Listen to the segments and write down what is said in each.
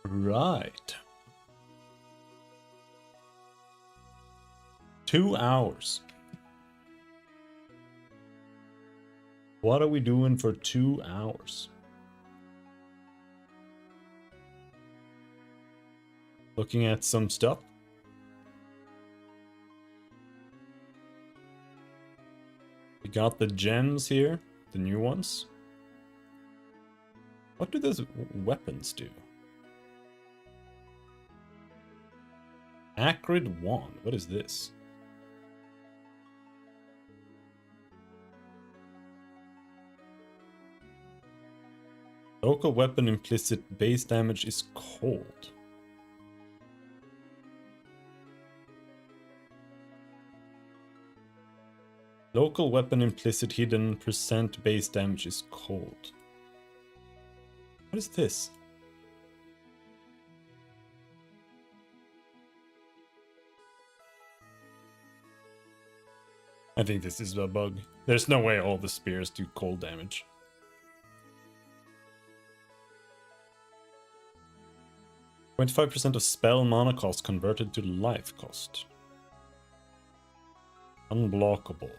Right. 2 hours. What are we doing for 2 hours? Looking at some stuff. We got the gems here, the new ones. What do those weapons do? Acrid wand. What is this? Local weapon implicit base damage is cold. Local weapon implicit hidden percent base damage is cold. What is this? I think this is a bug. There's no way all the spears do cold damage. 25% of spell mana cost converted to life cost. Unblockable.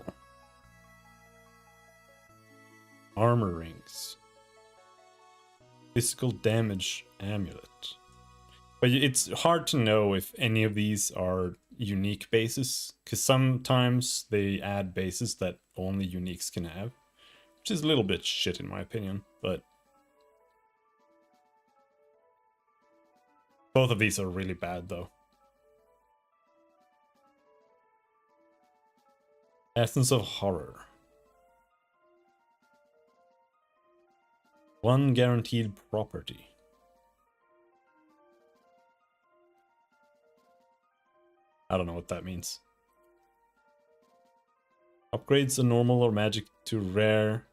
Armor rings. Physical damage amulet. But it's hard to know if any of these are unique bases, because sometimes they add bases that only uniques can have, which is a little bit shit in my opinion, but both of these are really bad though. Essence of Horror. 1 guaranteed property. I don't know what that means. Upgrades a normal or magic to rare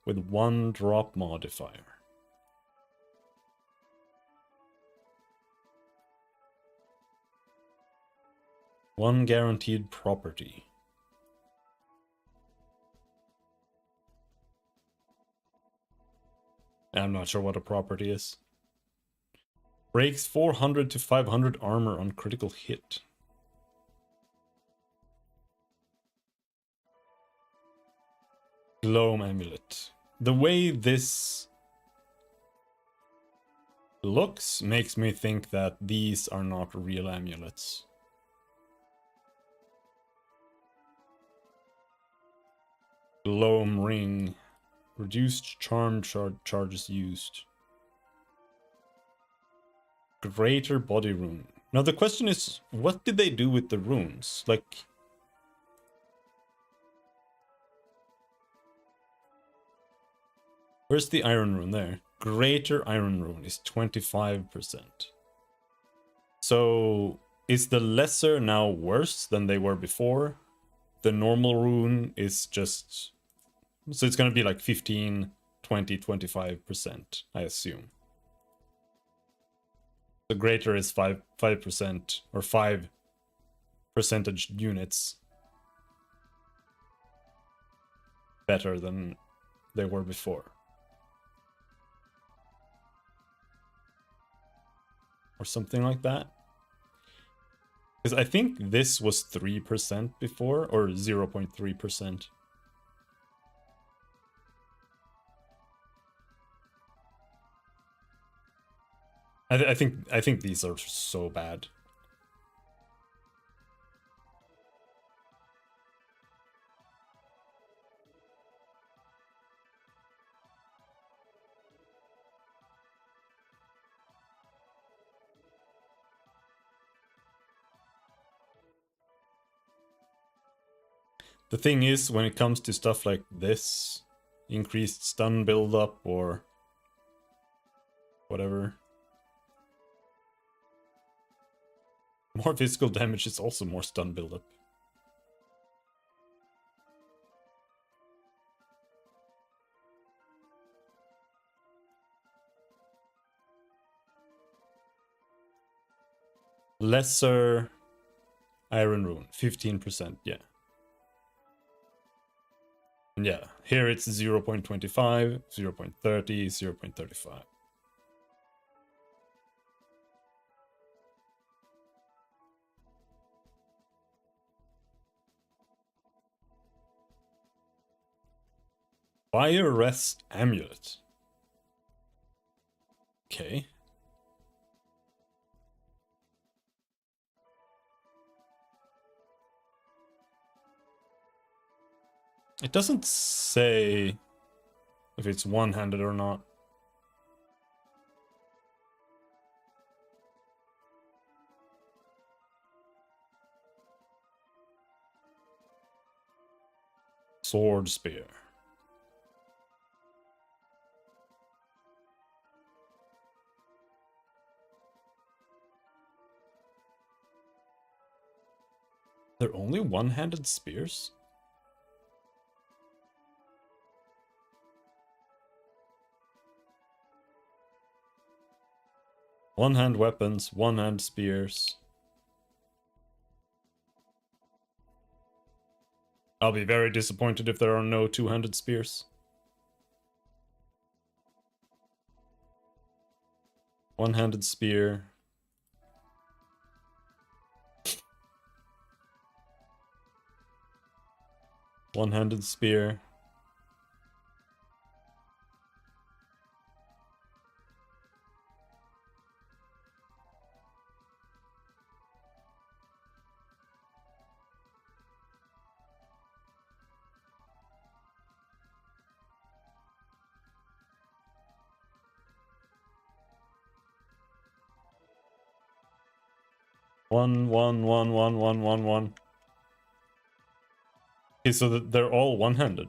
with 1 drop modifier. One guaranteed property. I'm not sure what a property is. Breaks 400 to 500 armor on critical hit. Gloam amulet. The way this looks makes me think that these are not real amulets. Gloam ring. Reduced charm charges used. Greater body rune. Now the question is, what did they do with the runes? Like, where's the iron rune there? Greater iron rune is 25%. So is the lesser now worse than they were before? The normal rune is just... So it's going to be like 15, 20, 25%, I assume. The greater is 5% or 5 percentage units better than they were before. Or something like that. Because I think this was 3% before, or 0.3%. I think these are so bad. The thing is, when it comes to stuff like this, increased stun buildup or whatever, more physical damage is also more stun buildup. Lesser iron rune, 15%, yeah. And yeah, here it's 0.25, 0.30, 0.35. Fire Rest Amulet. Okay. It doesn't say if it's one-handed or not. Sword Spear. They're only one-handed spears? One-hand weapons, one-hand spears. I'll be very disappointed if there are no two-handed spears. One-handed spear. One-handed spear. One. Okay, so they're all one-handed.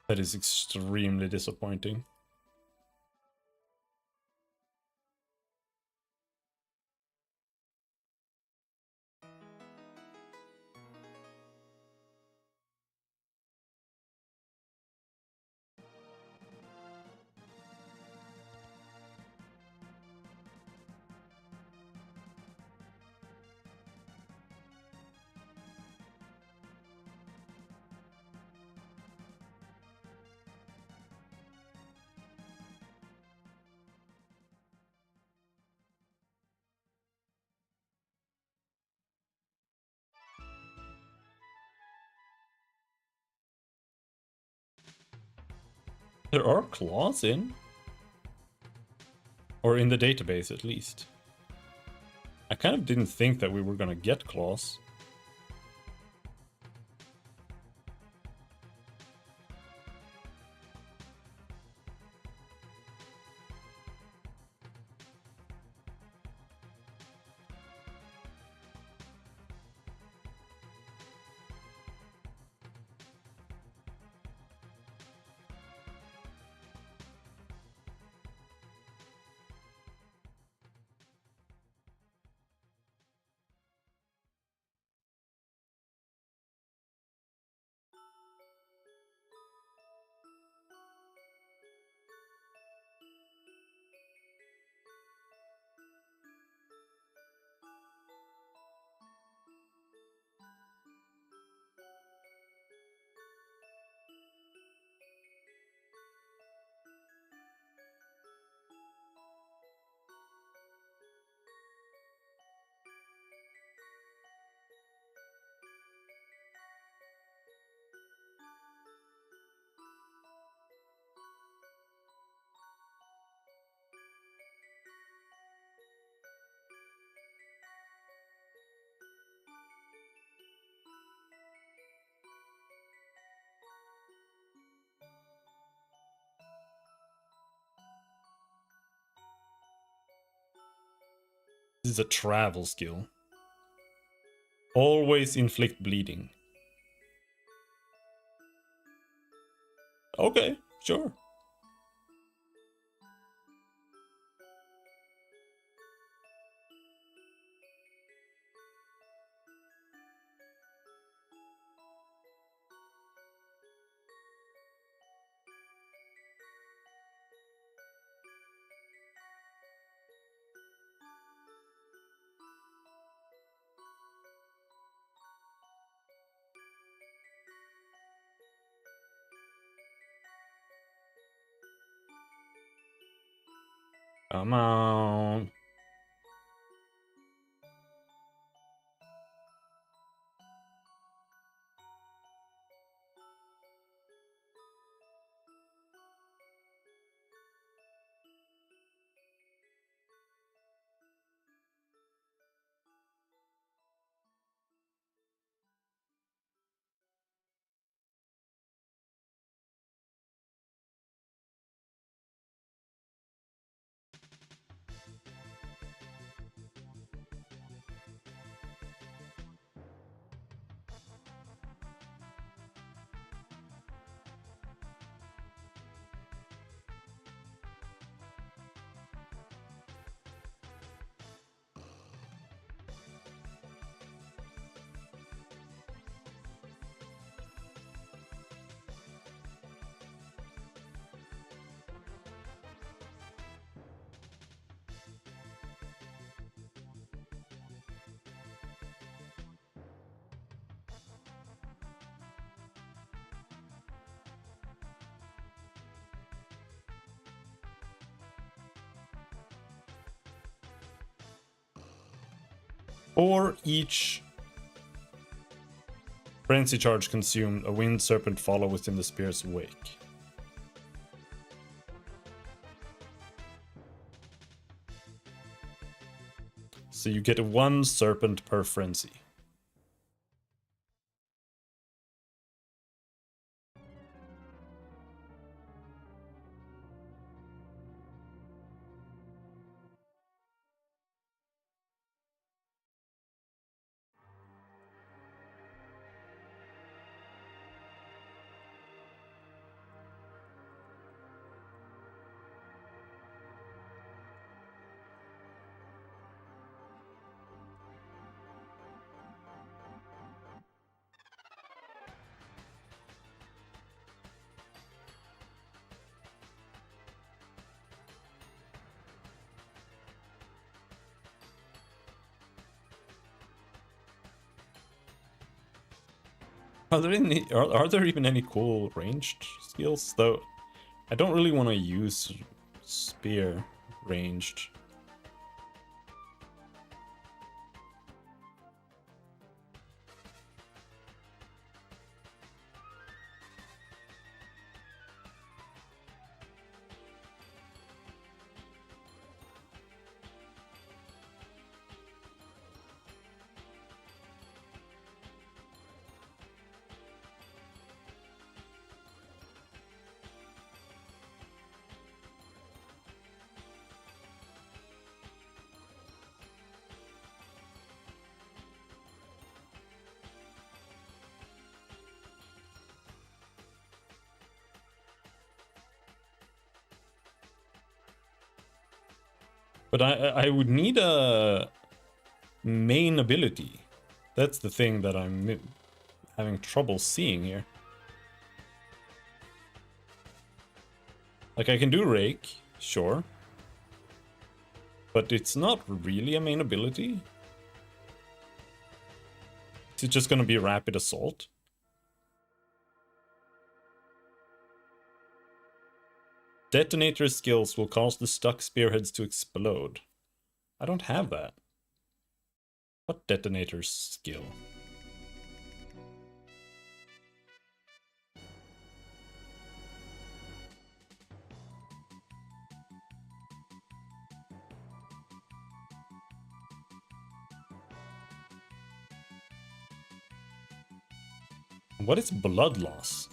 That is extremely disappointing. There are claws in? Or in the database, at least. I kind of didn't think that we were gonna get claws. This is a travel skill. Always inflict bleeding. Okay, sure. Come on. For each frenzy charge consumed, a wind serpent follow within the spear's wake. So you get 1 serpent per frenzy. Are there even any cool ranged skills? Though I don't really want to use spear ranged. But I would need a main ability. That's the thing that I'm having trouble seeing here. Like, I can do Rake, sure. But it's not really a main ability. Is it just gonna be Rapid Assault? Detonator skills will cause the stuck spearheads to explode. I don't have that. What detonator skill? What is blood loss?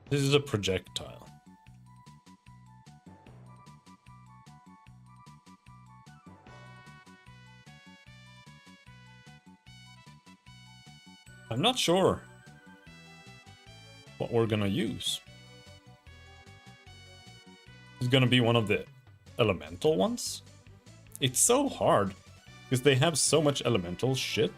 This is a projectile. I'm not sure what we're gonna use. It's gonna be one of the elemental ones? It's so hard, because they have so much elemental shit.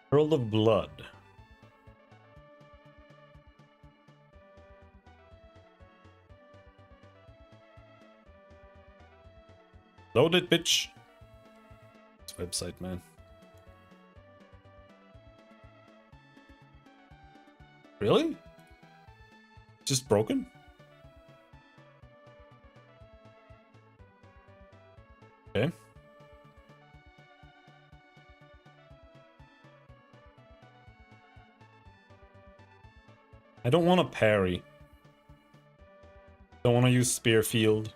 Pearl of Blood. Load it, bitch. This website, man. Really? Just broken? I don't want to parry. Don't want to use Spear Field.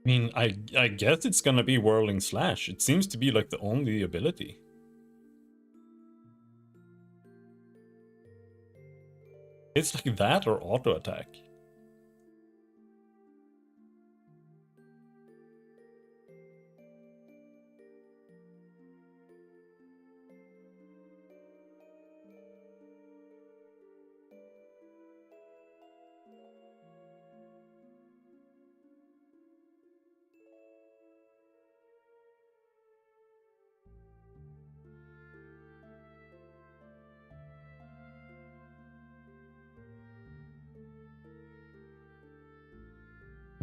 I mean, I guess it's gonna be Whirling Slash. It seems to be like the only ability. It's like that or auto attack.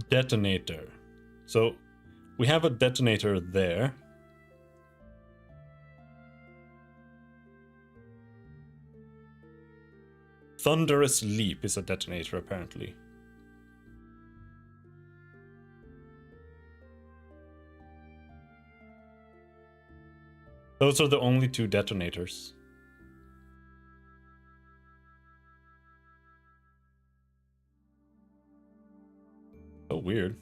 Detonator. So we have a detonator there. Thunderous Leap is a detonator, apparently. Those are the only two detonators. So weird.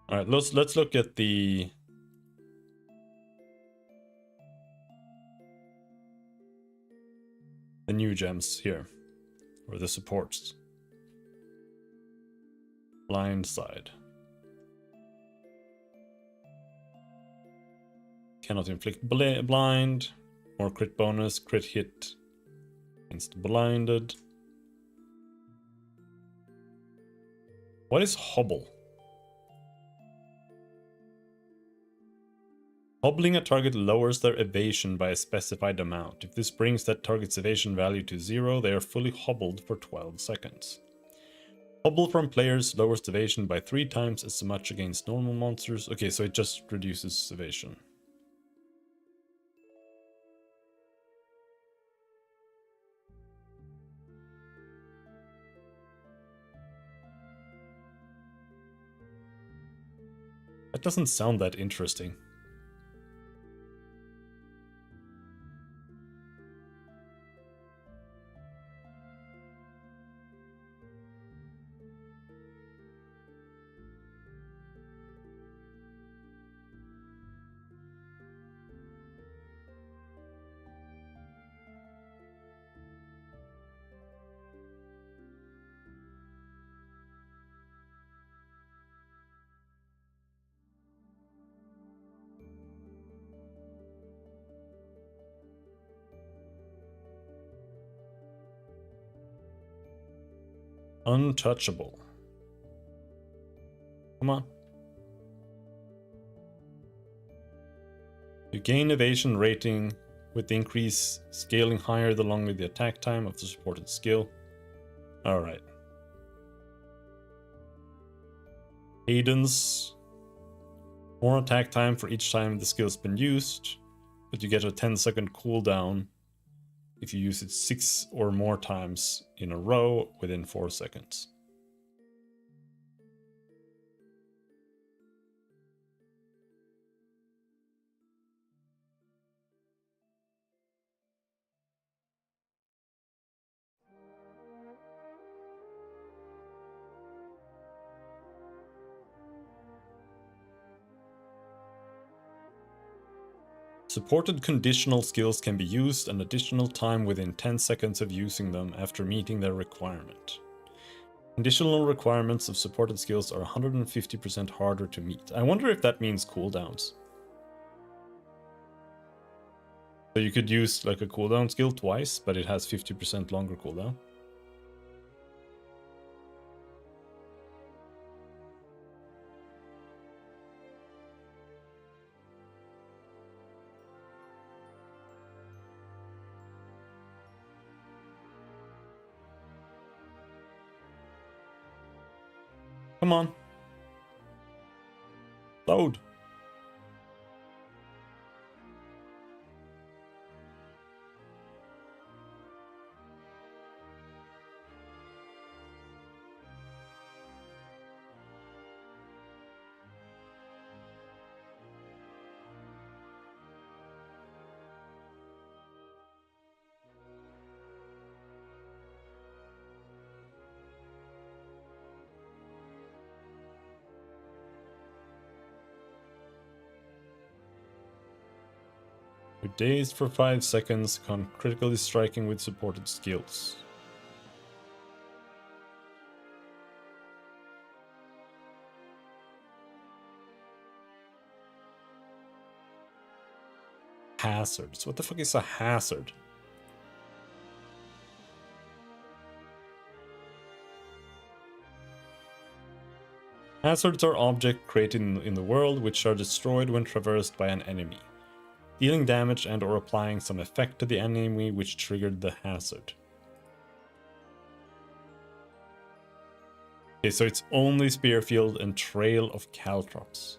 All right, let's look at the new gems here, or the supports. Blind side. Cannot inflict blind. More crit bonus, crit hit against blinded. What is hobble? Hobbling a target lowers their evasion by a specified amount. If this brings that target's evasion value to 0, they are fully hobbled for 12 seconds. Hobble from players lowers evasion by 3 times as much against normal monsters. Okay, so it just reduces evasion. That doesn't sound that interesting. Untouchable. Come on. You gain evasion rating with the increase scaling higher the longer the attack time of the supported skill. Alright. Cadence. More attack time for each time the skill's been used, but you get a 10-second cooldown if you use it 6 or more times in a row within 4 seconds. Supported conditional skills can be used an additional time within 10 seconds of using them after meeting their requirement. Conditional requirements of supported skills are 150% harder to meet. I wonder if that means cooldowns. So you could use like a cooldown skill twice, but it has 50% longer cooldown. Come on. Load. You're dazed for 5 seconds, upon critically striking with supported skills. Hazards. What the fuck is a hazard? Hazards are objects created in the world which are destroyed when traversed by an enemy, dealing damage and or applying some effect to the enemy which triggered the hazard. Okay, so it's only Spearfield and Trail of Caltrops.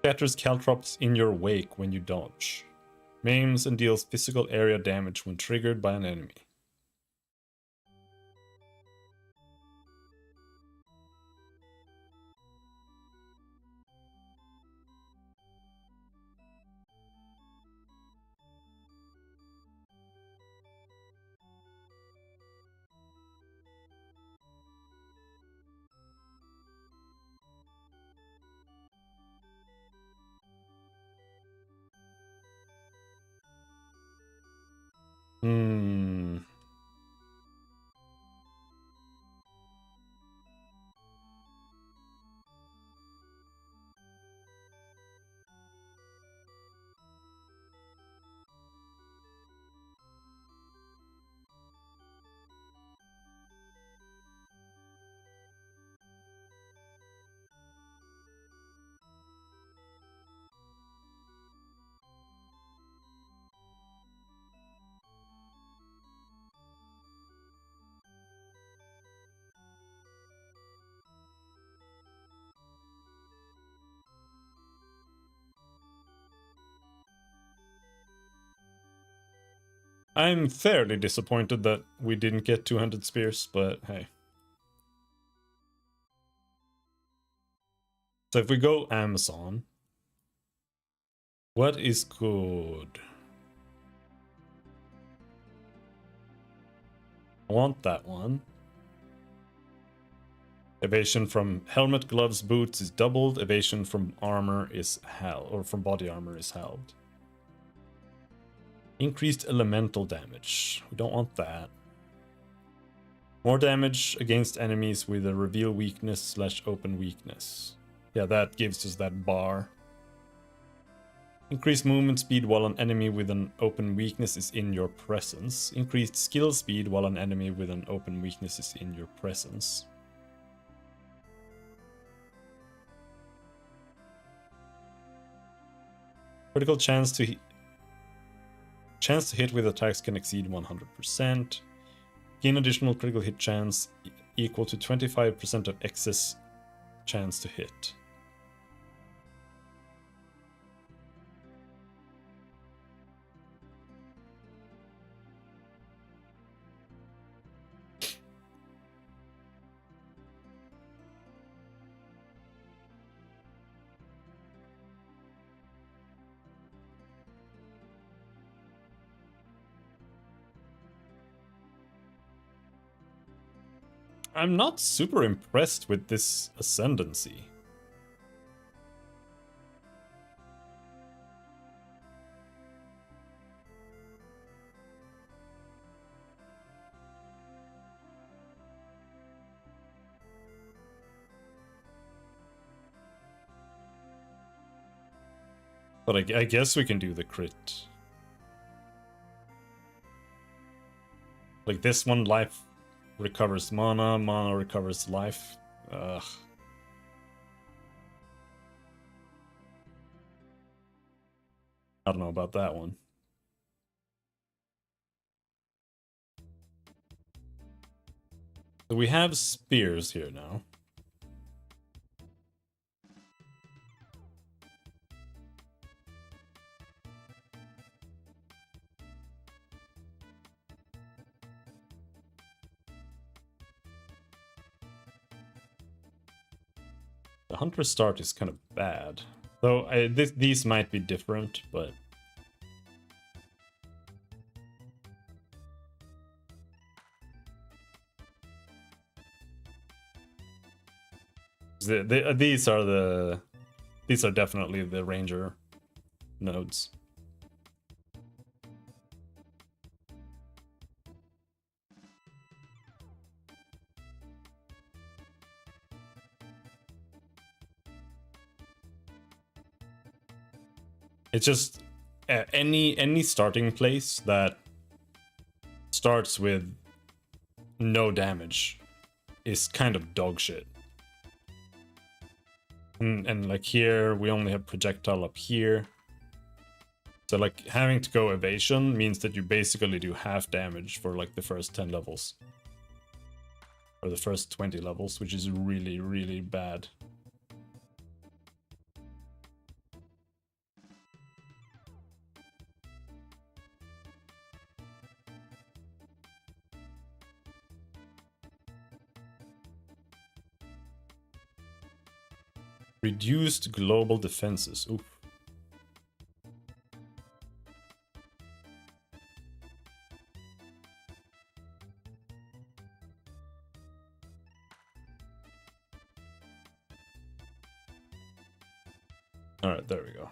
Scatters Caltrops in your wake when you dodge. Maims and deals physical area damage when triggered by an enemy. I'm fairly disappointed that we didn't get 200 spears, but hey. So if we go Amazon, what is good? I want that one. Evasion from helmet, gloves, boots is doubled. Evasion from armor is held, or from body armor is held. Increased elemental damage. We don't want that. More damage against enemies with a reveal weakness / open weakness. Yeah, that gives us that bar. Increased movement speed while an enemy with an open weakness is in your presence. Increased skill speed while an enemy with an open weakness is in your presence. Critical chance to hit with attacks can exceed 100%. Gain additional critical hit chance equal to 25% of excess chance to hit. I'm not super impressed with this ascendancy. But I guess we can do the crit. Like this one, life recovers mana, mana recovers life. Ugh. I don't know about that one. So we have spears here now. The hunter start is kind of bad. Though these might be different, but... These are definitely the ranger nodes. It's just any starting place that starts with no damage is kind of dog shit. And like here, we only have projectile up here. So like having to go evasion means that you basically do half damage for like the first 10 levels. Or the first 20 levels, which is really, really bad. Reduced global defenses. Oof. All right, there we go.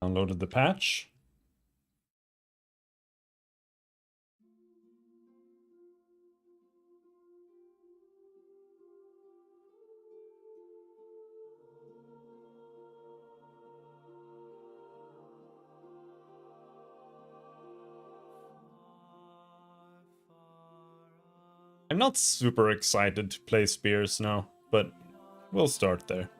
Downloaded the patch. I'm not super excited to play spears now, but we'll start there.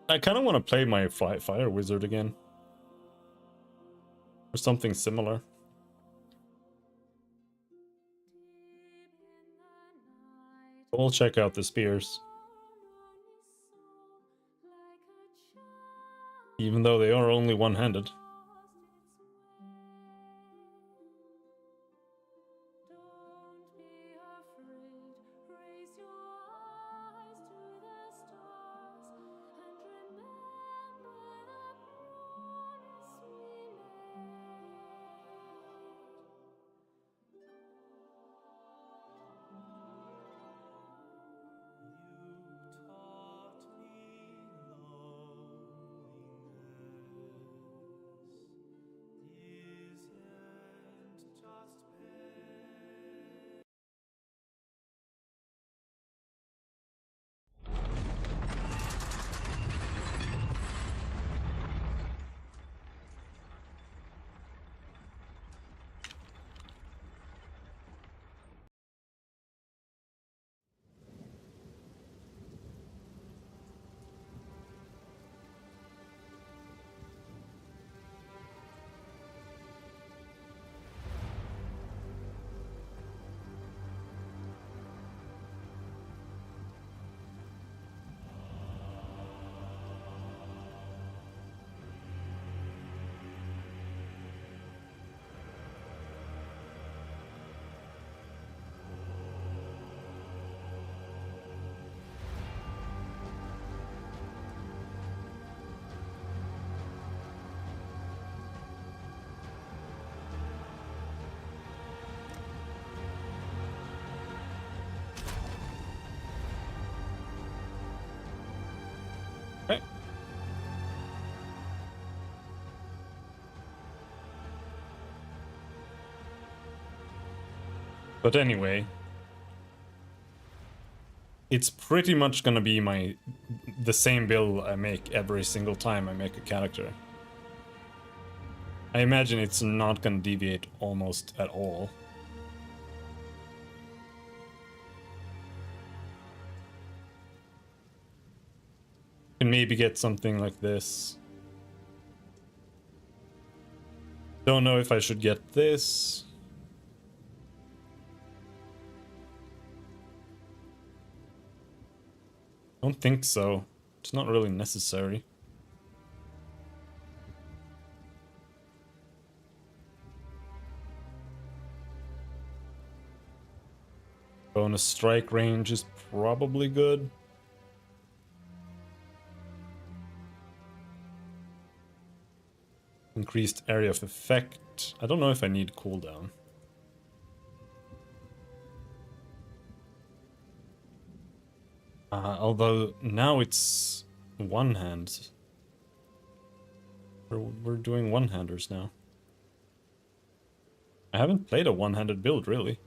I kind of want to play my fire wizard again. Or something similar. We'll check out the spears. Even though they are only one-handed. But anyway, it's pretty much gonna be the same build I make every single time I make a character. I imagine it's not gonna deviate almost at all. Can maybe get something like this. Don't know if I should get this. Don't think so. It's not really necessary. Bonus strike range is probably good. Increased area of effect. I don't know if I need cooldown. Although now it's one hand. We're doing one-handers now. I haven't played a one-handed build, really.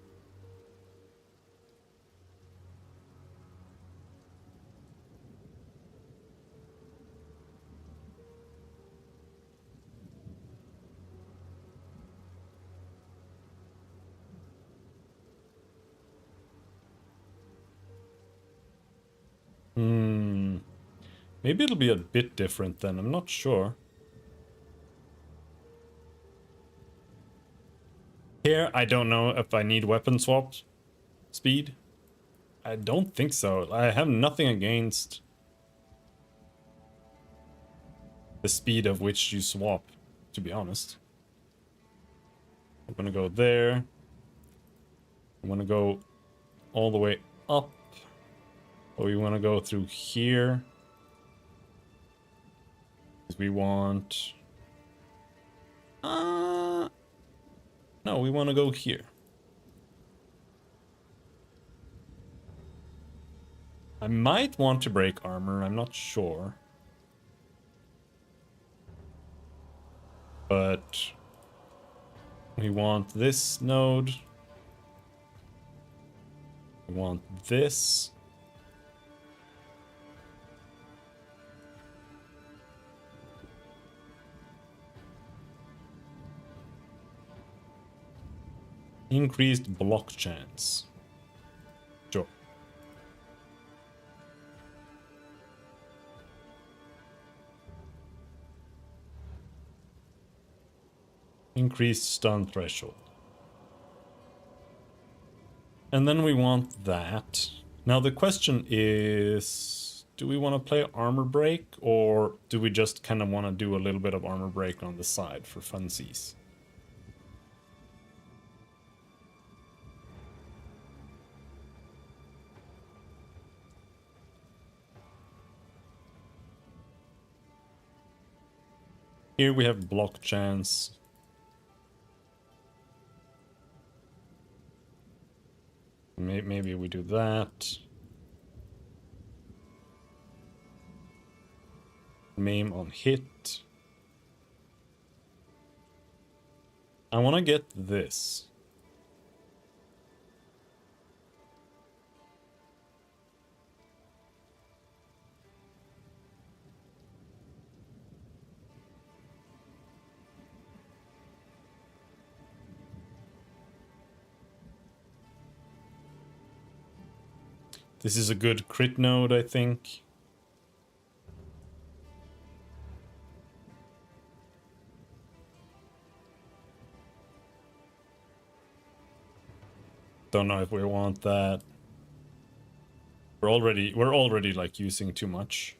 Maybe it'll be a bit different then, I'm not sure. Here, I don't know if I need weapon swap speed. I don't think so. I have nothing against the speed of which you swap, to be honest. I'm gonna go there. I'm gonna go all the way up. Or we want to go through here. Because we want... No, we want to go here. I might want to break armor, I'm not sure. But... we want this node. We want this. Increased block chance. Sure. Increased stun threshold. And then we want that. Now the question is, do we want to play armor break, or do we just kind of want to do a little bit of armor break on the side for funsies? Here we have block chance. Maybe we do that. Maim on hit. I want to get this. This is a good crit node, I think. Don't know if we want that. We're already like using too much.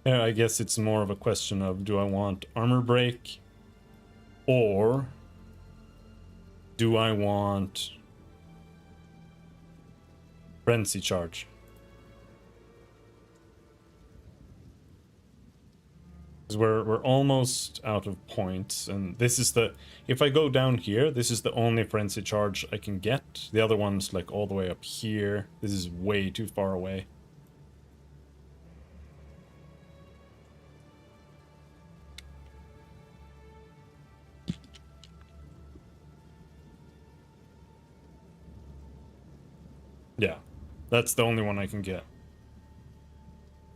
Yeah, I guess it's more of a question of, do I want armor break, or do I want frenzy charge? Because we're almost out of points, and this is the... If I go down here, this is the only frenzy charge I can get. The other one's like all the way up here. This is way too far away. Yeah, that's the only one I can get.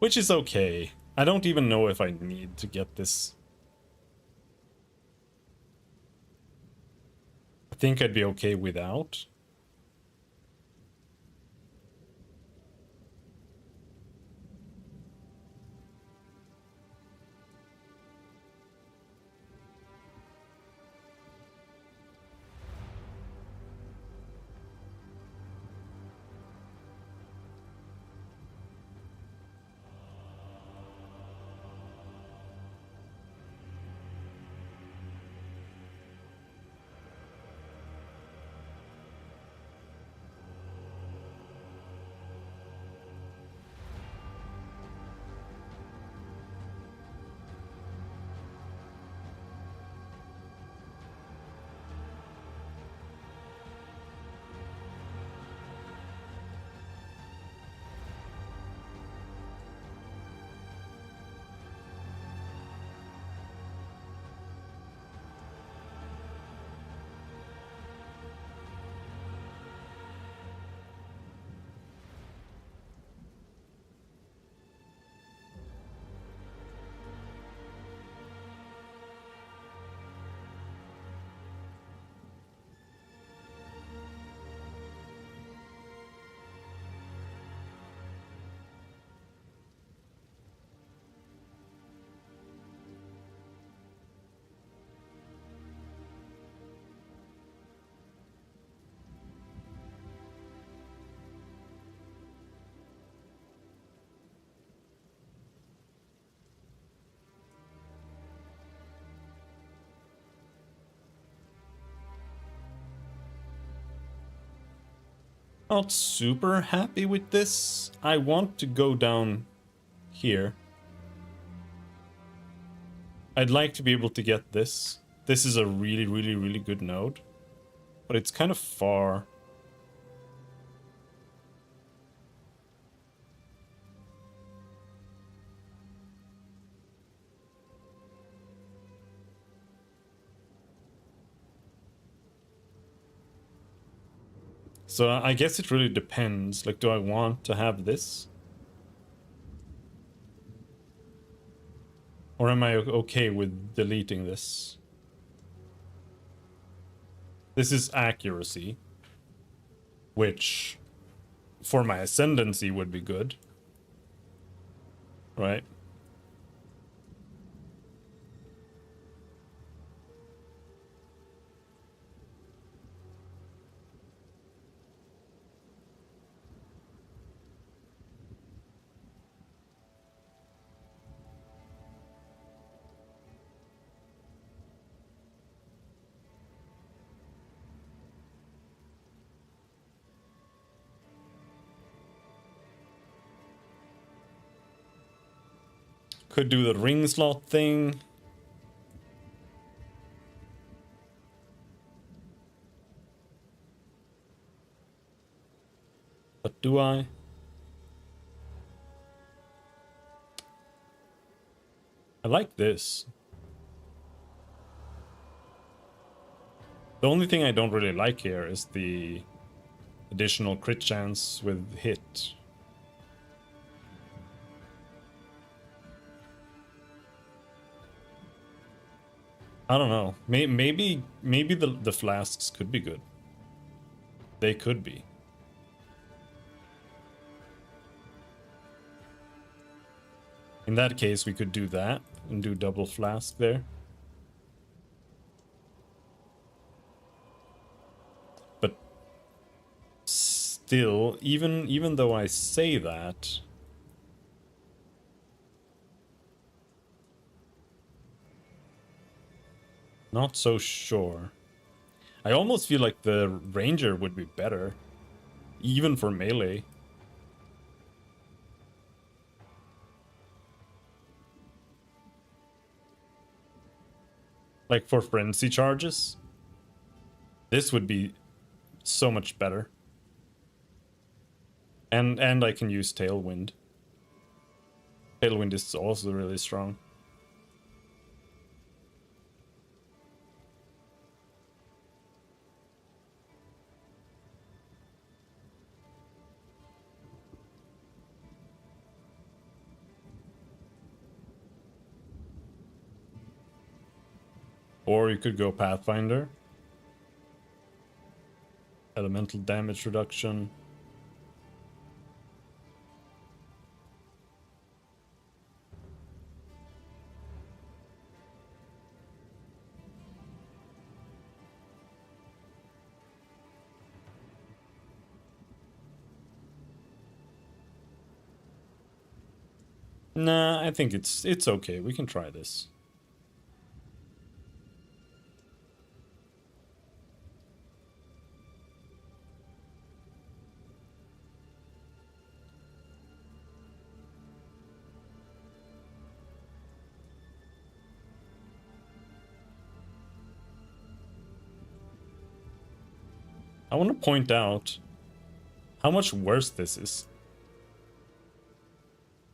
Which is okay. I don't even know if I need to get this. I think I'd be okay without. Not super happy with this. I want to go down here. I'd like to be able to get this. This is a really, really, really good node. But it's kind of far. So I guess it really depends. Like, do I want to have this? Or am I okay with deleting this? This is accuracy, which for my ascendancy would be good, right? Could do the ring slot thing. But do I? I like this. The only thing I don't really like here is the additional crit chance with hit. I don't know. Maybe the flasks could be good. They could be. In that case, we could do that and do double flask there. But still, even though I say that, not so sure. I almost feel like the ranger would be better, even for melee. Like for frenzy charges, this would be so much better. And I can use Tailwind. Tailwind is also really strong. Or you could go Pathfinder. Elemental damage reduction. Nah, I think it's okay. We can try this. I want to point out how much worse this is.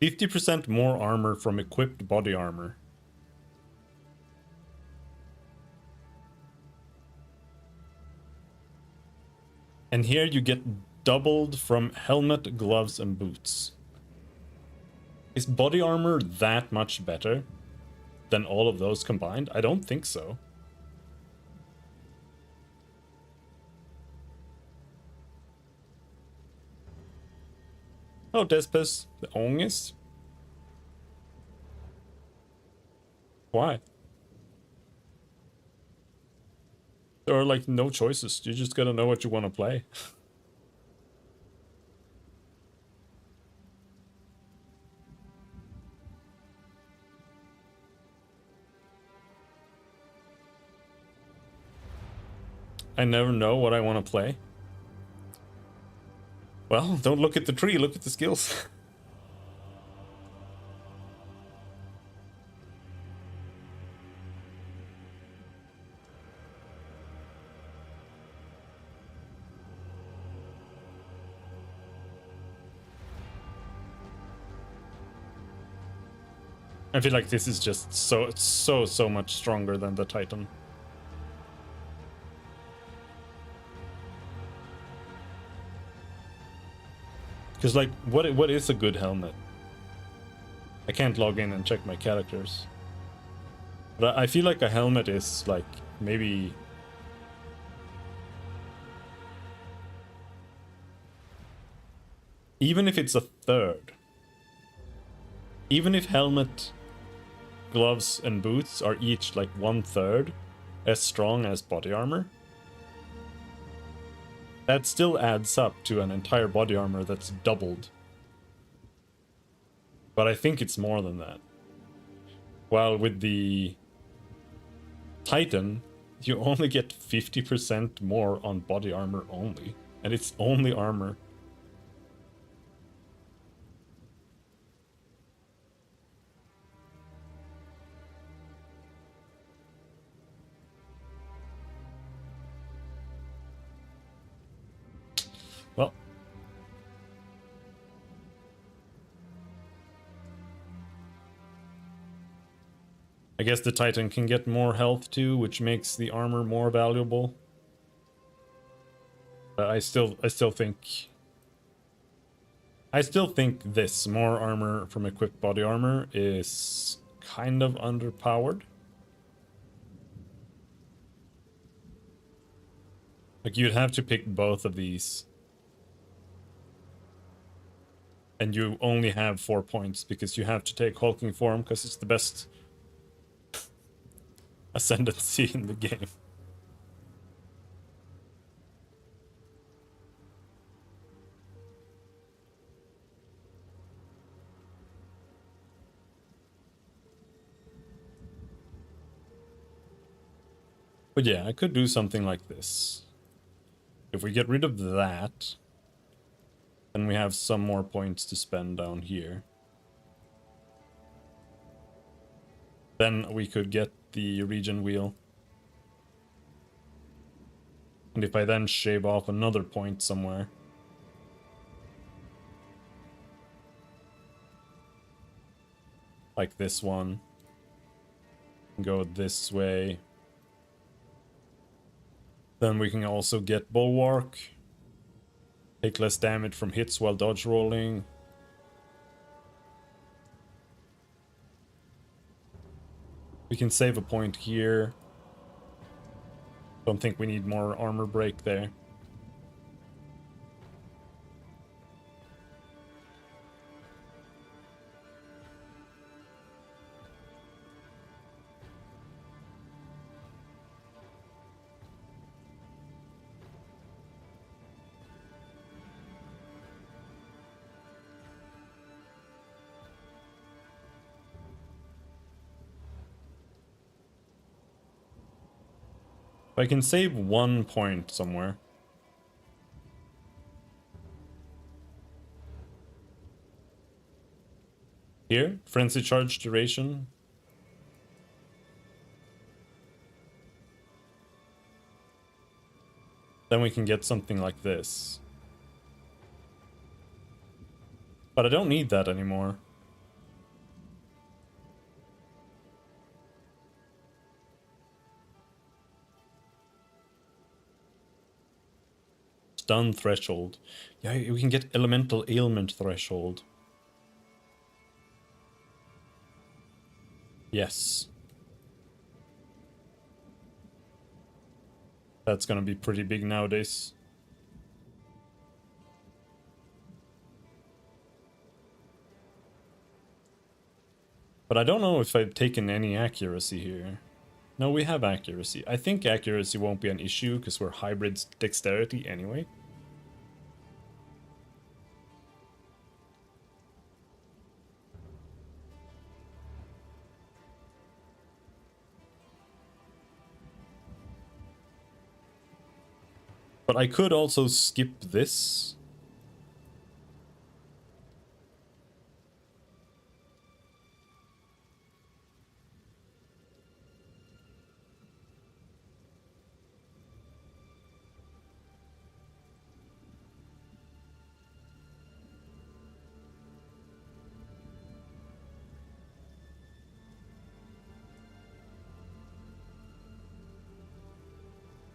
50% more armor from equipped body armor. And here you get doubled from helmet, gloves, and boots. Is body armor that much better than all of those combined? I don't think so. Oh, Despes, the Ångest? Why? There are like no choices. You just gotta know what you want to play. I never know what I want to play. Well, don't look at the tree, look at the skills. I feel like this is just so much stronger than the Titan. Because like, what is a good helmet? I can't log in and check my characters. But I feel like a helmet is like maybe... Even if it's a third. Even if helmet, gloves, and boots are each like 1/3 as strong as body armor, that still adds up to an entire body armor that's doubled. But I think it's more than that. While with the Titan, you only get 50% more on body armor only. And it's only armor. Well, I guess the Titan can get more health too, which makes the armor more valuable. But I still think this more armor from equipped body armor is kind of underpowered. Like you'd have to pick both of these. And you only have 4 points because you have to take hulking form because it's the best ascendancy in the game. But yeah, I could do something like this. If we get rid of that, then we have some more points to spend down here. Then we could get the regen wheel. And if I then shave off another point somewhere, like this one, go this way, then we can also get Bulwark, take less damage from hits while dodge rolling. We can save a point here. Don't think we need more armor break there. I can save 1 point somewhere. Here, Frenzy Charge duration. Then we can get something like this. But I don't need that anymore. Stun threshold. Yeah, we can get elemental ailment threshold. Yes. That's gonna be pretty big nowadays. But I don't know if I've taken any accuracy here. No, we have accuracy. I think accuracy won't be an issue because we're hybrid dexterity anyway. But I could also skip this.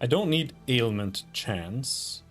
I don't need ailment chance.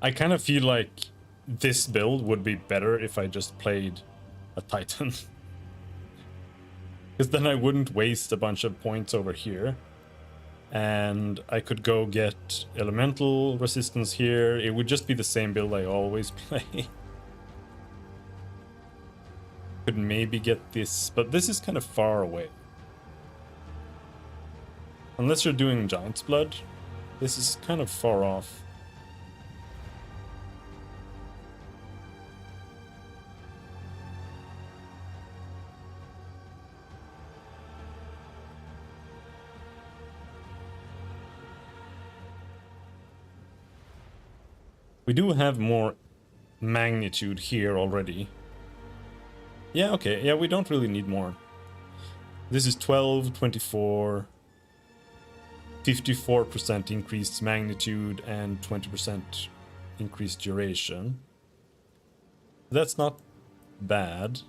I kind of feel like this build would be better if I just played a Titan. Because then I wouldn't waste a bunch of points over here. And I could go get elemental resistance here. It would just be the same build I always play. Could maybe get this, but this is kind of far away. Unless you're doing Giant's Blood, this is kind of far off. We do have more magnitude here already. Yeah, okay. Yeah, we don't really need more. This is 12, 24, 54% increased magnitude and 20% increased duration. That's not bad.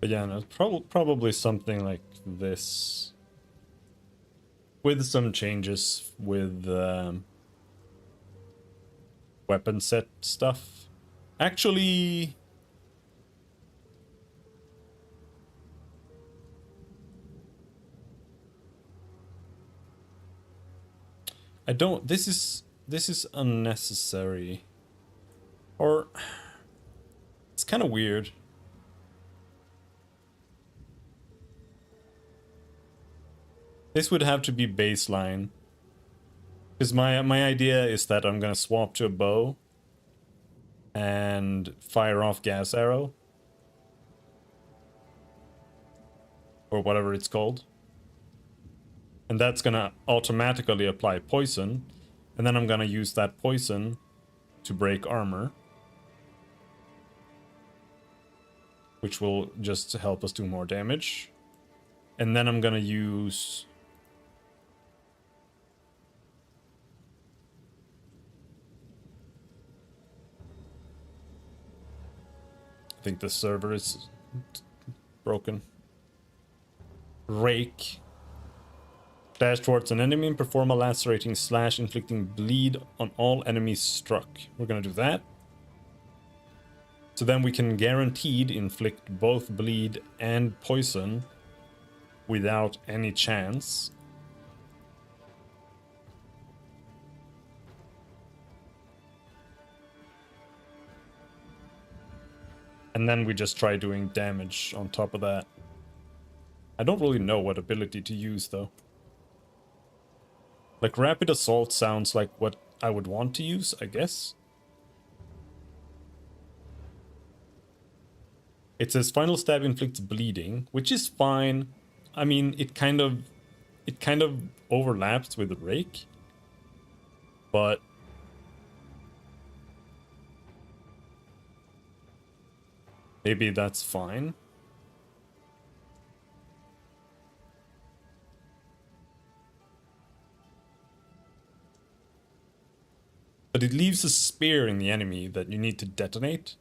But yeah, no, probably something like this. With some changes with weapon set stuff. Actually, I don't. This is unnecessary. Or it's kind of weird. This would have to be baseline. Because my idea is that I'm gonna swap to a bow and fire off gas arrow. Or whatever it's called. And that's gonna automatically apply poison. And then I'm gonna use that poison to break armor. Which will just help us do more damage. And then I'm gonna use... I think the server is broken. Rake. Dash towards an enemy and perform a lacerating slash, inflicting bleed on all enemies struck. We're gonna do that. So then we can guaranteed inflict both bleed and poison without any chance. And then we just try doing damage on top of that. I don't really know what ability to use though. Like Rapid Assault sounds like what I would want to use, I guess. It says Final Stab inflicts bleeding, which is fine. I mean, it kind of overlaps with the Rake. But maybe that's fine. But it leaves a spear in the enemy that you need to detonate.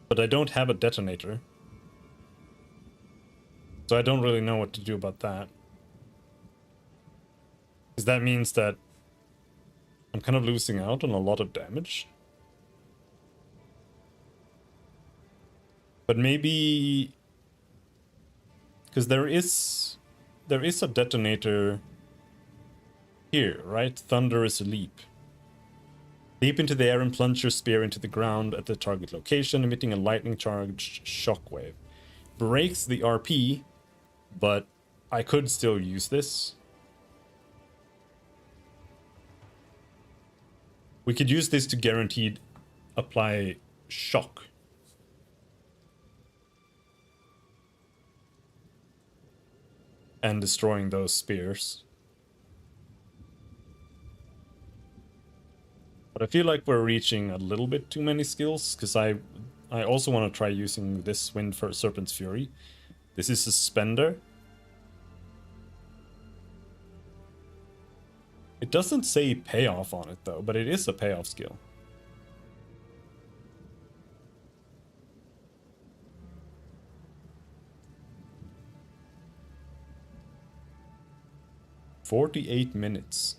But I don't have a detonator. So I don't really know what to do about that. Because that means that I'm kind of losing out on a lot of damage. But maybe... Because there is a detonator here, right? Thunderous Leap. Leap into the air and plunge your spear into the ground at the target location, emitting a lightning charged shockwave. Breaks the RP, but I could still use this. We could use this to guaranteed apply shock. And destroying those spears. But I feel like we're reaching a little bit too many skills, because I also want to try using this Wind for Serpent's Fury. This is Suspender. It doesn't say payoff on it though, but it is a payoff skill. "48 minutes.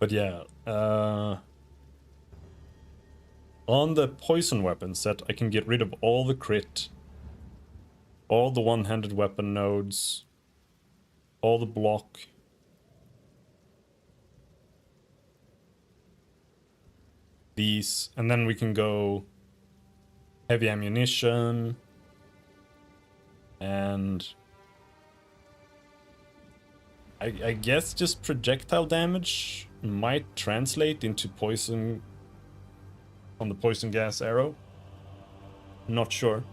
But yeah, on the poison weapon set, I can get rid of all the crit, all the one-handed weapon nodes, all the block. These, and then we can go heavy ammunition, and I guess just projectile damage might translate into poison on the poison gas arrow. Not sure.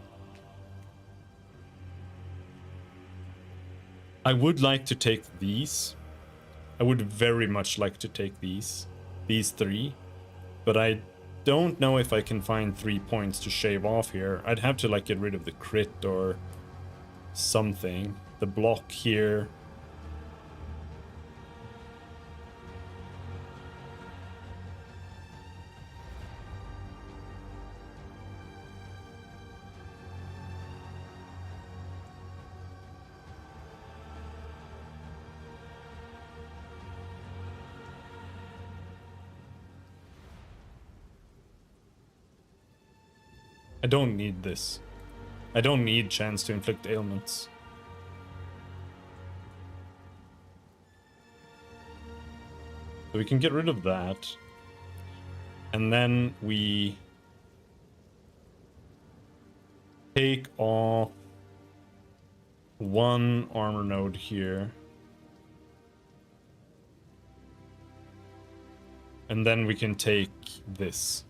I would like to take these. I would very much like to take these three, but I don't know if I can find 3 points to shave off here. I'd have to like get rid of the crit or something. The block here. I don't need this. I don't need chance to inflict ailments. So we can get rid of that. And then we take off 1 armor node here. And then we can take this.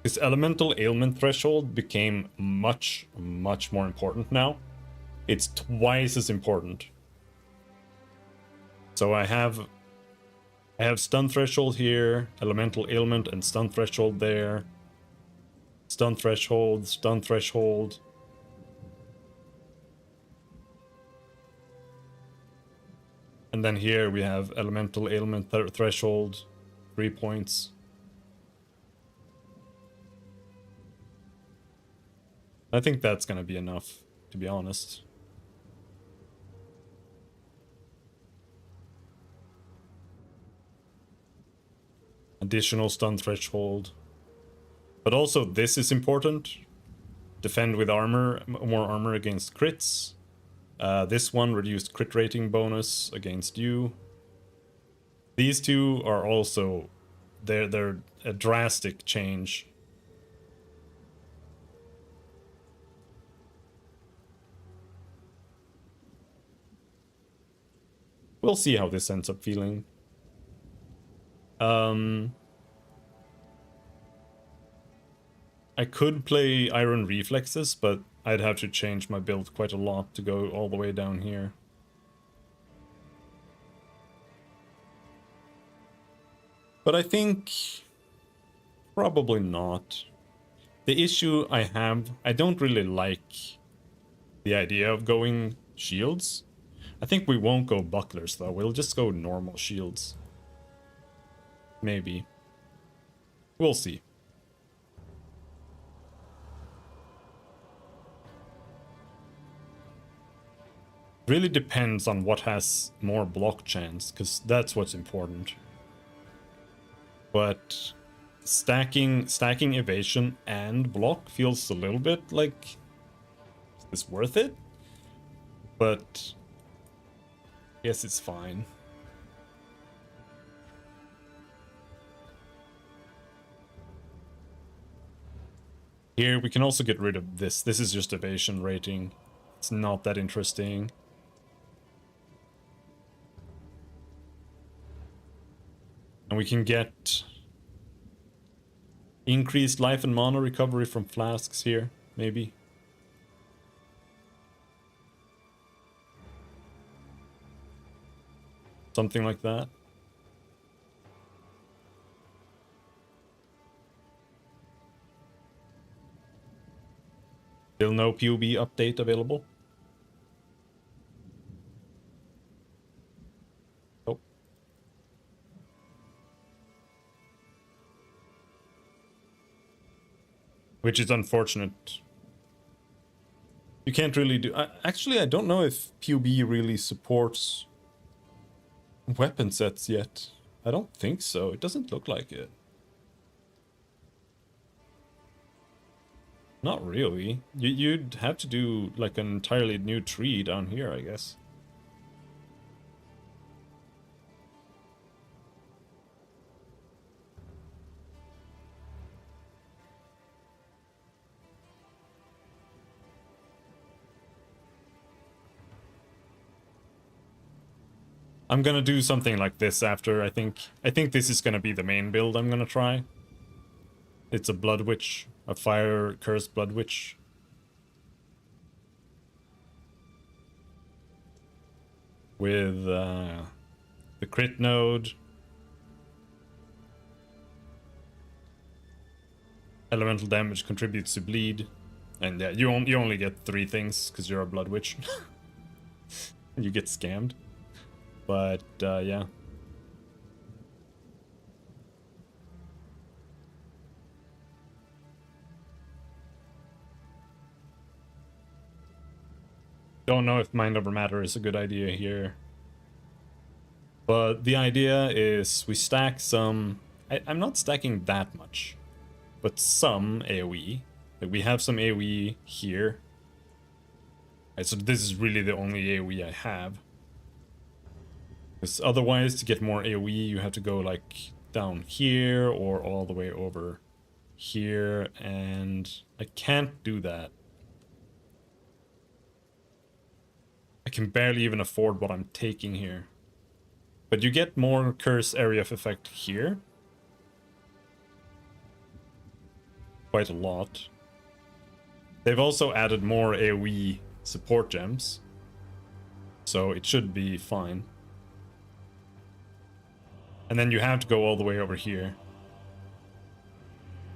This elemental ailment threshold became much more important now. It's twice as important. So I have stun threshold here, elemental ailment and stun threshold there. Stun threshold, stun threshold. And then here we have elemental ailment threshold, 3 points. I think that's gonna be enough, to be honest. Additional stun threshold. But also this is important. Defend with armor, more armor against crits. This one reduced crit rating bonus against you. These two are also, they're a drastic change. We'll see how this ends up feeling. I could play Iron Reflexes, but I'd have to change my build quite a lot to go all the way down here. But I think probably not. The issue I have, I don't really like the idea of going shields. I think we won't go bucklers though, we'll just go normal shields. Maybe. We'll see. Really depends on what has more block chance, because that's what's important. But stacking evasion and block feels a little bit like, is this worth it? But yes, it's fine. Here we can also get rid of this. This is just evasion rating. It's not that interesting. And we can get increased life and mana recovery from flasks here, maybe. Something like that. Still no PUB update available. Oh. Which is unfortunate. You can't really do... actually, I don't know if PUB really supports weapon sets yet. I don't think so. It doesn't look like it. Not really. You'd have to do like an entirely new tree down here, I guess. I'm gonna do something like this after, I think this is gonna be the main build I'm gonna try. It's a Blood Witch, a fire cursed Blood Witch. With the crit node. Elemental damage contributes to bleed. And yeah, you only get 3 things because you're a blood witch. You get scammed. But yeah. Don't know if mind over matter is a good idea here. But the idea is we stack some... I'm not stacking that much, but some AoE. Like we have some AoE here. Right, so this is really the only AoE I have. Because otherwise, to get more AoE, you have to go like down here or all the way over here. And I can't do that. I can barely even afford what I'm taking here. But you get more curse area of effect here. Quite a lot. They've also added more AoE support gems. So it should be fine. And then you have to go all the way over here.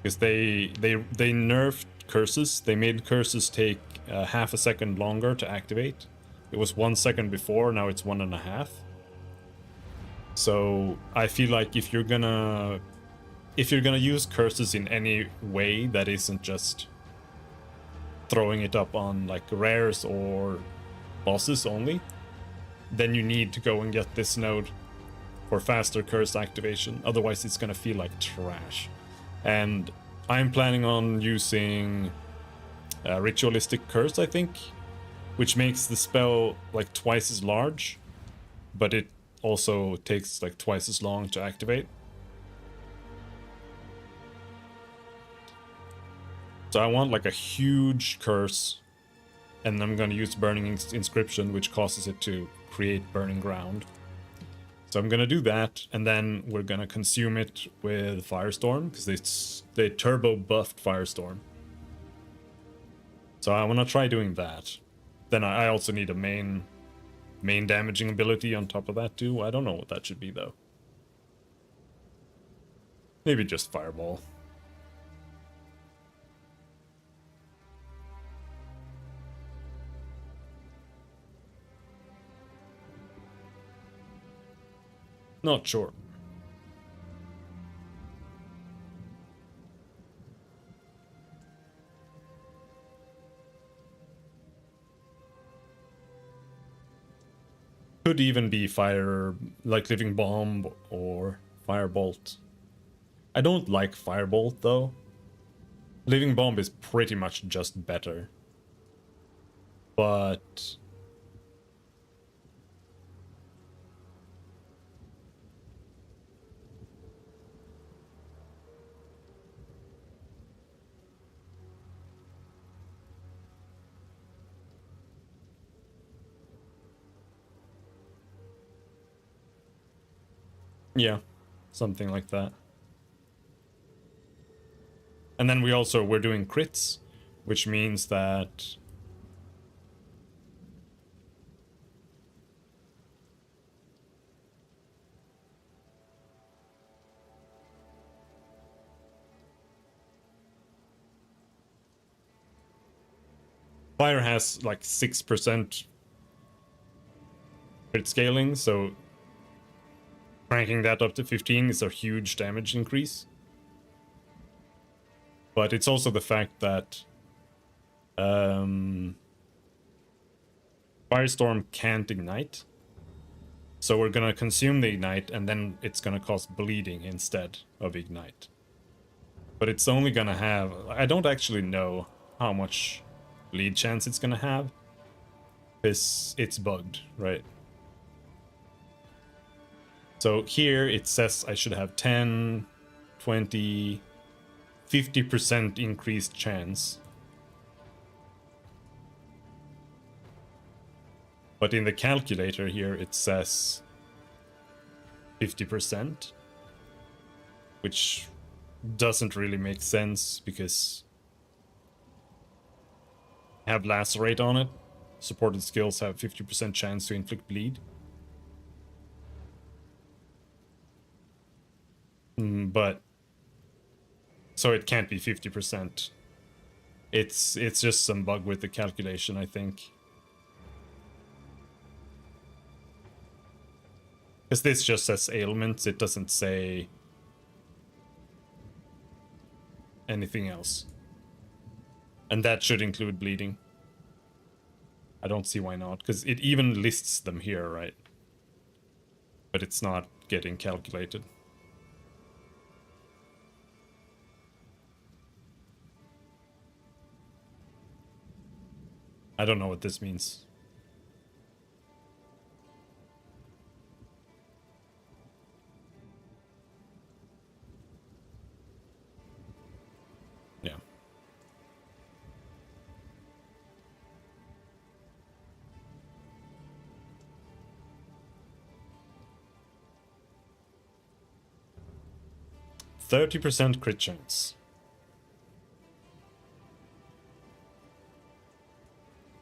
Because they nerfed curses. They made curses take half a second longer to activate. It was 1 second before, now it's 1.5. So I feel like if you're gonna use curses in any way that isn't just throwing it up on like rares or bosses only, then you need to go and get this node for faster curse activation. Otherwise it's gonna feel like trash. And I'm planning on using ritualistic curse, I think, which makes the spell like twice as large, but it also takes like twice as long to activate. So I want like a huge curse, and I'm gonna use Burning Inscription, which causes it to create Burning Ground. So I'm gonna do that, and then we're gonna consume it with Firestorm, because they turbo buffed Firestorm. So I wanna try doing that. Then I also need a main damaging ability on top of that too. I don't know what that should be though. Maybe just Fireball. Not sure. Could even be fire, like Living Bomb or Firebolt. I don't like Firebolt though. Living Bomb is pretty much just better. But yeah, something like that. And then we're doing crits, which means that Fire has like 6% crit scaling, so cranking that up to 15 is a huge damage increase. But it's also the fact that Firestorm can't ignite. So we're gonna consume the ignite, and then it's gonna cause bleeding instead of ignite. But it's only gonna have... I don't actually know how much bleed chance it's gonna have, because it's bugged, right? So here it says I should have 10, 20, 50% increased chance. But in the calculator here it says 50%, which doesn't really make sense because I have Lacerate on it. Supported skills have 50% chance to inflict bleed. But so it can't be 50%. It's just some bug with the calculation, I think. Because this just says ailments, it doesn't say anything else. And that should include bleeding. I don't see why not, because it even lists them here, right? But it's not getting calculated. I don't know what this means. Yeah. %30 crit chance.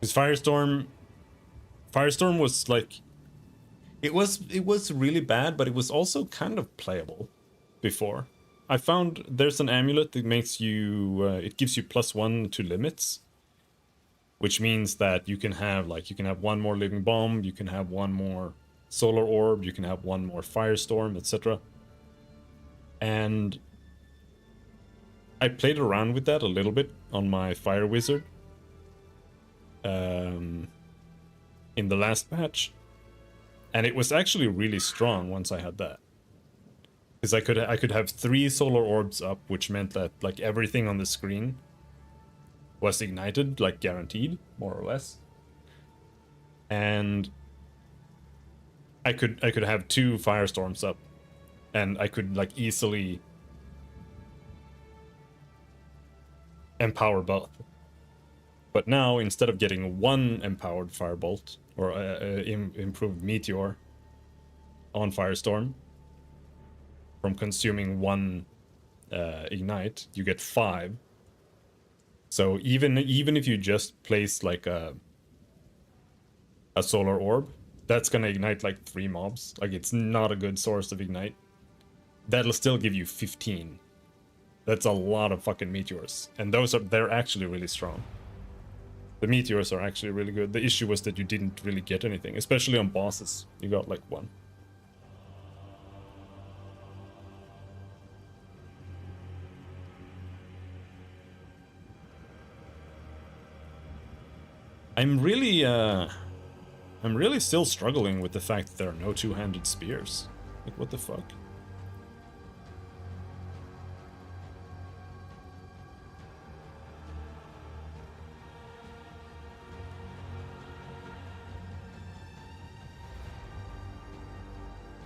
Because Firestorm was like, it was really bad, but it was also kind of playable before. I found there's an amulet that makes you, it gives you +1 to limits, which means that you can have one more living bomb, you can have one more solar orb, you can have one more firestorm, etc. And I played around with that a little bit on my fire wizard in the last patch, and it was actually really strong once I had that, because I could have 3 solar orbs up, which meant that like everything on the screen was ignited, like guaranteed, more or less. And I could have 2 firestorms up, and I could like easily empower both. But now, instead of getting 1 empowered firebolt or improved meteor on firestorm from consuming 1 ignite, you get 5. So even if you just place like a solar orb, that's gonna ignite like 3 mobs. Like, it's not a good source of ignite. That'll still give you 15. That's a lot of fucking meteors, and they're actually really strong. The meteors are actually really good. The issue was that you didn't really get anything, especially on bosses. You got like 1. I'm really still struggling with the fact that there are no 2-handed spears. Like, what the fuck?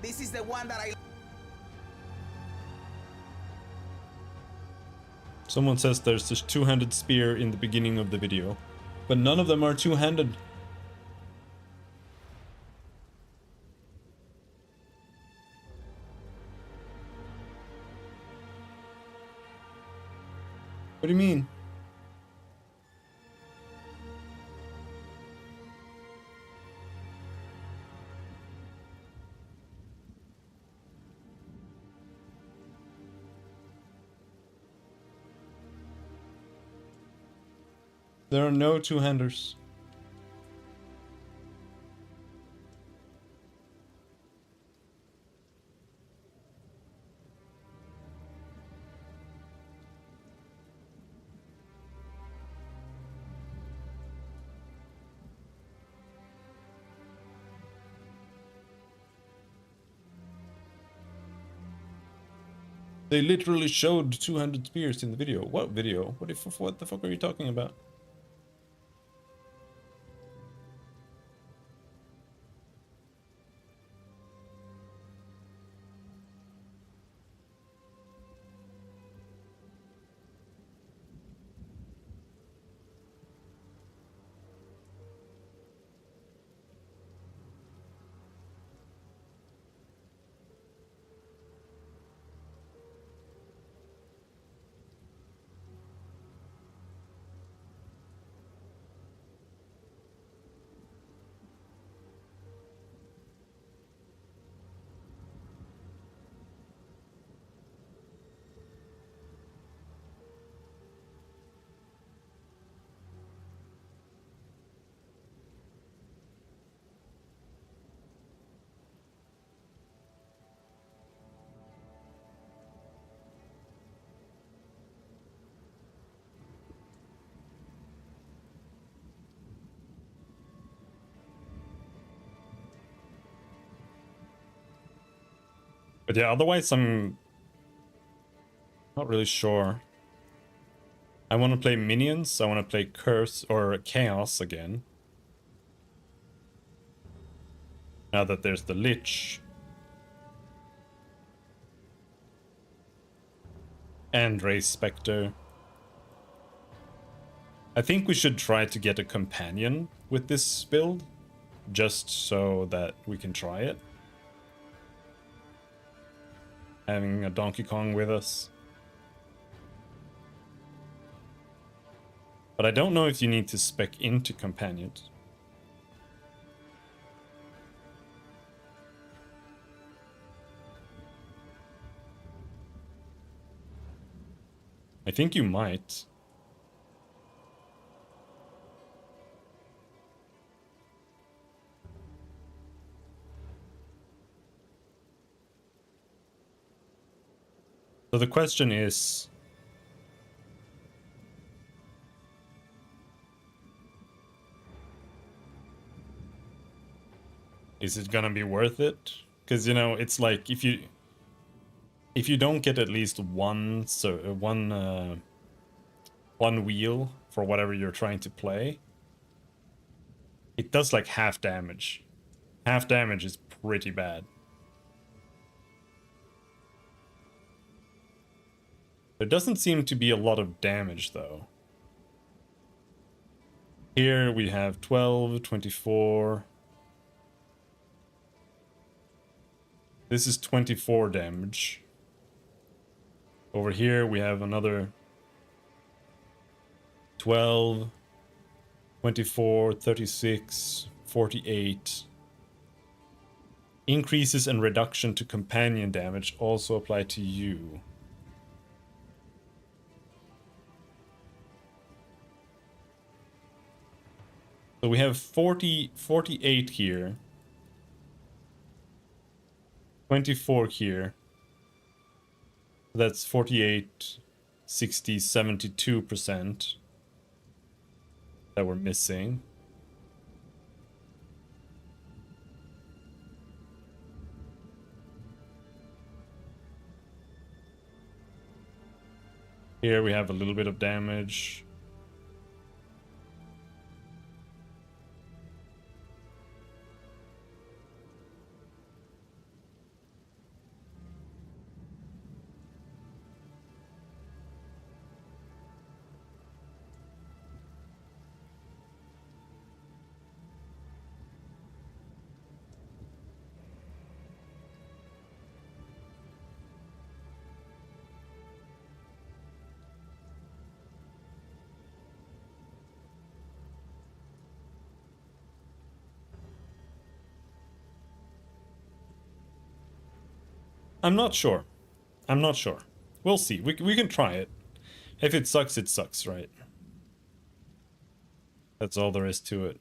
This is the one that I... Someone says there's this 2-handed spear in the beginning of the video, but none of them are 2-handed. What do you mean? There are no 2-handers. They literally showed 2-handed spears in the video. What video? What the fuck are you talking about? But yeah, otherwise I'm not really sure. I want to play minions. I want to play curse or chaos again. Now that there's the lich. And raise specter. I think we should try to get a companion with this build. Just so that we can try it. Having a Donkey Kong with us. But I don't know if you need to spec into companions. I think you might. So the question is, is it gonna be worth it? Because, you know, it's like if you don't get at least one wheel for whatever you're trying to play, it does like half damage. Half damage is pretty bad. There doesn't seem to be a lot of damage though. Here we have 12, 24. This is 24 damage. Over here we have another 12, 24, 36, 48. Increases and reduction to companion damage also apply to you. So we have 48 here. 24 here. That's 48, 60, 72% that we're missing. Here we have a little bit of damage. I'm not sure. I'm not sure. We'll see. We can try it. If it sucks, right? That's all there is to it.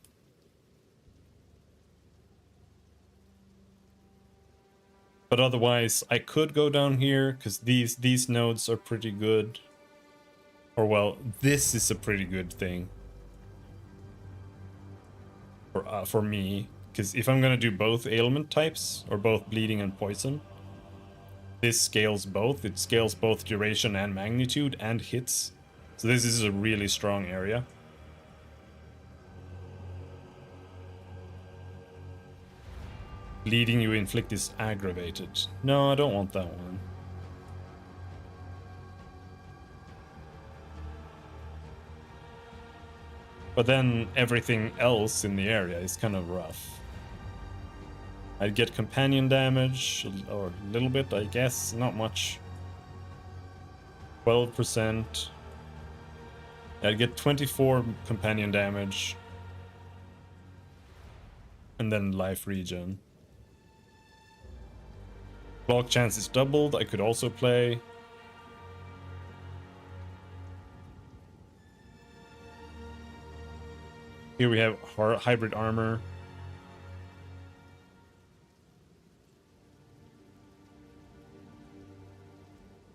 But otherwise, I could go down here, because these nodes are pretty good. Or well, this is a pretty good thing. For me. Because if I'm gonna do both ailment types, or both bleeding and poison, this scales both. It scales both duration and magnitude and hits. So this is a really strong area. Bleeding you inflict is aggravated. No, I don't want that one. But then everything else in the area is kind of rough. I'd get companion damage, or a little bit, I guess, not much. 12%. I'd get 24 companion damage. And then life regen. Block chance is doubled, I could also play. Here we have hybrid armor.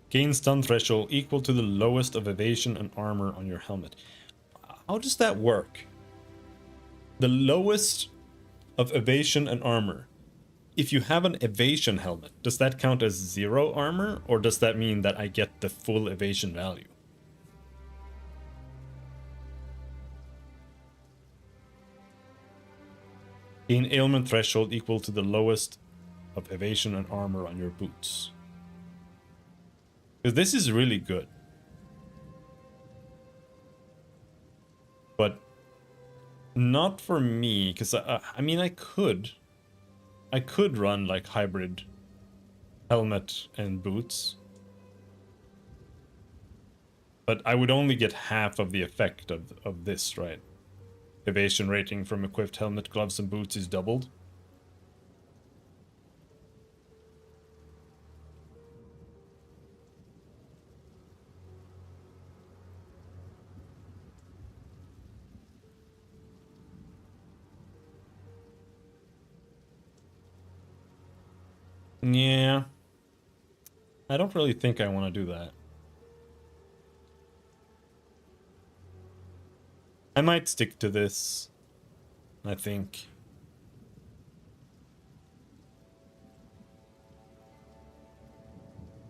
Gain stun threshold equal to the lowest of evasion and armor on your helmet. How does that work? The lowest of evasion and armor. if you have an evasion helmet, does that count as 0 armor, or does that mean that I get the full evasion value? Gain ailment threshold equal to the lowest of evasion and armor on your boots. Because this is really good. But not for me, because I mean I could run like hybrid helmet and boots. But I would only get half of the effect of this, right? Evasion rating from equipped helmet, gloves, and boots is doubled. Yeah. I don't really think I want to do that. I might stick to this, I think.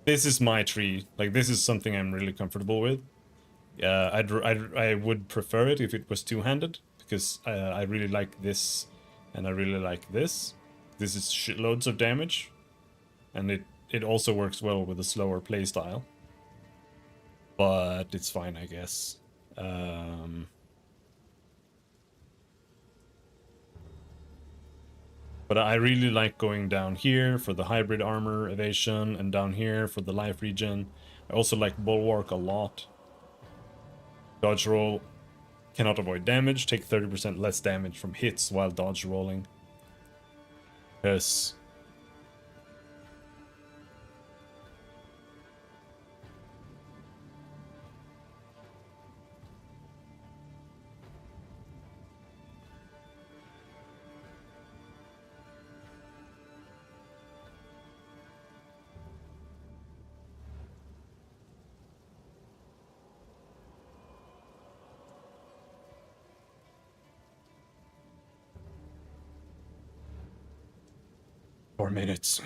This is my tree. Like, this is something I'm really comfortable with. I would prefer it if it was two-handed, because I really like this, and I really like this. This is shitloads of damage, and it also works well with a slower playstyle. But it's fine, I guess. But I really like going down here for the hybrid armor evasion, and down here for the life regen. I also like bulwark a lot. Dodge roll, cannot avoid damage, take 30% less damage from hits while dodge rolling. Yes. Four minutes.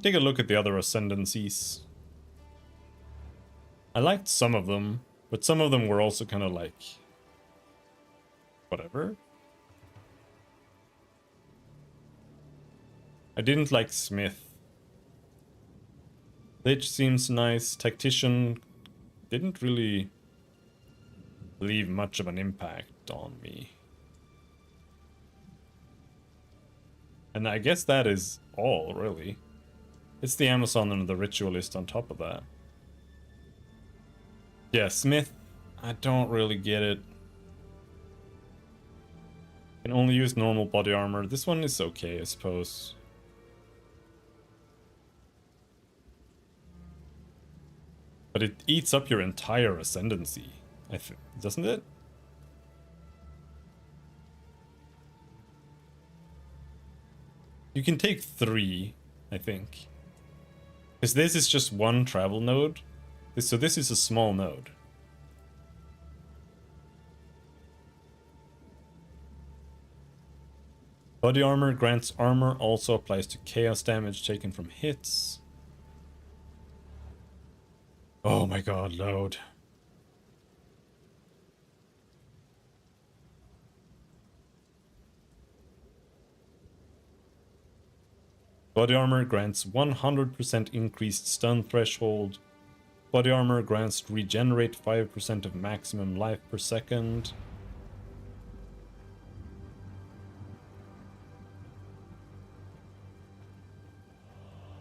Take a look at the other ascendancies. I liked some of them, but some of them were also kind of like... whatever. I didn't like Smith. Lich seems nice. Tactician didn't really leave much of an impact on me. And I guess that is all, really. It's the Amazon and the Ritualist on top of that. Yeah, Smith, I don't really get it. Can only use normal body armor. This one is okay, I suppose. But it eats up your entire ascendancy, doesn't it? You can take 3, I think. Because this is just one travel node. So this is a small node. Body armor grants armor, also applies to chaos damage taken from hits. Oh my god, load. Body armor grants 100% increased stun threshold. Body armor grants regenerate 5% of maximum life per second.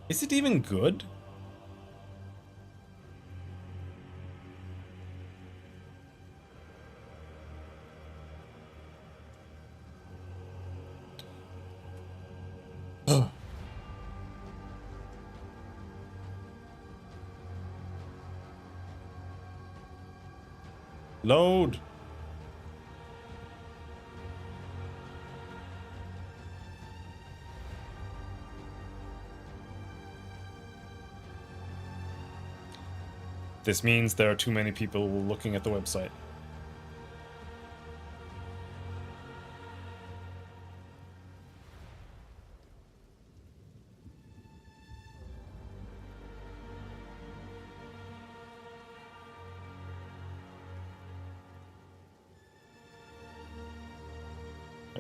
Is it even good? Load. This means there are too many people looking at the website.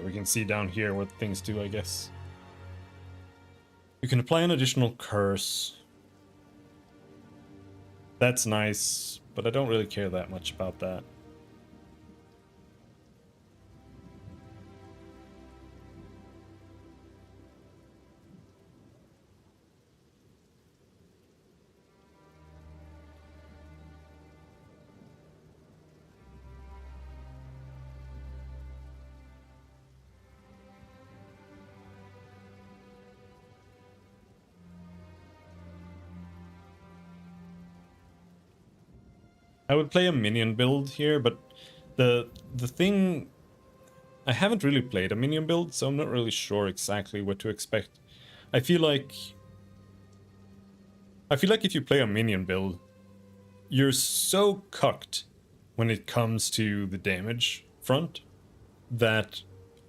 We can see down here what things do, I guess. You can apply an additional curse. That's nice, but I don't really care that much about that. I would play a minion build here, but the thing, I haven't really played a minion build, so I'm not really sure exactly what to expect. I feel like if you play a minion build, you're so cucked when it comes to the damage front that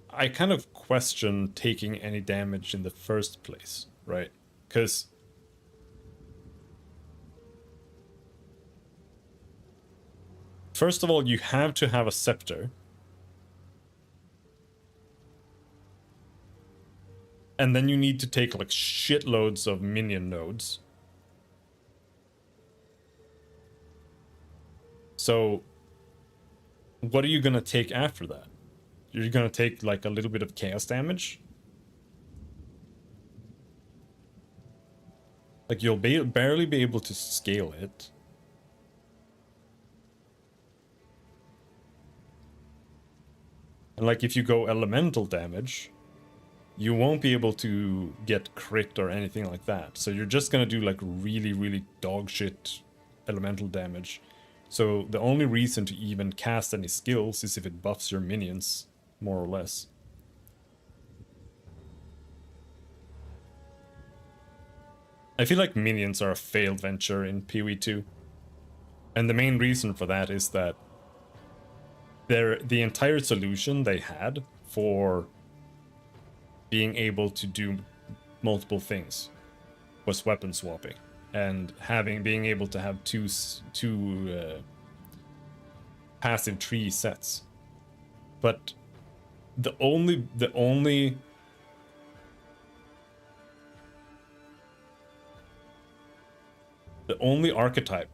I kind of question taking any damage in the first place, right? Because first of all, you have to have a scepter. And then you need to take like shitloads of minion nodes. So what are you gonna take after that? You're gonna take like a little bit of chaos damage? Like you'll barely be able to scale it. And like if you go elemental damage, you won't be able to get crit or anything like that. So you're just gonna do like really, really dog shit elemental damage. So the only reason to even cast any skills is if it buffs your minions, more or less. I feel like minions are a failed venture in PoE2. And the main reason for that is that the entire solution they had for being able to do multiple things was weapon swapping and being able to have two passive tree sets. But the only archetype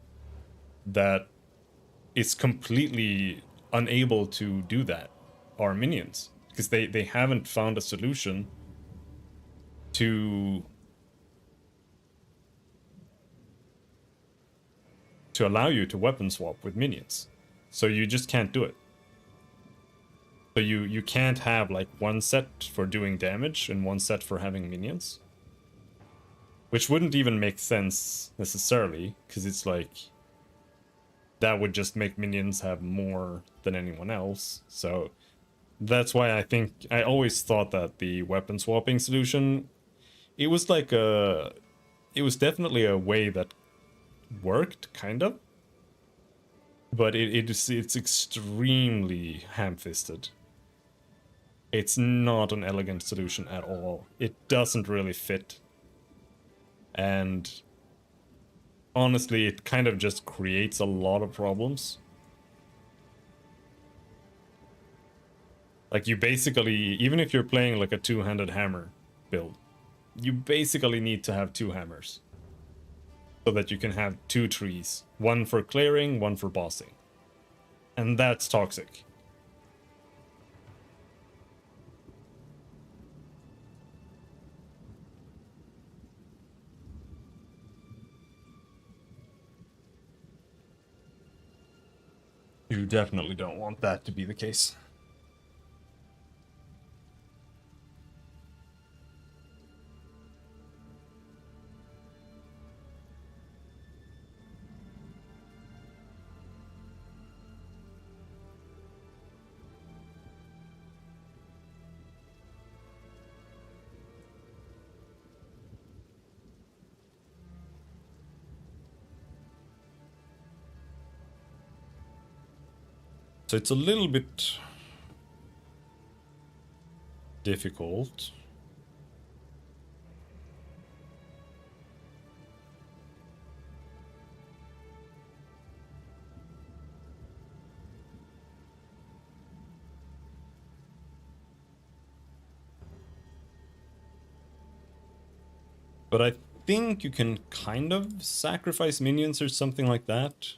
that is completely unable to do that are minions, because they haven't found a solution to allow you to weapon swap with minions. So you just can't do it. So you can't have like one set for doing damage and one set for having minions. Which wouldn't even make sense necessarily, because it's like that would just make minions have more than anyone else. So that's why I always thought that the weapon swapping solution, it was definitely a way that worked, kind of. But it's extremely ham-fisted. It's not an elegant solution at all. It doesn't really fit. And honestly, it kind of just creates a lot of problems. Like you basically, even if you're playing like a two-handed hammer build, you basically need to have 2 hammers. So that you can have 2 trees. One for clearing, one for bossing. And that's toxic. You definitely don't want that to be the case. So it's a little bit difficult. But I think you can kind of sacrifice minions or something like that.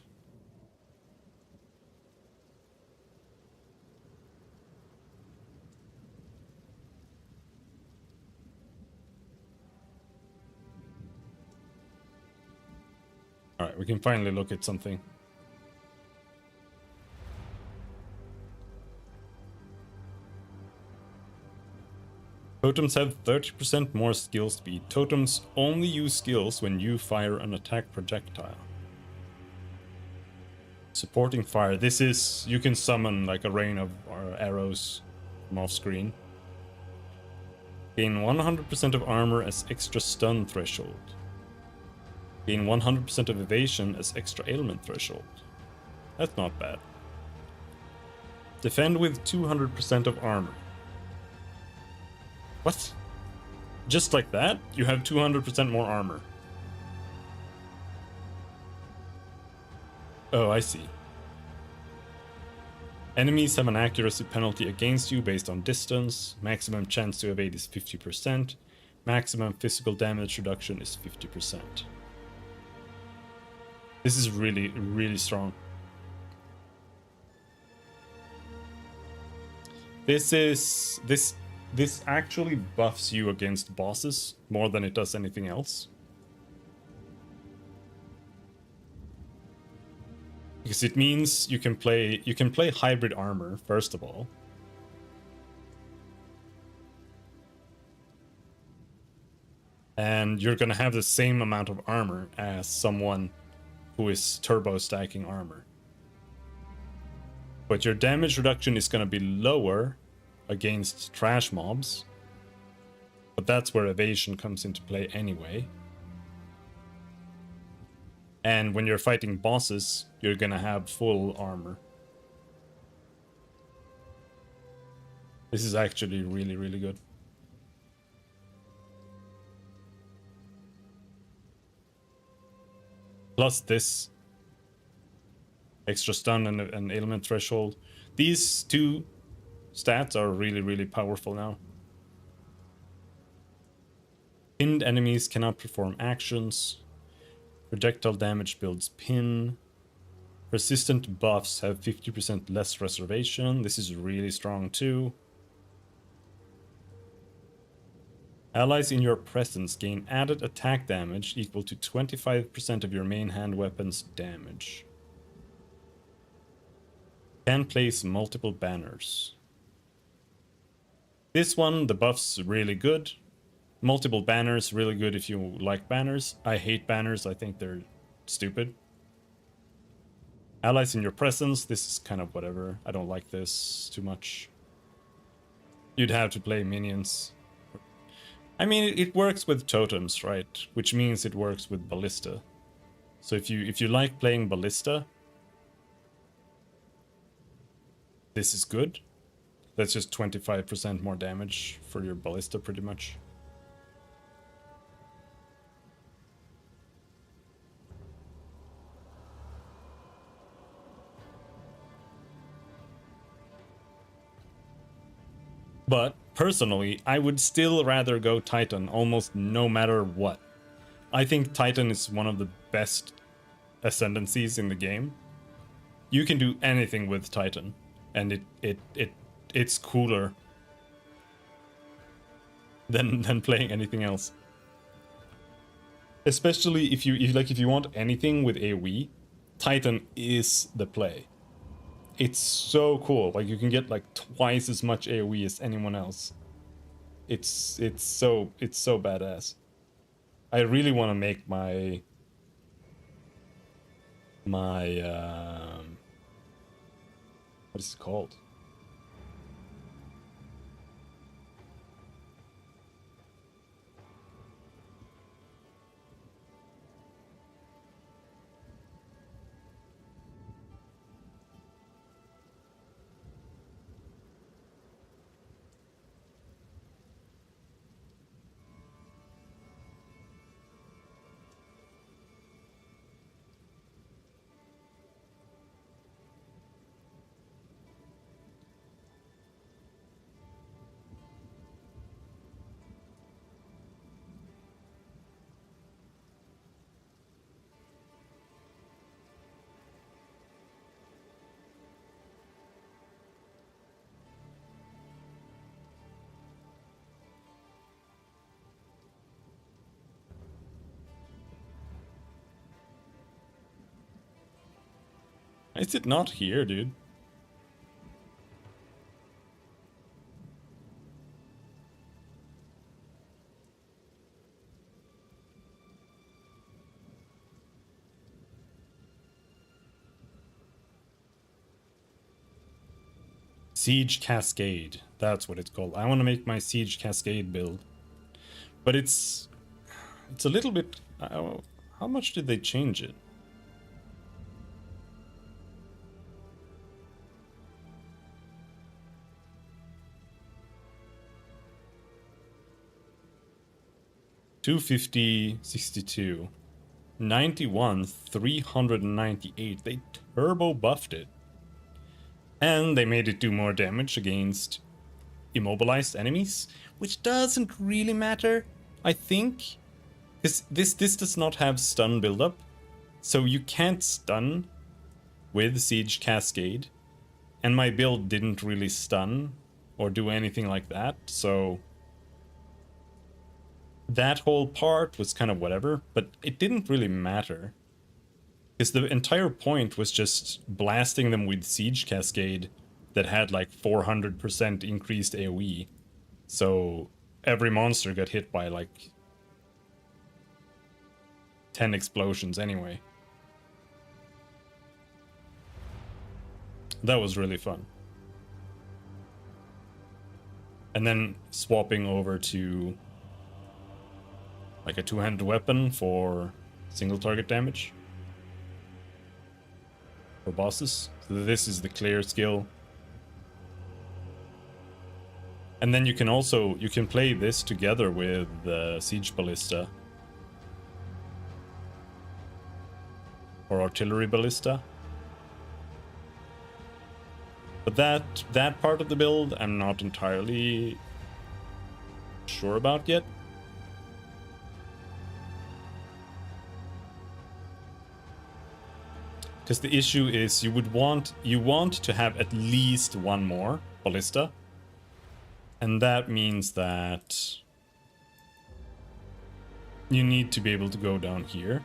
Alright, we can finally look at something. Totems have 30% more skill speed. Totems only use skills when you fire an attack projectile. Supporting fire. This is... you can summon like a rain of arrows from off screen. Gain 100% of armor as extra stun threshold. Gain 100% of evasion as extra ailment threshold. That's not bad. Defend with 200% of armor. What? Just like that? You have 200% more armor. Oh, I see. Enemies have an accuracy penalty against you based on distance. Maximum chance to evade is 50%. Maximum physical damage reduction is 50%. This is really, really strong. This actually buffs you against bosses more than it does anything else. Because it means you can play hybrid armor, first of all. And you're gonna have the same amount of armor as someone who is turbo stacking armor. But your damage reduction is gonna be lower against trash mobs. But that's where evasion comes into play anyway. And when you're fighting bosses, you're gonna have full armor. This is actually really, really good. Plus this extra stun and ailment threshold. These 2 stats are really, really powerful now. Pinned enemies cannot perform actions. Projectile damage builds pin. Persistent buffs have 50% less reservation. This is really strong too. Allies in your presence gain added attack damage equal to 25% of your main hand weapon's damage. Can place multiple banners. This one, the buff's really good. Multiple banners, really good if you like banners. I hate banners, I think they're stupid. Allies in your presence, this is kind of whatever. I don't like this too much. You'd have to play minions. I mean, it works with totems, right? Which means it works with ballista. So if you like playing ballista, this is good. That's just 25% more damage for your ballista, pretty much. But personally, I would still rather go Titan almost no matter what. I think Titan is one of the best ascendancies in the game. You can do anything with Titan, and it's cooler than playing anything else. Especially if you want anything with AoE, Titan is the play. It's so cool. Like you can get like twice as much AoE as anyone else. It's so badass. I really want to make my what is it called? Is it not here, dude? Siege Cascade. That's what it's called. I want to make my Siege Cascade build. But it's a little bit... how much did they change it? $250, 62, 91, 398. They turbo buffed it. And they made it do more damage against immobilized enemies, which doesn't really matter, I think. Because this does not have stun buildup, so you can't stun with Siege Cascade. And my build didn't really stun or do anything like that, so that whole part was kind of whatever, but it didn't really matter. Because the entire point was just blasting them with Siege Cascade that had like 400% increased AoE. So every monster got hit by like 10 explosions anyway. That was really fun. And then swapping over to like a two-handed weapon for single target damage for bosses. So this is the clear skill. And then you can play this together with the Siege Ballista or Artillery Ballista. But that part of the build I'm not entirely sure about yet. Because the issue is you want to have at least one more ballista. And that means that you need to be able to go down here.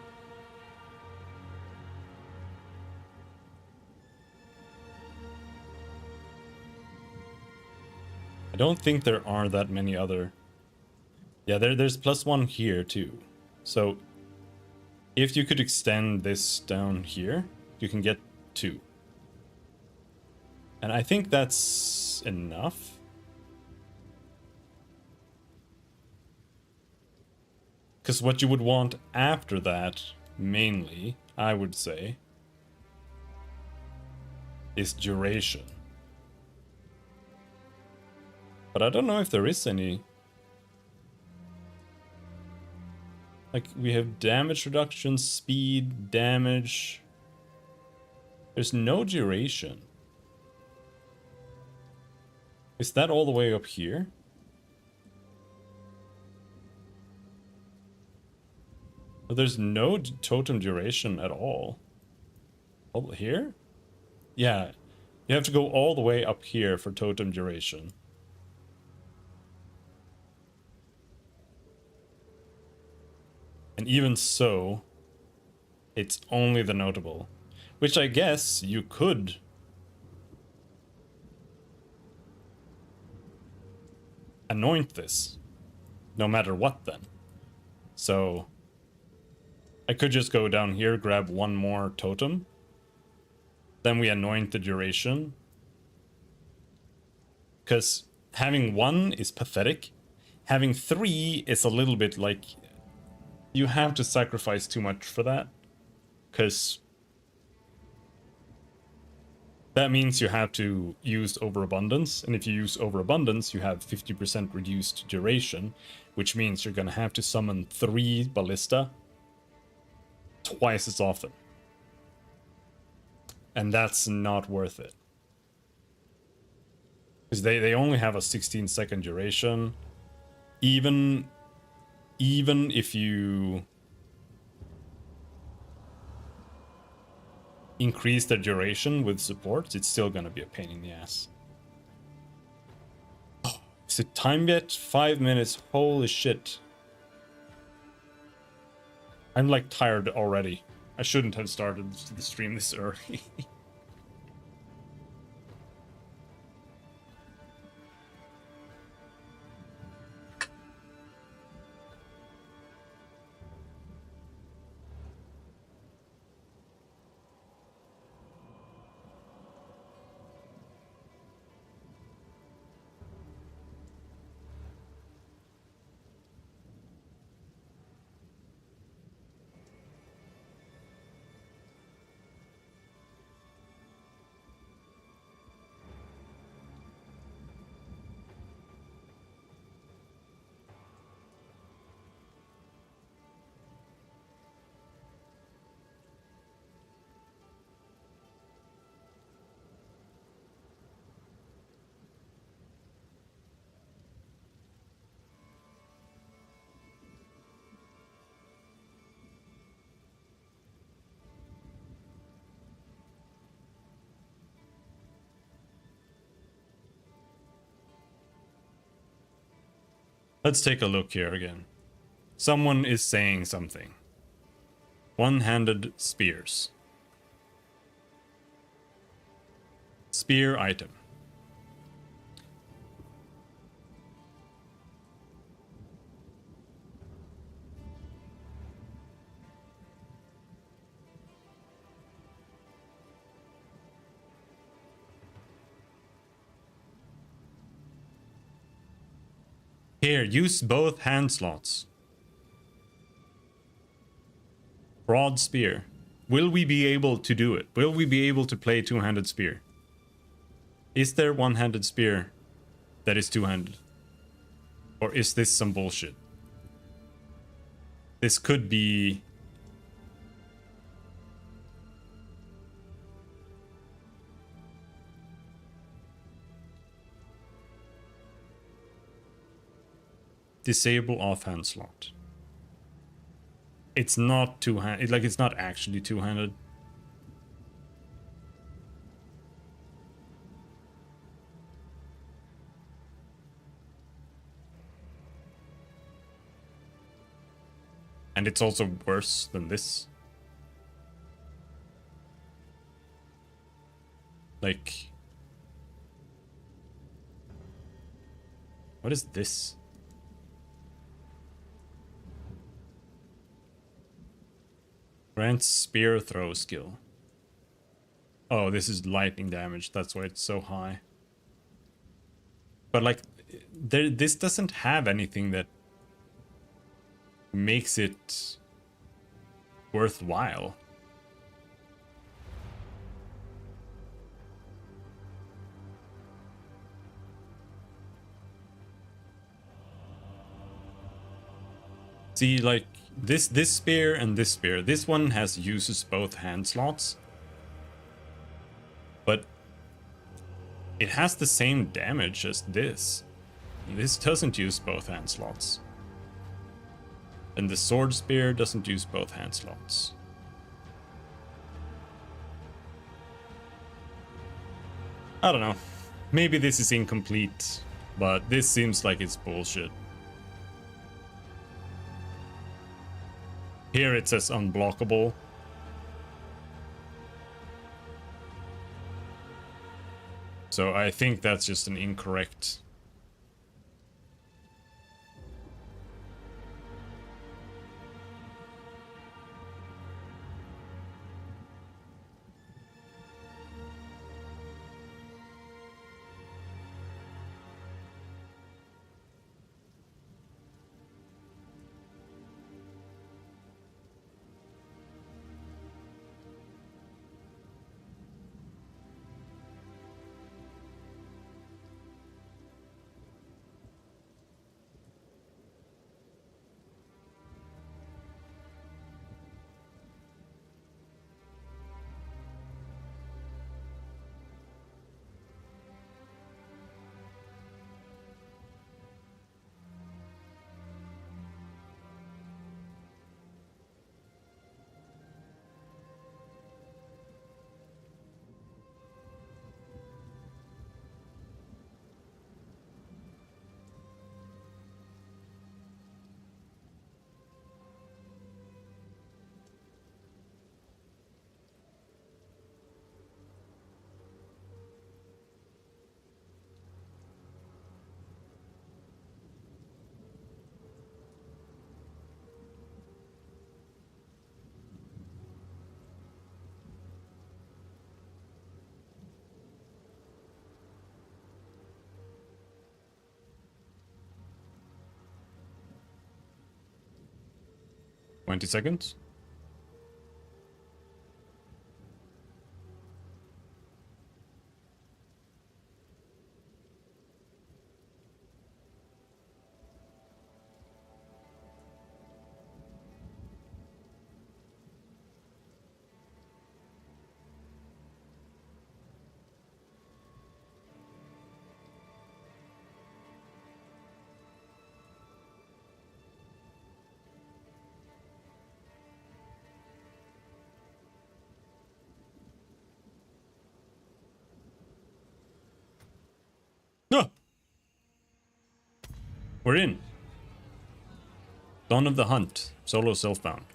I don't think there are that many other... Yeah, there's +1 here too. So if you could extend this down here, you can get 2. And I think that's enough. Because what you would want after that, mainly, I would say, is duration. But I don't know if there is any. Like, we have damage reduction, speed, damage. There's no duration. Is that all the way up here? But there's no totem duration at all. Oh, here? Yeah. You have to go all the way up here for totem duration. And even so, it's only the notable. Which I guess you could anoint this. No matter what then. So I could just go down here, grab one more totem. Then we anoint the duration. Because having one is pathetic. Having three is a little bit like... You have to sacrifice too much for that. Because that means you have to use overabundance. And if you use overabundance, you have 50% reduced duration. Which means you're going to have to summon 3 ballista twice as often. And that's not worth it. Because they only have a 16-second duration. Even if you increase the duration with supports, it's still gonna be a pain in the ass. Oh, is it time yet? 5 minutes. Holy shit. I'm like tired already. I shouldn't have started the stream this early. Let's take a look here again. Someone is saying something. One-handed spears. Spear item. Here, use both hand slots. Broad spear. Will we be able to do it? Will we be able to play two-handed spear? Is there one-handed spear that is two-handed? Or is this some bullshit? This could be... Disable offhand slot. It's not two-handed, like it's not actually two-handed. And it's also worse than this. Like... What is this? Grants spear throw skill. Oh, this is lightning damage. That's why it's so high. But like, this doesn't have anything that makes it worthwhile. See, like, this spear and this spear. This one uses both hand slots. But It has the same damage as this. This doesn't use both hand slots. And the sword spear doesn't use both hand slots. I don't know. Maybe this is incomplete, but this seems like it's bullshit. Here it says unblockable. So I think that's just an incorrect. $20 seconds. No! We're in. Dawn of the Hunt. Solo self-bound.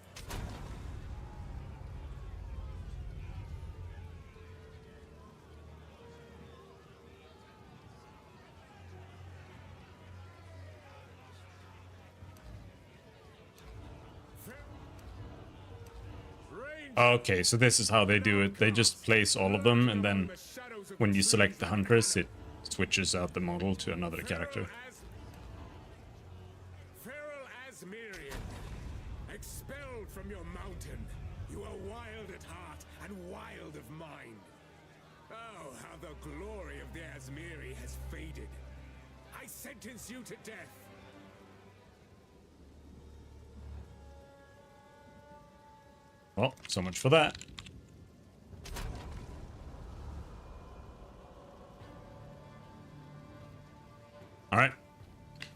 Okay, so this is how they do it. They just place all of them, and then when you select the Huntress, it switches out the model to another character. Feral Asmirian, expelled from your mountain, you are wild at heart and wild of mind. Oh, how the glory of the Asmiri has faded. I sentence you to death. Well, so much for that. Alright.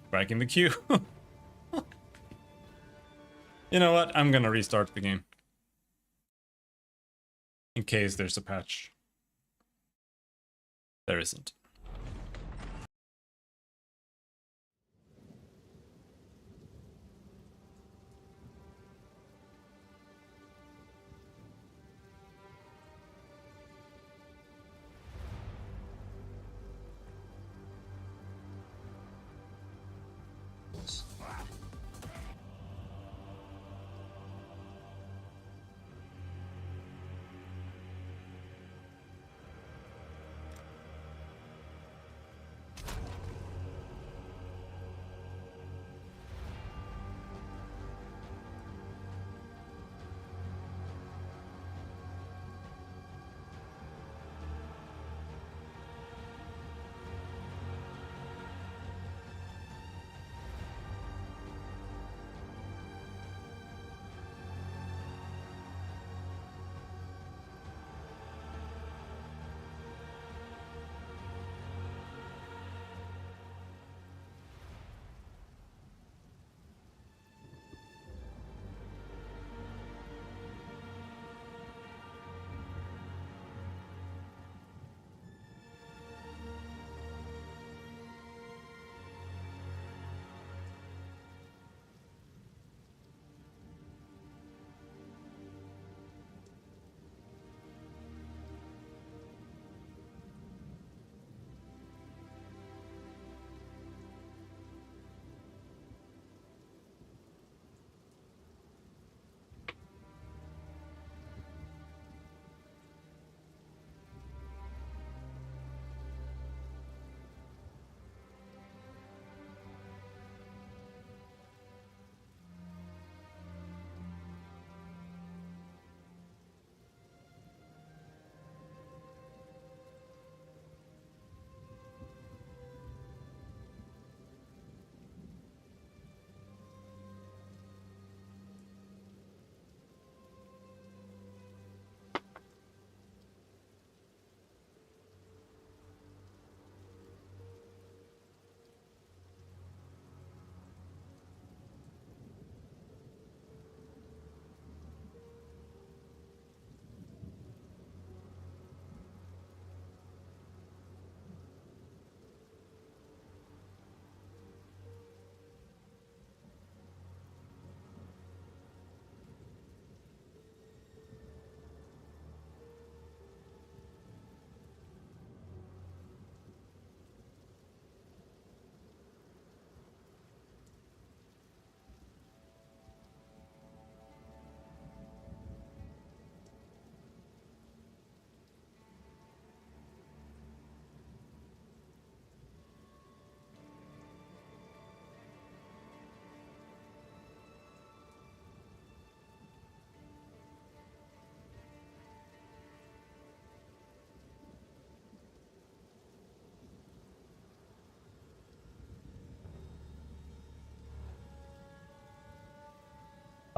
Back in the queue. You know what? I'm gonna restart the game. In case there's a patch. There isn't.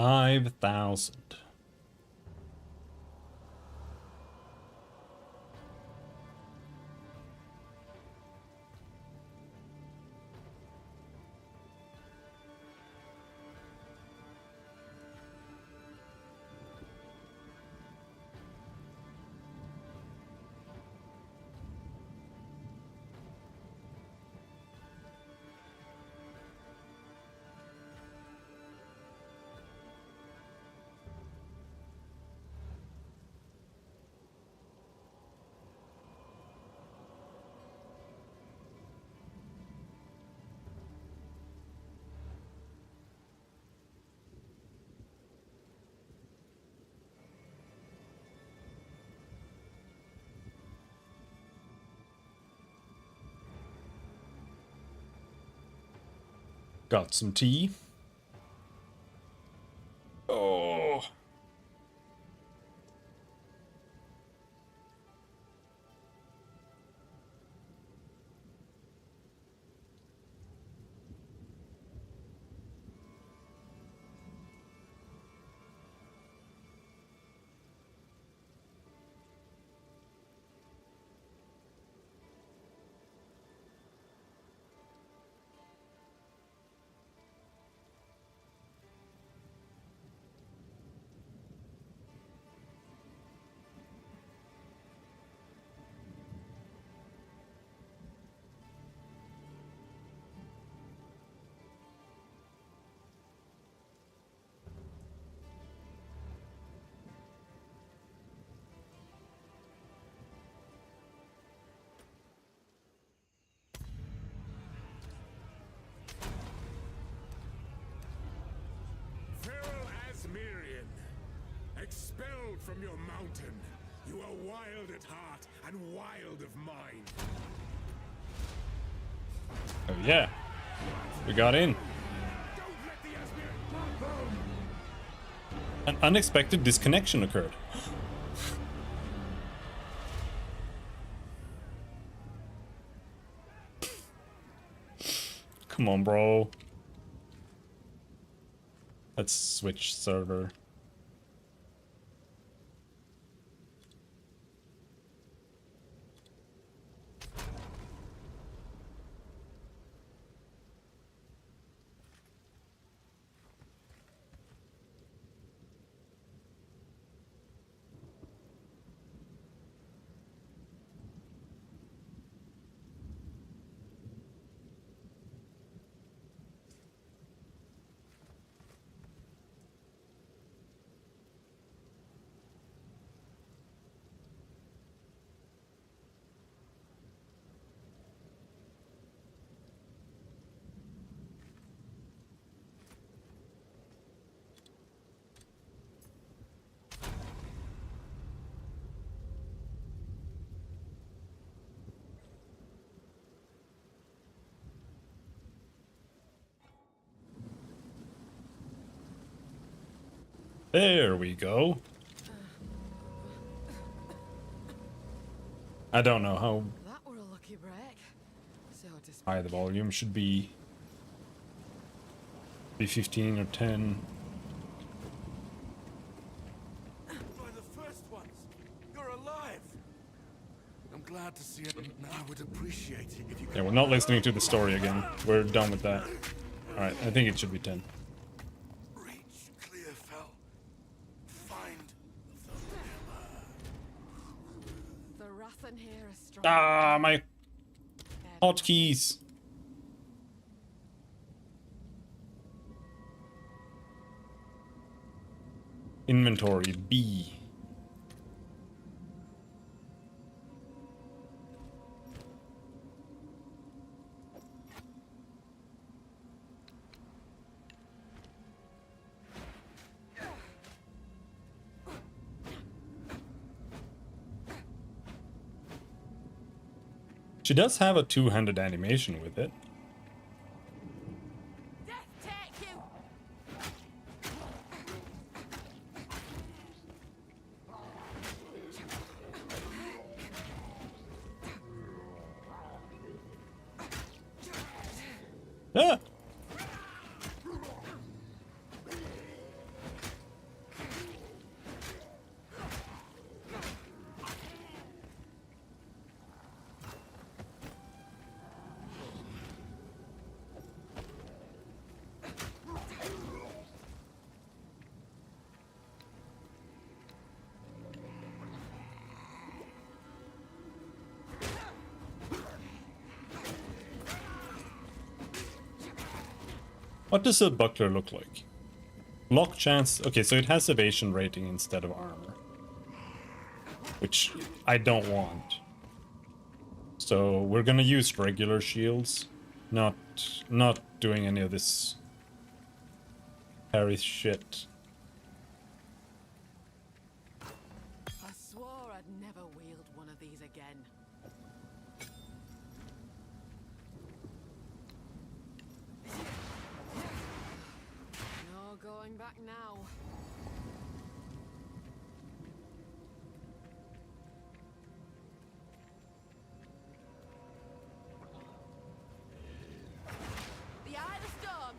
5,000. Got some tea. Oh. Expelled from your mountain, you are wild at heart and wild of mind. Oh yeah, we got in. An unexpected disconnection occurred. Come on, bro. Let's switch server. There we go. I don't know how That were a lucky break. So to speak. high the volume should be. Be 15 or 10. By the first ones, you're alive. I'm glad to see it. I would appreciate it if you could. Yeah, we're not listening to the story again. We're done with that. Alright, I think it should be 10. Reach Clearfell. Find the pillar. The Rathan here is strong. Ah, my hotkeys. Inventory B. She does have a two-handed animation with it. Death take you. Ah! What does a buckler look like? Lock chance. Okay, so it has evasion rating instead of armor, which I don't want. So we're gonna use regular shields, not doing any of this parry shit. I swore I'd never wield one of these again. No going back now. The eye of the storm.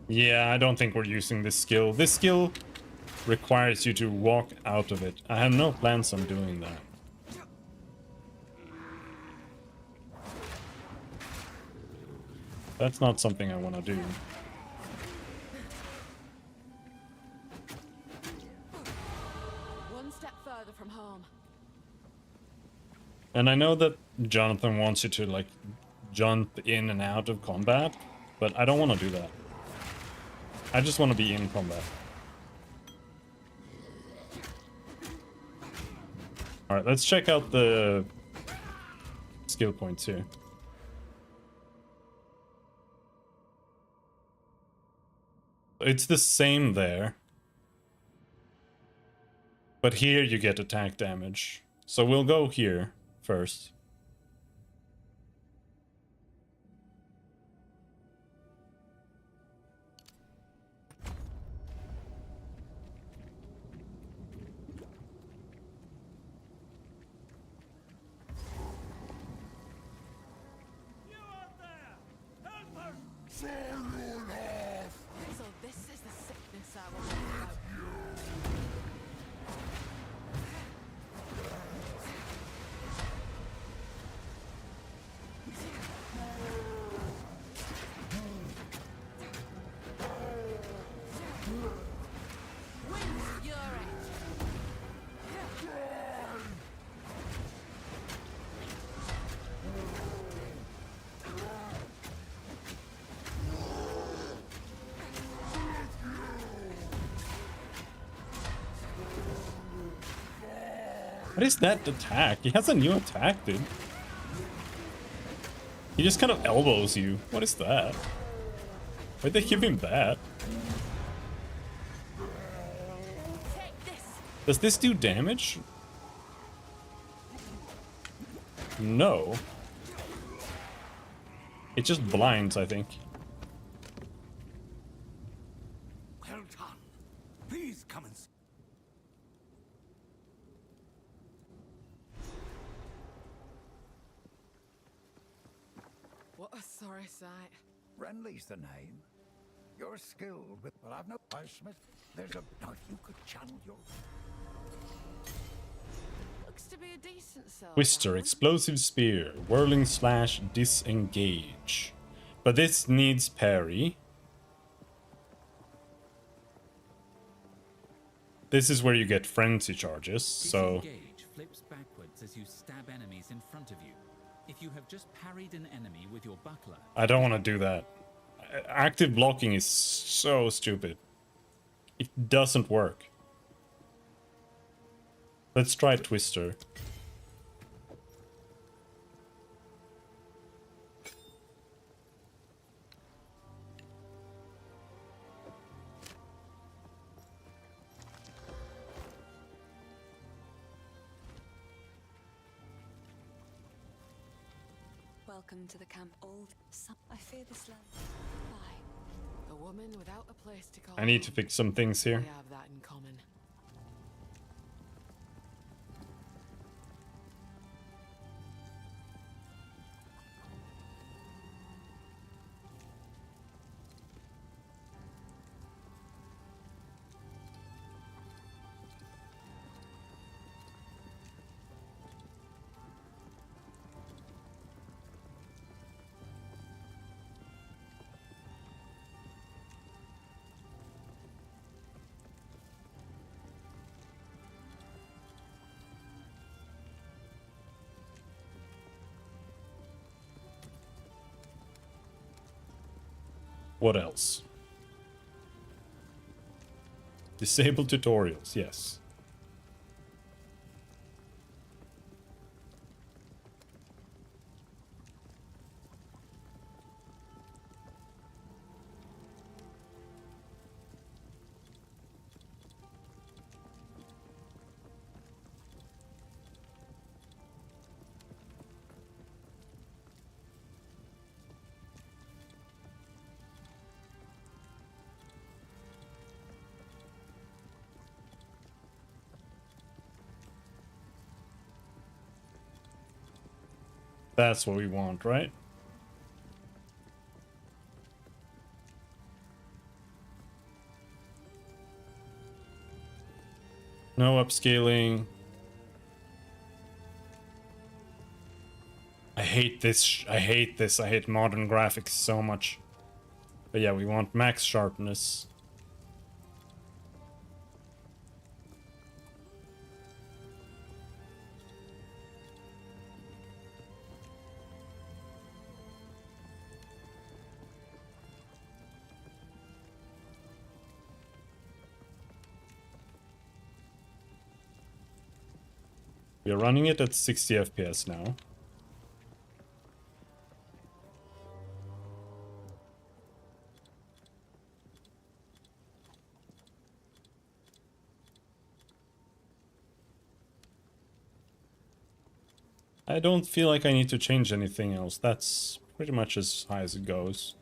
Yeah, I don't think we're using this skill. This skill requires you to walk out of it. I have no plans on doing that. That's not something I want to do. One step further from home. And I know that Jonathan wants you to, like, jump in and out of combat, but I don't want to do that. I just want to be in combat. Alright, let's check out the skill points here. It's the same there. But here you get attack damage. So we'll go here first. So this is the sickness I was about. Wind's fury. What is that attack? He has a new attack, dude. He just kind of elbows you. What is that? Why'd they give him that? Take this. Does this do damage? No. It just blinds, I think. Well done. Please come and What a sorry sight. Renly's the name. You're skilled with, well, I've no Smith. There's a, now if you could channel your. Looks to be a decent sword. Twister, explosive spear, whirling slash, disengage. But this needs parry. This is where you get frenzy charges, so Disengage flips backwards as you stab enemies in front of you. If you have just parried an enemy with your buckler, I don't want to do that. Active blocking is so stupid. It doesn't work. Let's try Twister. Welcome to the camp, old. I fear this land. Bye. A woman without a place to call I need to home. fix some things We here. have that in common. What else? Disable tutorials, yes. That's what we want, right? No upscaling. I hate this. I hate this. I hate modern graphics so much. But yeah, we want max sharpness. We are running it at 60 FPS now. I don't feel like I need to change anything else. That's pretty much as high as it goes.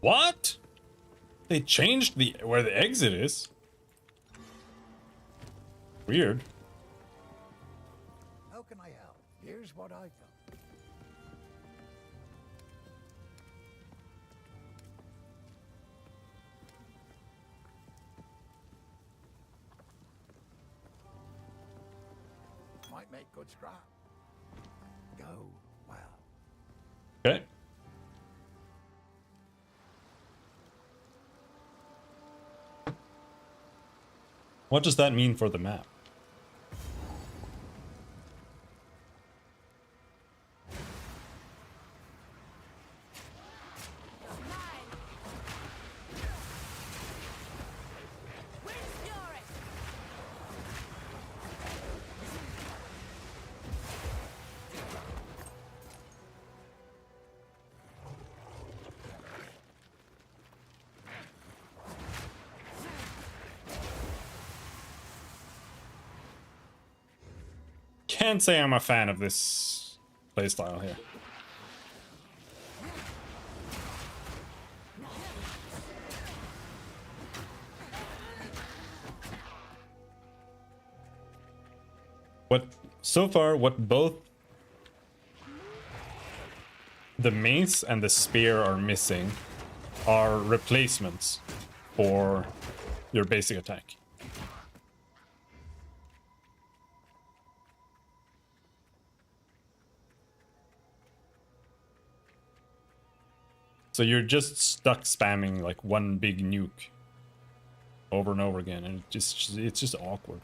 What? They changed the where the exit is. Weird. How can I help? Here's what I've done. Might make good scrap. Go well. Okay. What does that mean for the map? Can't say I'm a fan of this playstyle here. What so far what both the mace and the spear are missing are replacements for your basic attack. So you're just stuck spamming like one big nuke over and over again, and it's just awkward.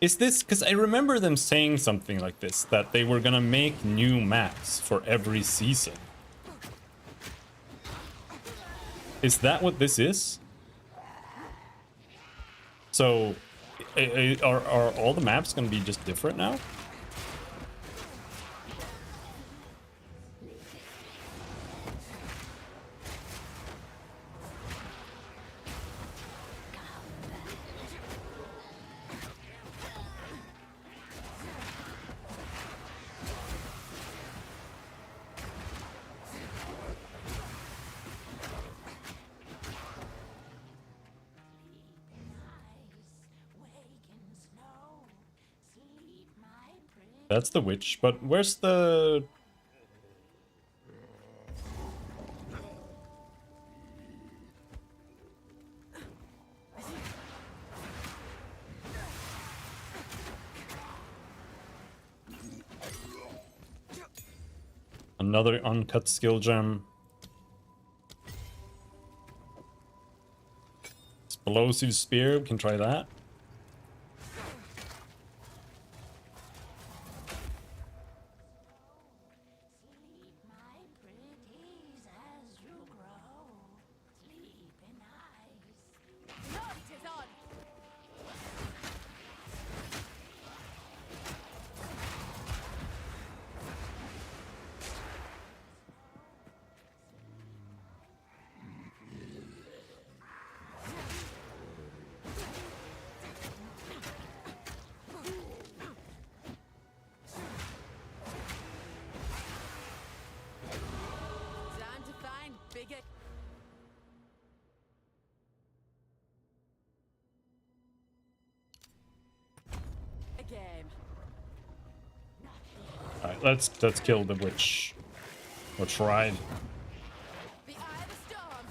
Is this because I remember them saying something like this, that they were gonna make new maps for every season? Is that what this is? So are all the maps gonna be just different now? That's the witch, but where's the... Another uncut skill gem. Explosive spear, we can try that. Night is on. Time to find bigger. A game. Alright, let's kill the witch. Or try. The eye of the storm.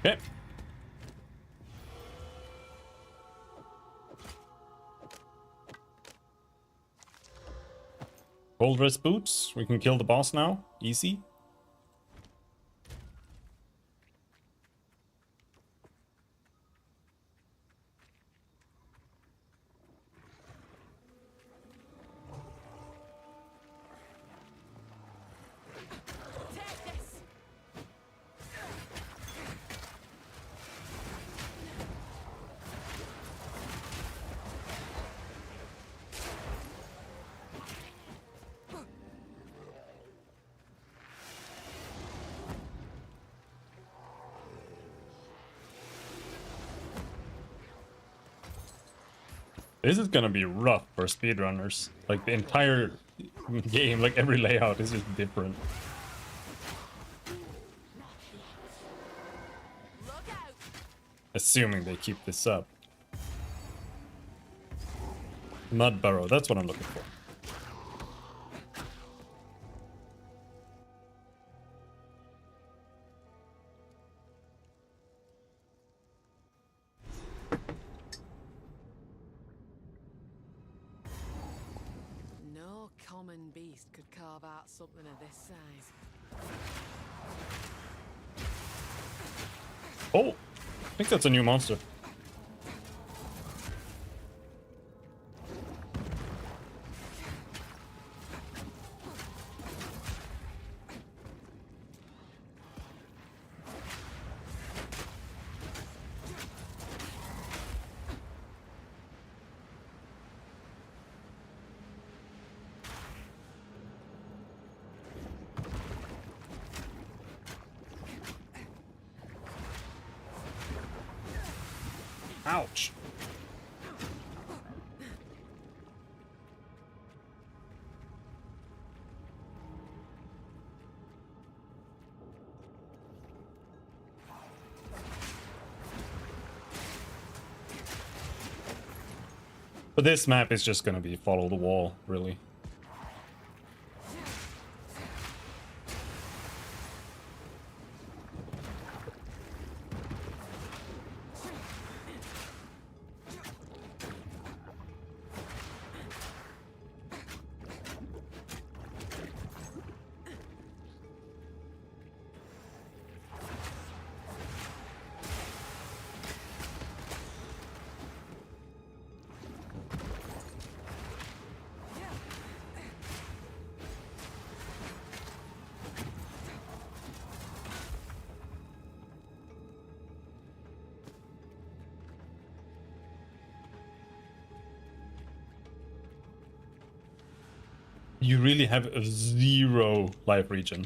Okay. Gold dress boots. We can kill the boss now. Easy. Take this. This is gonna be rough for speedrunners. Like the entire game, like every layout is just different. Look out. Assuming they keep this up. Mud burrow, that's what I'm looking for. No common beast could carve out something of this size. Oh, I think that's a new monster. Ouch. But this map is just gonna be follow the wall, really. You really have a 0 life regen.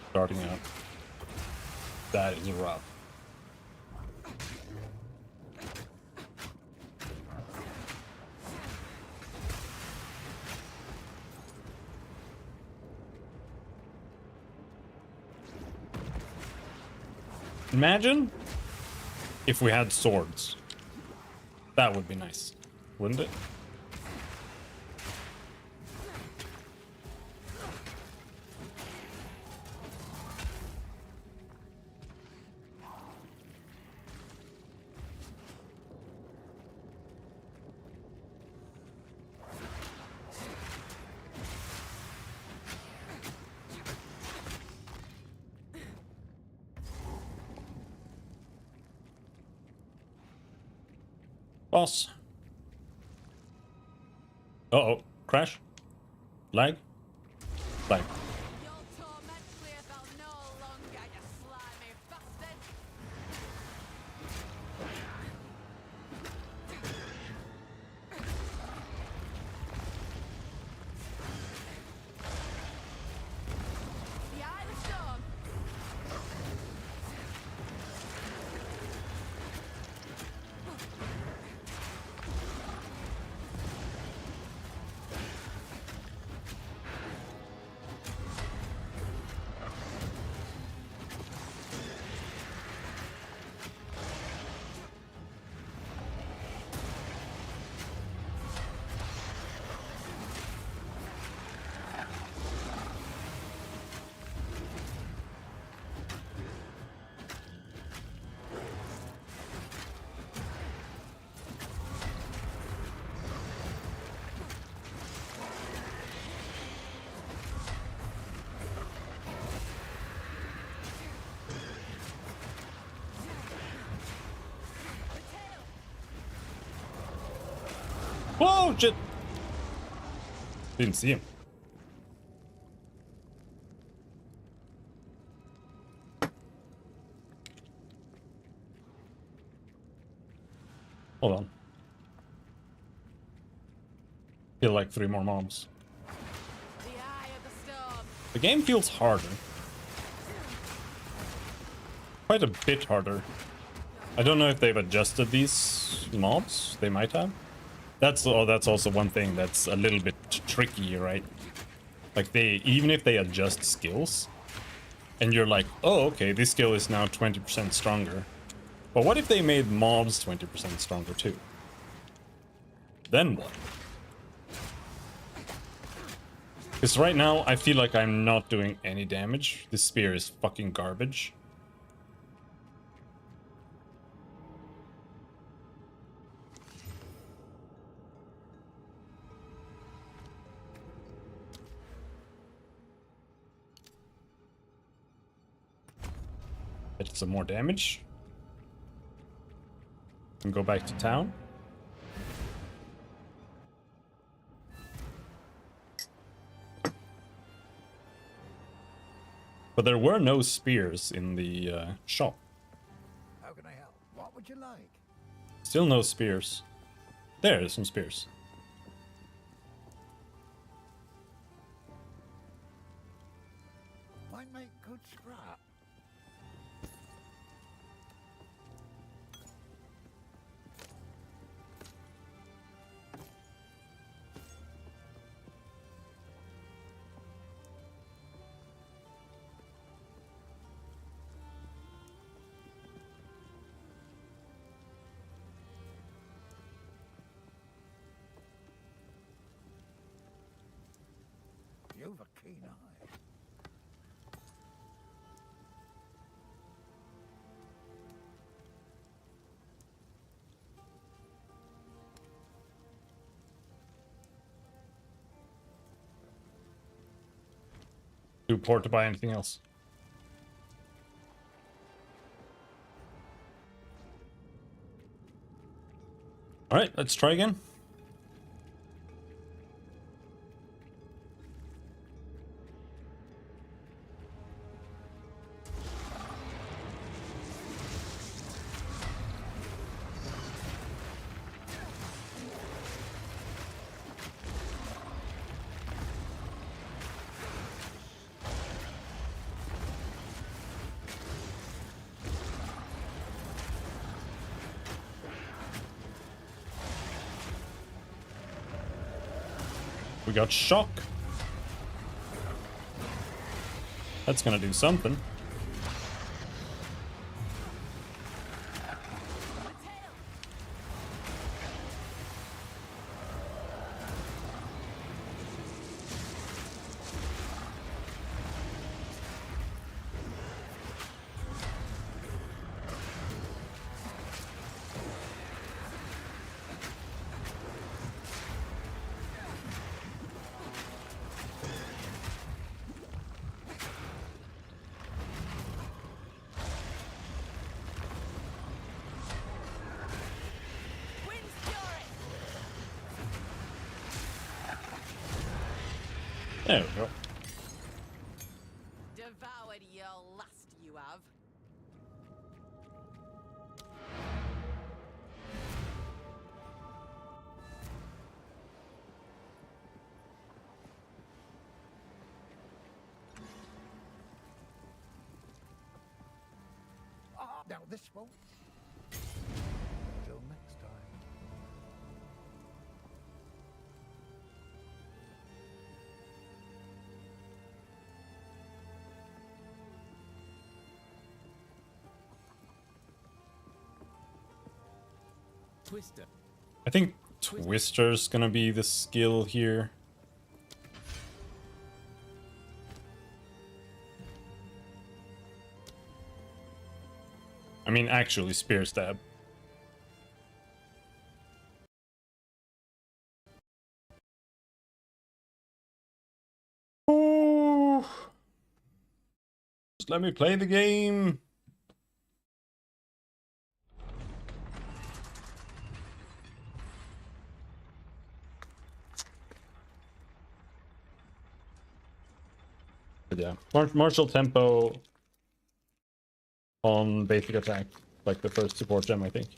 Starting out. That is rough. Imagine if we had swords. That would be nice, wouldn't it? Boss. Uh-oh. Crash. Lag. Lag. Your torment clear no longer, you slimy bastard! The Eye of the Storm! Whoa, shit! Didn't see him. Hold on. Feel like 3 more mobs. The Eye of the Storm! The game feels harder. Quite a bit harder. I don't know if they've adjusted these mobs. They might have. That's also one thing that's a little bit tricky, right? Like even if they adjust skills, and you're like, oh, okay, this skill is now 20% stronger. But what if they made mobs 20% stronger too? Then what? Because right now, I feel like I'm not doing any damage. This spear is fucking garbage. Get some more damage. And go back to town. But there were no spears in the shop. How can I help? What would you like? Still no spears. There's some spears. Might make good scrap. You've a keen eye. Too poor to buy anything else. Alright, let's try again. We got shock. That's gonna do something. There we go. Devoured your lust, you have. Now this won't. Till next time. Twister. I think Twister's gonna be the skill here. I mean, actually, spear stab. Oh, just let me play the game. But yeah, martial tempo on basic attack, like the first support gem, I think.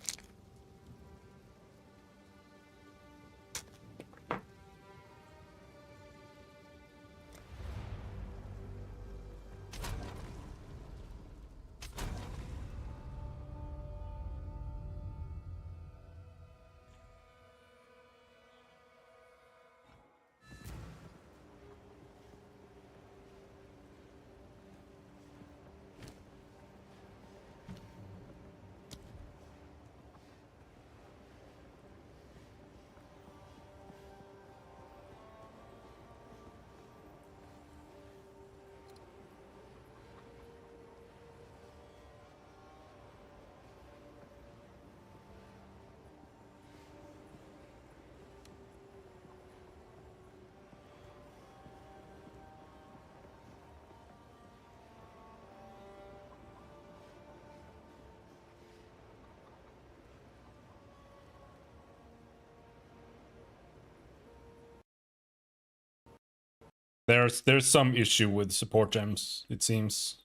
There's some issue with support gems, it seems.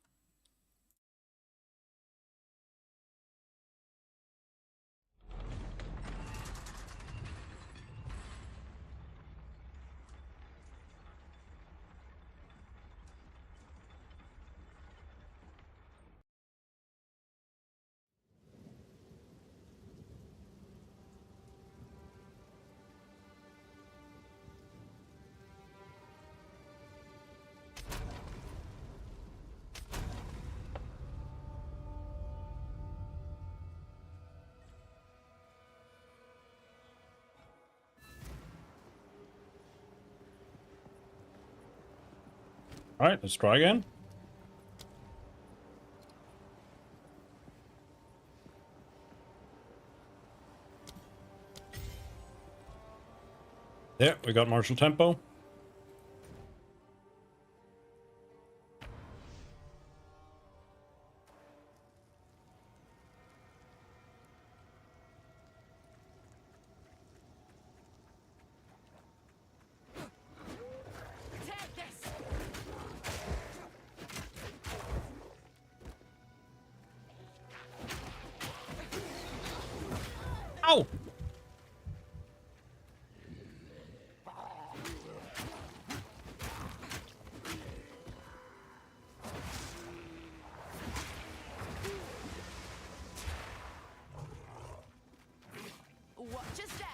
All right, let's try again. Yeah, we got martial tempo. Take this! Ow! Watch your step!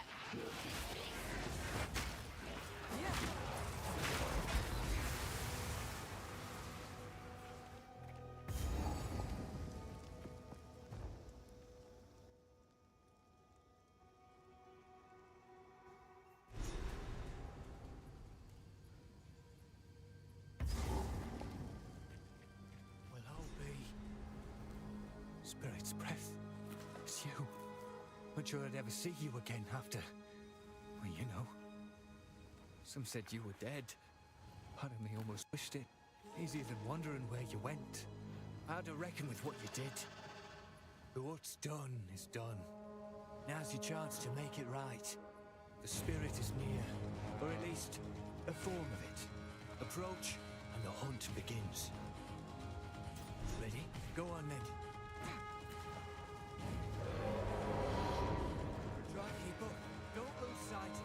Spirit's breath. It's you. Not sure I'd ever see you again after. Well, you know. Some said you were dead. Part of me almost wished it. Easier than wondering where you went. How to reckon with what you did. But what's done is done. Now's your chance to make it right. The spirit is near, or at least a form of it. Approach, and the hunt begins. Ready? Go on then. Try and keep up. Don't lose sight of it.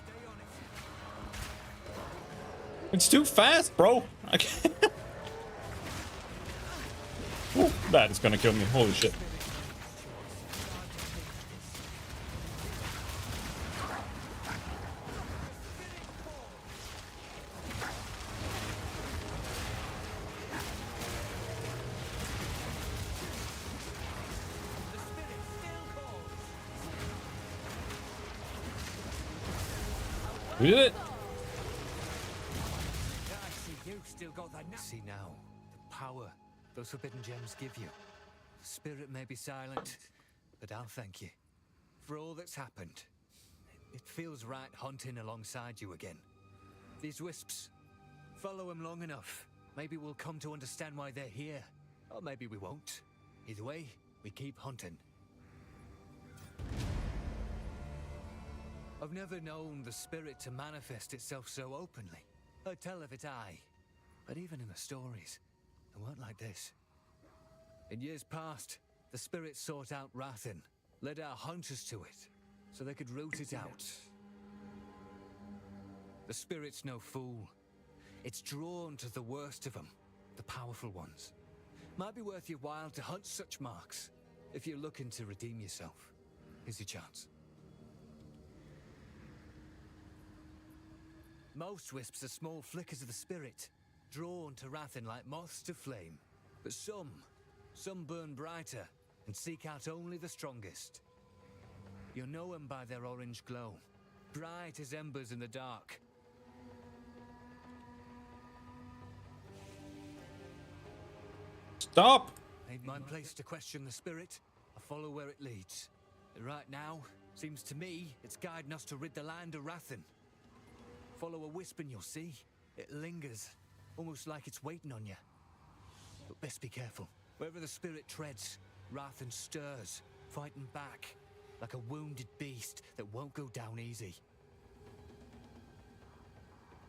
Stay on it. It's too fast, bro. I can't. Ooh, that is gonna kill me. Holy shit. We did it. I see you still got that. See now, the power those forbidden gems give you. The spirit may be silent, but I'll thank you for all that's happened. It feels right hunting alongside you again. These wisps, follow them long enough. Maybe we'll come to understand why they're here, or maybe we won't. Either way, we keep hunting. I've never known the spirit to manifest itself so openly. I'd tell of it, aye. But even in the stories, they weren't like this. In years past, the spirit sought out Rathan, led our hunters to it, so they could root it out. The spirit's no fool. It's drawn to the worst of them, the powerful ones. Might be worth your while to hunt such marks, if you're looking to redeem yourself. Here's your chance. Most wisps are small flickers of the spirit, drawn to Rathan like moths to flame. But some burn brighter and seek out only the strongest. You'll know them by their orange glow, bright as embers in the dark. Stop! Ain't my place to question the spirit. I follow where it leads. And right now, seems to me, it's guiding us to rid the land of Rathan. Follow a wisp and you'll see. It lingers, almost like it's waiting on you. But best be careful. Wherever the spirit treads, Rathan stirs, fighting back, like a wounded beast that won't go down easy.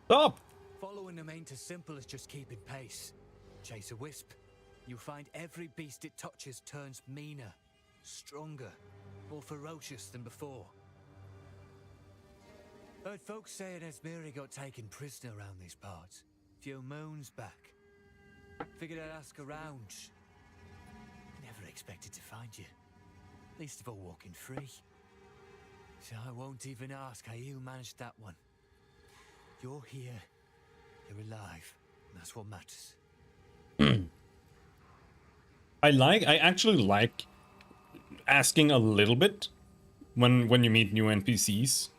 Stop! Following them ain't as simple as just keeping pace. Chase a wisp. You'll find every beast it touches turns meaner, stronger, more ferocious than before. Heard folks say an Esmiri got taken prisoner around these parts. Few moons back. Figured I'd ask around. Never expected to find you. Least of all walking free. So I won't even ask how you managed that one. You're here. You're alive. And that's what matters. I actually like asking a little bit when you meet new NPCs.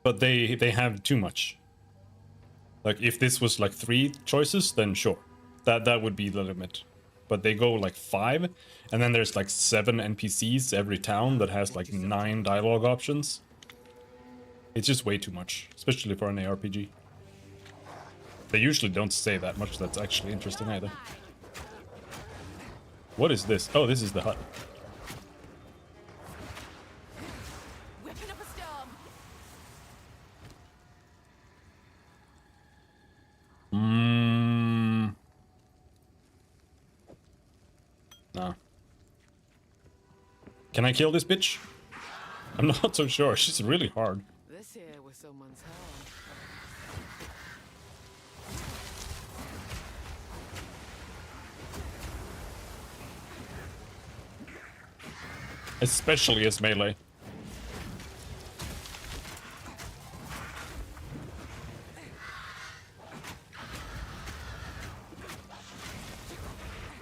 But they have too much. Like if this was like 3 choices, then sure. That would be the limit. But they go like 5, and then there's like 7 NPCs every town that has like 9 dialogue options. It's just way too much, especially for an ARPG. They usually don't say that much that's actually interesting either. What is this? Oh, this is the hut. Whipping up a storm. No. Can I kill this bitch? I'm not so sure. She's really hard. This here was someone's home. Especially as melee.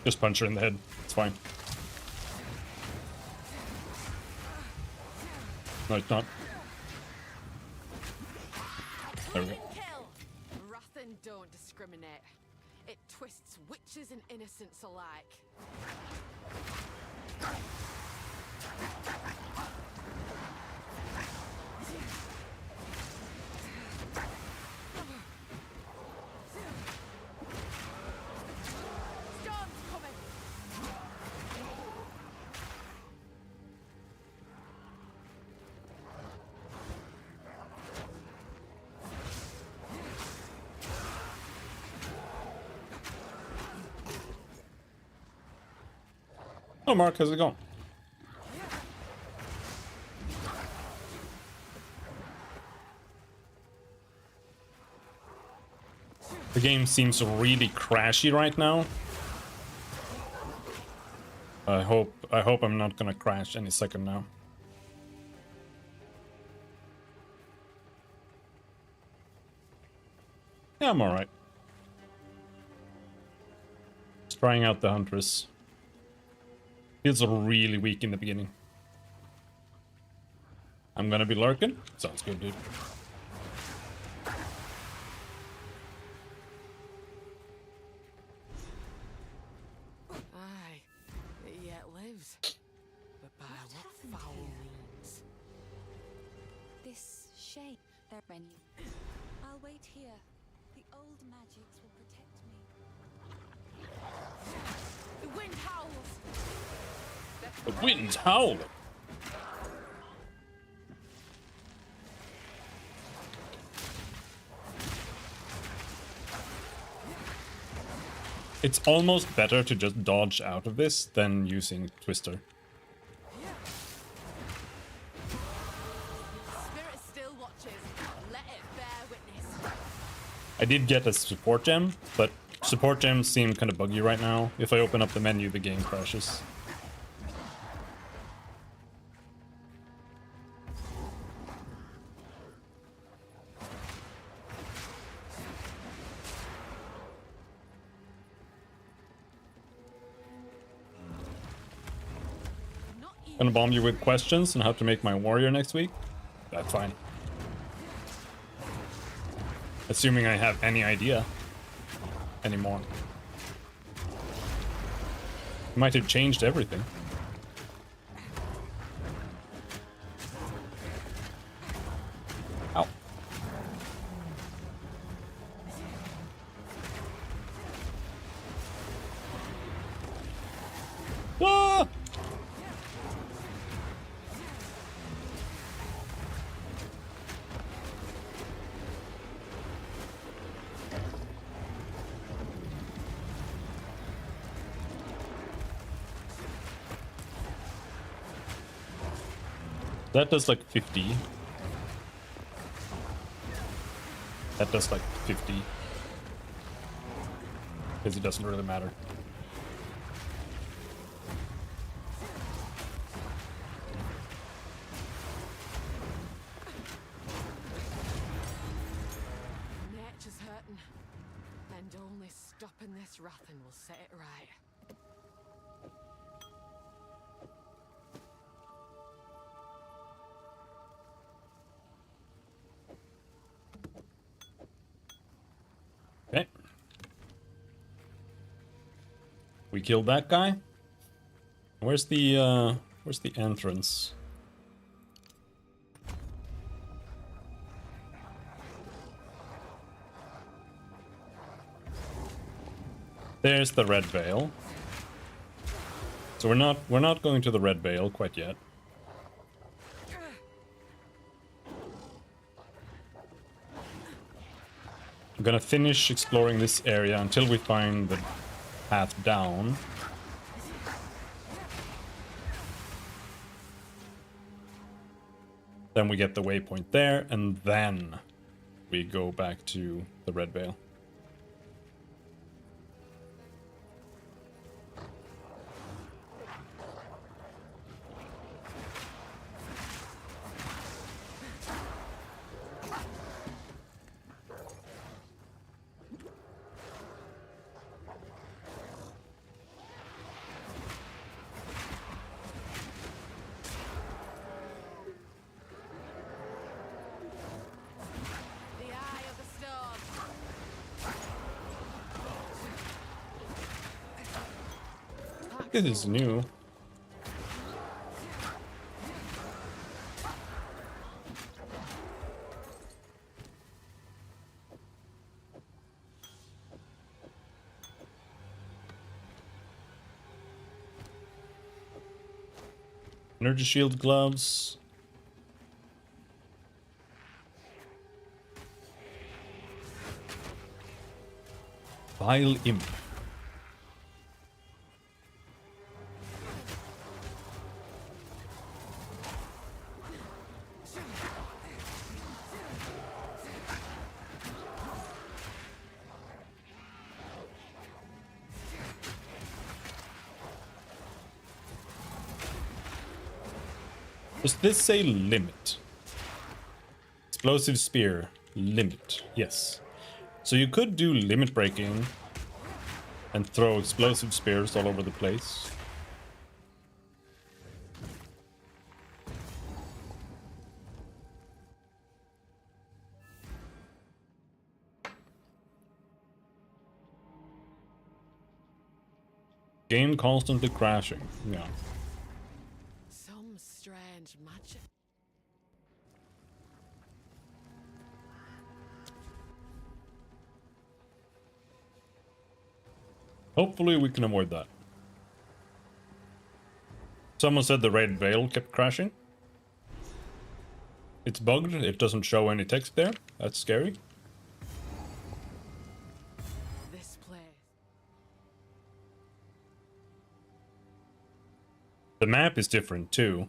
Just punch her in the head. It's fine. No, it's not. There we go. Kill! Rathan don't discriminate. It twists witches and innocents alike. Storm's coming! Oh, Mark, how's it going? The game seems really crashy right now. I hope I'm not gonna crash any second now. Yeah, I'm alright. Just trying out the Huntress. Feels really weak in the beginning. I'm gonna be lurking. Sounds good, dude. Aye, it yet lives. But by What happened what foul here? means? This shame, their menu. I'll wait here. The old magics will protect me. The wind howls! The wind's howling. It's almost better to just dodge out of this than using Twister. Spirit still watches. Let it bear witness. I did get a support gem, but support gems seem kind of buggy right now. If I open up the menu, the game crashes. Not even Gonna bomb you with questions on how to make my warrior next week? That's fine. Assuming I have any idea anymore. Might have changed everything. Ow. Ah! That does like 50. That does like 50. Because it doesn't really matter. nature's hurting. And only stopping this Rathan will set it right. Okay. We killed that guy. Where's the entrance? There's the red veil. So we're not going to the red veil quite yet. I'm gonna finish exploring this area until we find the path down. Then we get the waypoint there, and then we go back to the red veil. The eye of This is new. Energy shield gloves. Vile imp. Does this say limit? Explosive spear. Limit. Yes. So you could do limit breaking and throw explosive spears all over the place. Game constantly crashing. Yeah. Some strange magic. Hopefully we can avoid that. Someone said the red veil kept crashing. It's bugged. It doesn't show any text there. That's scary. This place. The map is different too.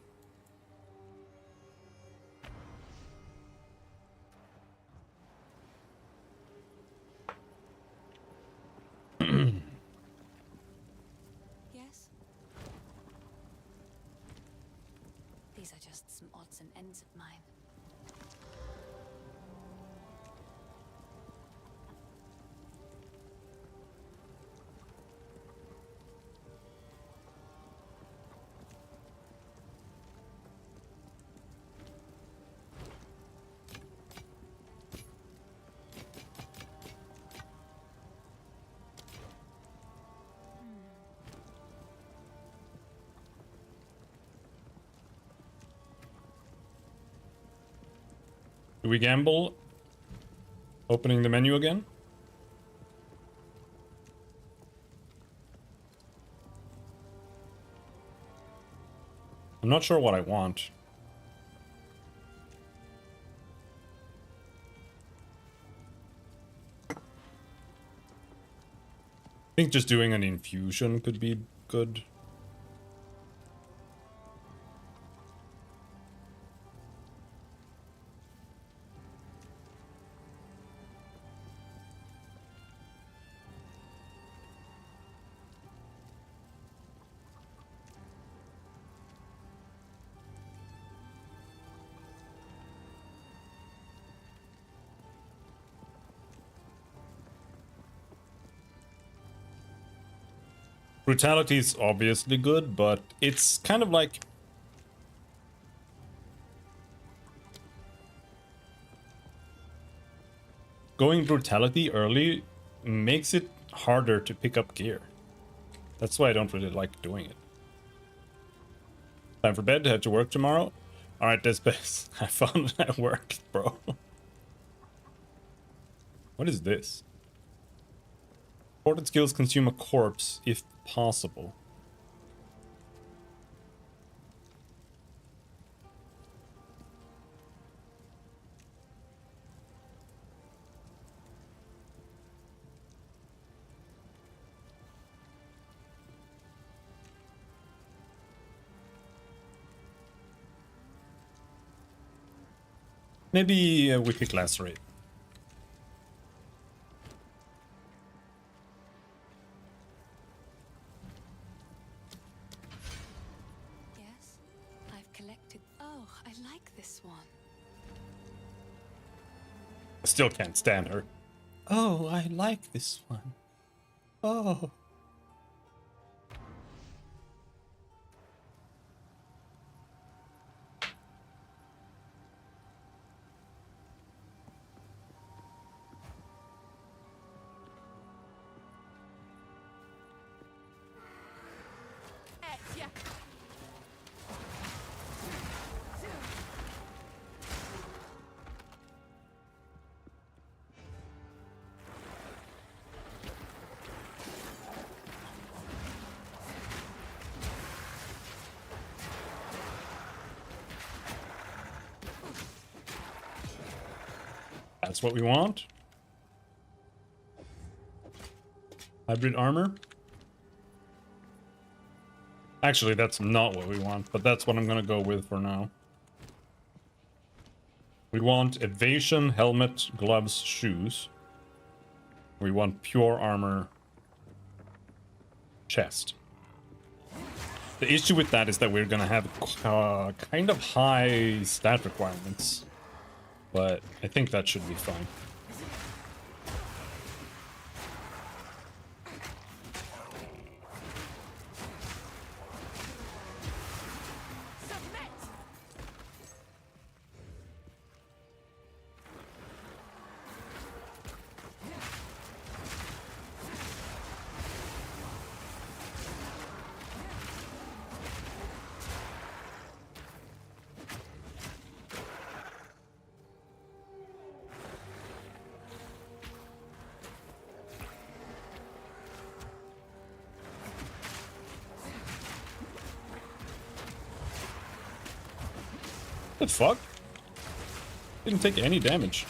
Yes? These are just some odds and ends of mine. Do we gamble? Opening the menu again? I'm not sure what I want. I think just doing an infusion could be good. Brutality is obviously good, but it's kind of like... going brutality early makes it harder to pick up gear. That's why I don't really like doing it. Time for bed, head to work tomorrow. Alright, that's best. I found it at work, bro. What is this? Ported skills consume a corpse if possible. Maybe we pick lacerate. Yes? I've collected. Oh, I like this one. I still can't stand her. Oh, I like this one. Oh. That's what we want. Hybrid armor. Actually, that's not what we want, but that's what I'm gonna go with for now. We want evasion, helmet, gloves, shoes. We want pure armor, chest. The issue with that is that we're gonna have kind of high stat requirements, but I think that should be fine. The fuck? Didn't take any damage.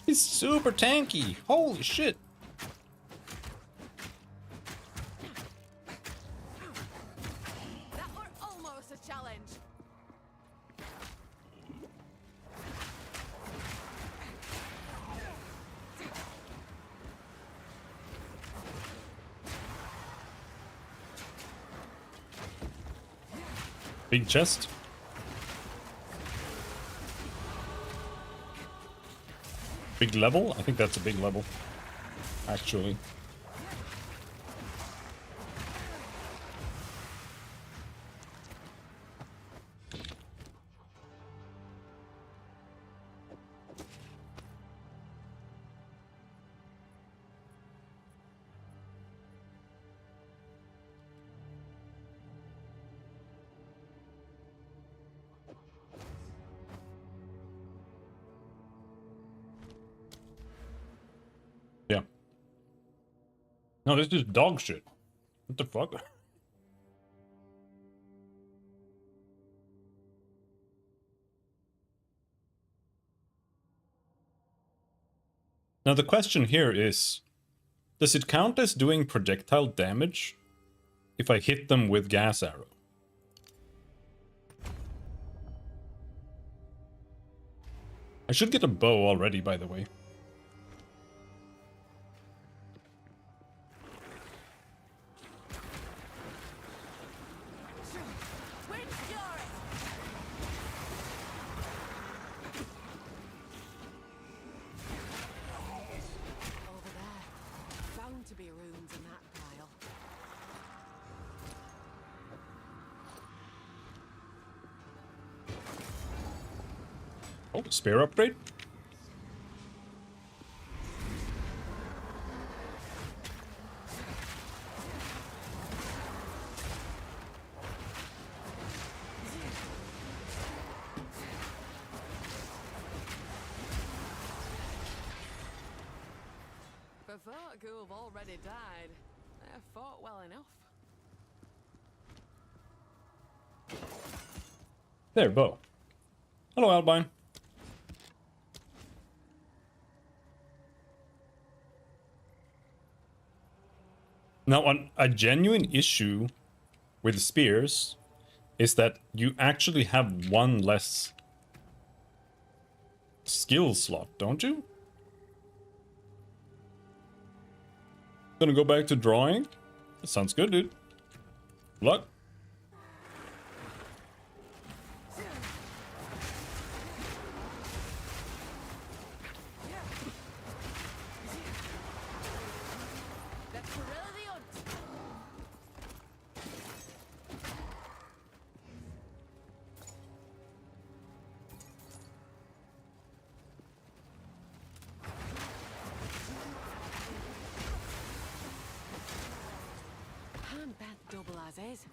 He's super tanky. Holy shit. That were almost a challenge. Big chest. Big level? I think that's a big level, actually. Yeah. No, this is dog shit. What the fuck? Now the question here is, does it count as doing projectile damage if I hit them with gas arrow? I should get a bow already, by the way. Over there. Bound to be runes in that pile. Oh, spear upgrade? For folk who have already died, they have fought well enough. There, bow. Hello, Albine. Now, a genuine issue with spears is that you actually have one less skill slot, don't you? Gonna go back to drawing? That sounds good, dude. Good luck. That's really the hunt. Hand bent double as is.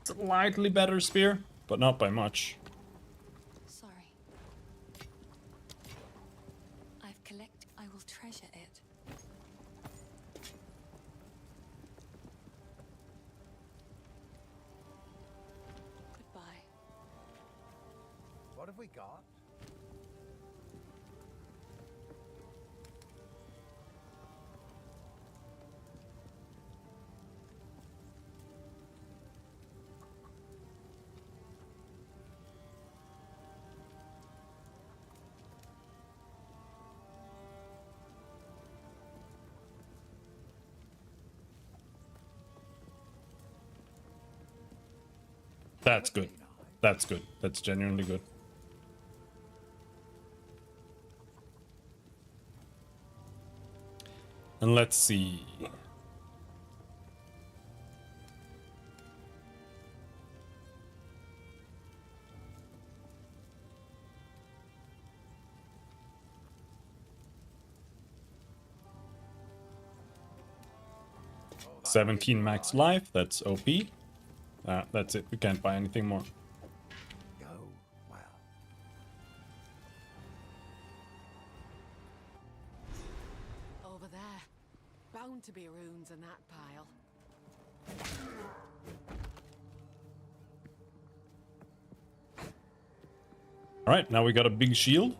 slightly better spear, but not by much. Sorry. I've collected. I will treasure it. Goodbye. What have we got? That's good. That's good. That's genuinely good. And let's see. Oh, 17 max life, that's OP. That's it, we can't buy anything more. Go well. Over there. Bound to be runes in that pile. Alright, now we got a big shield.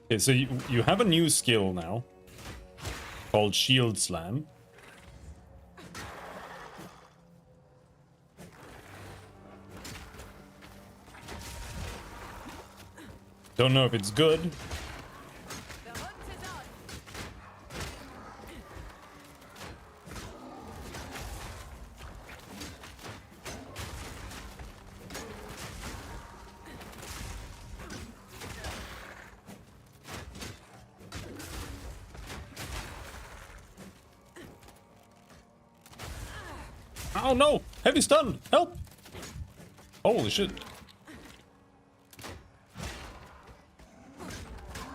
Okay, so you have a new skill now called Shield Slam. Don't know if it's good. The hunt is on. Oh no! Heavy stun! Help! Holy shit.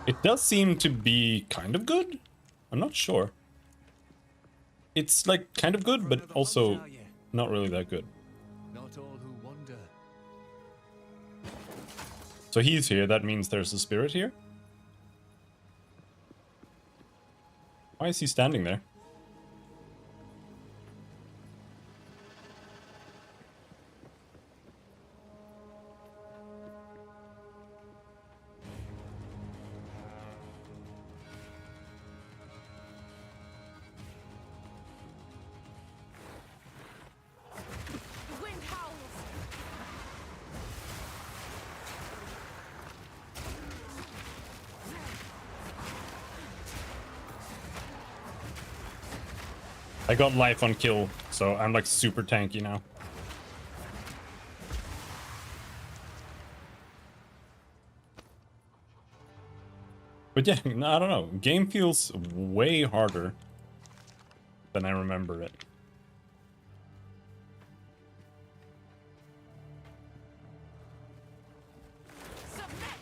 It does seem to be kind of good. I'm not sure. It's like kind of good, but also not really that good. Not all who wander. So he's here, that means there's a spirit here? Why is he standing there? The wind howls. I got life on kill, so I'm like super tanky now. But yeah, I don't know. Game feels way harder than I remember it. Submit.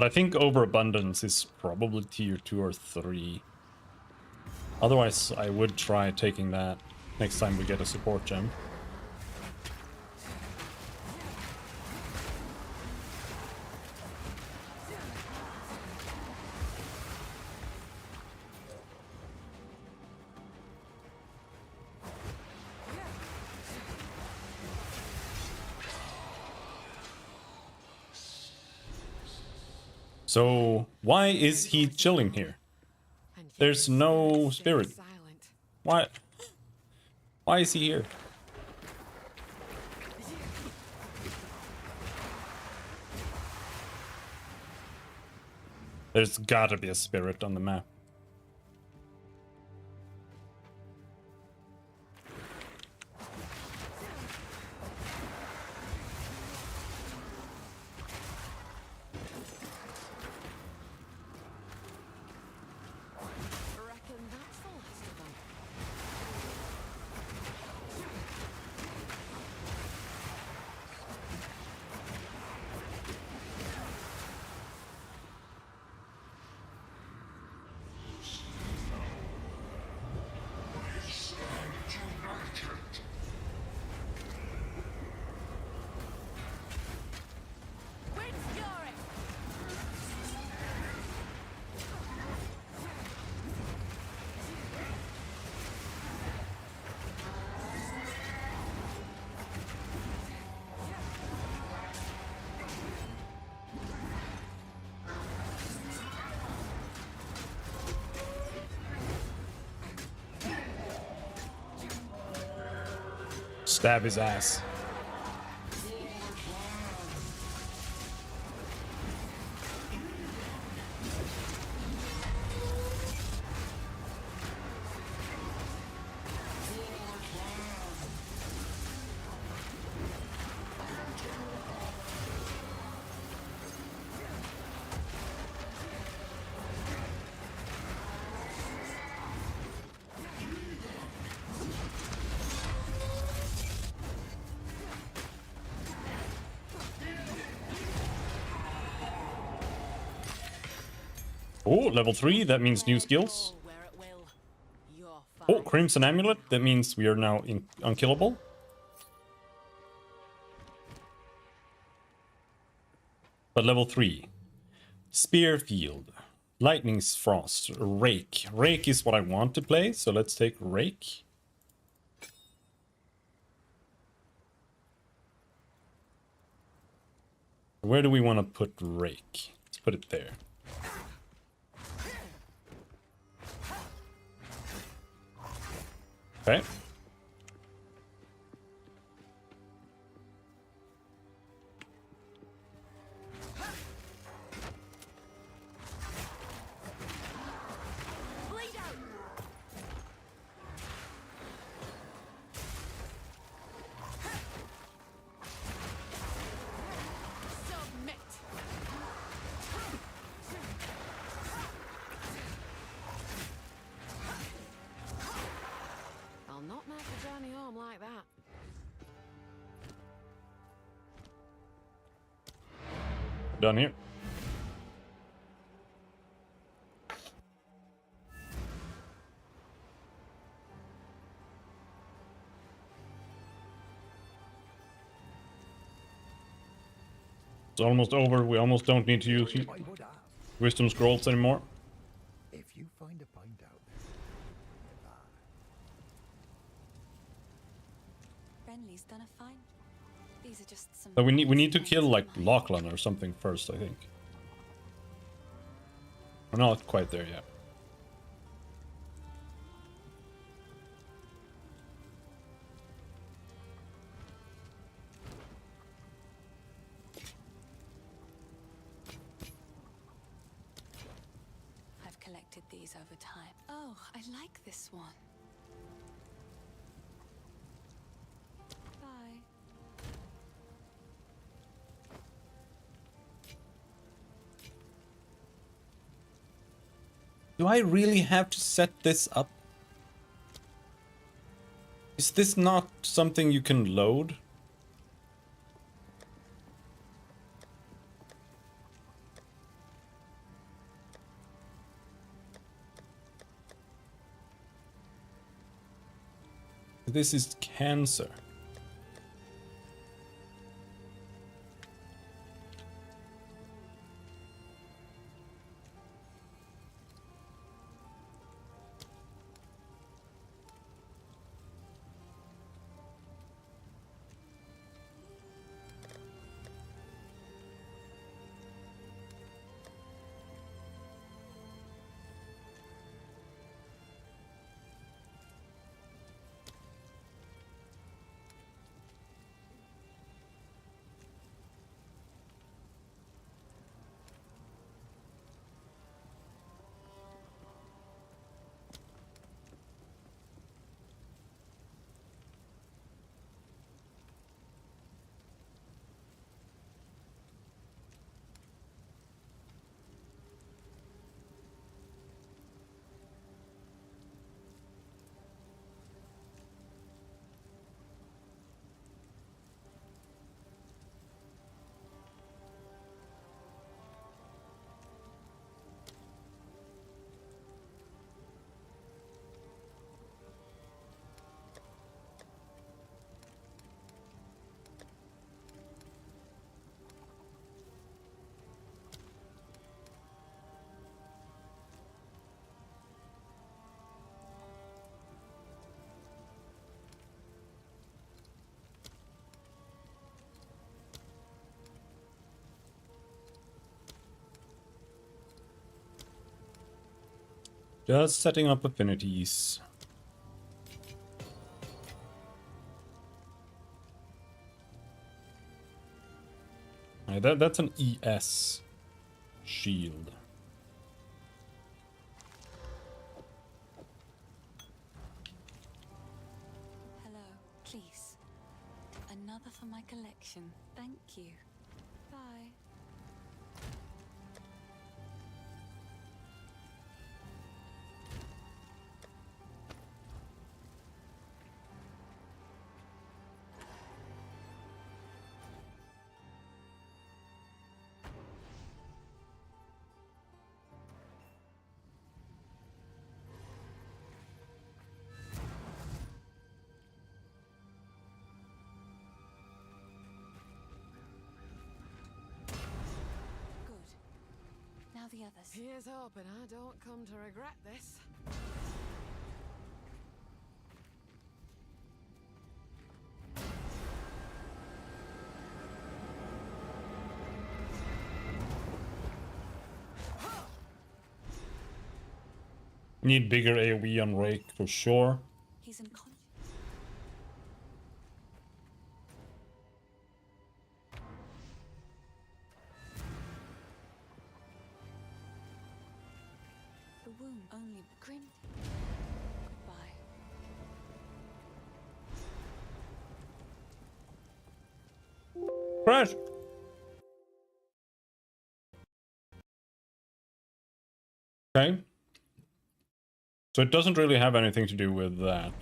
But I think overabundance is probably tier 2 or 3. Otherwise, I would try taking that next time we get a support gem. So, why is he chilling here? And yet There's the no spirit spirit. stays silent. Why? Why is he here? There's gotta be a spirit on the map. Reckon that's the last of them. Wind's fury! Stab his ass. Oh, level 3, that means new skills. Go where it will. You're Oh, fine. Crimson Amulet, that means we are now unkillable. But level 3. Spear Field, Lightning's Frost, Rake. Rake is what I want to play, so let's take Rake. Where do we want to put Rake? Let's put it there. Okay. Bleed out! Submit! I'll not make the journey home like that. Done here. It's almost over. We almost don't need to use I would have. wisdom scrolls anymore. If you find a point out there, Renly's done a fine. These are just some. But we need to points kill like of mine. Lachlan or something first, I think. We're not quite there yet. I've collected these over time. Oh, I like this one. Bye. Do I really have to set this up? Is this not something you can load? This is cancer. Just setting up affinities. That's an ES shield. Hello, please. Another for my collection. Thank you. Bye. Now the others. Here's hoping I don't come to regret this. Need bigger AoE on Rake for sure. He's unconscious. The wound only grim. Goodbye. Crash! Okay. So it doesn't really have anything to do with that.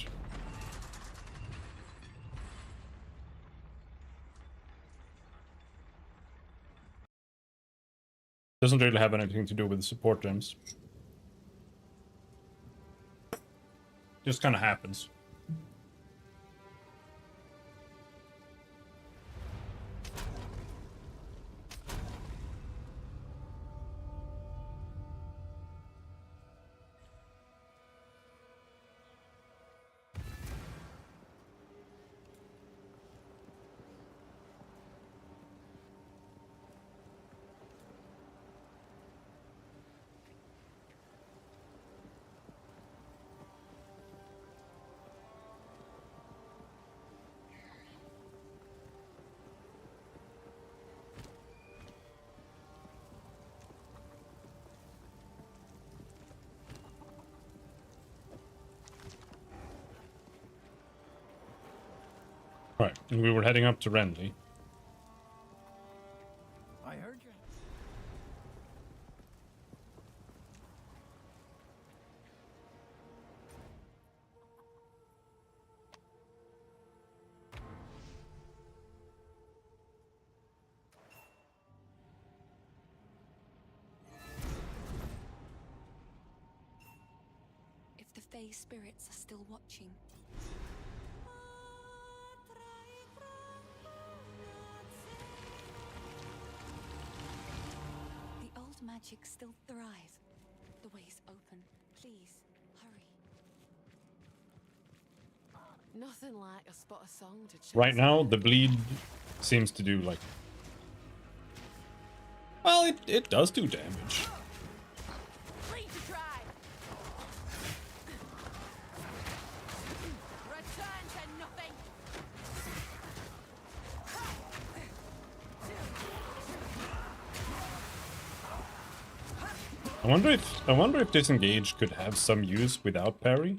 Doesn't really have anything to do with the support gems. Just kind of happens. Right, and we were heading up to Renly. I heard you. If the Fae spirits are still watching, magic still thrive. The way's open. Please, hurry. Nothing like a spot of song to chase Right now, away the bleed seems to do like... Well, it does do damage. Free to try. Return to nothing. I wonder if disengage could have some use without parry.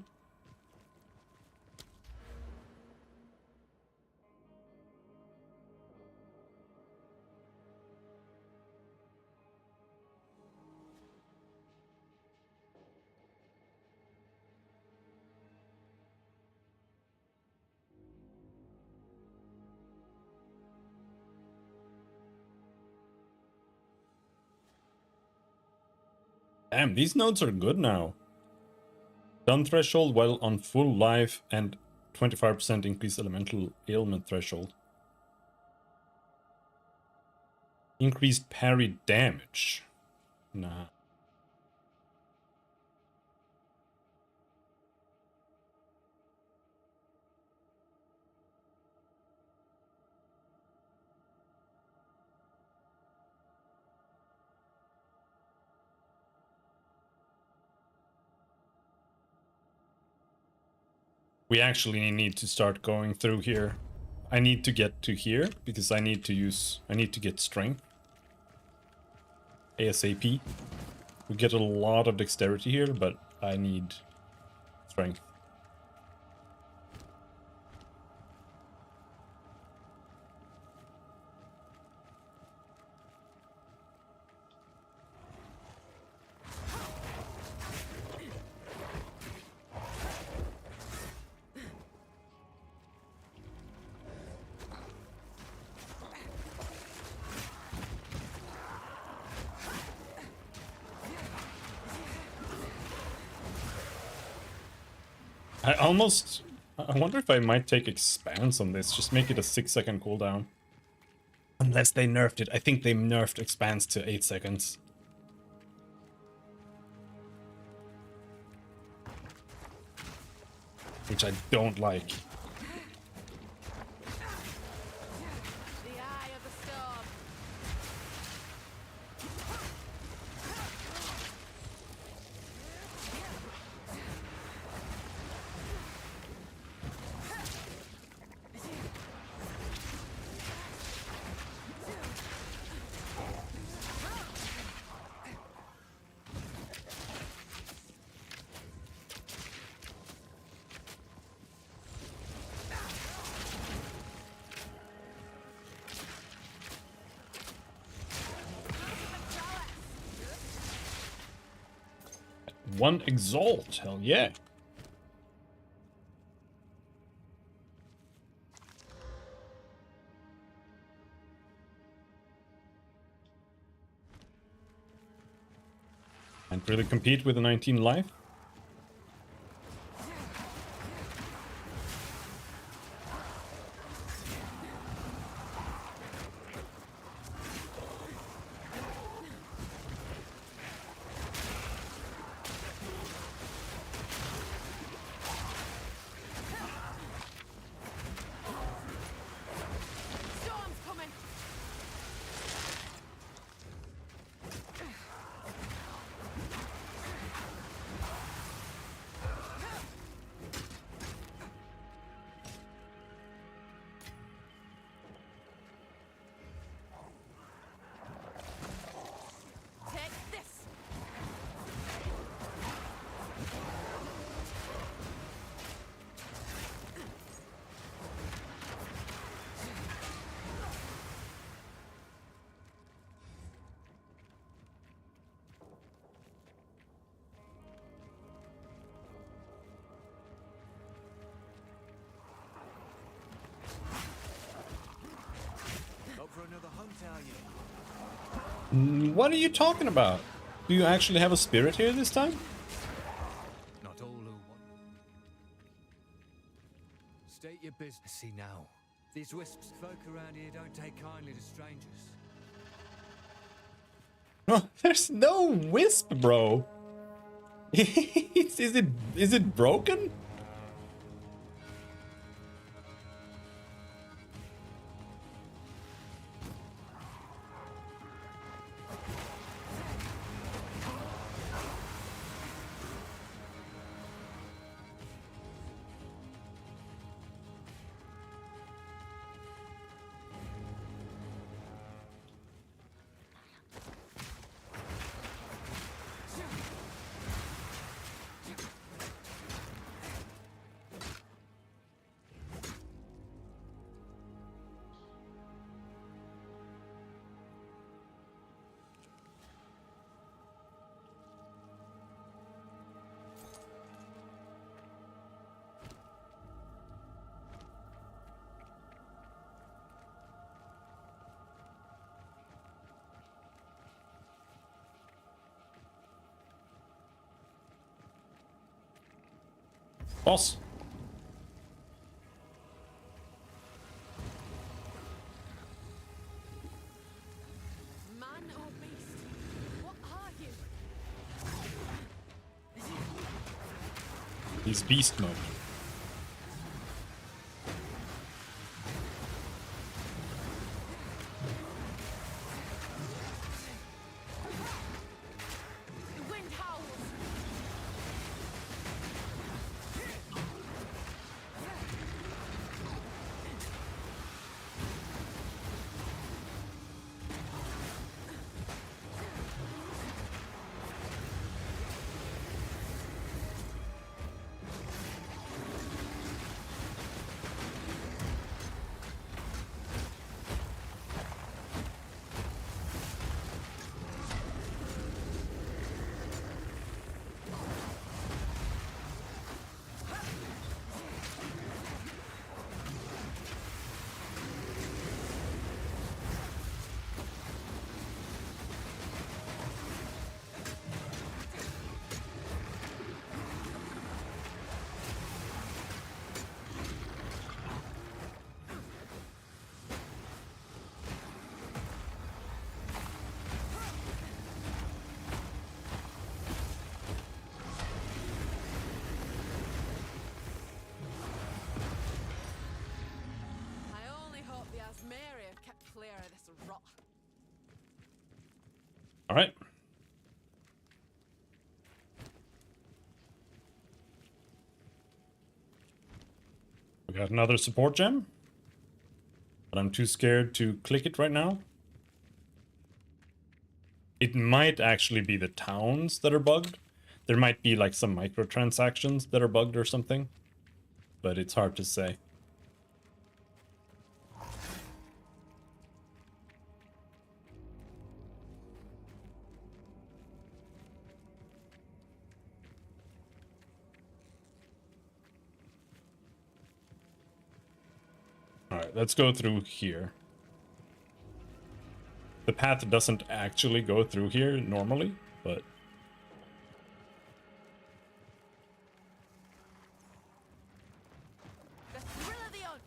Damn, these nodes are good now. Stun threshold while on full life and 25% increased elemental ailment threshold. Increased parry damage. Nah. We actually need to start going through here. I need to get to here because I need to get strength. ASAP. We get a lot of dexterity here, but I need strength. I wonder if I might take expanse on this, just make it a 6-second cooldown. Unless they nerfed it. I think they nerfed expanse to 8 seconds. Which I don't like. the eye of the storm. One exalt, hell yeah. Can't really compete with a 19 life. Storm's coming. Take this. Up for another hunt, are you? What are you talking about? Do you actually have a spirit here this time? Not all who want. State your business. See now. These wisps folk around here don't take kindly to strangers. There's no wisp, bro. Is it broken? Boss. Man or beast? What are you? He's beast mode. The wind howls. I only hope the Asmeri have kept clear of this rot. All right. We got another support gem, but I'm too scared to click it right now. It might actually be the towns that are bugged. There might be like some microtransactions that are bugged or something, but it's hard to say. Alright, let's go through here. The path doesn't actually go through here normally, but... The thrill of the hunt.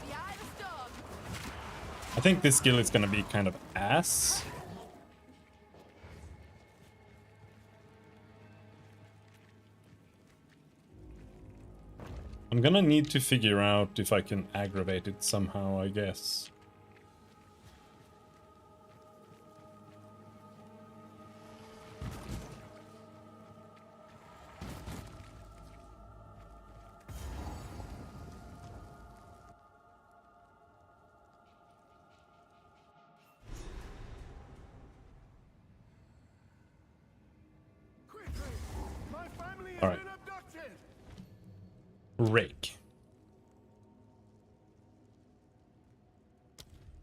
The eye of the storm. I think this skill is gonna be kind of ass. I'm gonna need to figure out if I can aggravate it somehow, I guess. Quickly! My family has All right. been abducted! Rake.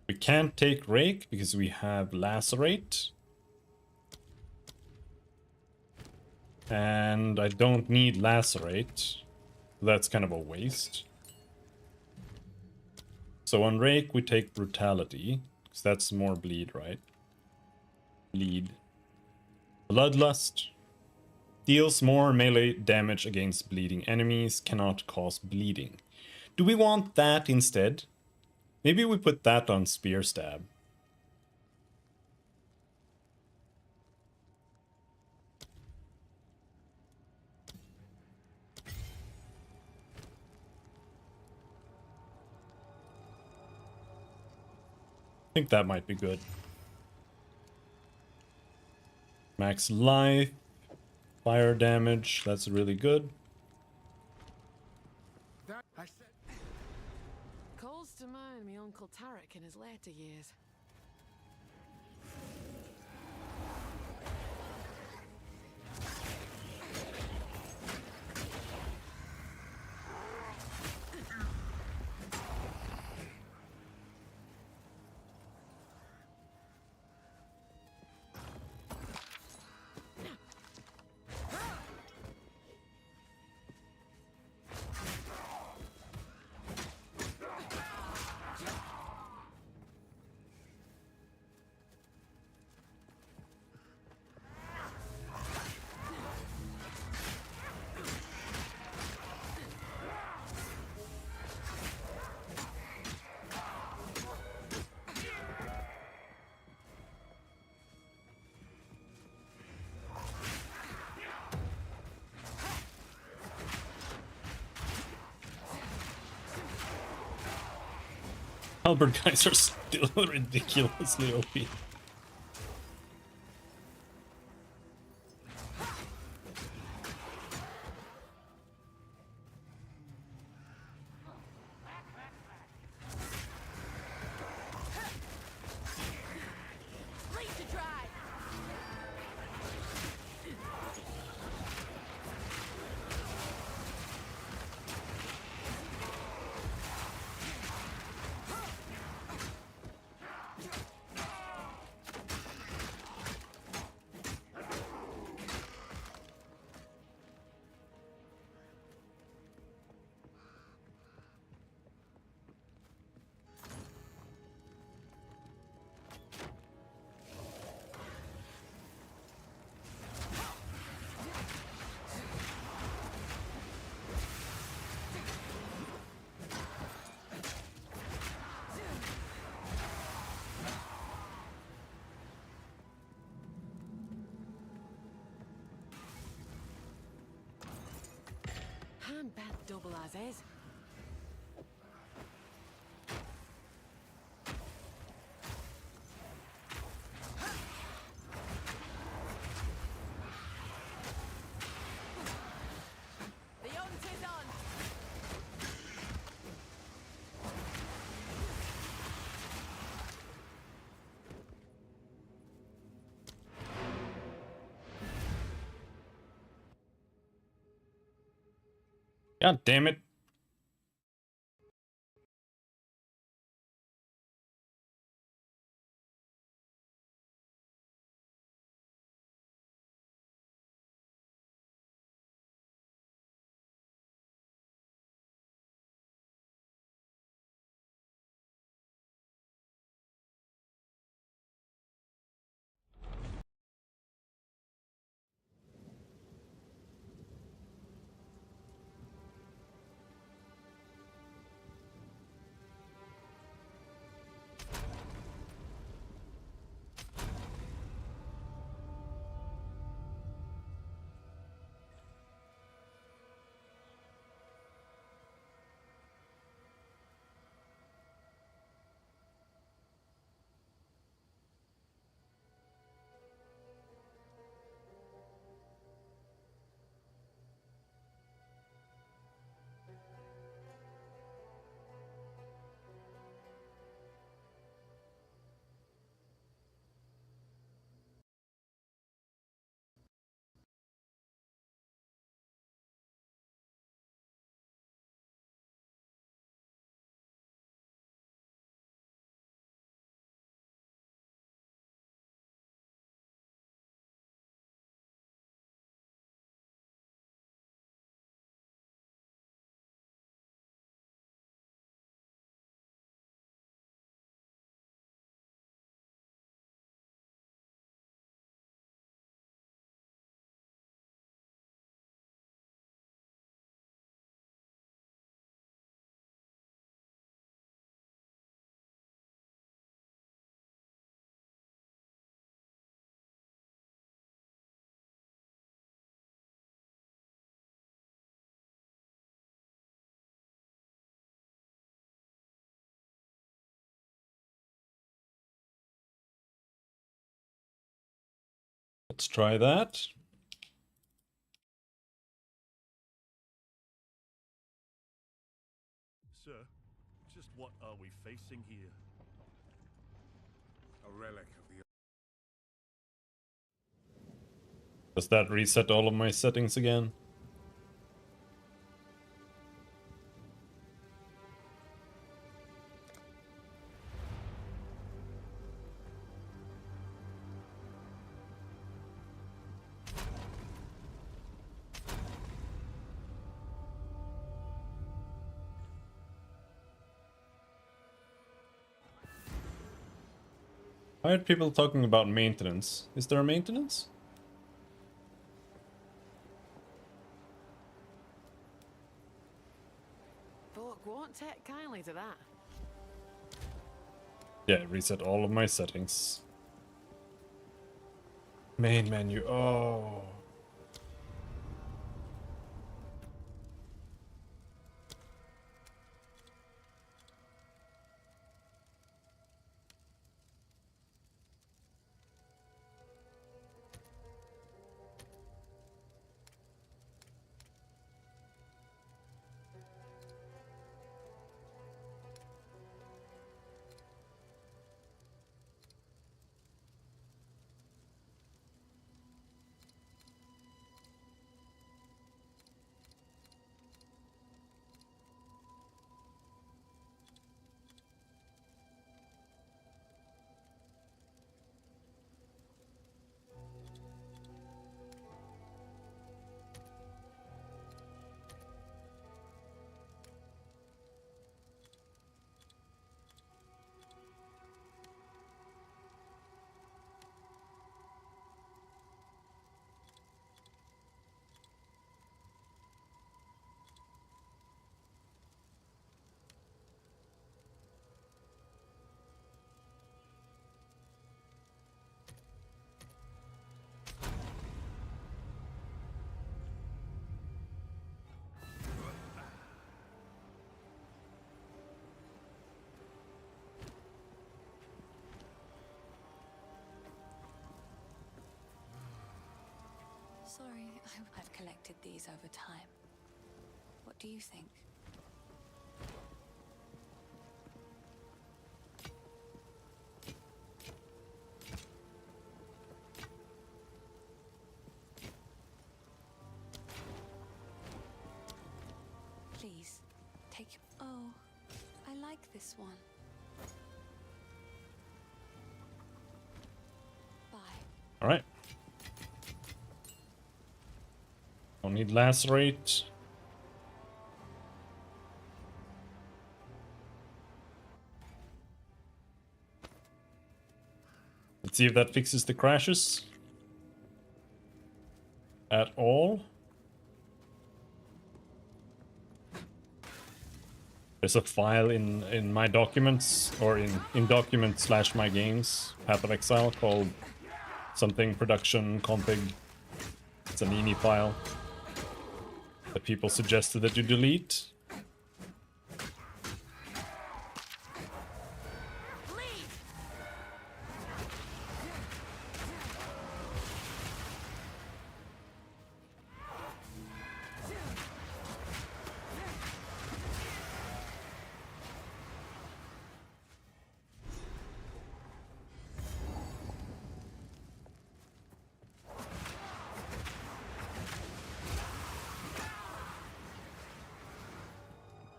We can't take Rake because we have Lacerate. And I don't need Lacerate. That's kind of a waste. So on Rake we take Brutality, 'Cause that's more bleed, right? Bleed. Bloodlust. Deals more melee damage against bleeding enemies, cannot cause bleeding. Do we want that instead? Maybe we put that on Spear Stab. I think that might be good. Max life, fire damage, that's really good. That I said. Calls to mind me Uncle Tarek in his later years. Halberd guys are still ridiculously OP. Bleed to dry! I'm bad double as is. The hunt is on! God damn it. Let's try that. Sir, just what are we facing here? A relic of the Does that reset all of my settings again? I heard people talking about maintenance. Is there a maintenance? Folk won't take kindly to that. Yeah, reset all of my settings. Main menu. Oh. Sorry, I've collected these over time. What do you think? Please, take... Oh, I like this one. Bye. All right. Don't need lacerate. Let's see if that fixes the crashes at all. There's a file in my documents, or in documents / my games, Path of Exile, called something production config. It's an ini file that people suggested that you delete.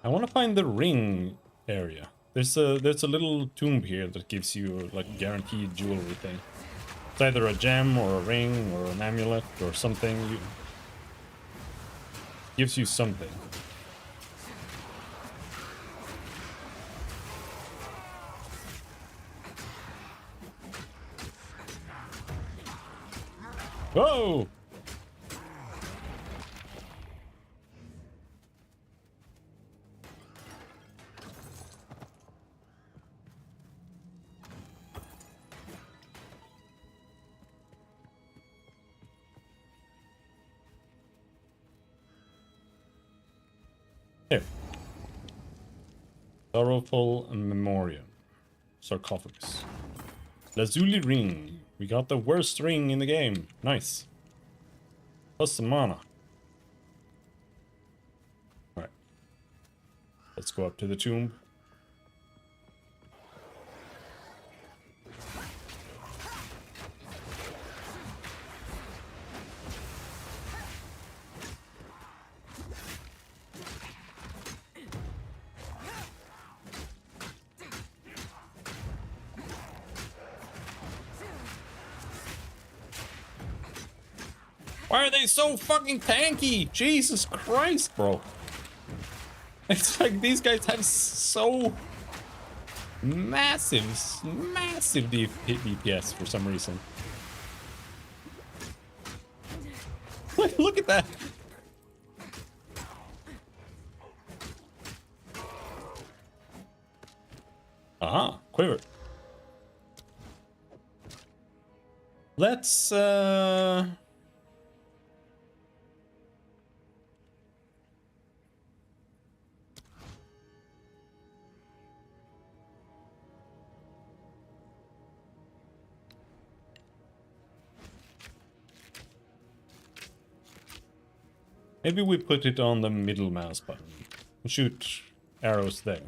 I want to find the ring area. There's a little tomb here that gives you like guaranteed jewelry thing. It's either a gem or a ring or an amulet or something. Gives you something. Whoa! Here. Sorrowful Memoriam. Sarcophagus. Lazuli Ring. We got the worst ring in the game. Nice. Plus some mana. Alright. Let's go up to the tomb. Why are they so fucking tanky? Jesus Christ, bro. It's like these guys have so massive DPS for some reason. Look at that. Aha, quiver. Let's maybe we put it on the middle mouse button. Shoot arrows there.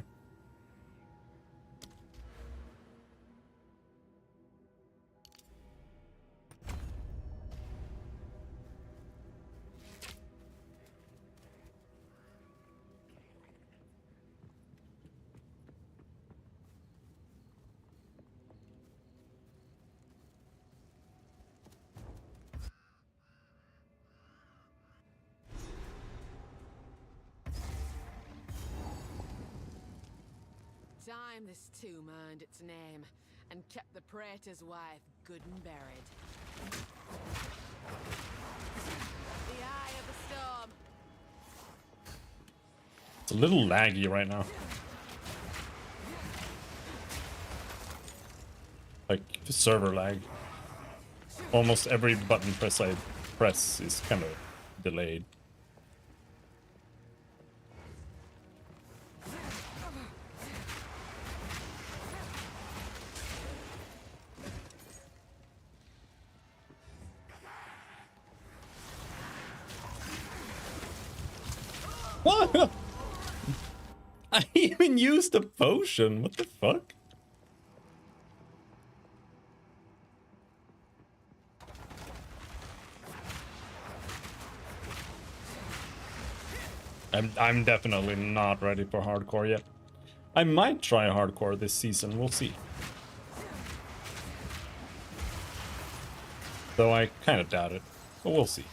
Time this tomb earned its name and kept the praetor's wife good and buried. The eye of the storm. It's a little laggy right now. Like server lag. Almost every button press I press is kind of delayed. What? I even used a potion. What the fuck? I'm definitely not ready for hardcore yet. I might try hardcore this season. We'll see. Though I kind of doubt it, but we'll see.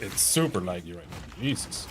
It's super laggy right now. Jesus.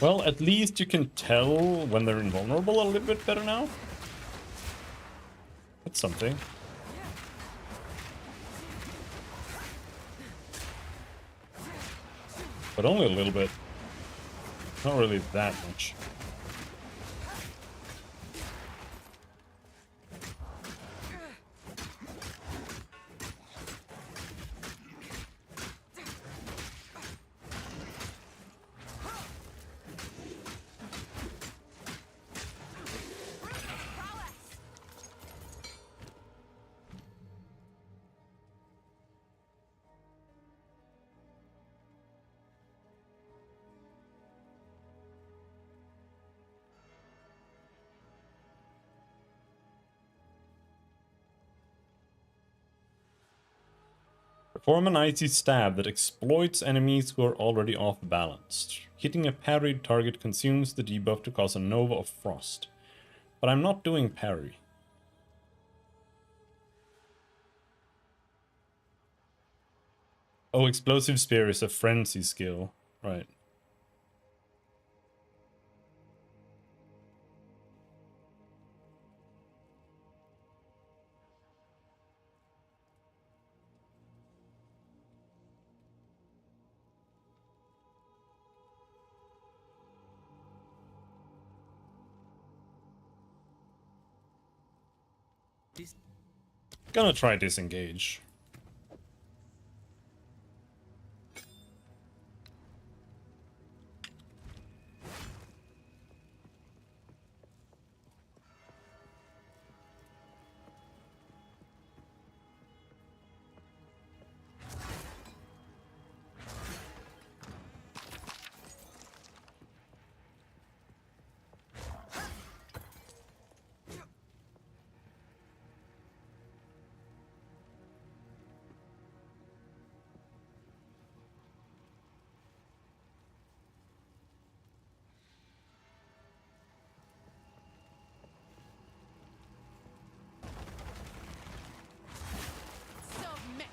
Well, at least you can tell when they're invulnerable a little bit better now. That's something. But only a little bit. Not really that much. Perform an icy stab that exploits enemies who are already off balance. Hitting a parried target consumes the debuff to cause a nova of frost. But I'm not doing parry. Oh, explosive spear is a frenzy skill. Right. Gonna try disengage. Submit!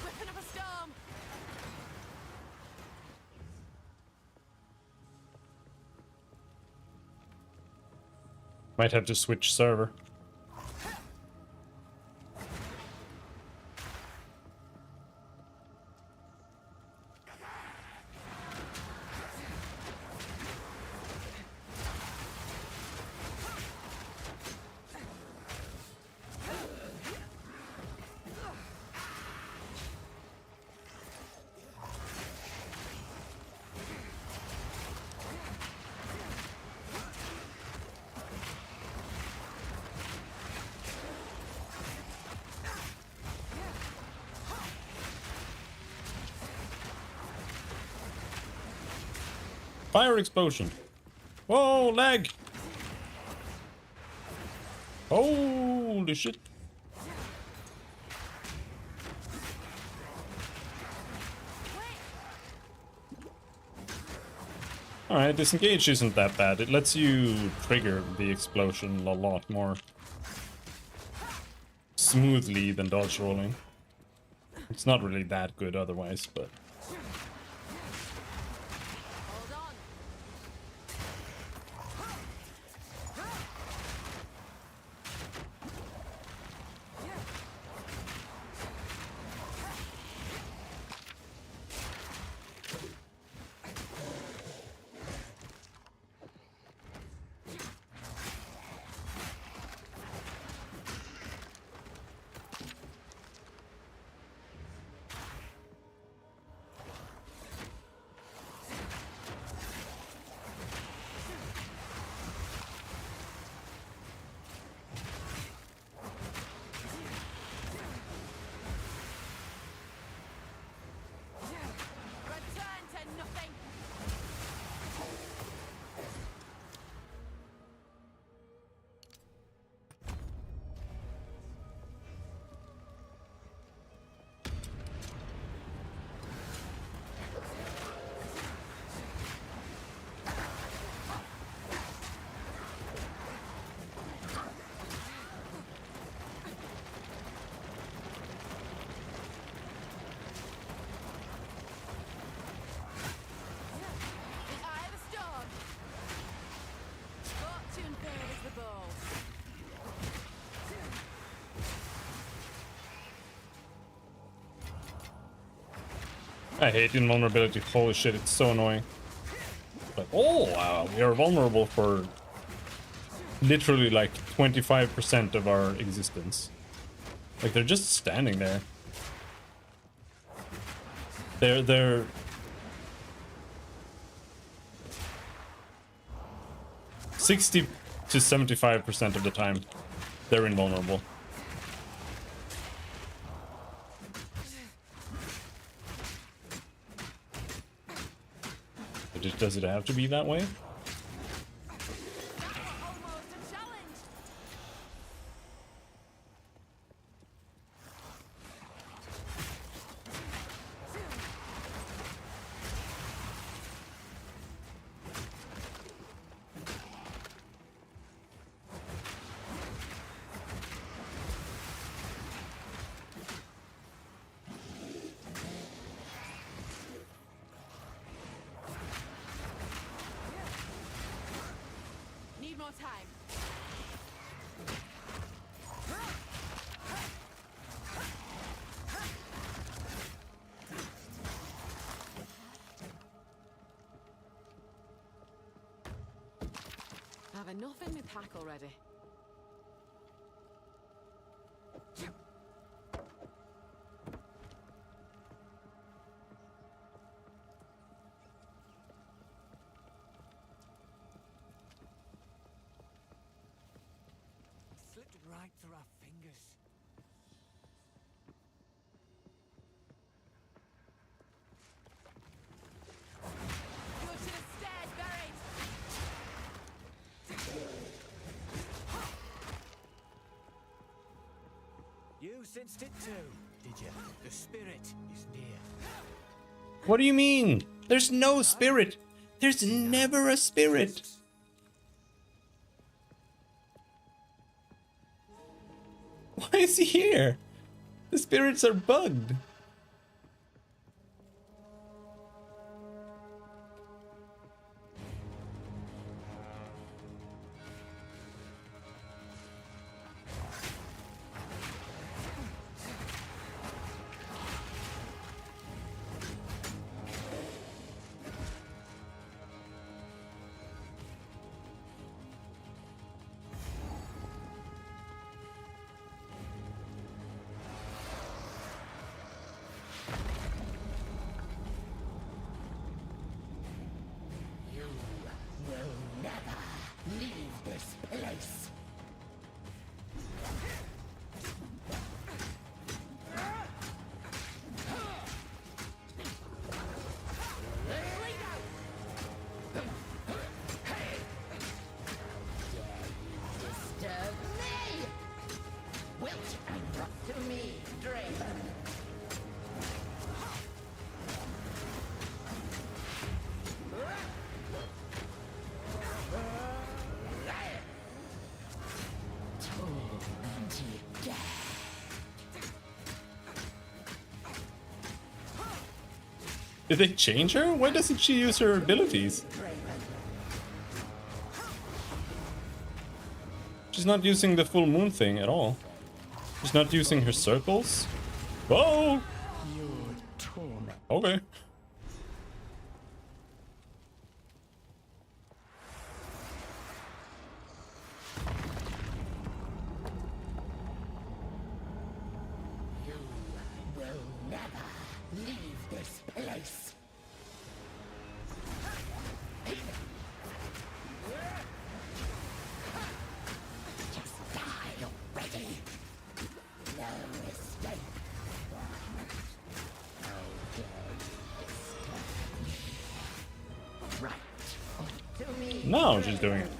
Weapon of a storm! Might have to switch server. Fire explosion. Whoa, lag. Holy shit. Alright, disengage isn't that bad. It lets you trigger the explosion a lot more smoothly than dodge rolling. It's not really that good otherwise, but... I hate invulnerability. Holy shit, it's so annoying. But oh wow, we are vulnerable for literally like 25% of our existence. Like they're just standing there. They're 60 to 75% of the time they're invulnerable. Does it have to be that way? I've enough in my pack already. Slipped right through our fingers. You should have stayed buried. You sensed it too, did you? The spirit is near. What do you mean? There's no spirit. There's never a spirit. Why is he here? The spirits are bugged. You will never leave this place. Disturb me! Wilt and brought to me, Draven. Tormented death. Did they change her? Why doesn't she use her abilities? She's not using the full moon thing at all. She's not using her circles. Whoa! Your torment. Okay. You will never leave this place. Just die already. No escape. How dare you disturb me? Right. To me. Now she's doing it.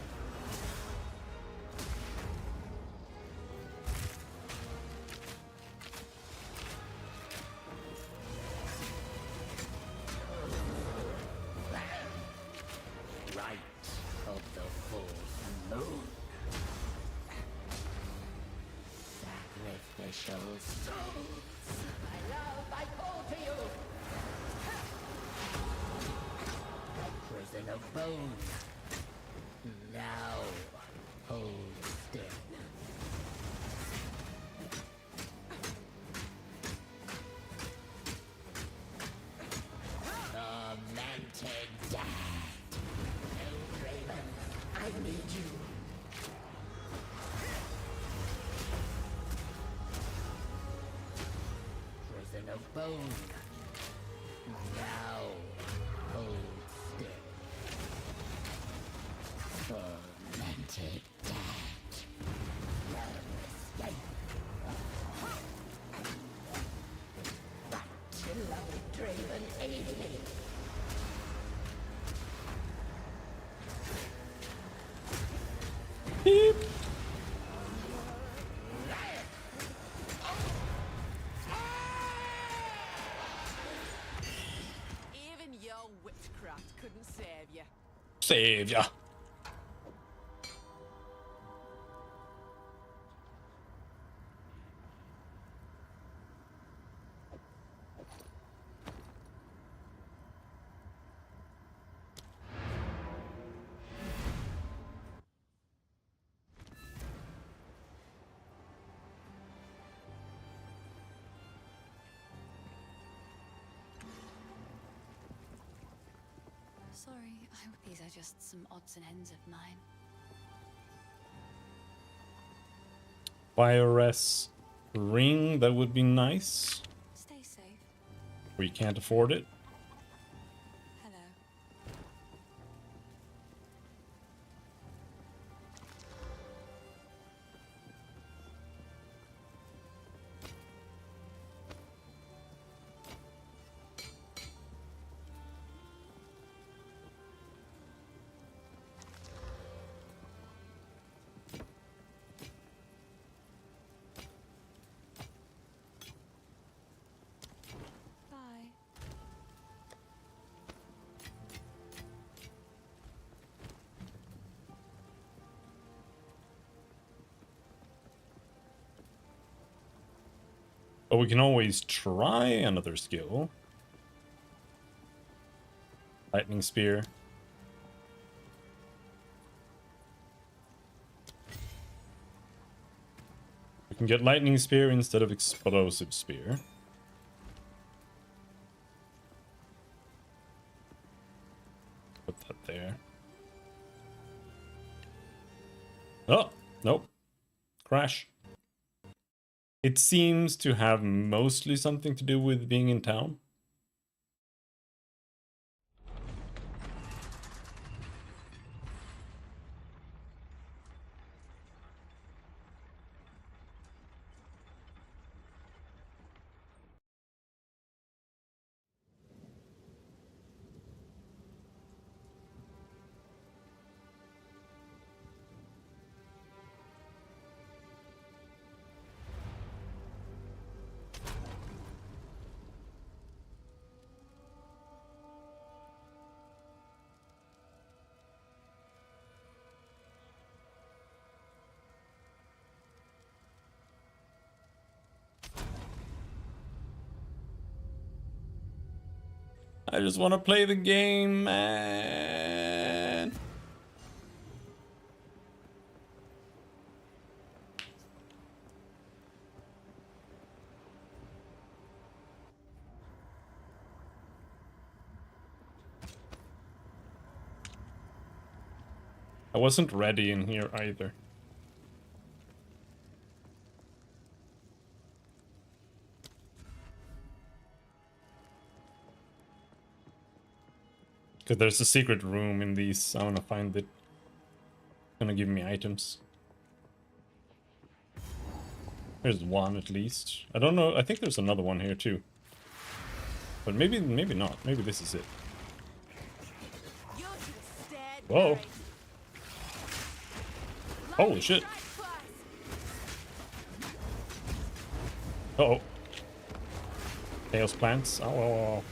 Right of the full moon. Sacrificial souls. My love, I call to you. A prison of bone. Now hold still. Tormented death. No, Raven, I need you. Prison of bone. Now hold still. Tormented death. No escape. But beloved Draven, aid me. Beep. Even your witchcraft couldn't save you. Save ya. Sorry, these are just some odds and ends of mine. Biores ring, that would be nice. Stay safe. We can't afford it. Hello. Bye. But we can always try another skill. Lightning spear. We can get lightning spear instead of explosive spear. Put that there. Oh, nope. Crash. It seems to have mostly something to do with being in town. I just want to play the game, man. I wasn't ready in here either. Because there's a secret room in these. I want to find it. It's gonna give me items. There's one at least. I don't know. I think there's another one here too. But maybe not. Maybe this is it. Whoa. Holy shit. Uh-oh. Chaos plants. Oh, oh, oh.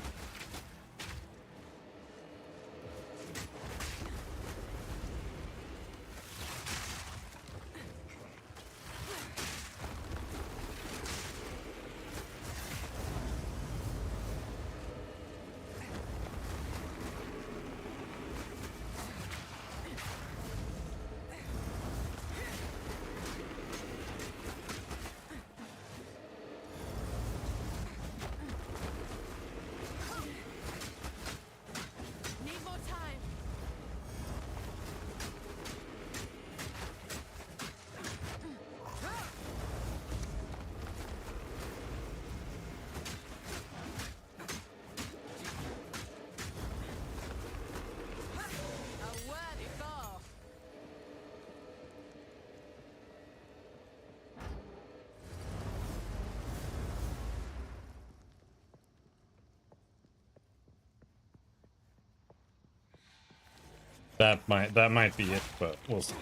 That might be it, but we'll see.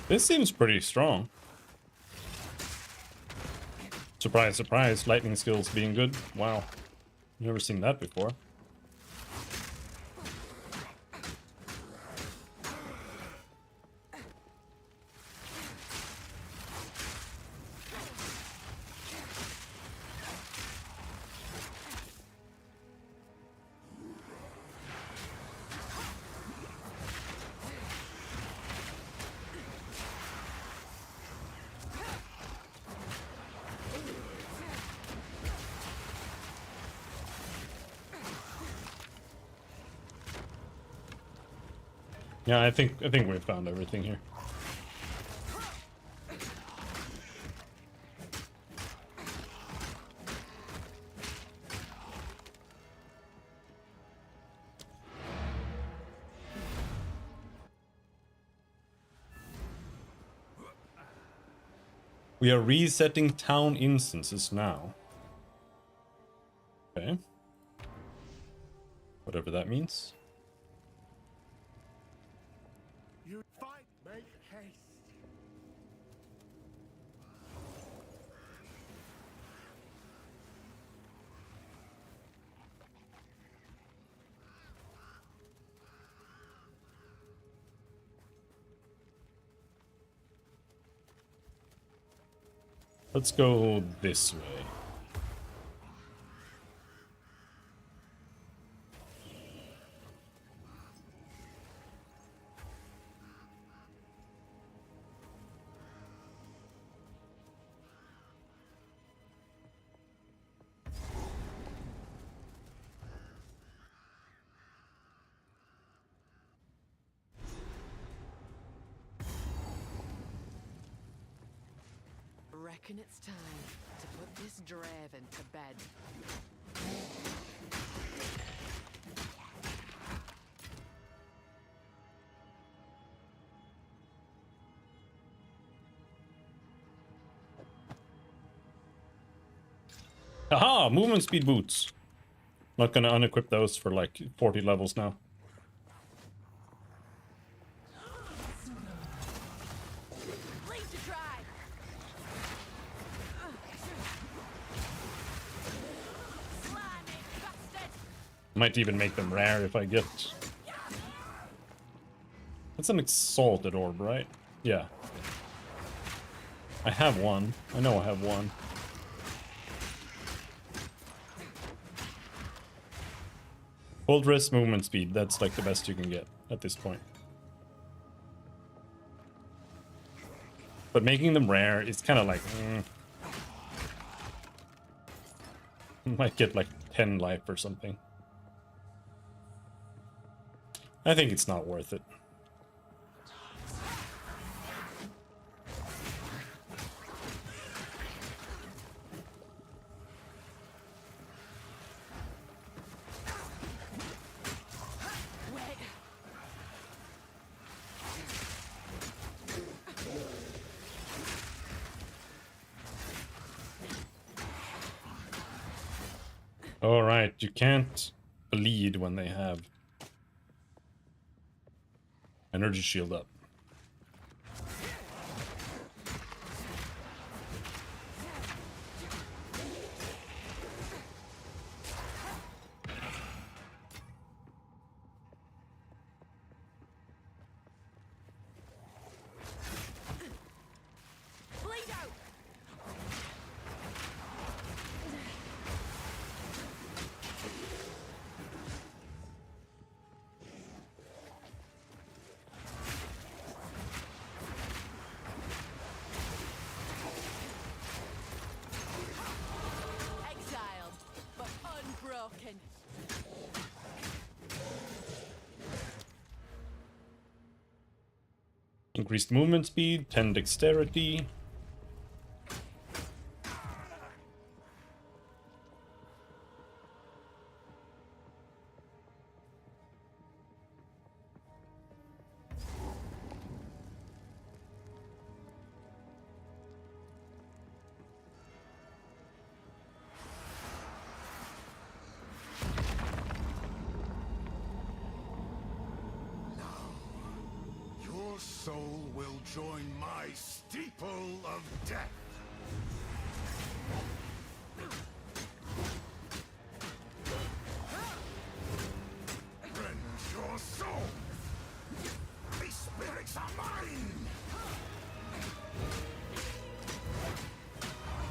This seems pretty strong. Surprise, surprise, lightning skills being good. Wow. Never seen that before. Yeah, I think we've found everything here. We are resetting town instances now. Okay. Whatever that means. You fight, make haste. Let's go this way. Reckon it's time to put this Draven to bed. Aha! Movement speed boots. Not gonna unequip those for like 40 levels now. Leave to try. Slimy bastard. Might even make them rare if I get... That's an exalted orb, right? Yeah. I have one. I know I have one. Hold rest movement speed. That's like the best you can get at this point. But making them rare is kind of like... Might get like 10 life or something. I think it's not worth it. Alright, you can't bleed when they have energy shield up. Bleed out. Exiled, but unbroken. Increased movement speed, 10 dexterity. Your soul will join my steeple of death. Rend your soul. These spirits are mine.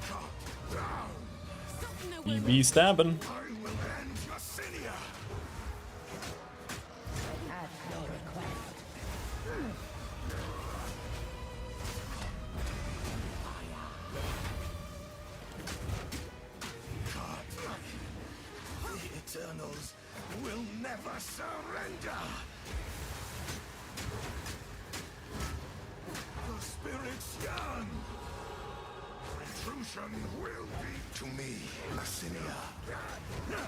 Cut down. Something that He will be stabbing. I will end Massinia. At your request. The Eternals will never surrender. spirits yearn. Intrusion will be to me, Assinia. Your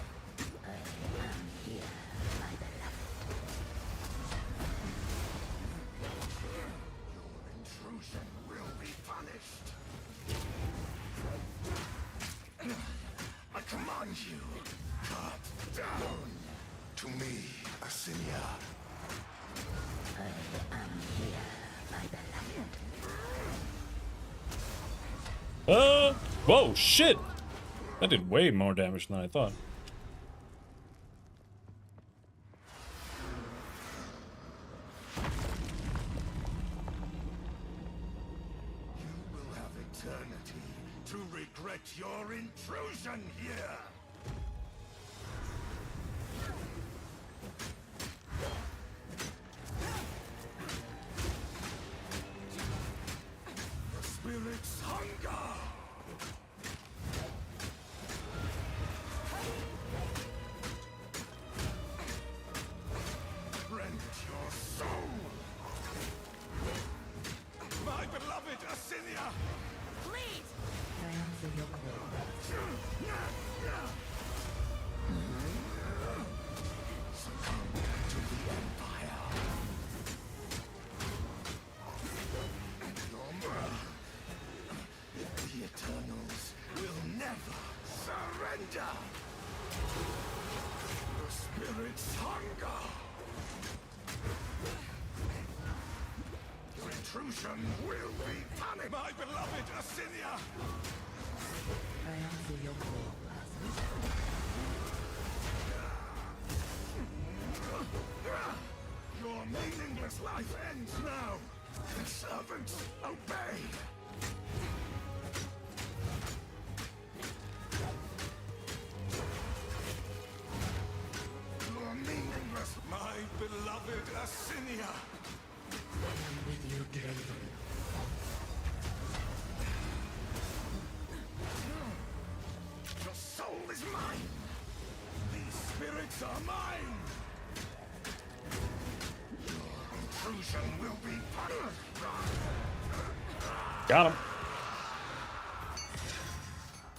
intrusion will be punished. I command you, cut down. To me, Assinia. Whoa, shit! That did way more damage than I thought. You will have eternity to regret your intrusion here. The spirit's hunger. Rend your soul. My beloved Assinia. Please! Succumb to the Empire. Your murder. The Eternals will never surrender. The spirit's hunger. Your intrusion will be punished. My beloved Assinia. Your meaningless life ends now. The servants, obey. Your meaningless, my beloved Assinia. Your soul is mine. These spirits are mine. Your intrusion will be punished. Got him.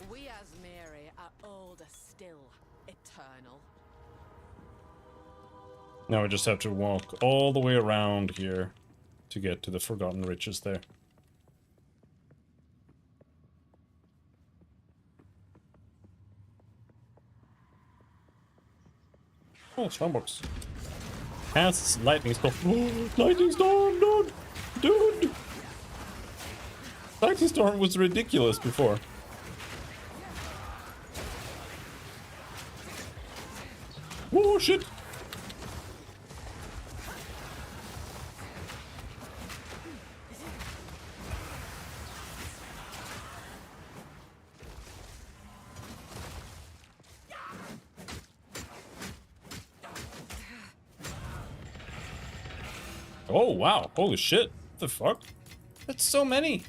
We as Mary are older still, eternal. Now we just have to walk all the way around here to get to the Forgotten Riches there. Oh, Strongbox. Casts Lightning Storm. Lightning Storm, dude! Dude! Lightning Storm was ridiculous before. Oh, shit! Oh, wow. Holy shit. What the fuck? That's so many.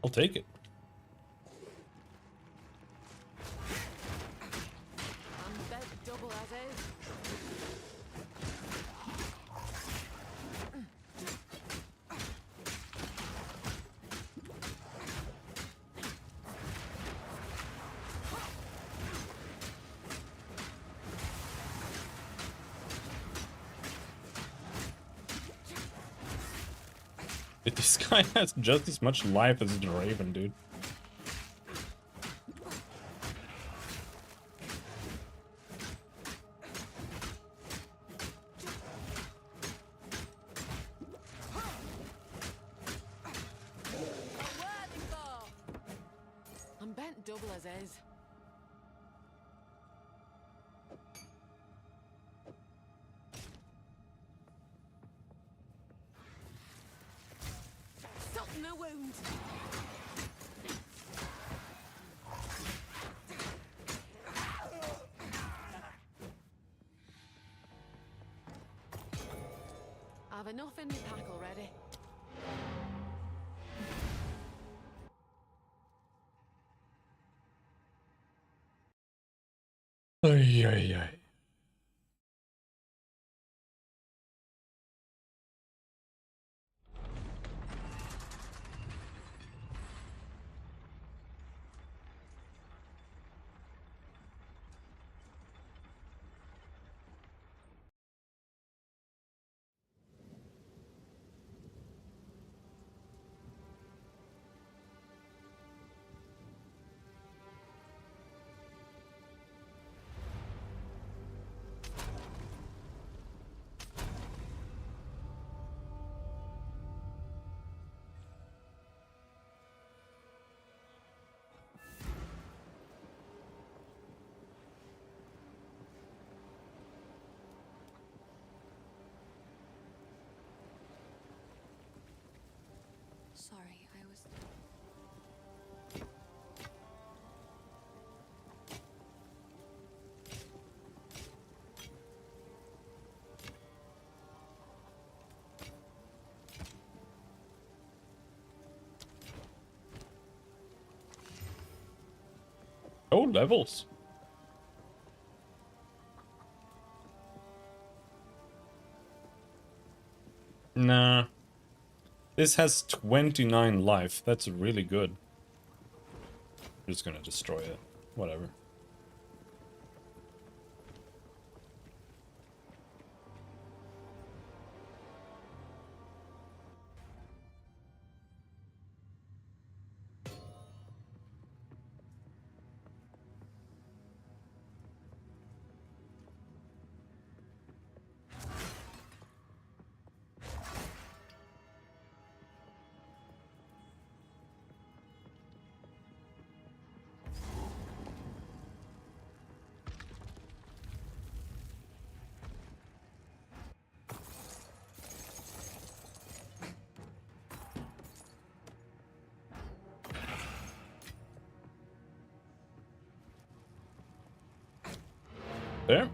I'll take it. I'm bed double as is. This guy has just as much life as the Raven, dude. I'm bent double as is. Soften the wound. I've enough in my pack already. Ay, ay, ay. Oh, levels. Nah. This has 29 life. That's really good. I'm just gonna destroy it. Whatever. There.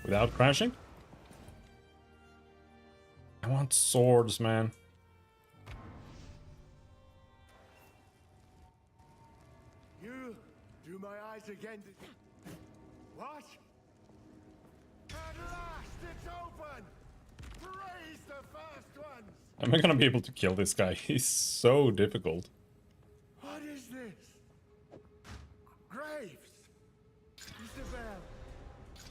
Without crashing. I want swords, man. You do my eyes again. What? At last it's open! Praise the first ones! Am I gonna be able to kill this guy? He's so difficult. What is this? Graves! Isabel!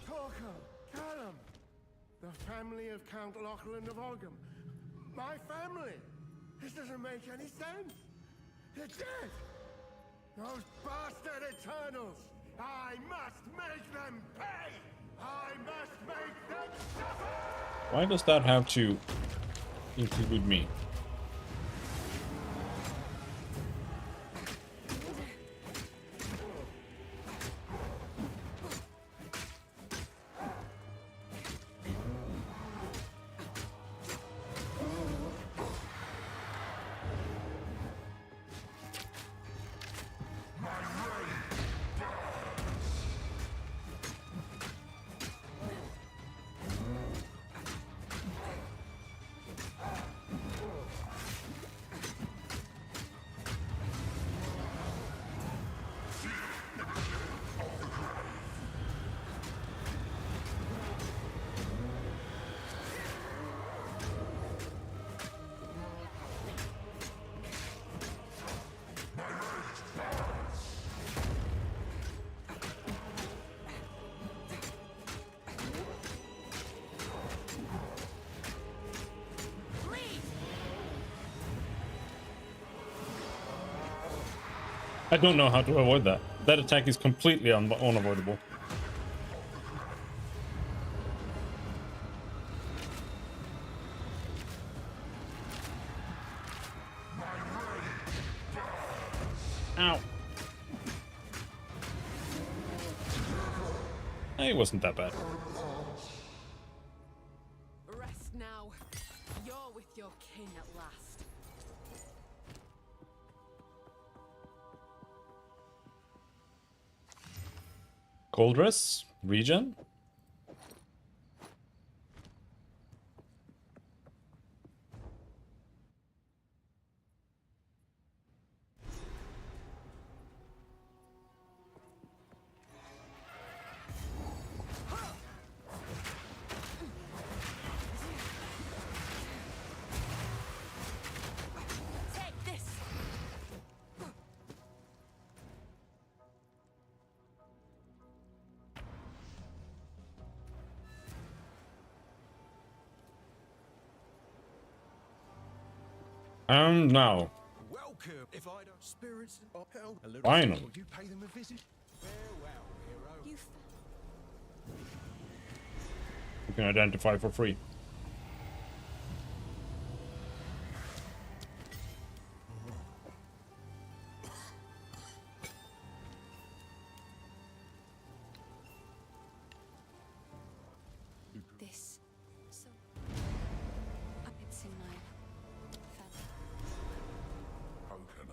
Torco! Callum! The family of Count Lachlan of Ogham. My family! This doesn't make any sense! They're dead! Those bastard Eternals! I must make them pay! I must make them suffer! Why does that have to include me? I don't know how to avoid that. That attack is completely unavoidable. Ow. It wasn't that bad. Rest now. You're with your king at last. Cold dress? Regen? Take this. Now. Welcome! If I don't spirits or hell, a little Finally. will you pay them a visit? Farewell, hero. You You can identify for free. this. So. It's in my. Feather. How can I?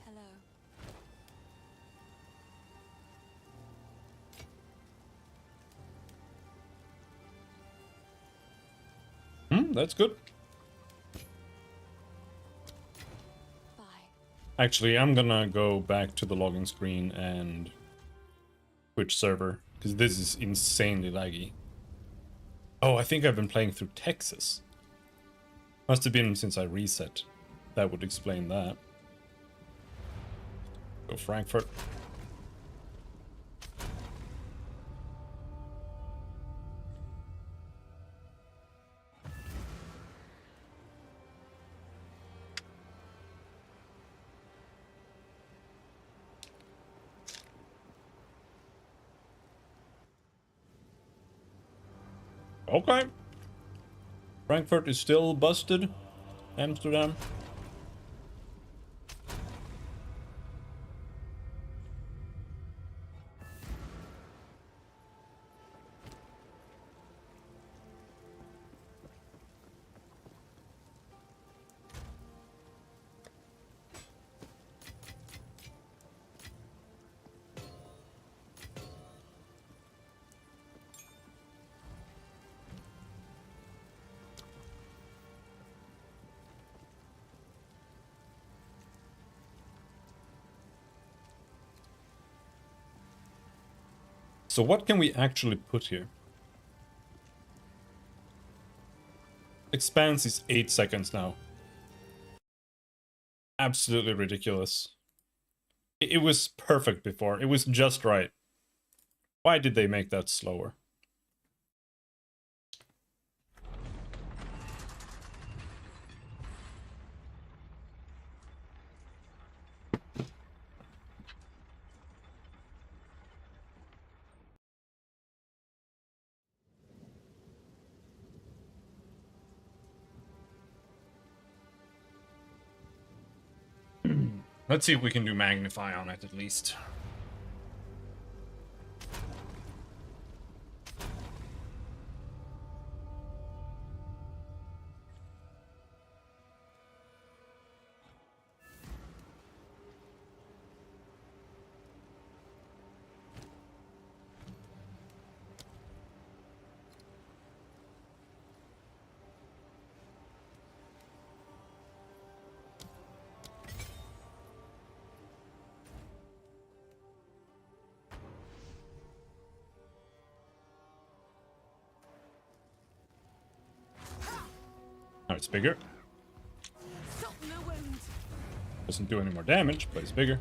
Hello. That's good. Bye. Actually, I'm gonna go back to the login screen and switch server, because this is insanely laggy. Oh, I think I've been playing through Texas. Must have been since I reset. That would explain that. Go Frankfurt. Okay. Frankfurt is still busted. Amsterdam. So what can we actually put here? Expanse is 8 seconds now. Absolutely ridiculous. It was perfect before. It was just right. Why did they make that slower? Let's see if we can do magnify on it at least. Now it's bigger. Doesn't do any more damage, but it's bigger.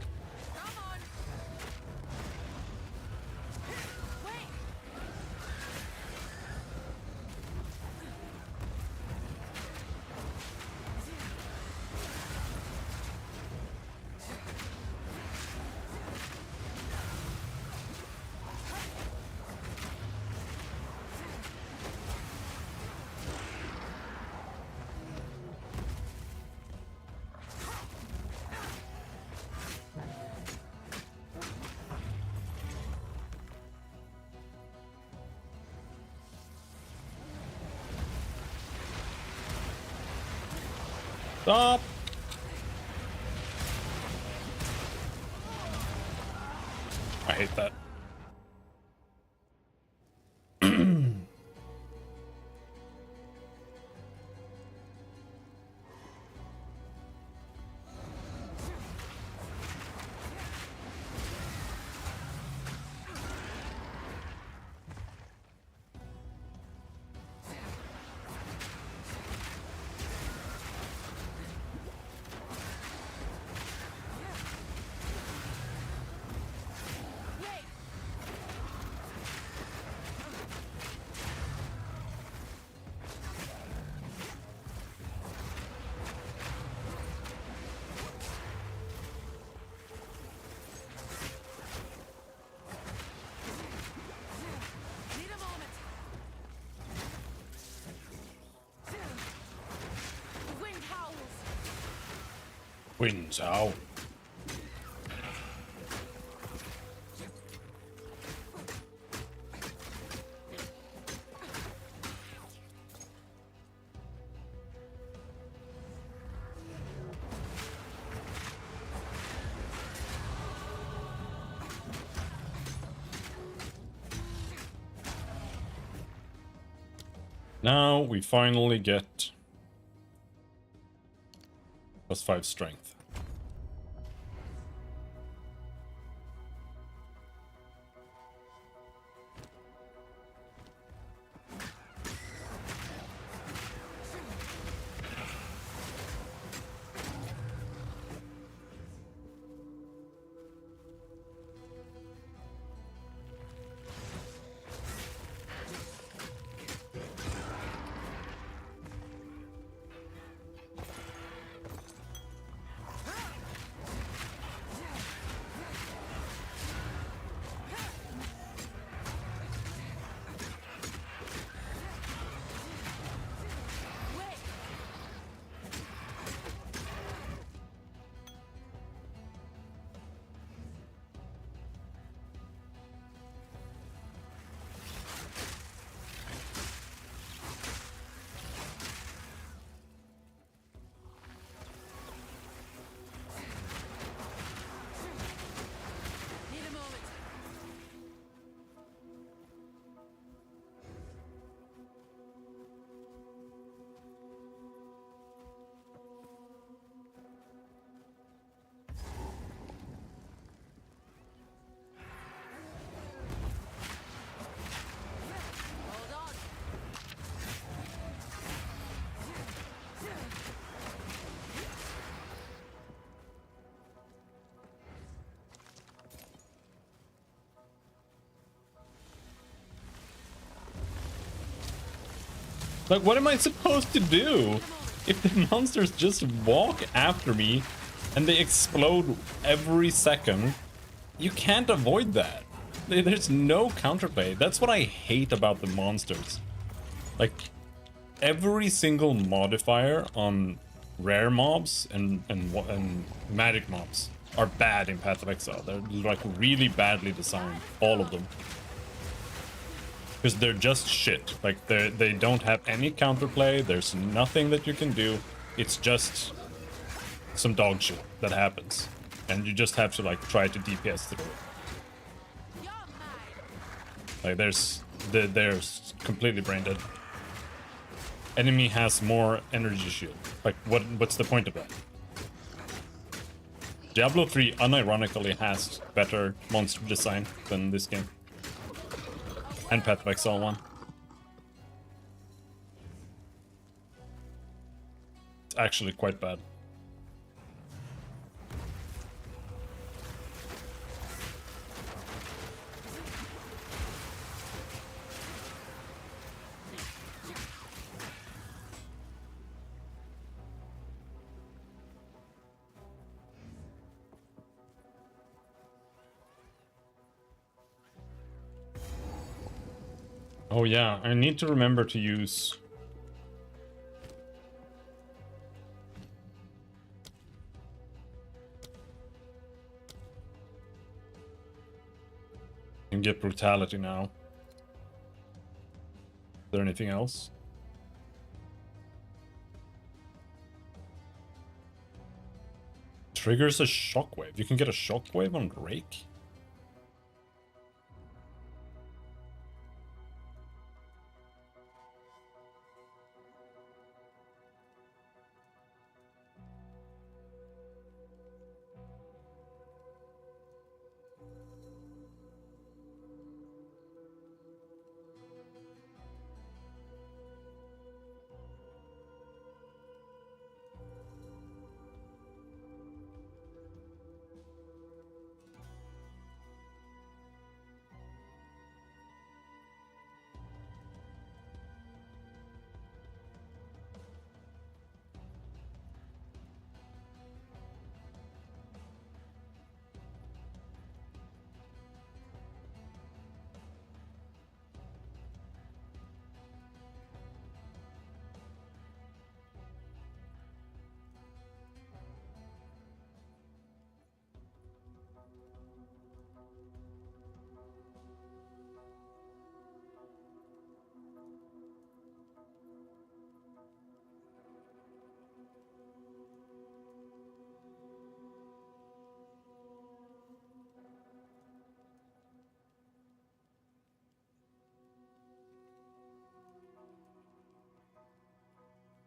Stop! I hate that. Winds out. Now we finally get +5 strength. Like, what am I supposed to do if the monsters just walk after me and they explode every second? You can't avoid that. There's no counterplay. That's what I hate about the monsters. Like, every single modifier on rare mobs and magic mobs are bad in Path of Exile. They're like really badly designed, all of them. Because they're just shit. Like, they don't have any counterplay. There's nothing that you can do. It's just some dog shit that happens. And you just have to, like, try to DPS through it. Like, they're completely brain dead. Enemy has more energy shield. Like, what's the point of that? Diablo 3 unironically has better monster design than this game. And Path of Exile 1. It's actually quite bad. Oh yeah, I need to remember to use... and get brutality now. Is there anything else? Triggers a shockwave. You can get a shockwave on Drake?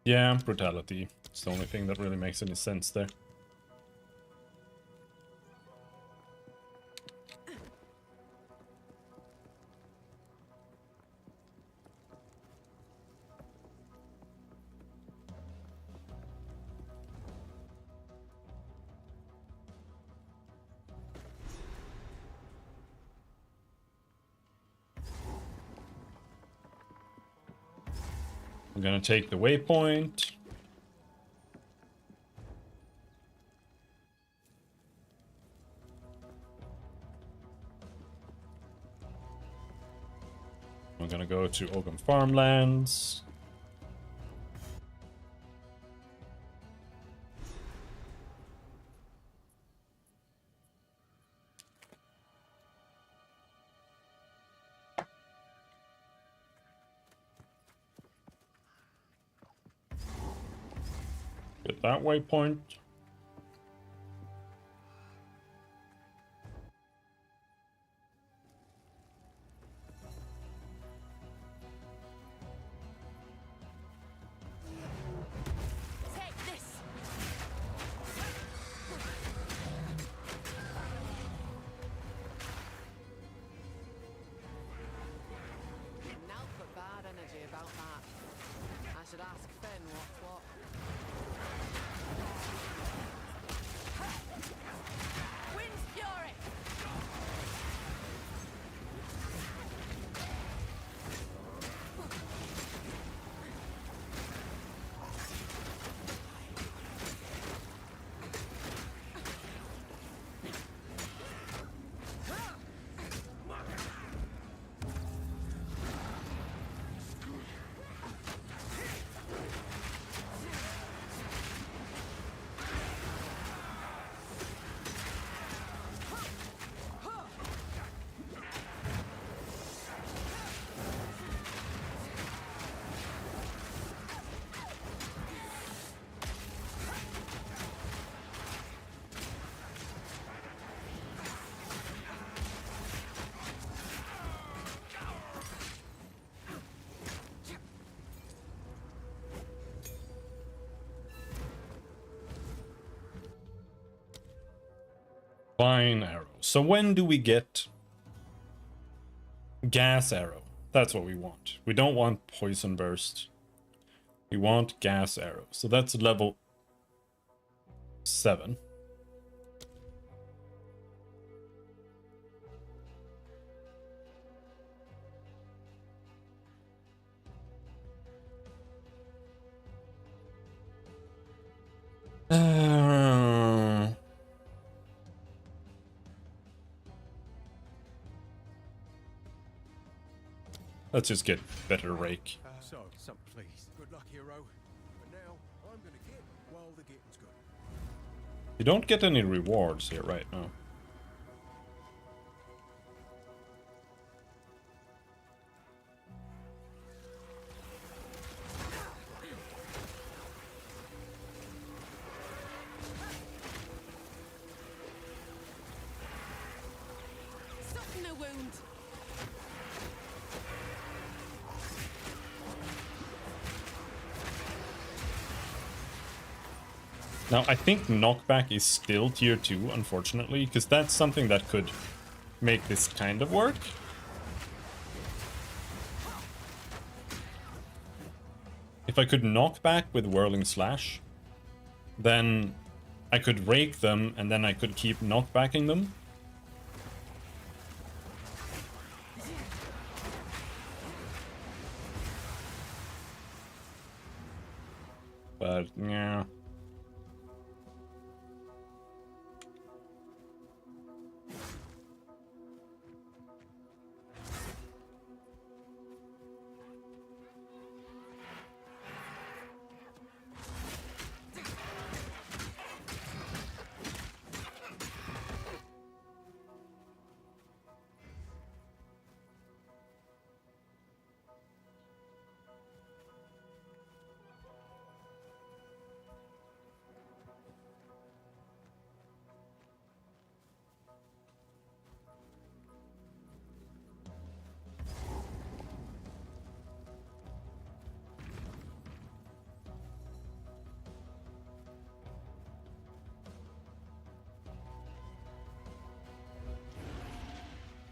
Yeah, brutality. It's the only thing that really makes any sense there. I'm gonna take the waypoint. I'm gonna go to Ogham Farmlands. Get that waypoint. Take this. Now put bad energy about that. I should ask Finn what's what. Fine arrow. So when do we get gas arrow? That's what we want. We don't want poison burst. We want gas arrow. So that's level 7. Let's just get better rake. So, something, please. Good luck, hero. But now, I'm gonna get while the getting's good. You don't get any rewards here right now. Soften the wound. Now, I think knockback is still tier 2, unfortunately, because that's something that could make this kind of work. If I could knock back with Whirling Slash, then I could rake them, and then I could keep knockbacking them. But, yeah.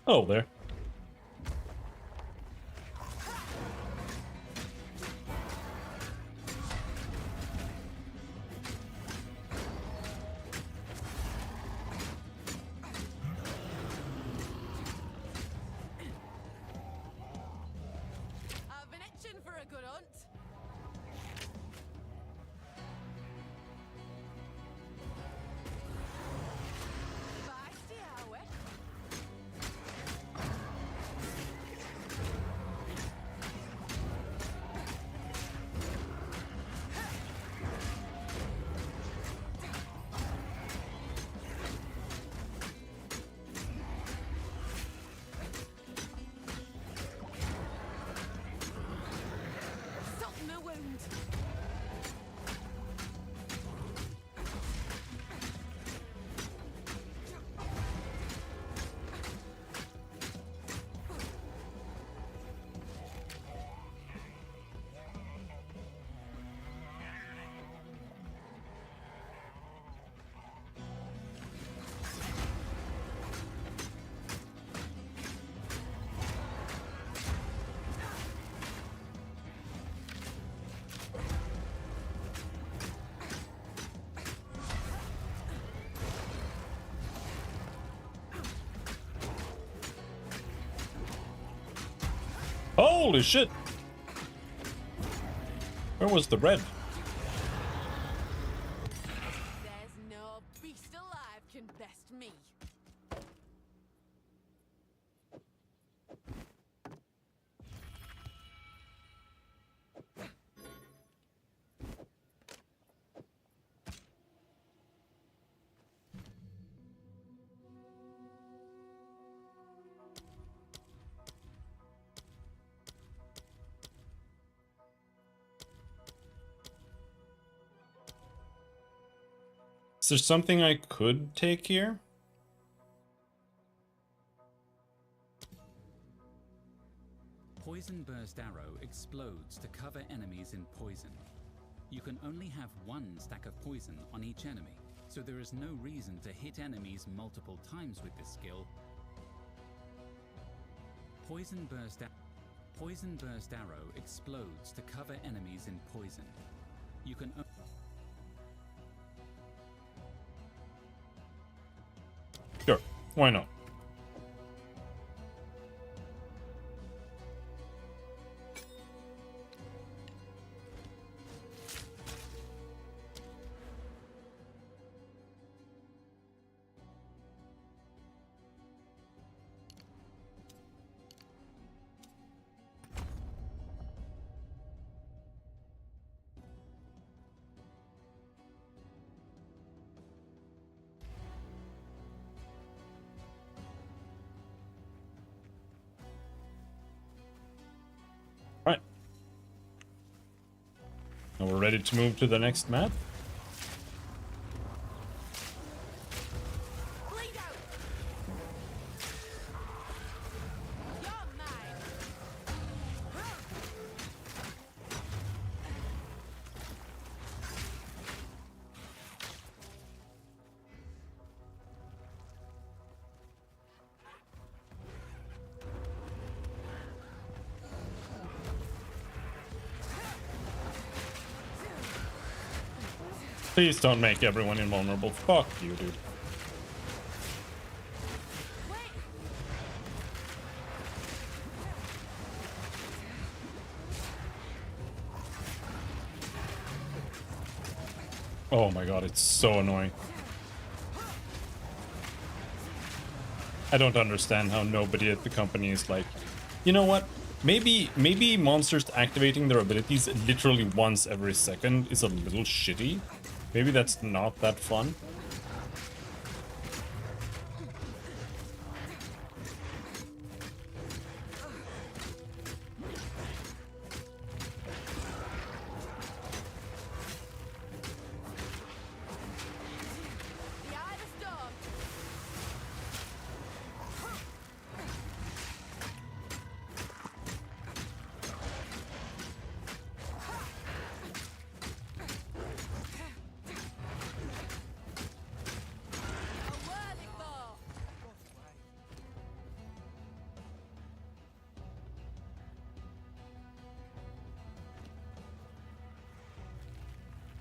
Oh, there. I've been itching for a good hunt. Feisty, are we? Soften the wound. Holy shit! Where was the red? There's no beast alive can best me. Is there something I could take here? Poison Burst Arrow explodes to cover enemies in poison. You can only have one stack of poison on each enemy, so there is no reason to hit enemies multiple times with this skill. Poison Burst Arrow explodes to cover enemies in poison. You can Sure, why not? Right. Now we're ready to move to the next map. Please don't make everyone invulnerable. Fuck you, dude. Oh my god, it's so annoying. I don't understand how nobody at the company is like, you know what? Maybe monsters activating their abilities literally once every second is a little shitty. Maybe that's not that fun.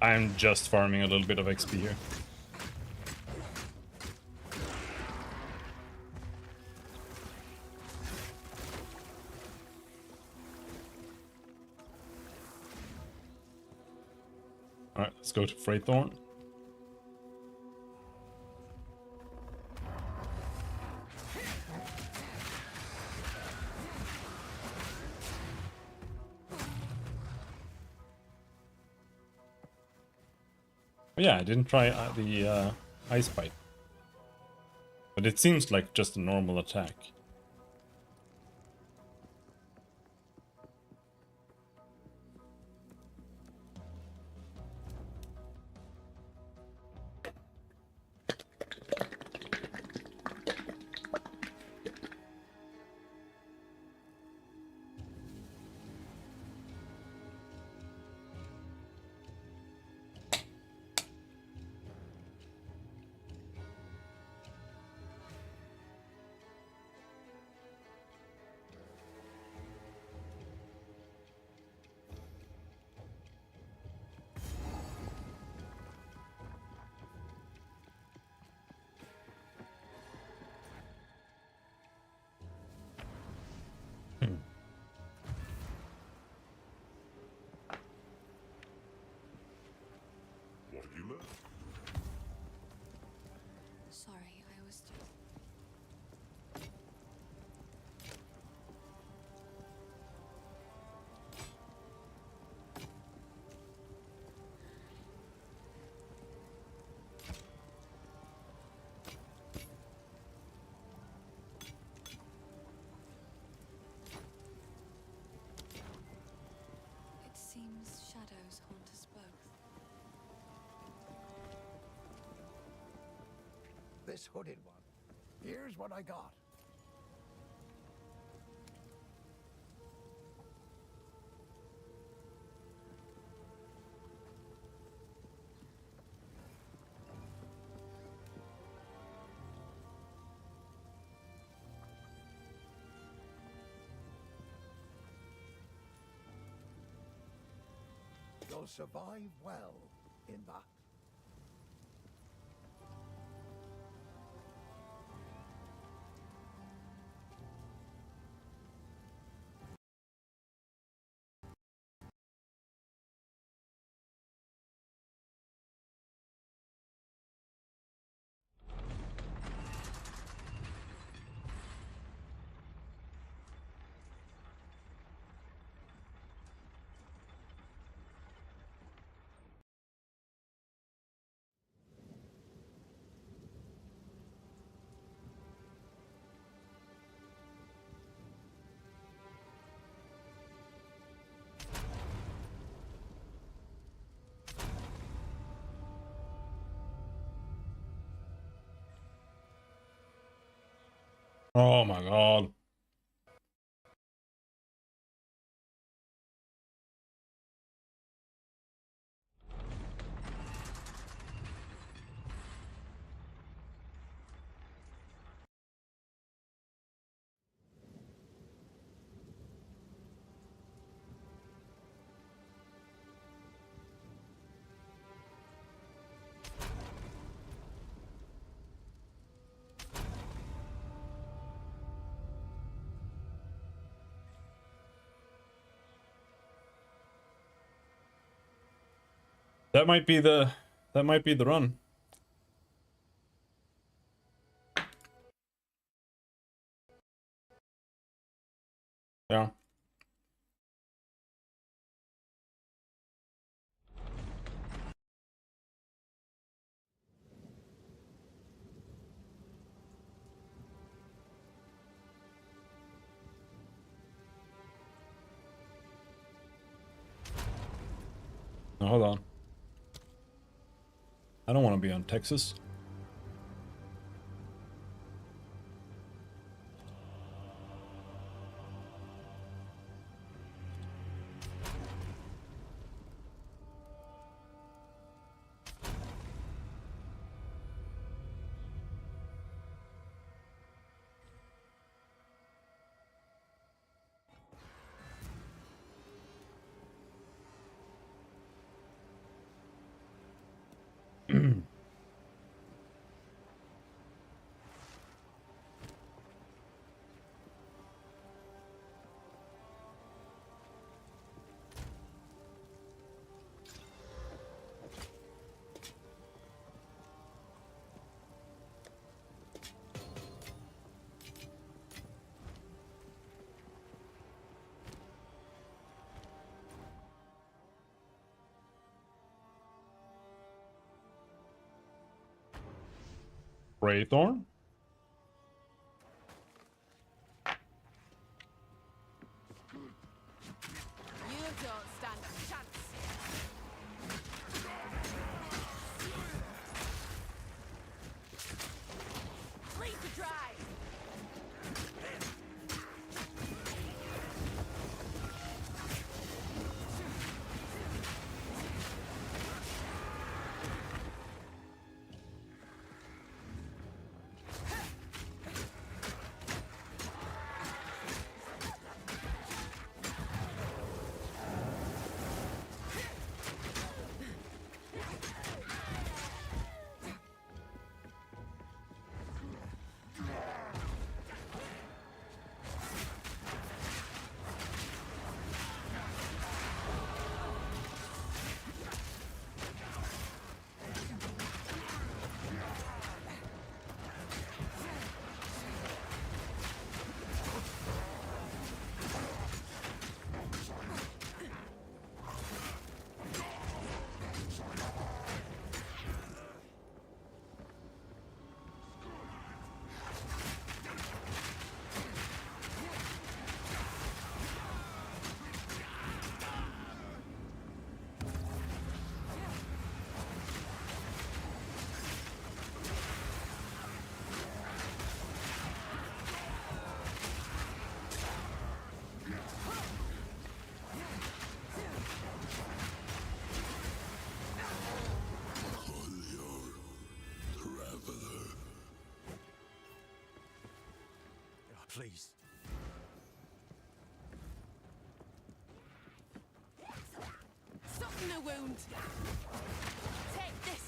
I'm just farming a little bit of XP here. Alright, let's go to Freythorn. Oh, yeah, I didn't try the ice bite. But it seems like just a normal attack. Sorry, I was just... It seems shadows haunt us both. This hooded one. Here's what I got. You'll survive well in that. Oh my god. That might be the run. Yeah. No, hold on. I don't want to be on Texas. Raythorn? You don't stand a chance. Lead to drive. Please. Something new wound. Take this.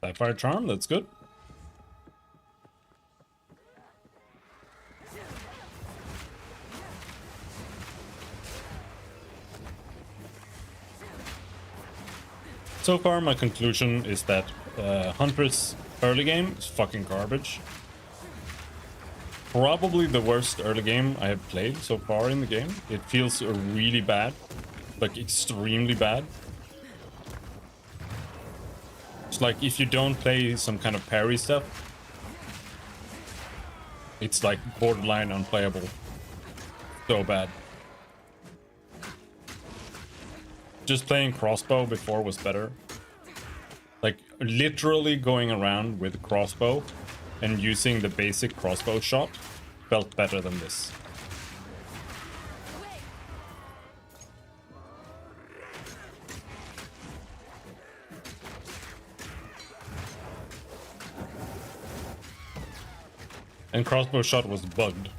Sapphire Charm, that's good. So far, my conclusion is that Huntress early game is fucking garbage. Probably the worst early game I have played so far in the game. It feels really bad, like extremely bad. It's like if you don't play some kind of parry stuff, it's like borderline unplayable. So bad. Just playing crossbow before was better. Like literally going around with crossbow and using the basic crossbow shot felt better than this. And crossbow shot was bugged.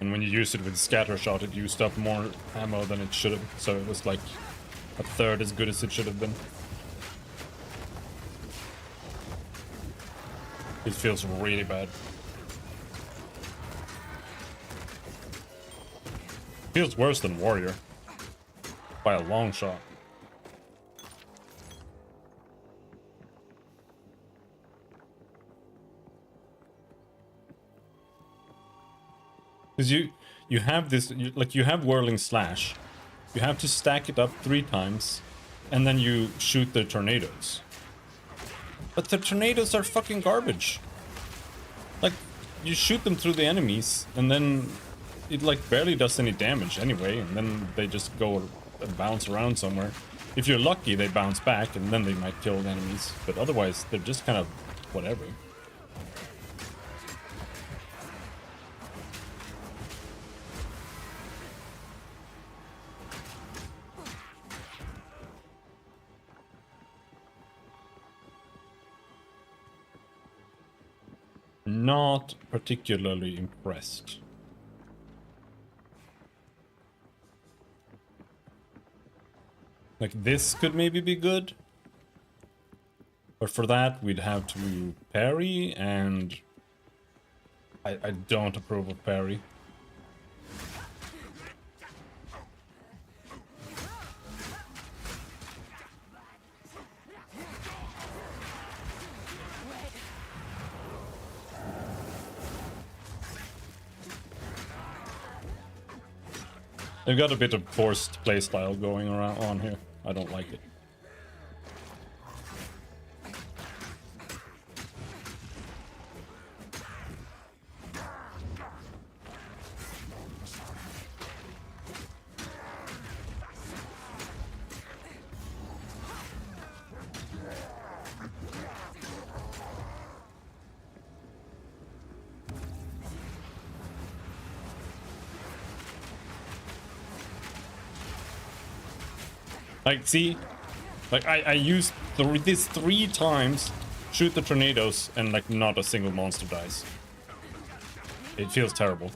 And when you use it with scatter shot, it used up more ammo than it should have. So it was like a third as good as it should have been. It feels really bad. Feels worse than Warrior. By a long shot. Because you have this, you have Whirling Slash. You have to stack it up 3 times, and then you shoot the tornadoes. But the tornadoes are fucking garbage. Like, you shoot them through the enemies, and then it like barely does any damage anyway, and then they just go and bounce around somewhere. If you're lucky, they bounce back, and then they might kill the enemies. But otherwise, they're just kind of whatever. Not particularly impressed. Like this could maybe be good. But for that we'd have to parry, and I don't approve of parry. They've got a bit of forced playstyle going around on here. I don't like it. Like, see? Like, I used this 3 times, shoot the tornadoes, and, like, not a single monster dies. It feels terrible.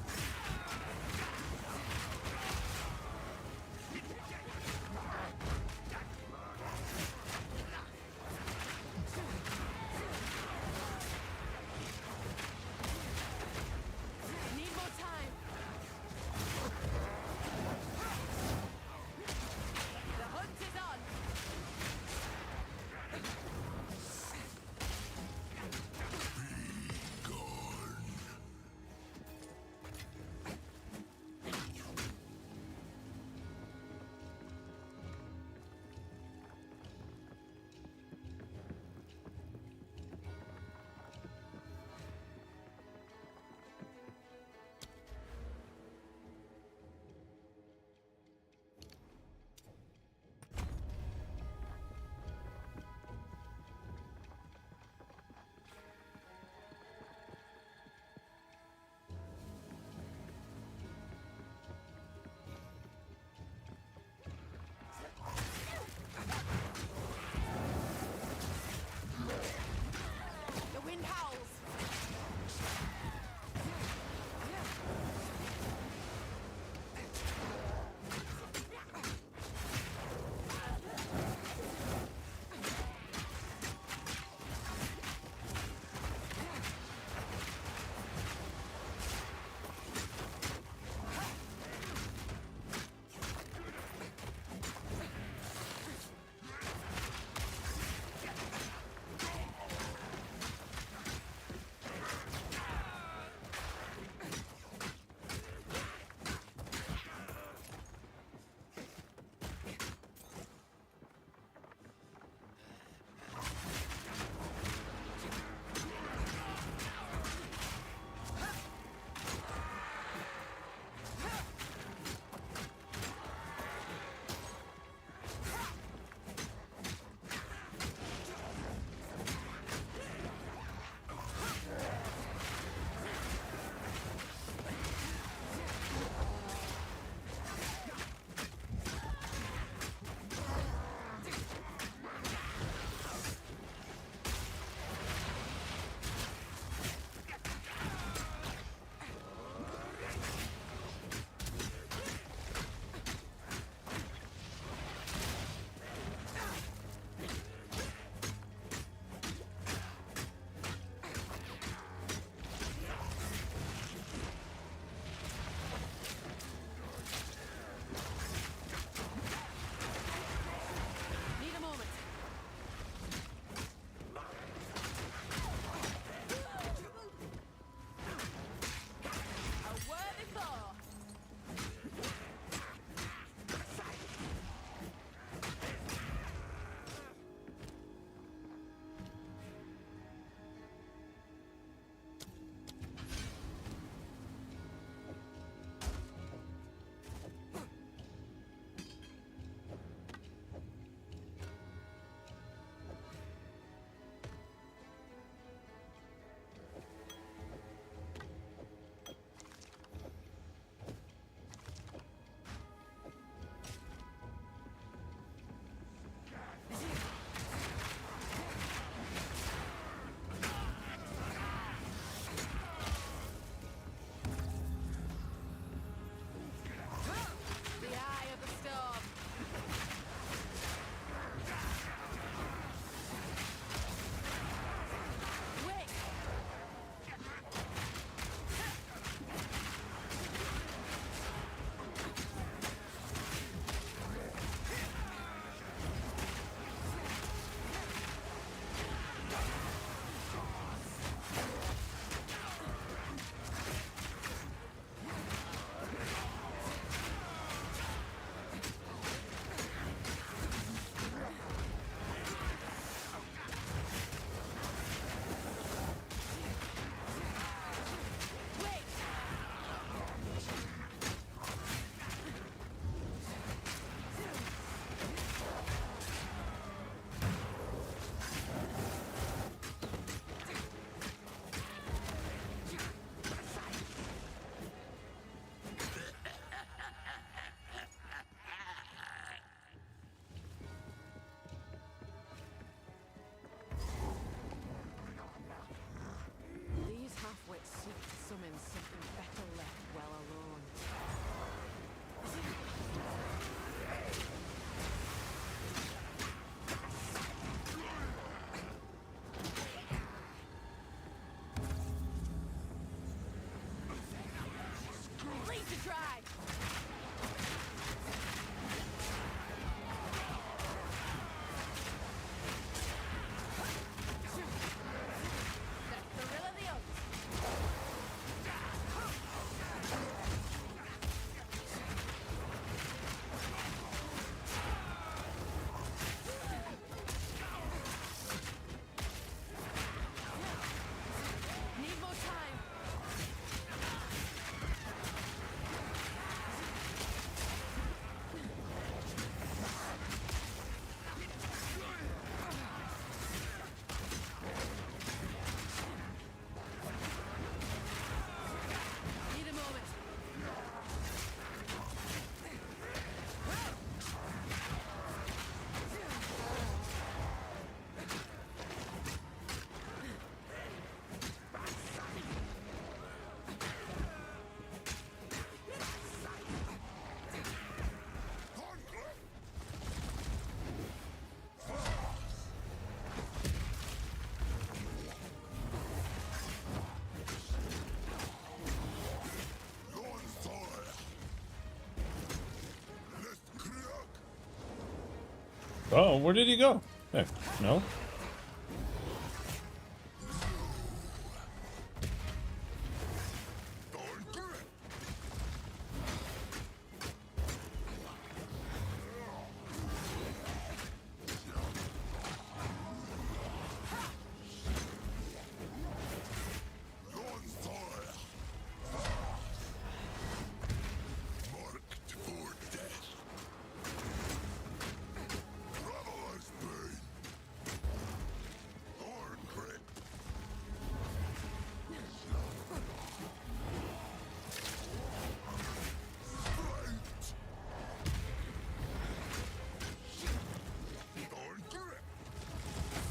Oh, where did he go? There. No?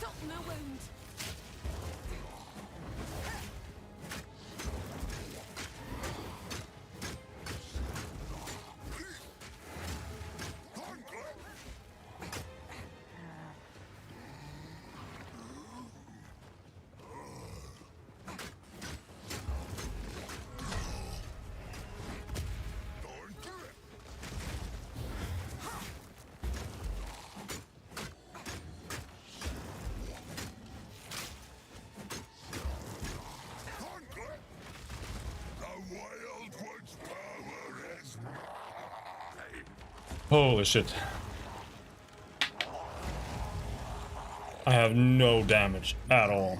Soften the wound. Holy shit. I have no damage at all.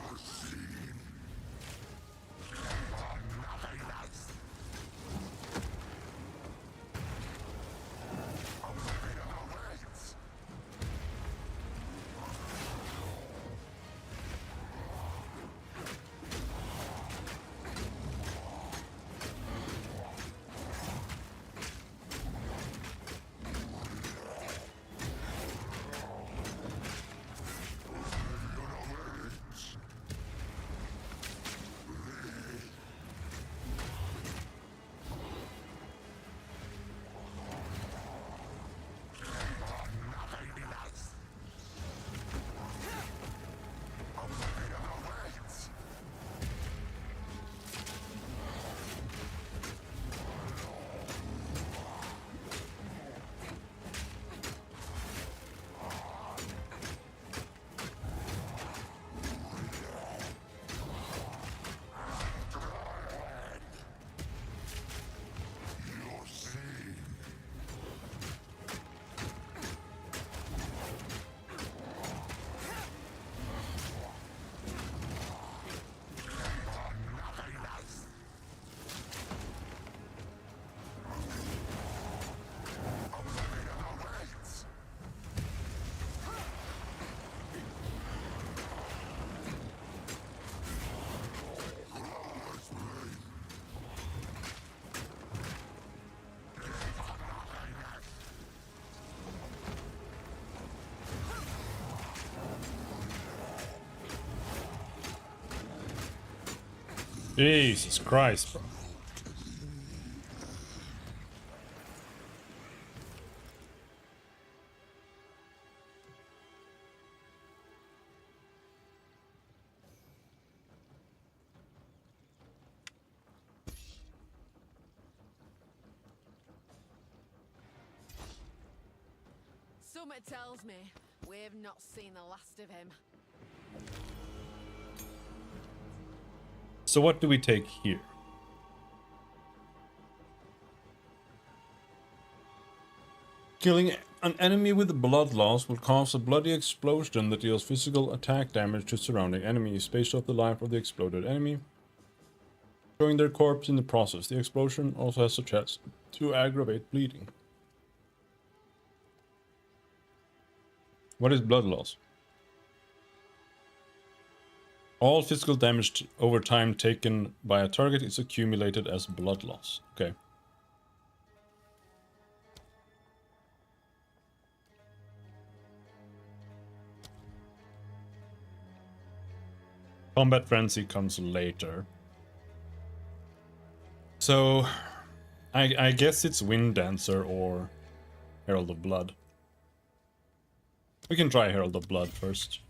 Jesus Christ, bro. Summit tells me we've not seen the last of him. So what do we take here? Killing an enemy with blood loss will cause a bloody explosion that deals physical attack damage to surrounding enemies based off the life of the exploded enemy, showing their corpse in the process. The explosion also has a chance to aggravate bleeding. What is blood loss? All physical damage over time taken by a target is accumulated as blood loss. Okay. Combat Frenzy comes later. So, I guess it's Wind Dancer or Herald of Blood. We can try Herald of Blood first.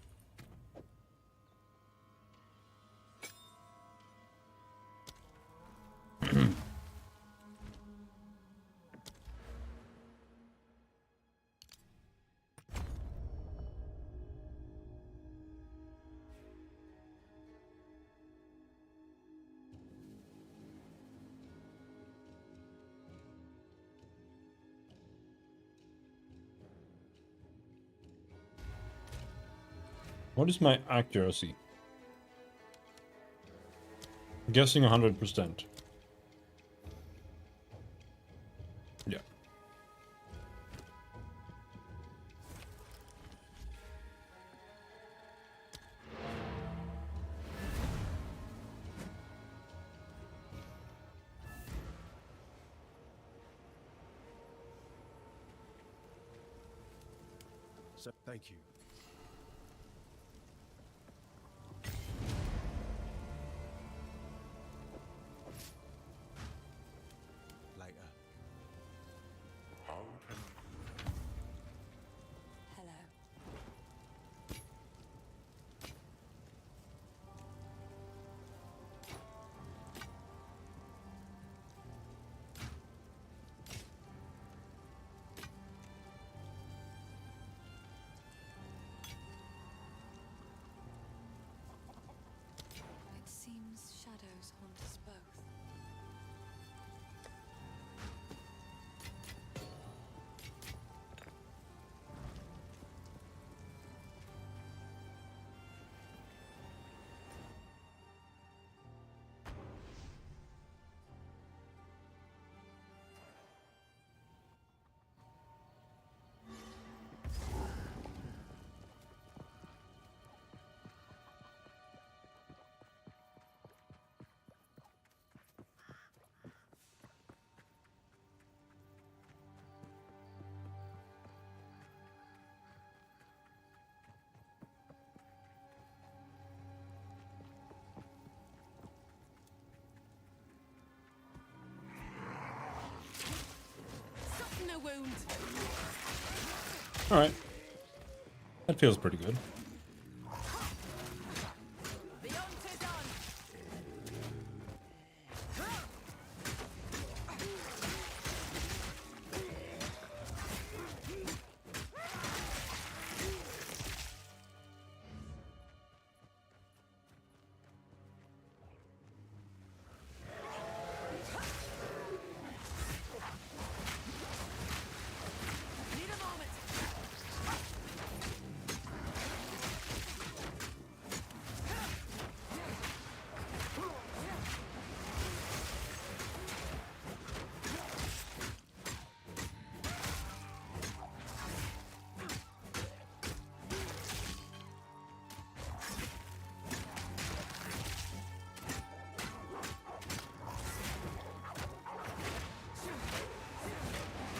What is my accuracy? Guessing 100%. Yeah. So, thank you. Later. Hello. It seems shadows haunt us both. Soften a wound. Alright. That feels pretty good. The hunt is on. Need a moment.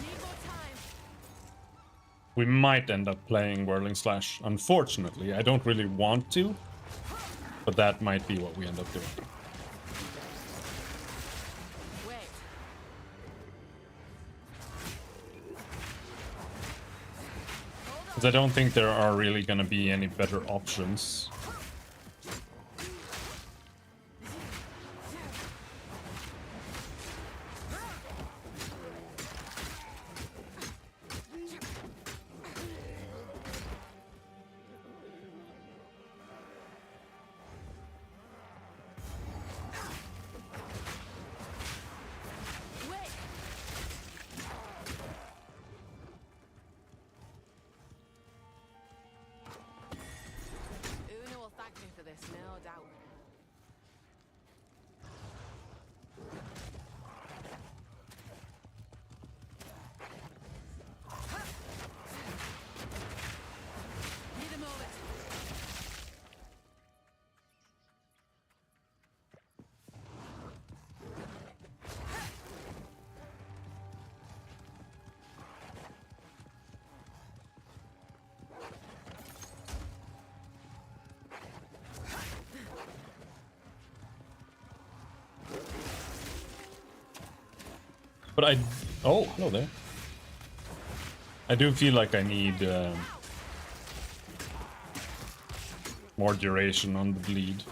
Need more time. We might end up playing Whirling Slash. Unfortunately, I don't really want to, but that might be what we end up doing. Wait. Because I don't think there are really gonna be any better options. Wait. Una will thank me for this, no doubt. Need a moment. But I... Oh, hello there. I do feel like I need more duration on the bleed.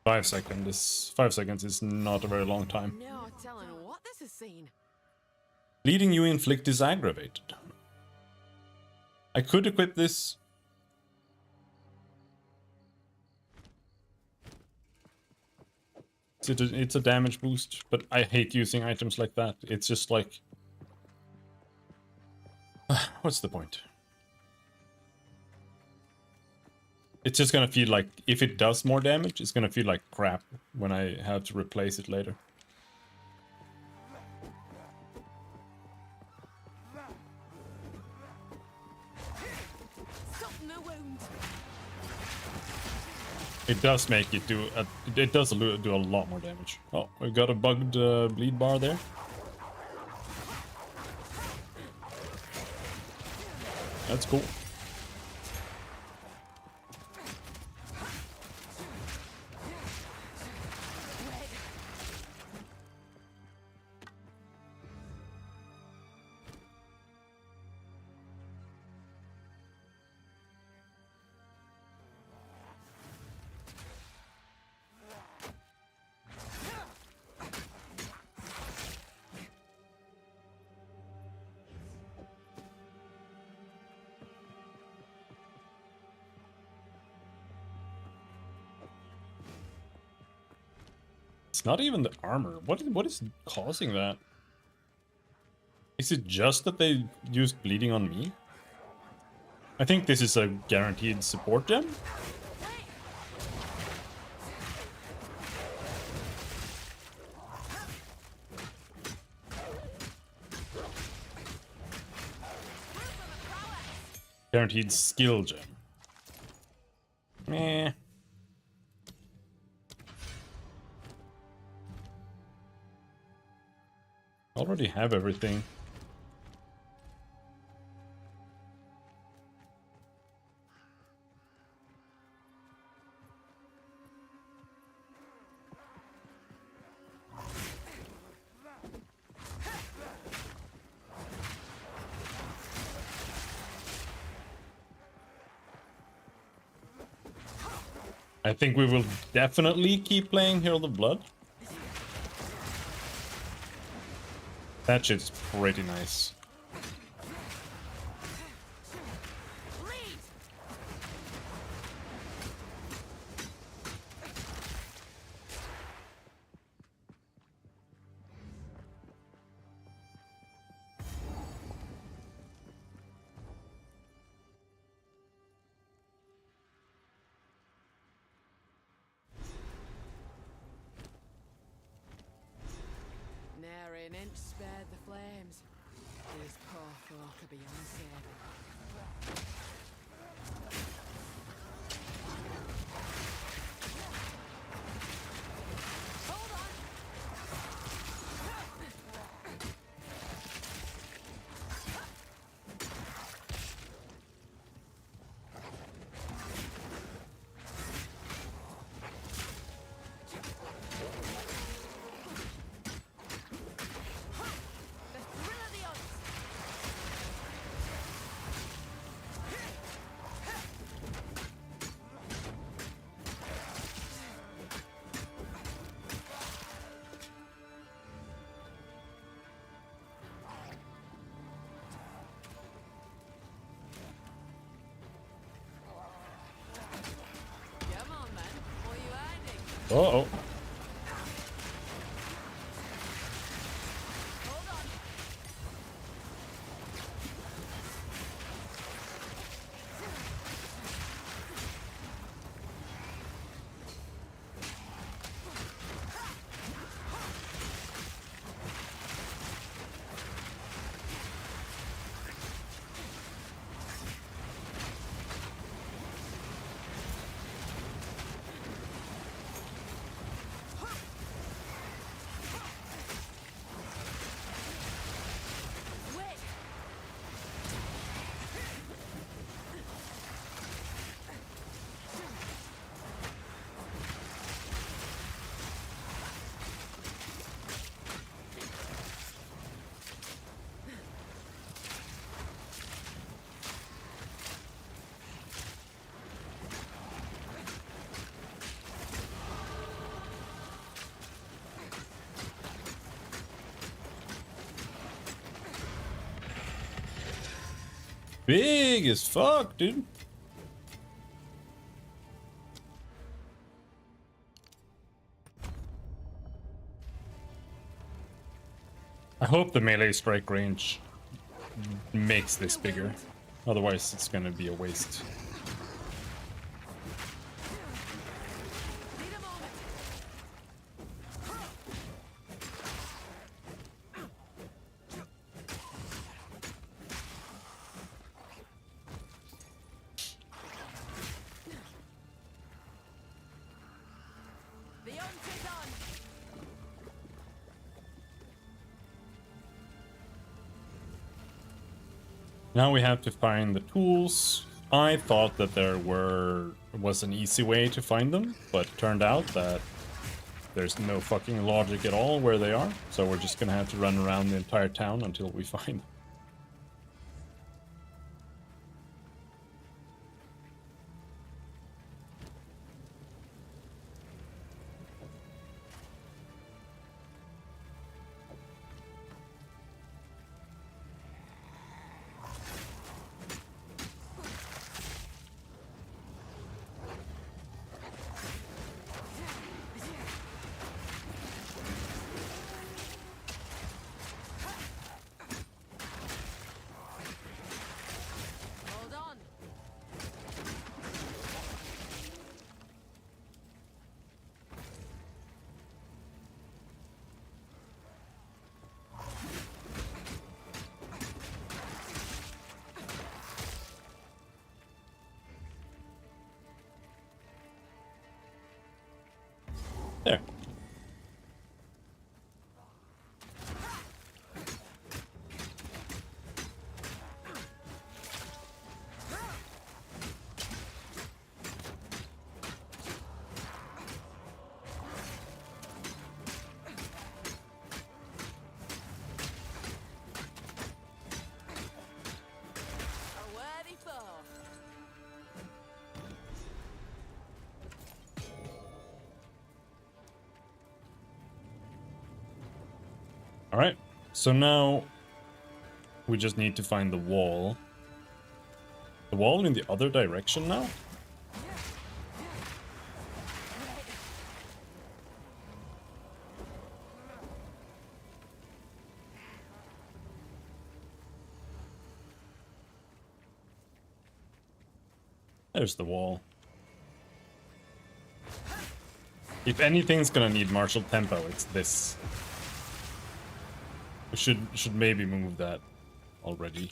5 seconds. 5 seconds is not a very long time. No telling what this has seen. Bleeding you inflict is aggravated. I could equip this. It's a damage boost, but I hate using items like that. It's just like... What's the point? It's just gonna feel like, if it does more damage, it's gonna feel like crap when I have to replace it later. Soften the wound. It does make it do it does do a lot more damage. Oh, we got a bugged bleed bar there. That's cool. It's not even the armor. What is causing that? Is it just that they used bleeding on me? I think this is a guaranteed support gem. Guaranteed skill gem. Meh. Already have everything. I think we will definitely keep playing Herald of Blood. That shit's pretty nice. Nary an inch spared the flames. These poor folk are beyond saving. Hold on! Uh-oh. Big as fuck, dude. I hope the melee strike range makes this bigger. Otherwise, it's gonna be a waste. hunt is on! Now we have to find the tools. I thought that there was an easy way to find them, but it turned out that there's no fucking logic at all where they are. So we're just gonna have to run around the entire town until we find them. Hold on! There. A worthy foe! All right. So now we just need to find the wall. The wall in the other direction now? There's the wall. If anything's gonna need martial tempo, it's this. We should maybe move that already.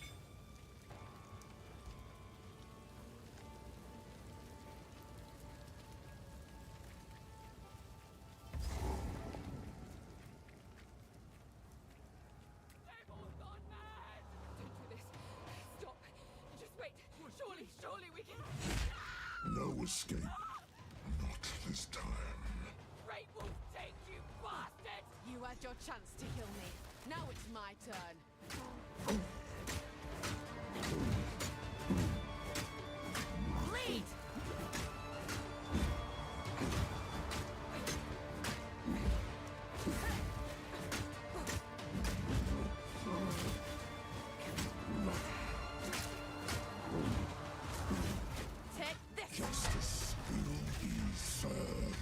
Stop! Just wait! Surely we can... No escape. Not this time. Great Wolf, take you bastard! You had your chance to kill me. Now it's my turn. Bleed! Take this! Justice will be served.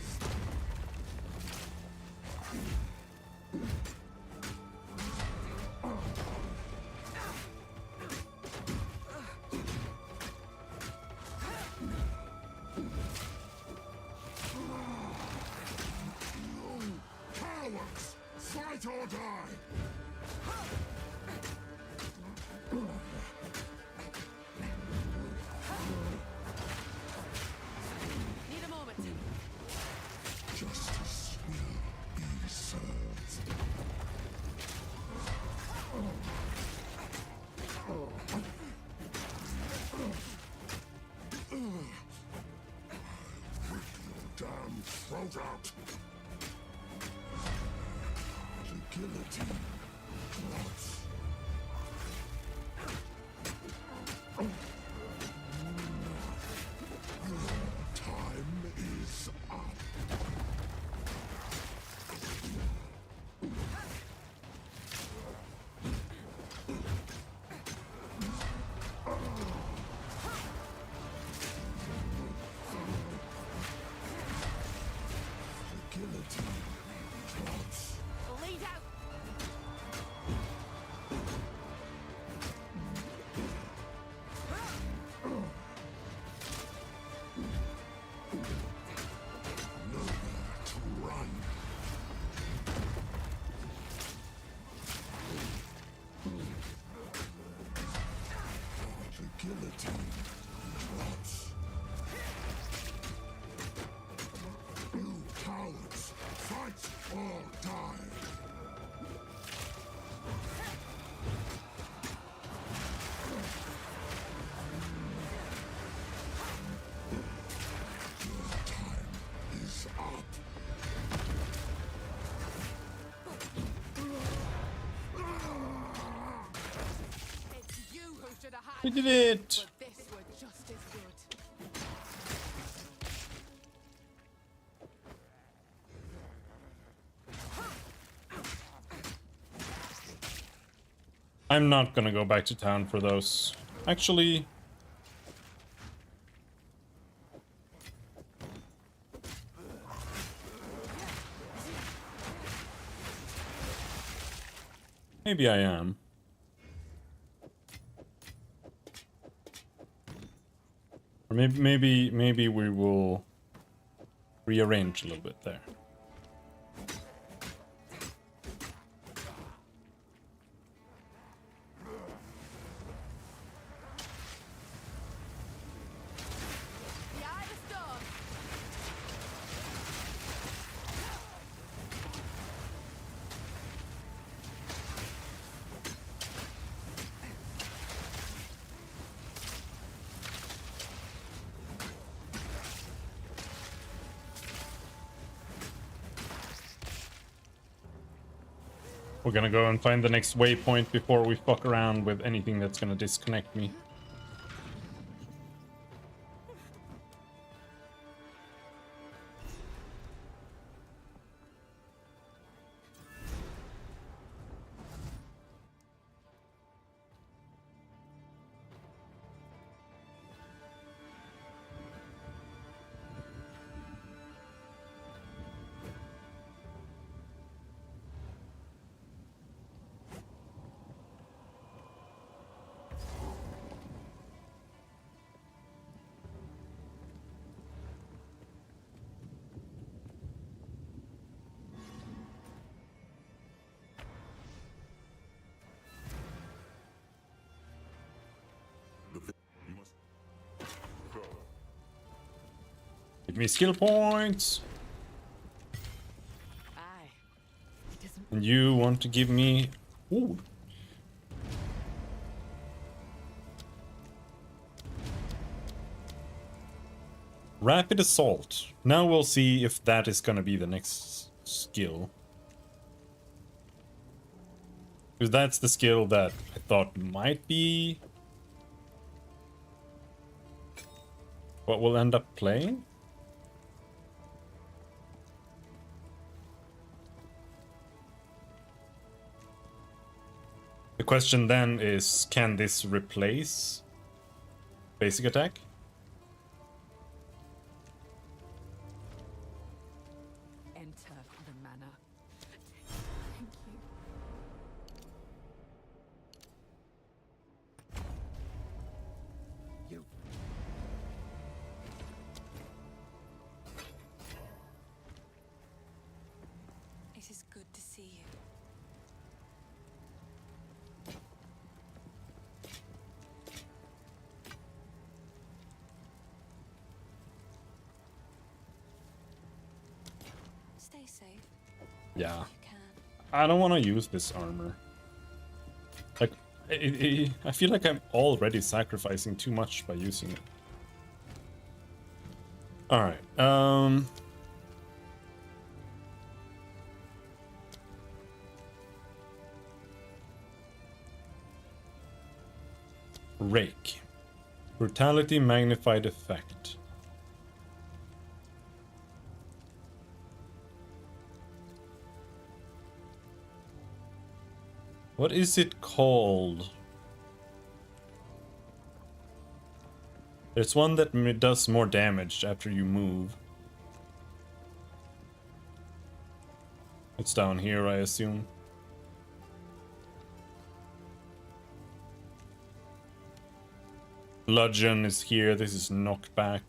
Cowards! Fight or die! Need a moment. Justice will be served. Rip your damn throat out. The guillotine drops. Time is up. The guillotine drops. Bleed out! Nowhere to run. The guillotine drops. You cowards! It's you who should have had We did it! but this were just as good. I'm not gonna go back to town for those. Actually... maybe I am. Or maybe we will rearrange a little bit there. The eye of the storm. We're gonna go and find the next waypoint before we fuck around with anything that's gonna disconnect me. Give me skill points! Aye. It doesn't. And you want to give me... Ooh. Rapid Assault. Now we'll see if that is gonna be the next skill. Because that's the skill that I thought might be what we'll end up playing. The question then is, can this replace basic attack? Enter the manor. Thank you. You. It is good to see you. Stay safe. Yeah. You can. I don't want to use this armor. Like, I feel like I'm already sacrificing too much by using it. Alright, Rake. Brutality magnified effect. What is it called? There's one that does more damage after you move. It's down here, I assume. Bludgeon is here. This is knockback.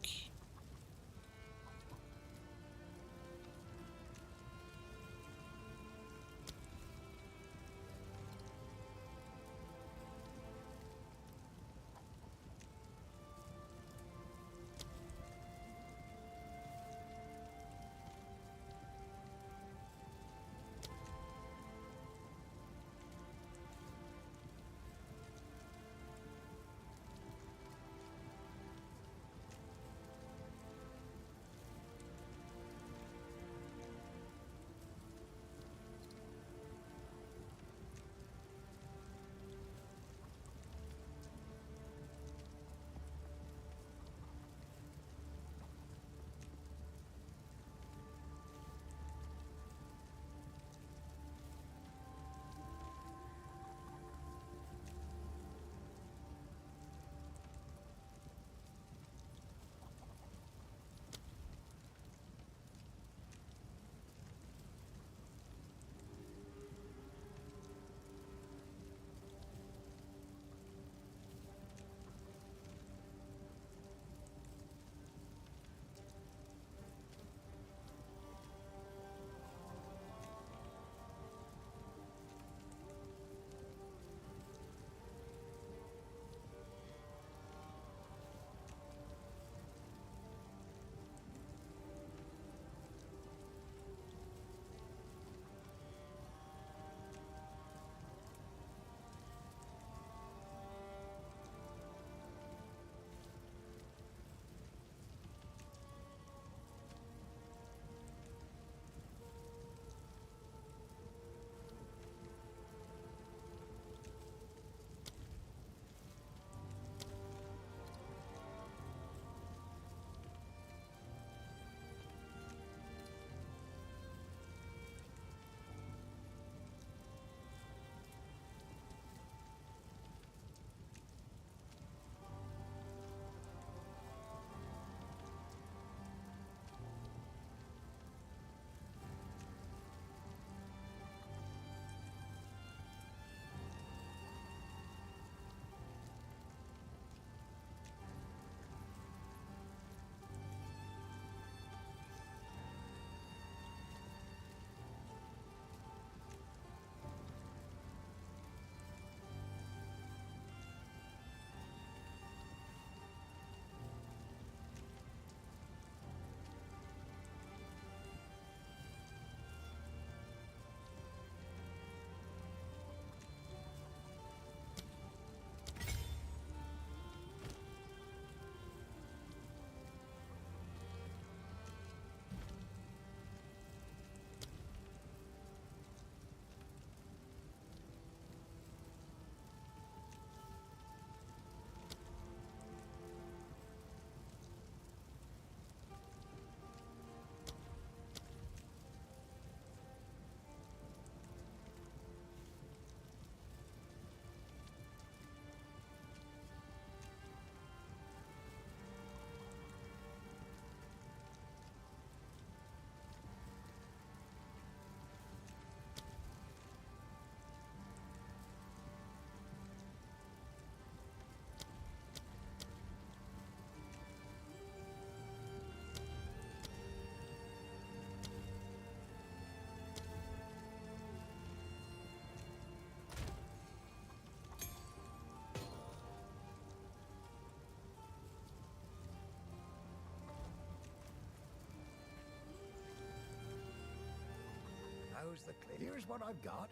How's the cliff? Here's what I've got.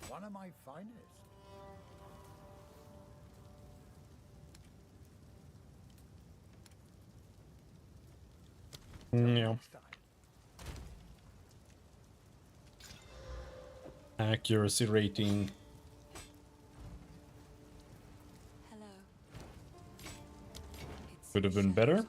One of my finest. Yeah. Next time. Accuracy rating. Hello. Could have been better.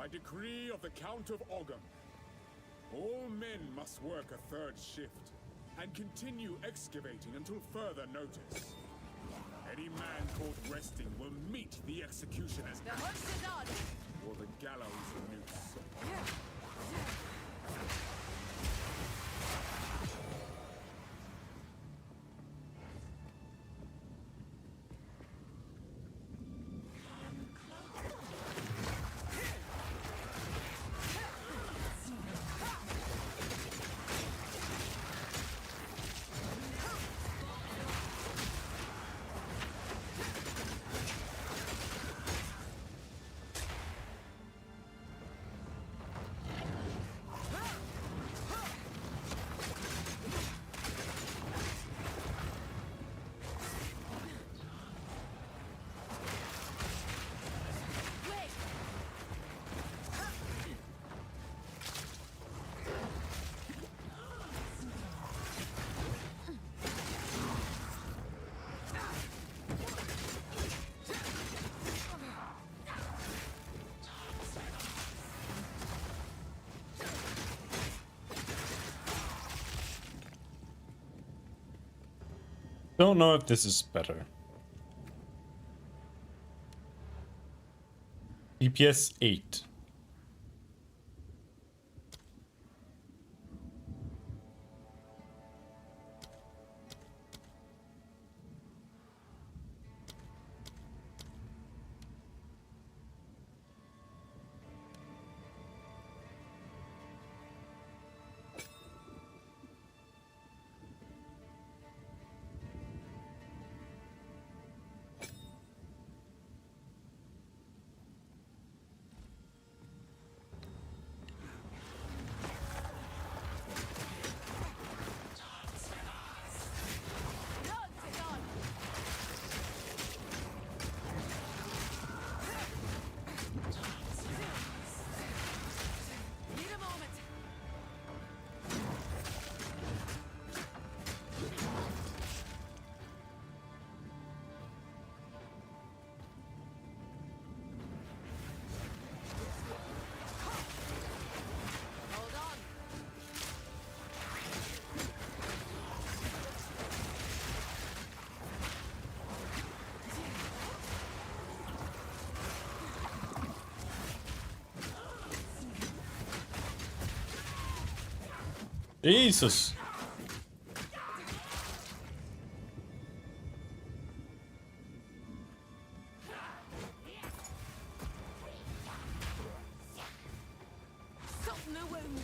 By decree of the Count of Ogham, all men must work a third shift and continue excavating until further notice. Any man caught resting will meet the executioner's The horse is on! or the gallows noose. Don't know if this is better. DPS 8. Jesus. Soften the wound!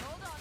Hold on!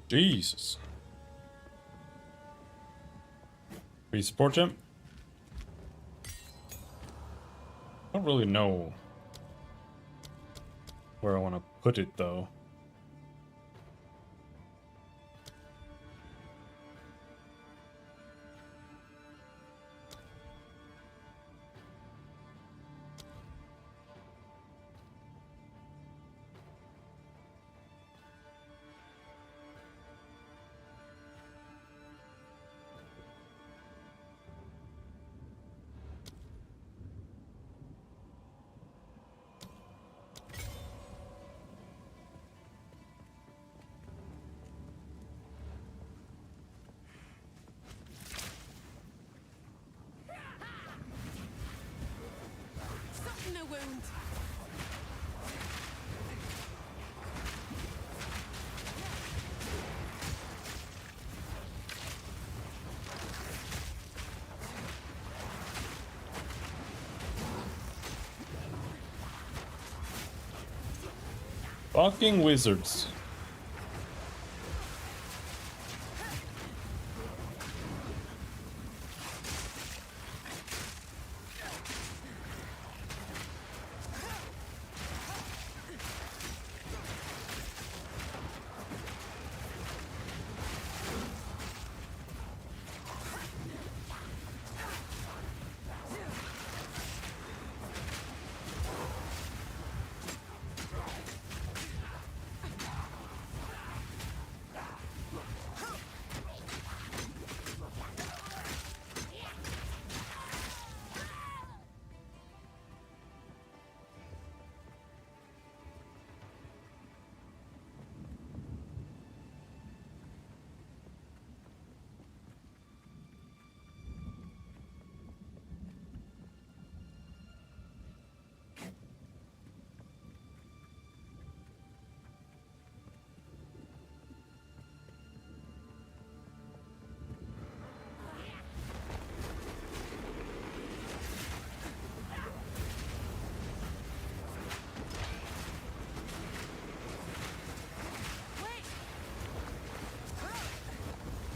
Jesus. Free support gem? I don't really know where I want to put it though. Soften the wound. Fucking wizards.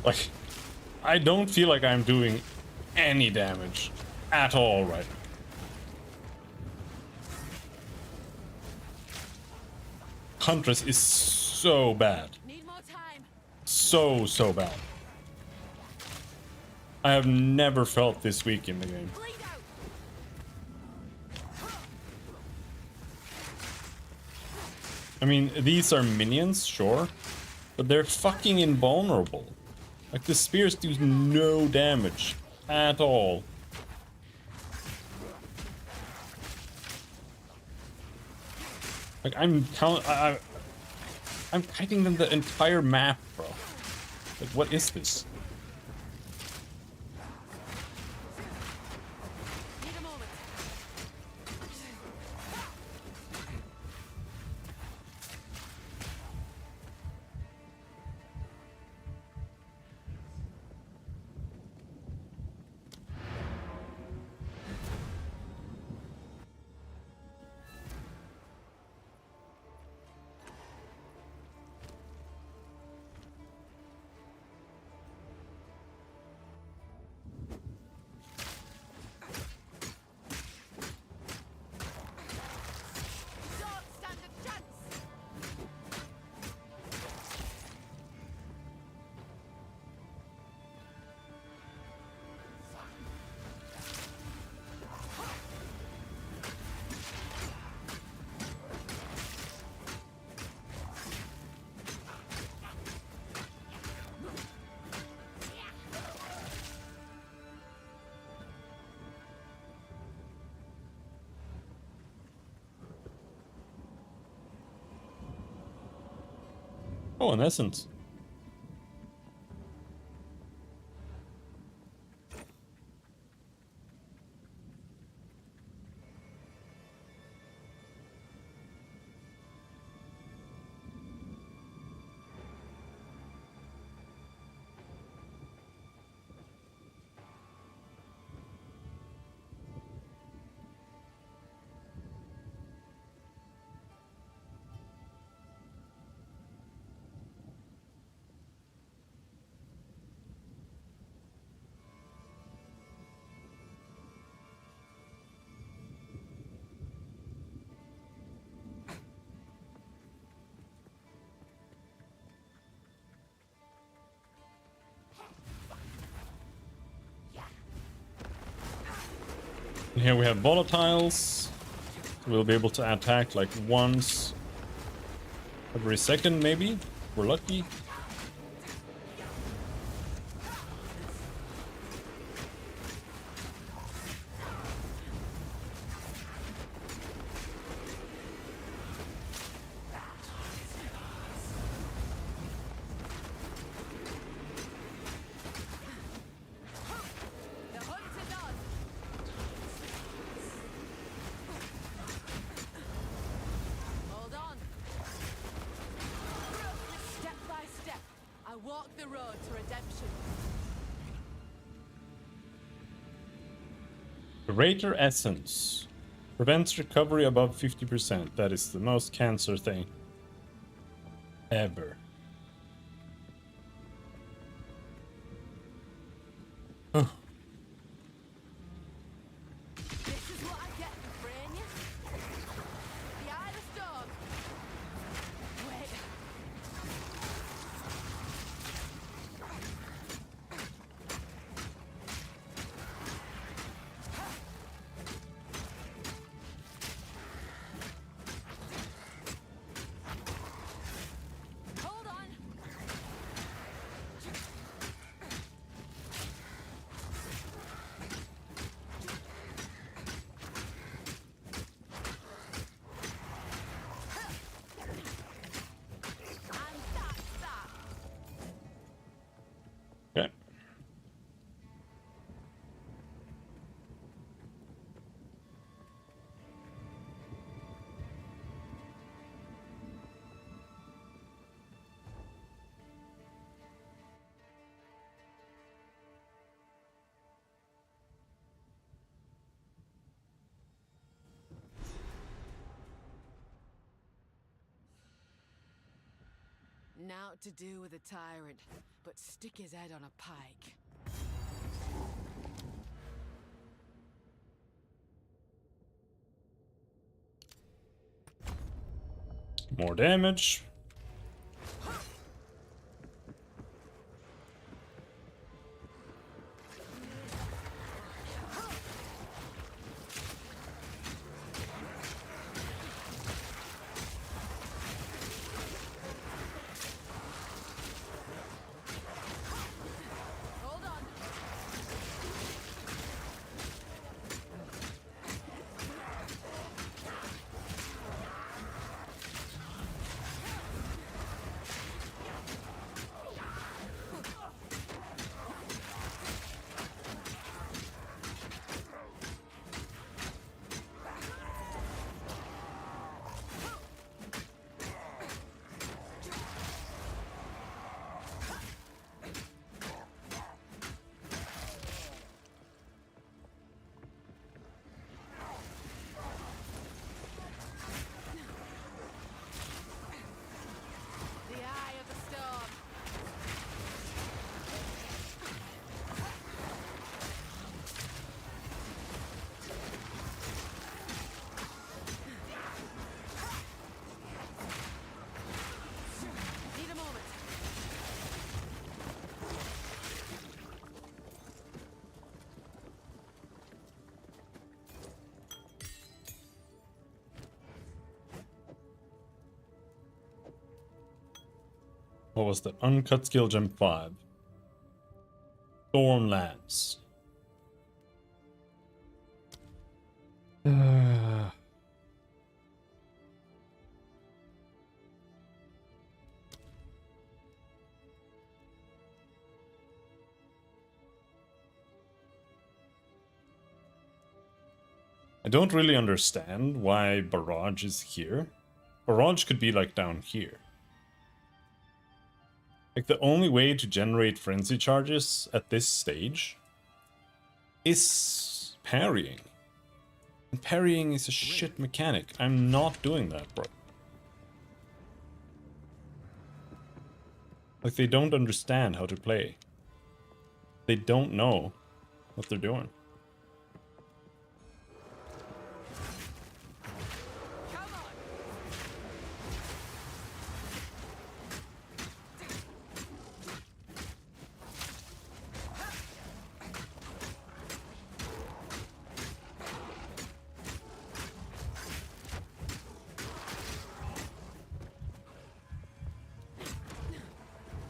Like, I don't feel like I'm doing any damage at all right now. Huntress is so bad. Need more time. So bad. I have never felt this weak in the game. Bleed out. I mean, these are minions, sure, but they're fucking invulnerable. Like, the spears do no damage at all. Like, I'm kiting them the entire map, bro. Like, what is this? Need a moment. Don't stand a chance. Oh, in essence. Here we have volatiles. We'll be able to attack like once every second, maybe. We're lucky. The hunt is on. Hold on. Step by step, I walk the road to redemption. Greater Essence. Prevents recovery above 50%. That is the most cancer thing ever. This is what I get for freeing you. The Eye of the Storm. Wait. Hold on. And that's that. Okay. Now to do with a tyrant, but stick his head on a pike. More damage. Hold on. The Eye of the Storm. Need a moment. What was that? Uncut skill gem 5. Stormlands. I don't really understand why Barrage is here. Barrage could be like down here. Like the only way to generate frenzy charges at this stage is parrying. And parrying is a shit mechanic. I'm not doing that, bro. Like they don't understand how to play. They don't know what they're doing.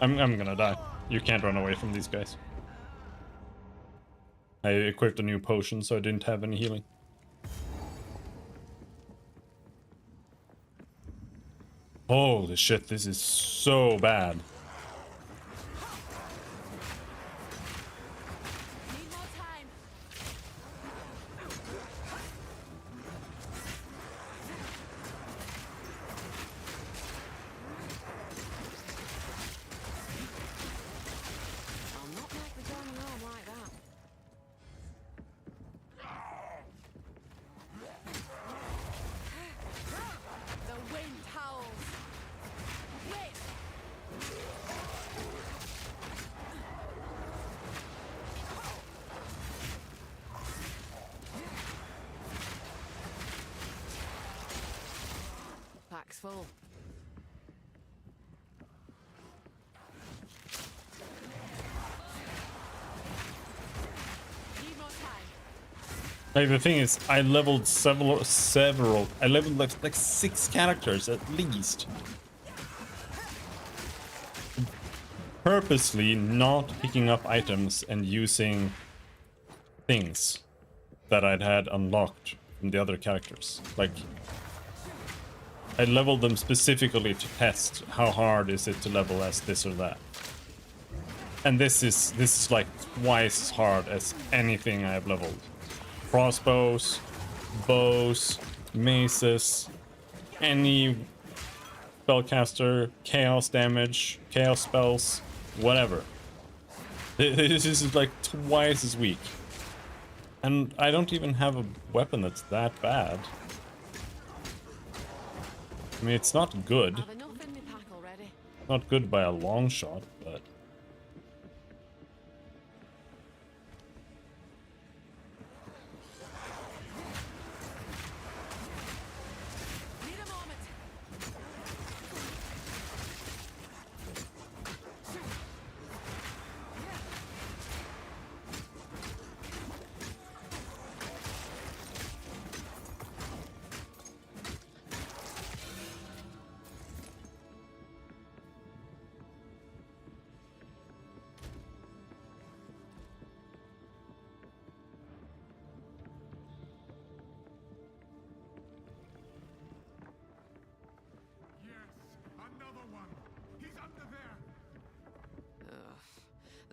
I'm gonna die. You can't run away from these guys. I equipped a new potion, so I didn't have any healing. Holy shit, this is so bad. Need more time. I'll not make the journey home like that. The wind howls. Wait. Pack's full. Need more time. Like the thing is, I leveled several. I leveled like 6 characters at least. Purposely not picking up items and using things that I'd had unlocked from the other characters. Like, I leveled them specifically to test how hard is it to level as this or that. And this is like twice as hard as anything I have leveled. Crossbows, bows, maces, any spellcaster, chaos damage, chaos spells, whatever. This is like twice as weak. And I don't even have a weapon that's that bad. I mean, it's not good. Have enough in my pack already. Not good by a long shot, but... Need a moment.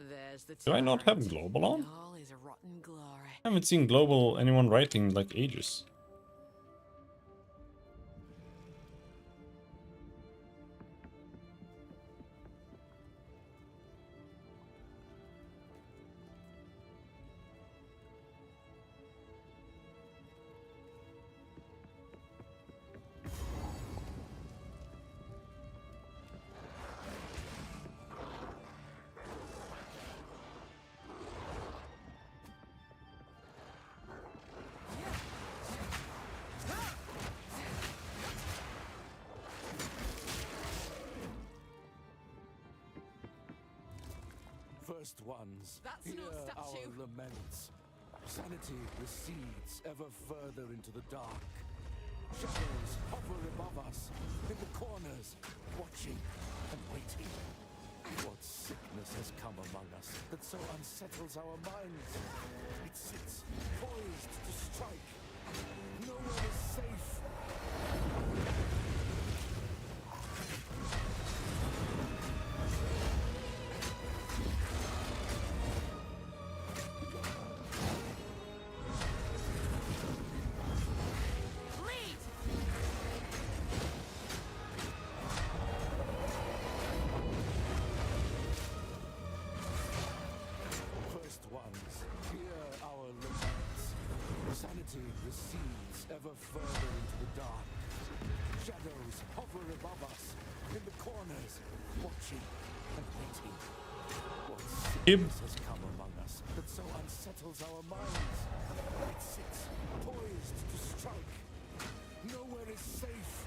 There's the Do I not have turret. global on? All is a rotten glory. I haven't seen global anyone writing like ages. First ones, That's hear no statue. our laments. Sanity recedes ever further into the dark. Shadows hover above us, in the corners, watching and waiting. What sickness has come among us that so unsettles our minds? It sits poised to strike. Nowhere is safe. Lead! First ones, hear our laments. Sanity recedes ever further into the dark. Shadows hover above us, in the corners, watching and waiting. What sickness has come among us that so unsettles our minds? It sits poised to strike. Nowhere is safe.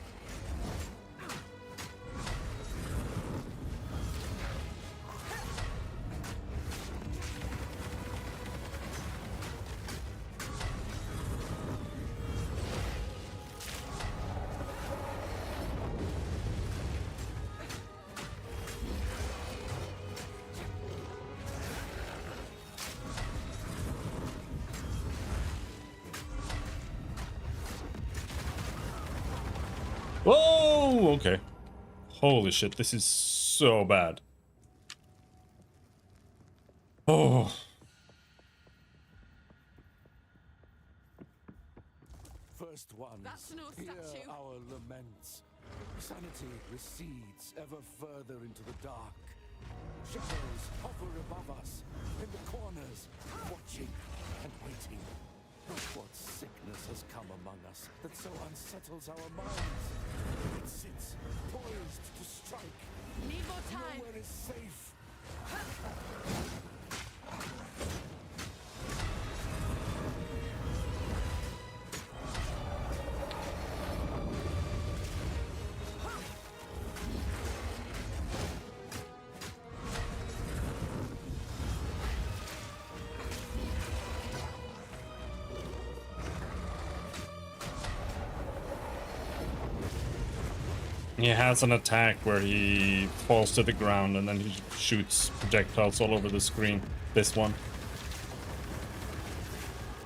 Ooh, okay. Holy shit, this is so bad. Oh. First ones, That's no hear statue. our laments. Sanity recedes ever further into the dark. Shadows hover above us, in the corners, watching and waiting. What sickness has come among us that so unsettles our minds? It sits, poised to strike. Need more time. Nowhere is safe. He has an attack where he falls to the ground and then he shoots projectiles all over the screen. This one.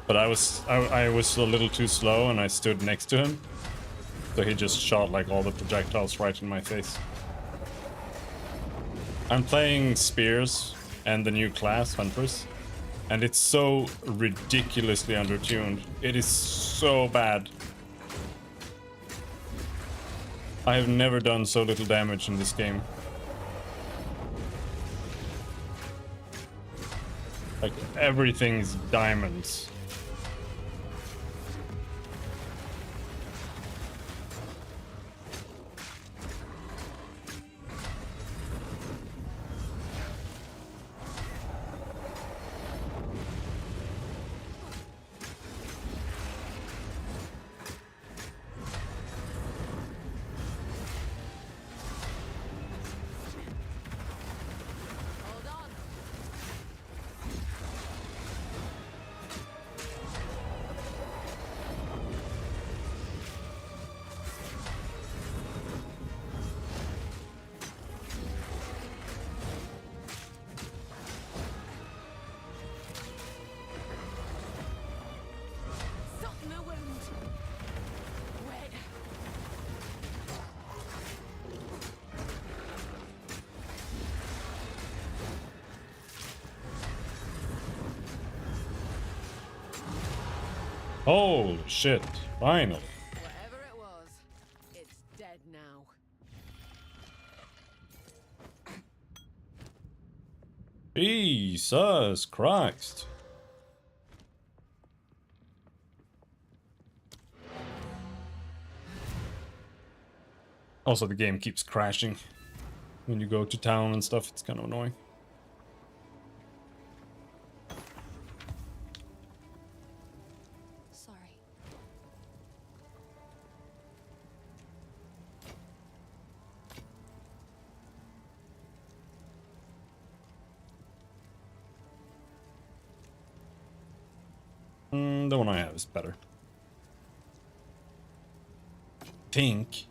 But I was a little too slow and I stood next to him. So he just shot like all the projectiles right in my face. I'm playing Spears and the new class, Hunters. And it's so ridiculously undertuned. It is so bad. I have never done so little damage in this game. Like, everything's diamonds. Hold on. Soften the wound. Wait. Holy shit, finally. Whatever it was, it's dead now. Jesus Christ. Also, the game keeps crashing when you go to town and stuff. It's kind of annoying. Sorry. The one I have is better. Think.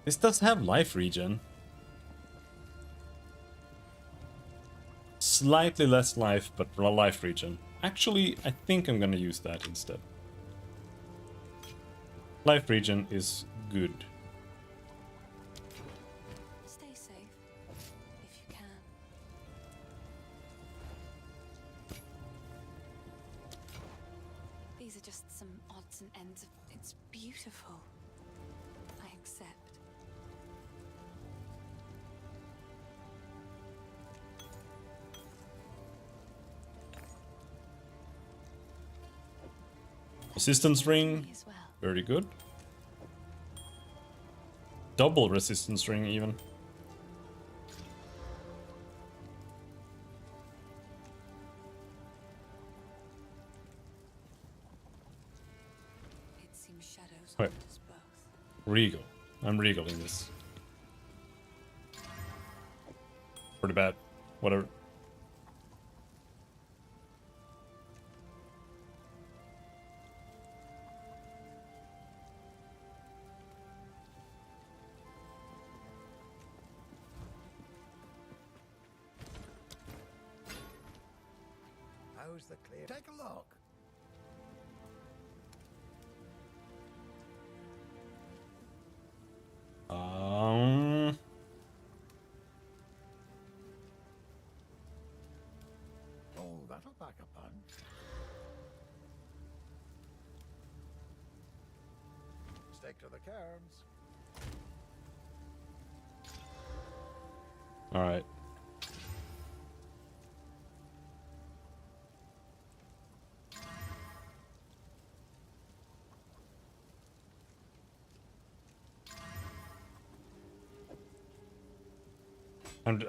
This does have life regen. Slightly less life, but life regen. Actually, I think I'm gonna use that instead. Life regen is good. Stay safe. If you can. These are just some odds and ends of... It's beautiful. I accept. Resistance ring, As well. very good. Double resistance ring even. It seems shadows Wait. haunt us both. Regal. I'm regal in this. Pretty bad. Whatever. How's the clear? Take a look. a punch. Stick to the cards. All right.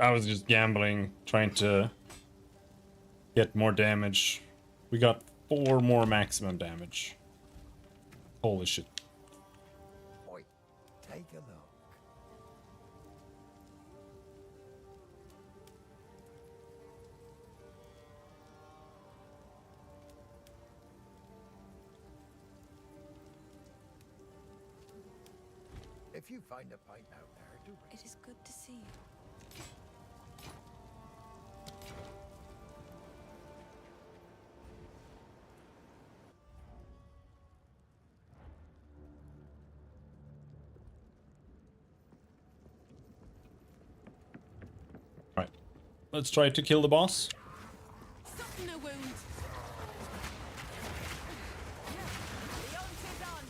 I was just gambling, trying to get more damage. We got 4 more maximum damage. Holy shit. Boy, take a look. If you find a pint out there, do bring It is good to see you. Alright. Let's try to kill the boss. Soften a wound. Leonte's on.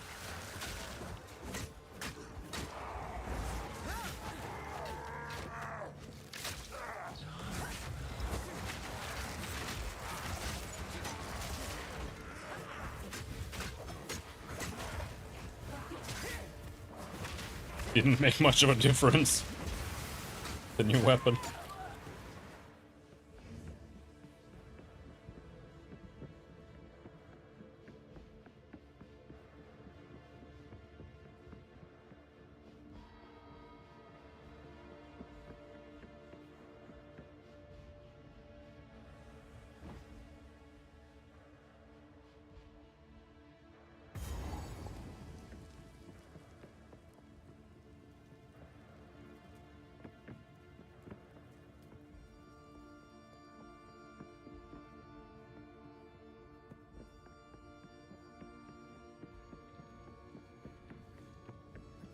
Didn't make much of a difference. The new weapon.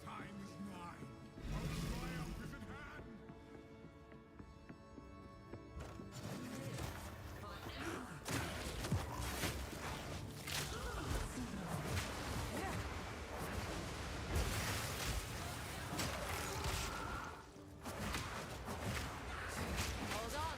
Time is nigh. Our triumph is at hand. Hold on.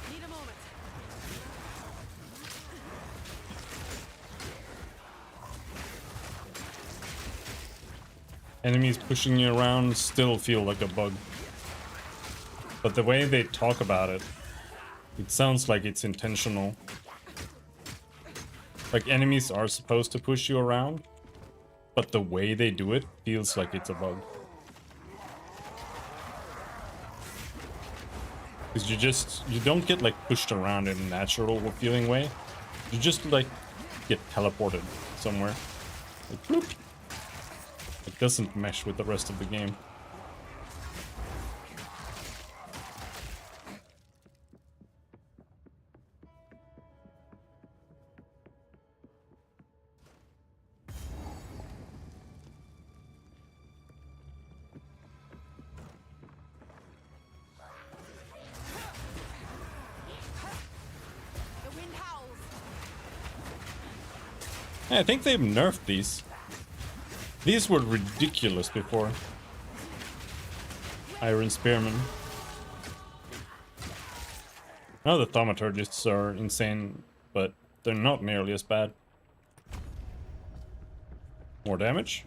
Need a moment. Enemies pushing you around still feel like a bug. But the way they talk about it, it sounds like it's intentional. Like enemies are supposed to push you around, but the way they do it feels like it's a bug. Because you don't get like pushed around in a natural feeling way. You just like get teleported somewhere. Like, bloop. It doesn't mesh with the rest of the game. The wind howls. Yeah, I think they've nerfed these. These were ridiculous before. Iron Spearman. I know the thaumaturgists are insane, but they're not nearly as bad. More damage.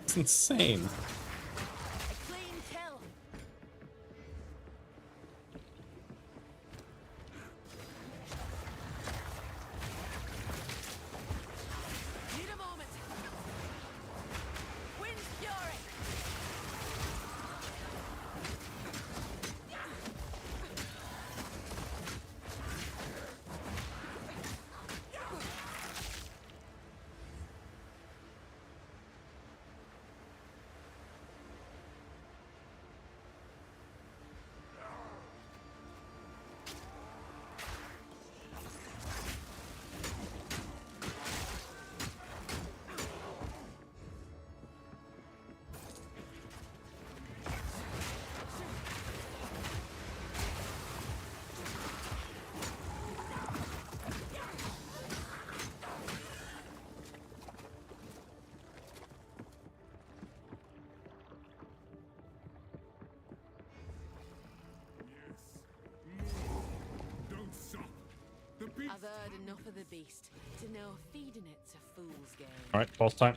It's insane. I've heard enough of the beast to know feeding it's a fool's game. All right, boss time.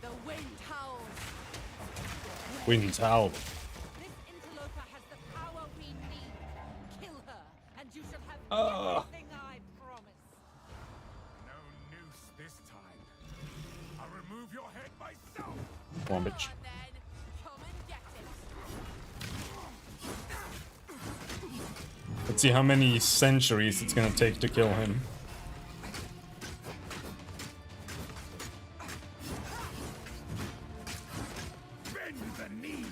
The wind howls. Wind howl. Everything I promise. No noose this time. I'll remove your head myself. Come on, bitch. Come and get it. Let's see how many centuries it's gonna take to kill him. Bend the knee.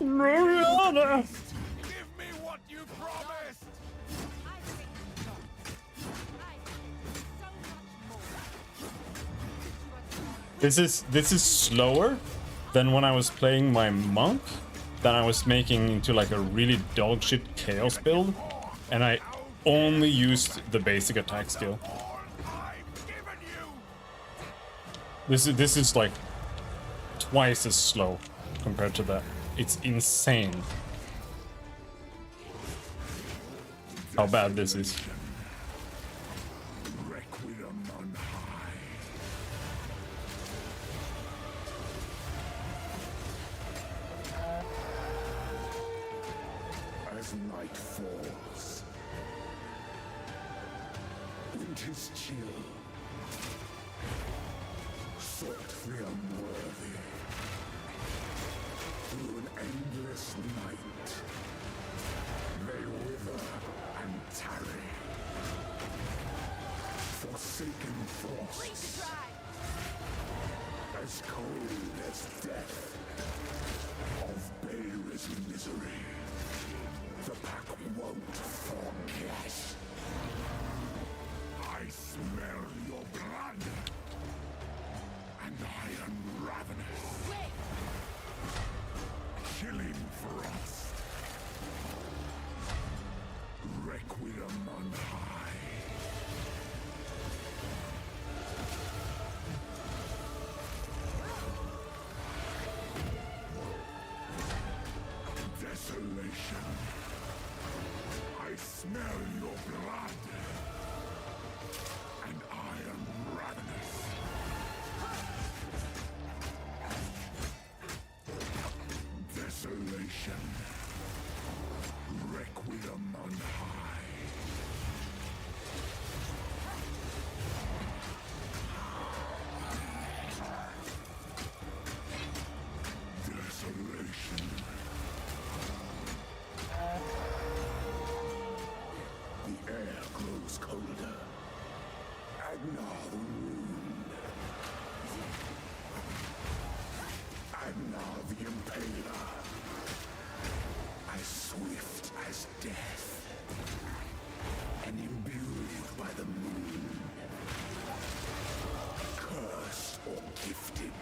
Mariana! Give me what you promised. This is slower than when I was playing my monk, that I was making into like a really dogshit chaos build, and I only used the basic attack skill. This is like twice as slow compared to that. It's insane how bad this is. Requiem on high. As night falls, winter's chill, sought the unworthy. Through an endless night, they wither and tarry. Forsaken frosts, as cold as death, of Beir's misery. The pack won't forget. smell your blood, and I am ravenous. Desolation, requiem on high. Desolation. The air grows colder. Agnar the wound. Agnar the impaler. As swift as death. And imbued by the moon. Cursed or gifted.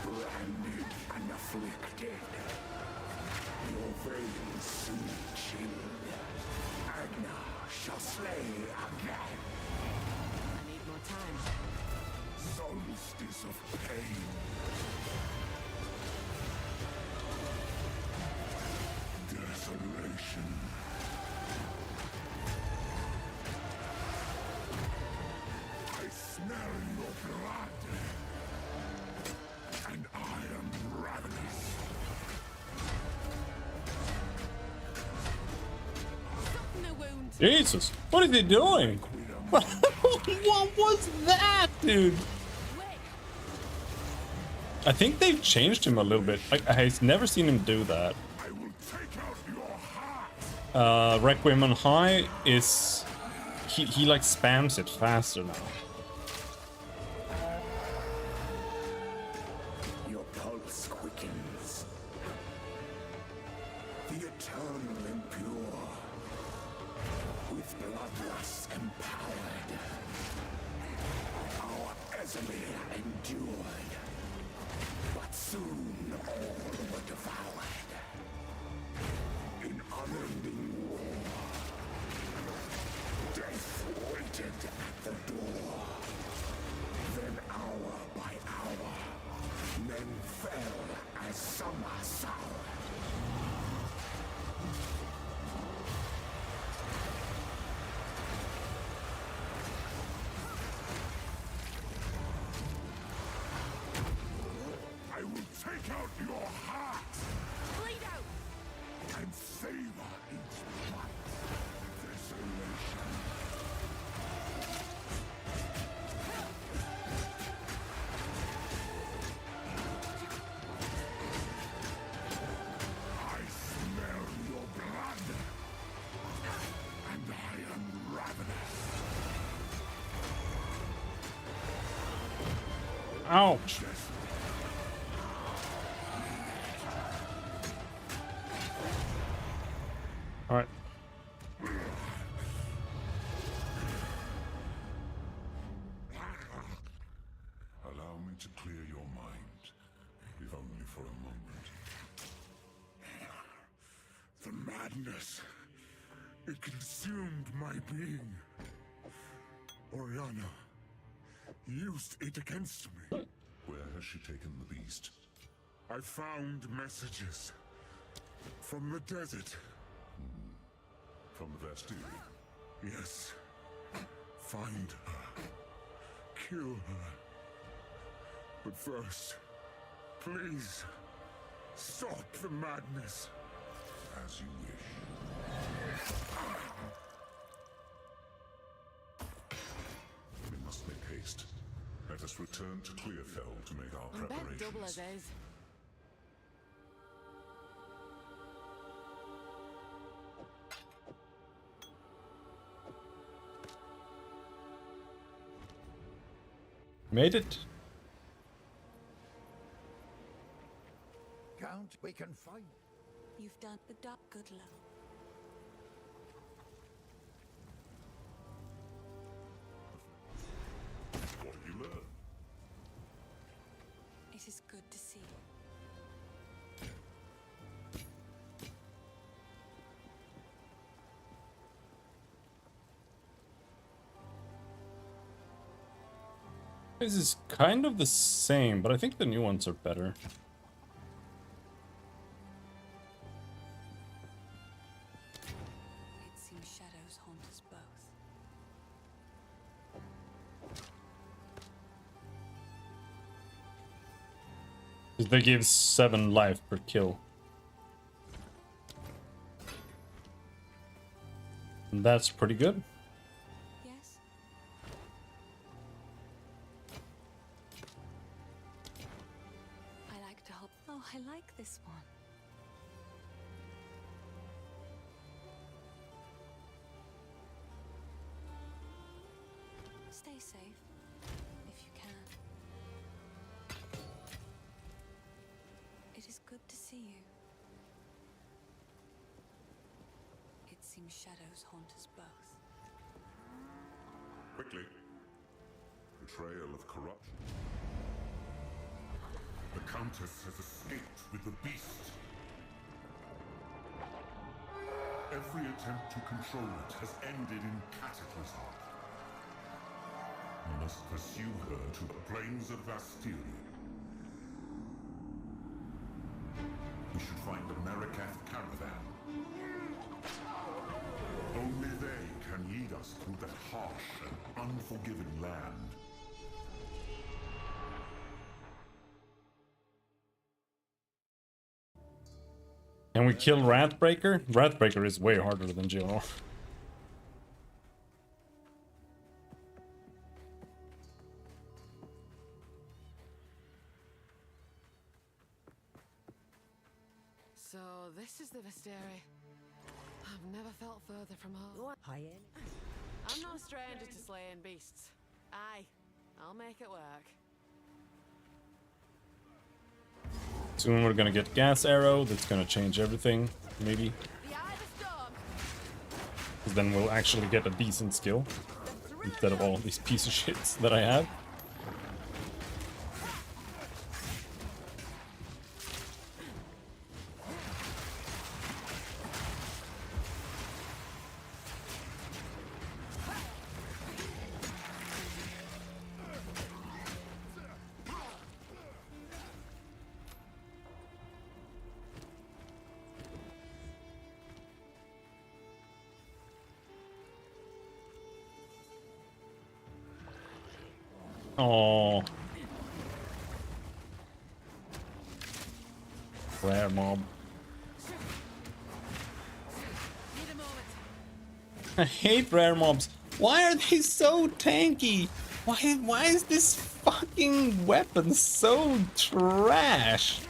Branded and afflicted. Your veins soon chilled. Agnar shall slay again. I need more time. Solstice of pain. Desolation. I smell your blood. And I am ravenous. Soften the wound. Jesus, what is he doing? What was that, dude? I think they've changed him a little bit. I've never seen him do that. I will take out your heart. Requiem on High is... He like spams it faster now. Your pulse quickens. The eternal impure. With bloodlust empowered. Our Exile endured. But soon all were devoured. In unending war. Death waited at the door. Then hour by hour, men fell as summer sour. I will take out your heart. Bleed out. And savor each bite. Desolation. I smell your blood. And I am ravenous. Ouch. Alright. Allow me to clear your mind, if only for a moment. The madness, it consumed my being. Oriana used it against me. Where has she taken the beast? I found messages from the desert. From the Vastiri? Yes. Find her. Kill her. But first, please, stop the madness. As you wish. We must make haste. Let us return to Clearfell to make our I bet double preparations. as is. Made it. Count, we can find. You've done the dark good love. What have you learned? It is good to see you. This is kind of the same, but I think the new ones are better. shadows haunt us both. They give 7 life per kill. And that's pretty good. Yes? I like to help. Oh, I like this one. Stay safe, if you can. It is good to see you. It seems shadows haunt us both. Quickly. Betrayal of corruption. The Countess has escaped with the beast. Every attempt to control it has ended in cataclysm. We must pursue her to the plains of Bastille. We should find the Marikath caravan. Only they can lead us through that harsh and unforgiving land. Can we kill Wrathbreaker? Wrathbreaker is way harder than Jill. So this is the Visteri. I've never felt further from home. I'm no stranger to slaying beasts. Aye, I'll make it work. Soon we're gonna get Gas Arrow, that's gonna change everything, maybe. The eye of the storm. Because then we'll actually get a decent skill. Instead of all these piece of shits that I have. Oh, rare mob. I hate rare mobs. Why are they so tanky? Why is this fucking weapon so trash?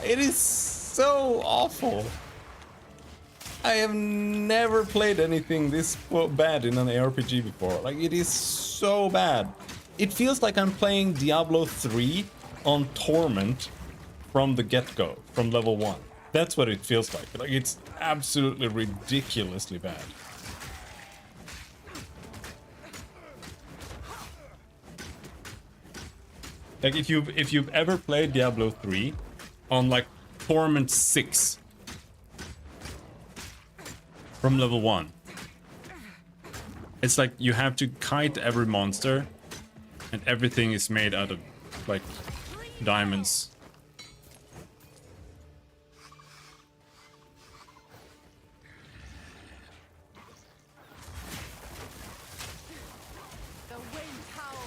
It is so awful. I have never played anything this bad in an ARPG before. Like, it is so bad. It feels like I'm playing Diablo 3 on Torment from the get-go, from level 1. That's what it feels like. Like, it's absolutely ridiculously bad. Like, if you've ever played Diablo 3 on like Torment 6 from level 1, it's like you have to kite every monster. And everything is made out of, like, diamonds. The wind howls.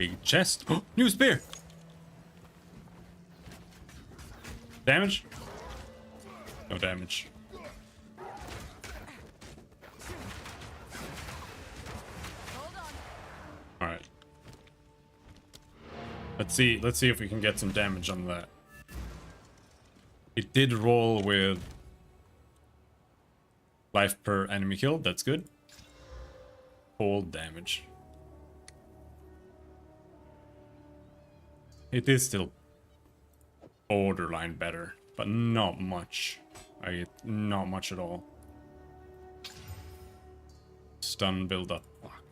Big chest. Oh, new spear. Damage? No damage. Alright. Let's see if we can get some damage on that. It did roll with life per enemy killed, that's good. Cold damage. It is still borderline better, but not much. Not much at all. Stun build up. Fuck.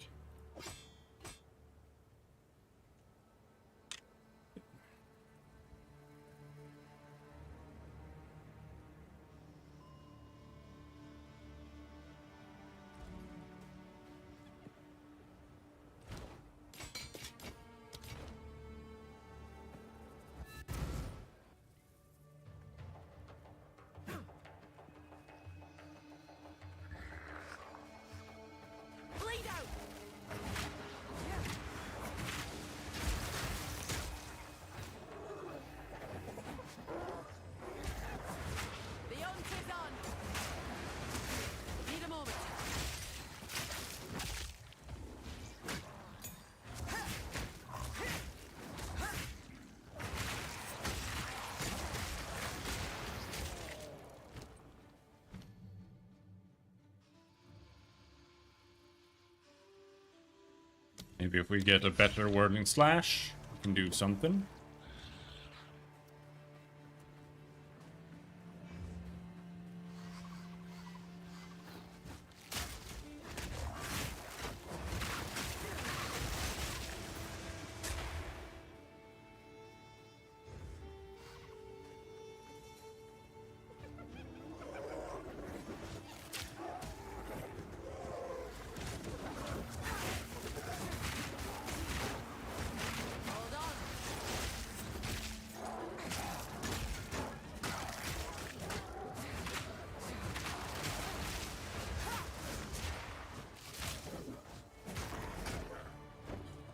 Maybe if we get a better whirling slash, we can do something.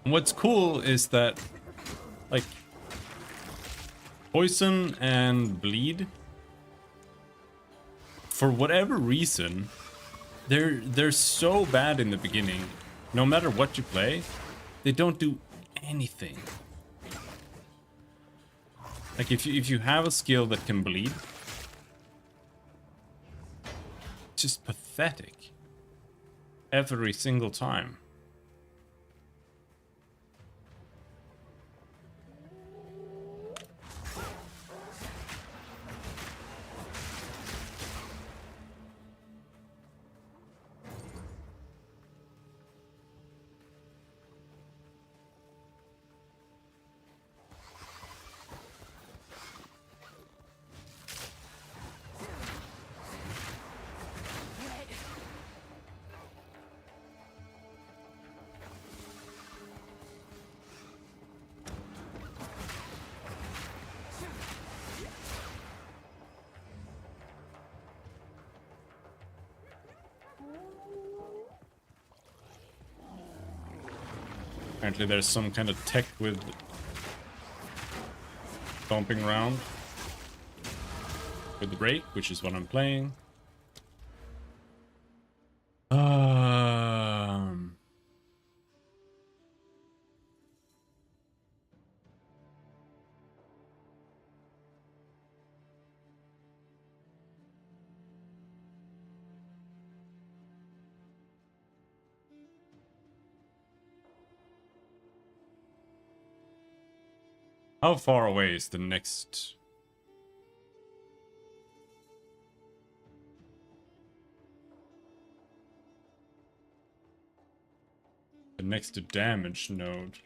And what's cool is that, like, poison and bleed, for whatever reason, they're so bad in the beginning. No matter what you play, they don't do anything. Like if you have a skill that can bleed, it's just pathetic every single time. Apparently there's some kind of tech with stomping around with the break, which is what I'm playing. How far away is the next? The next to damage node.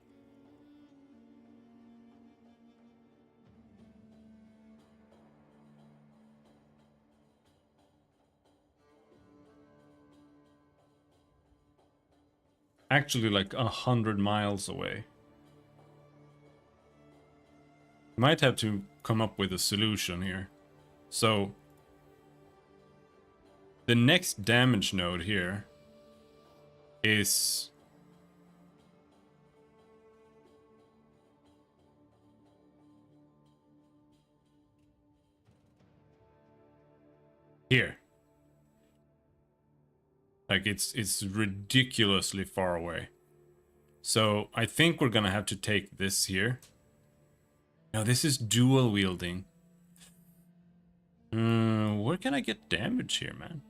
Actually like 100 miles away. Might have to come up with a solution here. So the next damage node here is Here. Like, it's ridiculously far away. So, I think we're gonna have to take this here. Now, this is dual wielding. Where can I get damage here, man?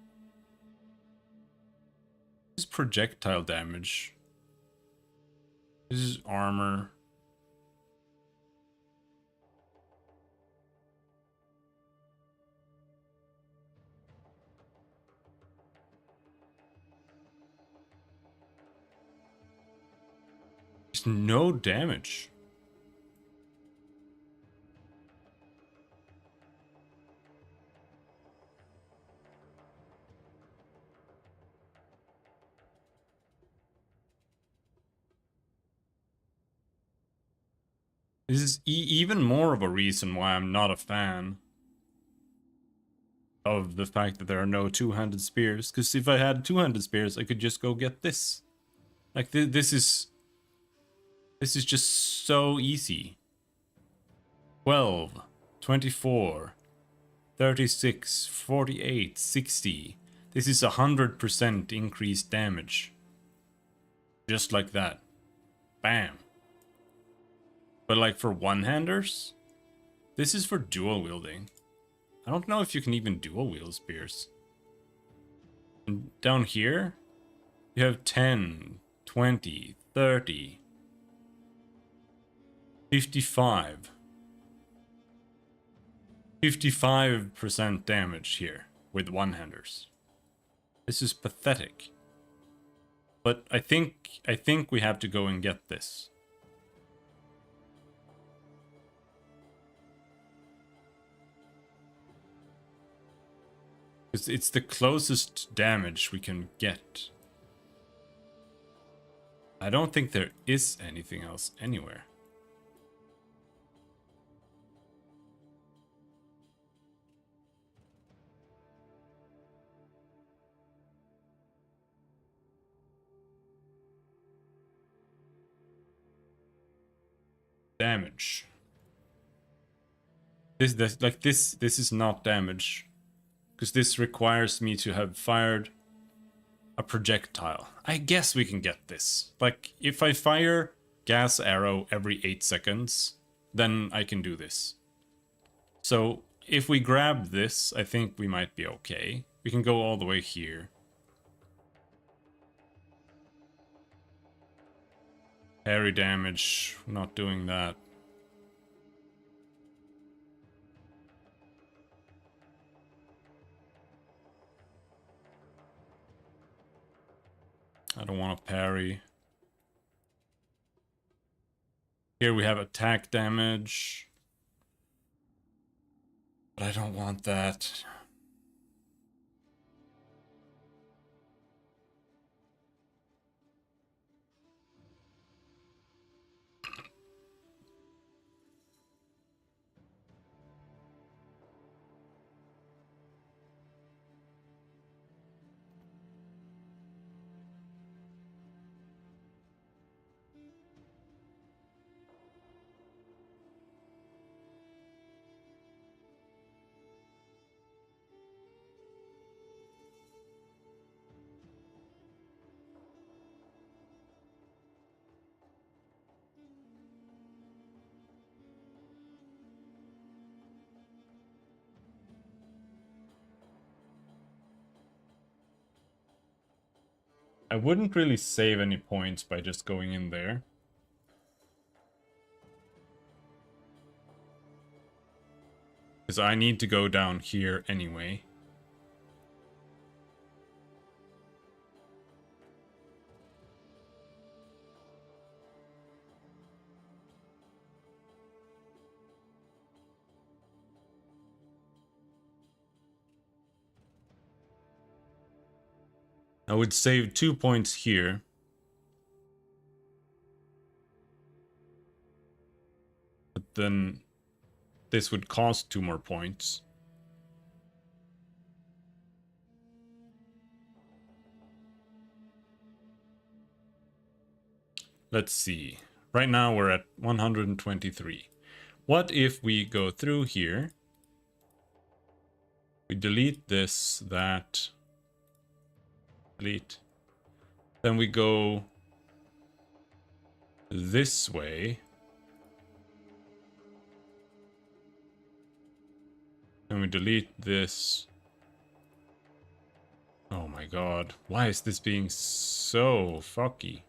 This is projectile damage. This is armor. There's no damage. This is even more of a reason why I'm not a fan of the fact that there are no two-handed spears. Because if I had two-handed spears, I could just go get this. Like, this is just so easy. 12, 24, 36, 48, 60. This is 100% increased damage. Just like that. Bam. But like for one-handers, this is for dual wielding. I don't know if you can even dual wield spears. And down here, you have 10, 20, 30, 55. 55% damage here with one-handers. This is pathetic. But I think we have to go and get this. It's the closest damage we can get. I don't think there is anything else anywhere. Damage. This is not damage. Because this requires me to have fired a projectile. I guess we can get this. Like, if I fire gas arrow every 8 seconds, then I can do this. So, if we grab this, I think we might be okay. We can go all the way here. Parry damage, not doing that. I don't want to parry. Here we have attack damage. But I don't want that. I wouldn't really save any points by just going in there. Because I need to go down here anyway. I would save 2 points here. But then this would cost 2 more points. Let's see. Right now we're at 123. What if we go through here? We delete this, that, delete. Then we go this way. And we delete this. Oh my god. Why is this being so fucky?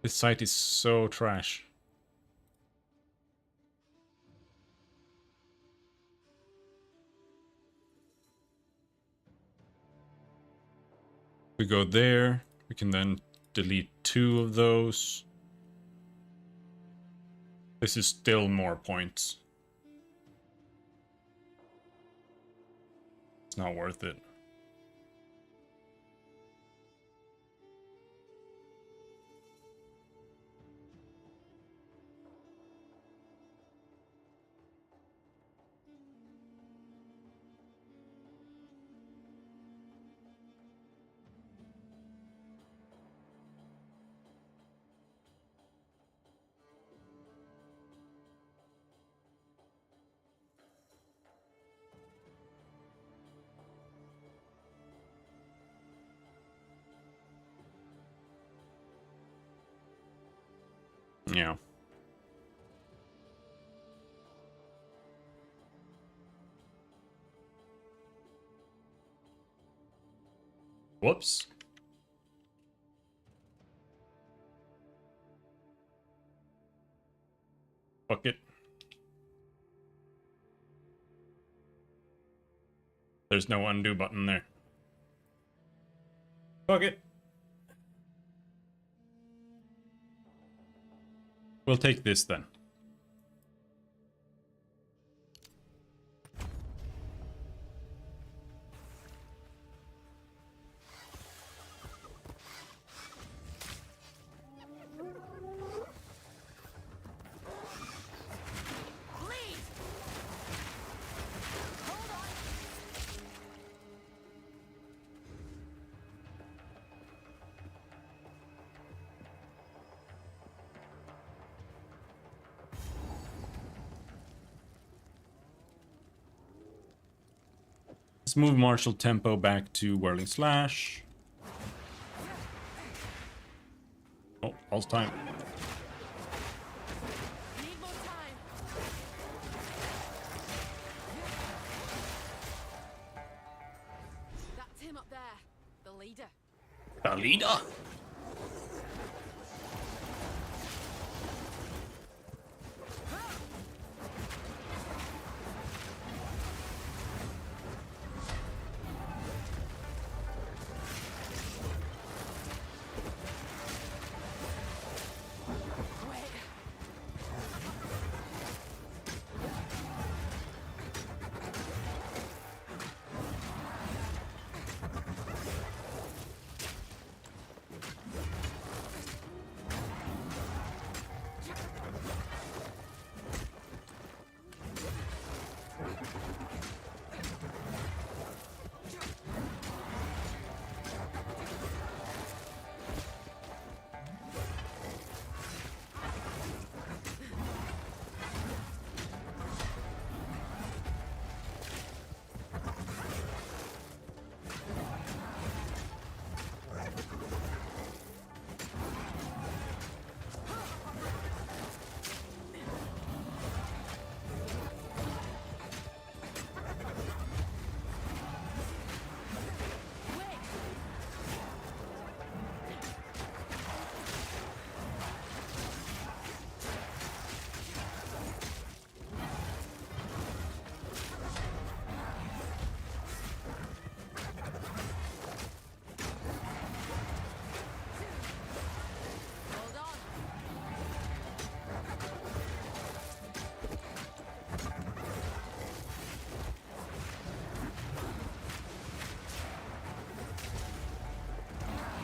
This site is so trash. We go there. We can then delete 2 of those. This is still more points. It's not worth it. Yeah. Whoops. Fuck it. There's no undo button there. Fuck it. We'll take this then. Let's move martial tempo back to whirling slash. Oh, pulse time. Need more time. That's him up there, the leader. The leader?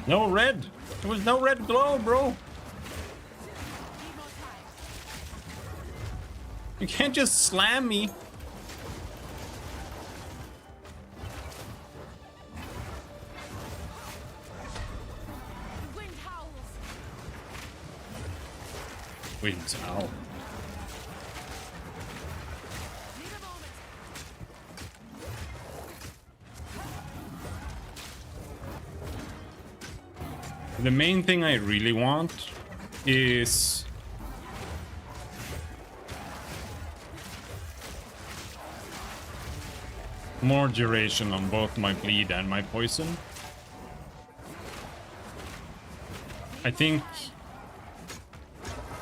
No red. There was no red glow, bro. You can't just slam me. Wait, it's ow. The main thing I really want is more duration on both my bleed and my poison. I think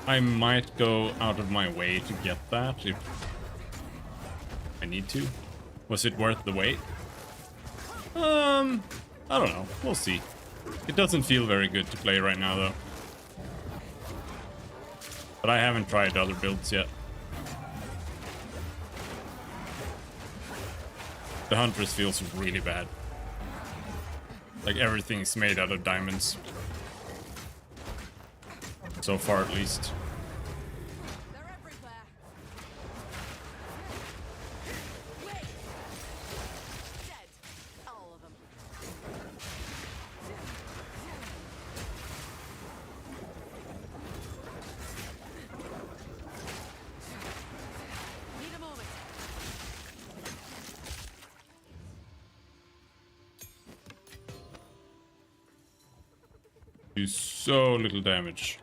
I might go out of my way to get that if I need to. Was it worth the wait? I don't know. We'll see. It doesn't feel very good to play right now, though. But I haven't tried other builds yet. The Huntress feels really bad. Like everything's made out of diamonds. So far, at least. Do so little damage.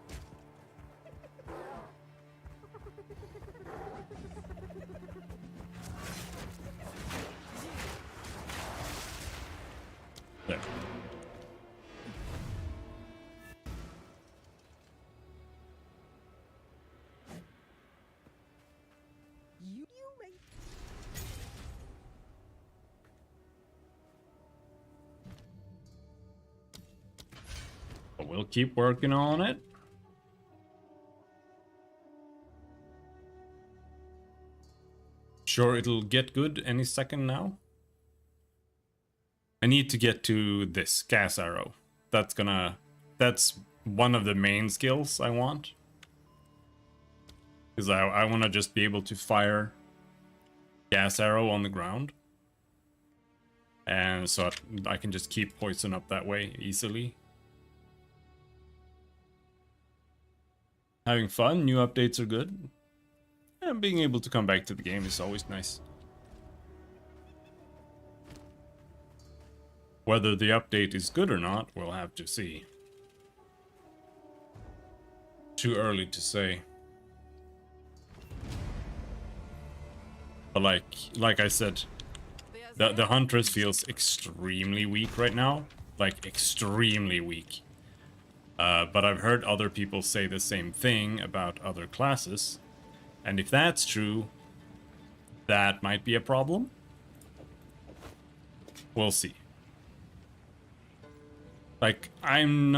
There. But we'll keep working on it. Sure, it'll get good any second now. I need to get to this gas arrow. That's one of the main skills I want. Because I want to just be able to fire gas arrow on the ground. And so I can just keep poison up that way easily. Having fun, new updates are good. And being able to come back to the game is always nice. Whether the update is good or not, we'll have to see. Too early to say. But like I said, the Huntress feels extremely weak right now. Like, extremely weak. But I've heard other people say the same thing about other classes. And if that's true, that might be a problem. We'll see. Like, I'm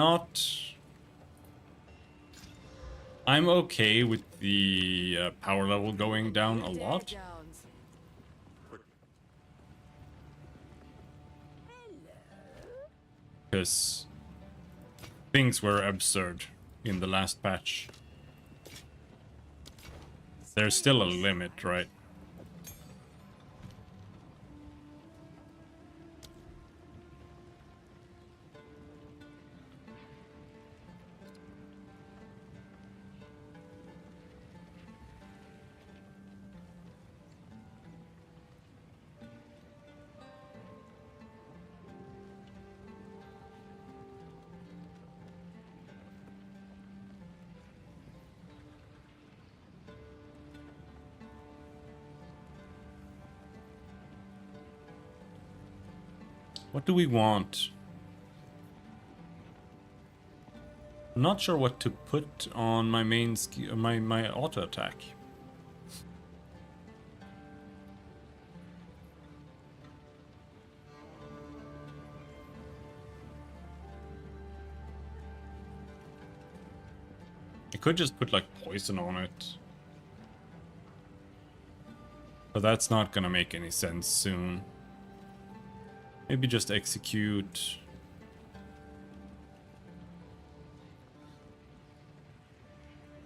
okay with the power level going down a lot. Because things were absurd in the last patch. There's still a limit, right? What do we want? I'm not sure what to put on my main my auto attack. I could just put like poison on it. But that's not gonna make any sense soon. Maybe just execute.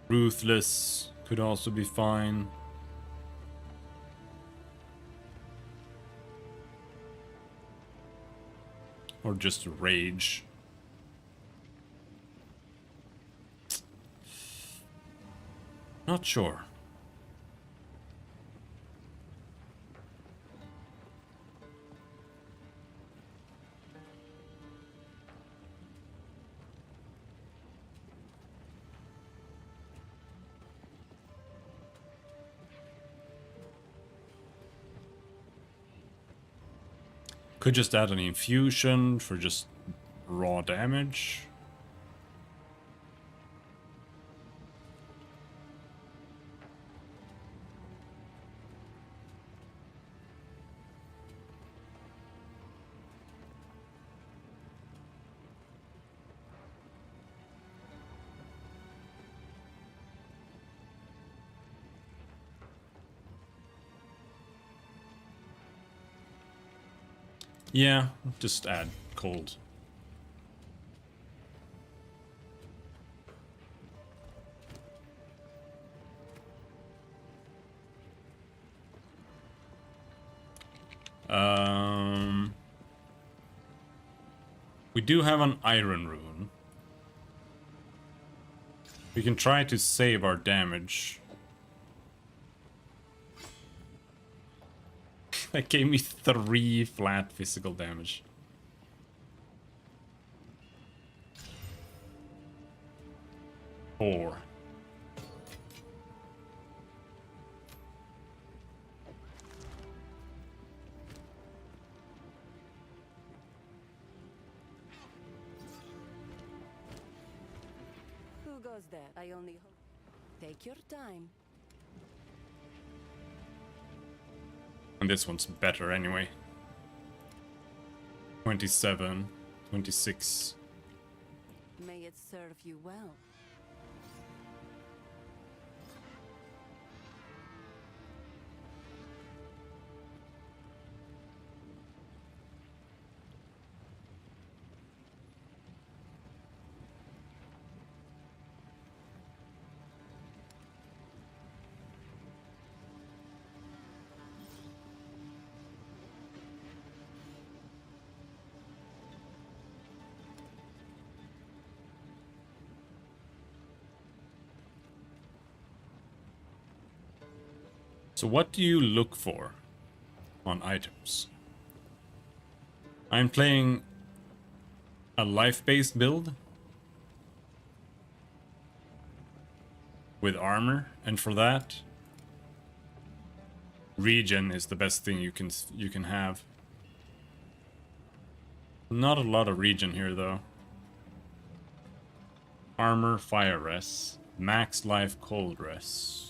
Ruthless could also be fine. Or just rage. Not sure. Could just add an infusion for just raw damage. Yeah, just add cold. We do have an iron rune. We can try to save our damage. That gave me 3 flat physical damage. Four. Who goes there? I only hope. Take your time. And this one's better anyway. 27, 26. May it serve you well. So what do you look for on items? I'm playing a life-based build with armor, and for that, regen is the best thing you can have. Not a lot of regen here though. Armor, fire res, max life, cold res.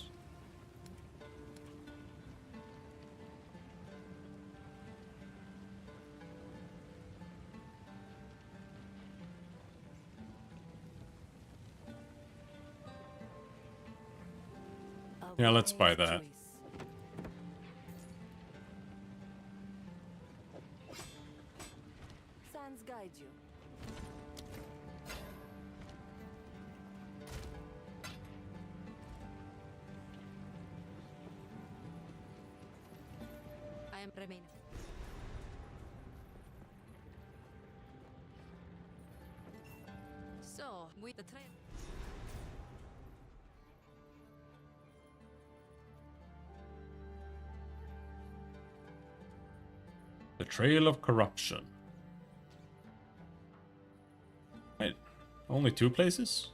Yeah, let's buy that. Sands guide you. I am remaining. So, with the train. The Trail of Corruption. Wait, only 2 places?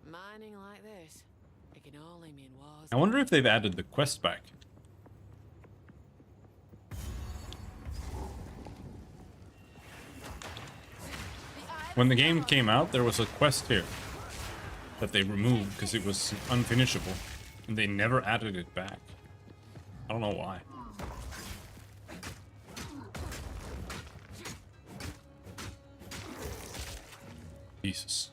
Mining like this, it can only mean wars. I wonder if they've added the quest back. When the game came out, there was a quest here that they removed because it was unfinishable, and they never added it back. I don't know why. Jesus.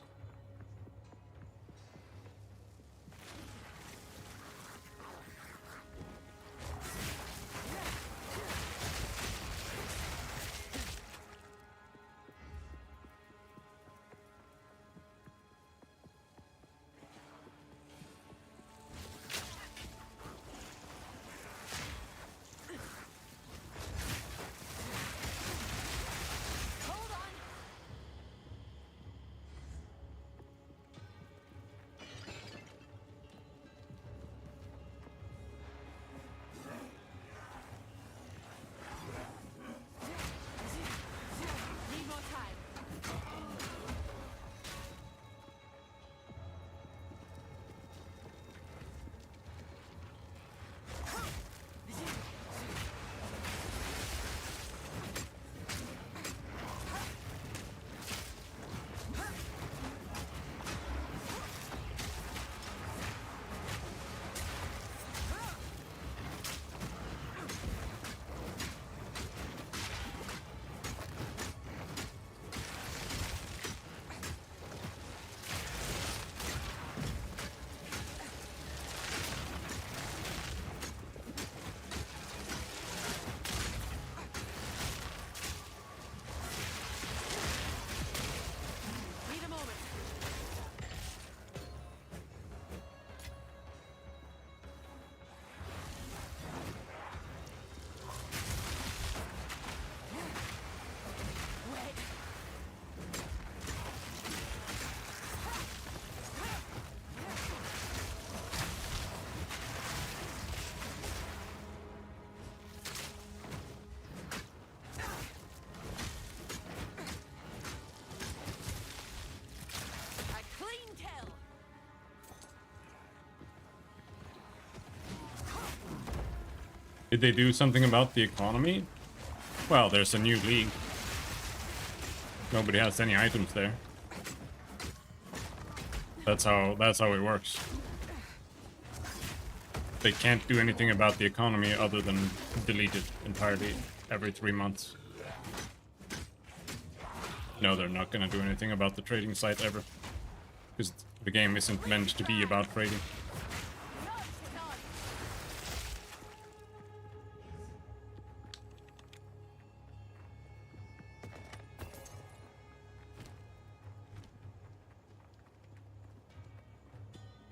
Did they do something about the economy? Well, there's a new league. Nobody has any items there. That's how it works. They can't do anything about the economy other than delete it entirely every 3 months. No, they're not gonna do anything about the trading site ever. Because the game isn't meant to be about trading.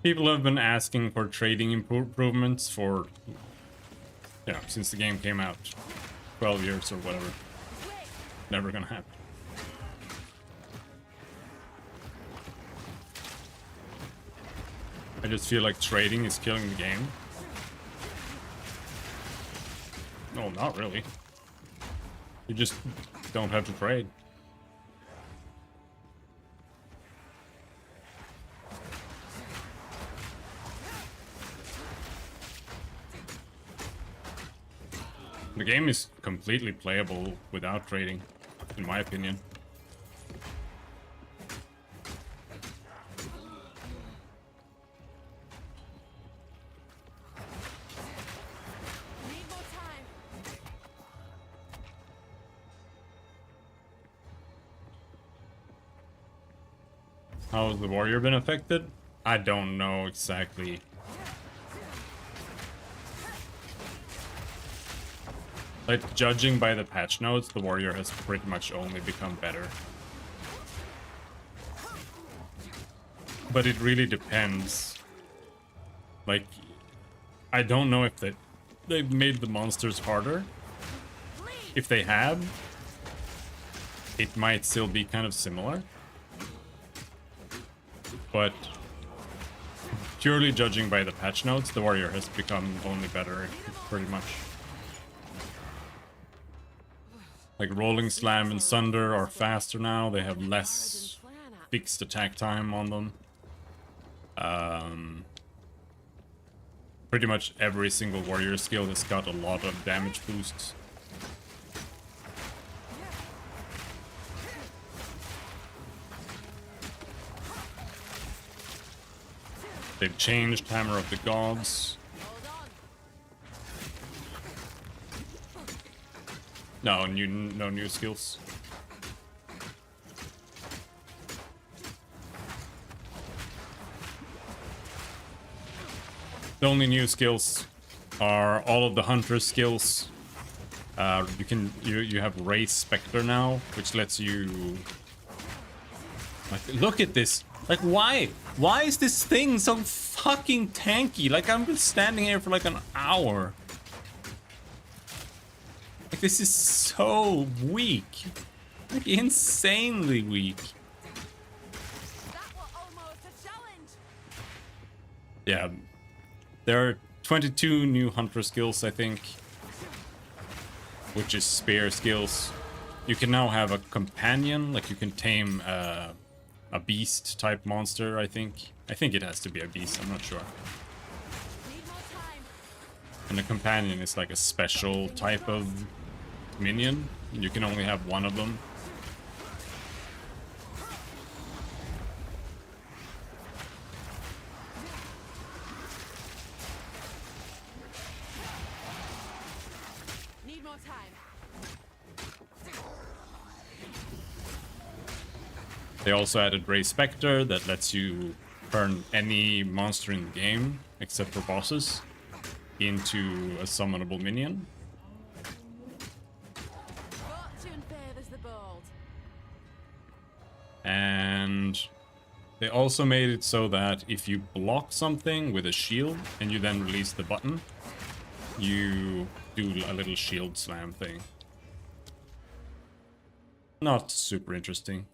People have been asking for trading improvements for, you know, since the game came out. 12 years or whatever. Never gonna happen. I just feel like trading is killing the game. No, not really. You just don't have to trade. The game is completely playable without trading, in my opinion. How has the warrior been affected? I don't know exactly. Like, judging by the patch notes, the warrior has pretty much only become better. But it really depends. Like, I don't know if they've made the monsters harder. If they have, it might still be kind of similar. But purely judging by the patch notes, the warrior has become only better, pretty much. Like Rolling Slam and Sunder are faster now. They have less fixed attack time on them. Pretty much every single warrior skill has got a lot of damage boosts. They've changed Hammer of the Gods. No new skills. The only new skills are all of the hunter skills. You have Race Spectre now, which lets you, like, look at this. Like, why is this thing so fucking tanky? Like, I've been standing here for like an hour. Like, this is so weak. Like, insanely weak. Yeah. There are 22 new hunter skills, I think. Which is spear skills. You can now have a companion, like you can tame a beast type monster, I think. I think it has to be a beast, I'm not sure. And a companion is like a special type of minion. You can only have one of them. Need more time. They also added Race Spectre that lets you turn any monster in the game, except for bosses, into a summonable minion. And they also made it so that if you block something with a shield and you then release the button, you do a little shield slam thing. Not super interesting.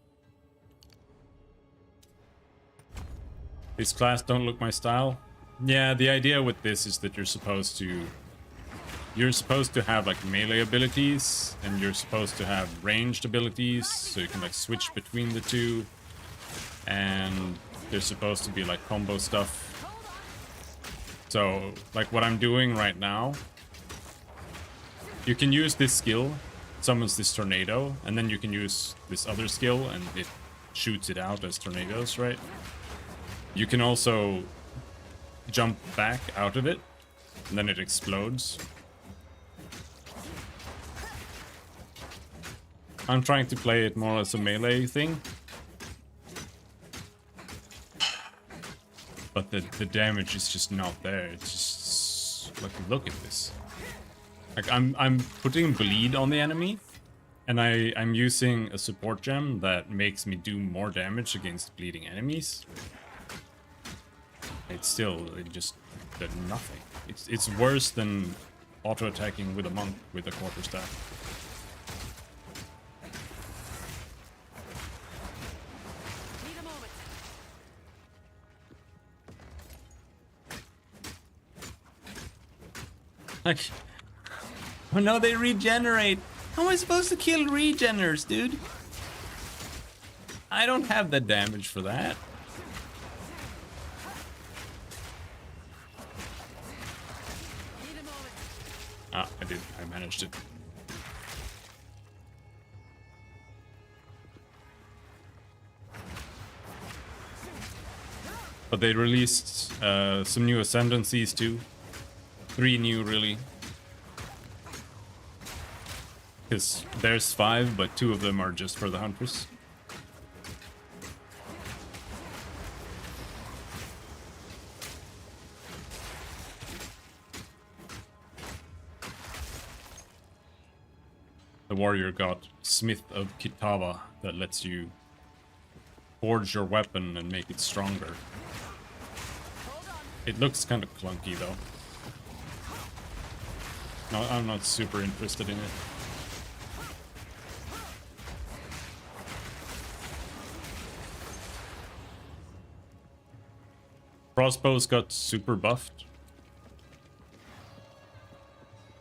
This class don't look my style. Yeah, the idea with this is that you're supposed to have like melee abilities, and you're supposed to have ranged abilities, so you can like switch between the two, and there's supposed to be like combo stuff. So like what I'm doing right now You can use this skill, summons this tornado, and then you can use this other skill and it shoots it out as tornadoes, right? You can also jump back out of it, and then it explodes. I'm trying to play it more as a melee thing. But the damage is just not there. It's just like, look at this. Like I'm putting bleed on the enemy, and I'm using a support gem that makes me do more damage against bleeding enemies. It just did nothing. It's worse than auto attacking with a monk with a quarterstaff. Like, oh no, they regenerate. How am I supposed to kill regeners, dude? I don't have the damage for that. Ah, I did. I managed it. But they released some new ascendancies too. 3 new, really. Because there's 5, but 2 of them are just for the hunters. The warrior got Smith of Kitava that lets you forge your weapon and make it stronger. It looks kind of clunky though. No, I'm not super interested in it. Crossbows got super buffed.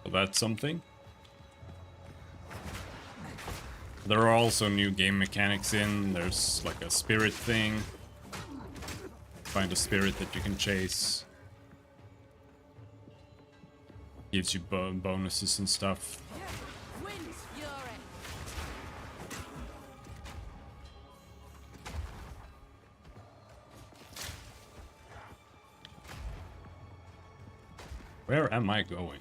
So that's something. There are also new game mechanics in. There's like a spirit thing. Find a spirit that you can chase. Gives you bonuses and stuff. Where am I going?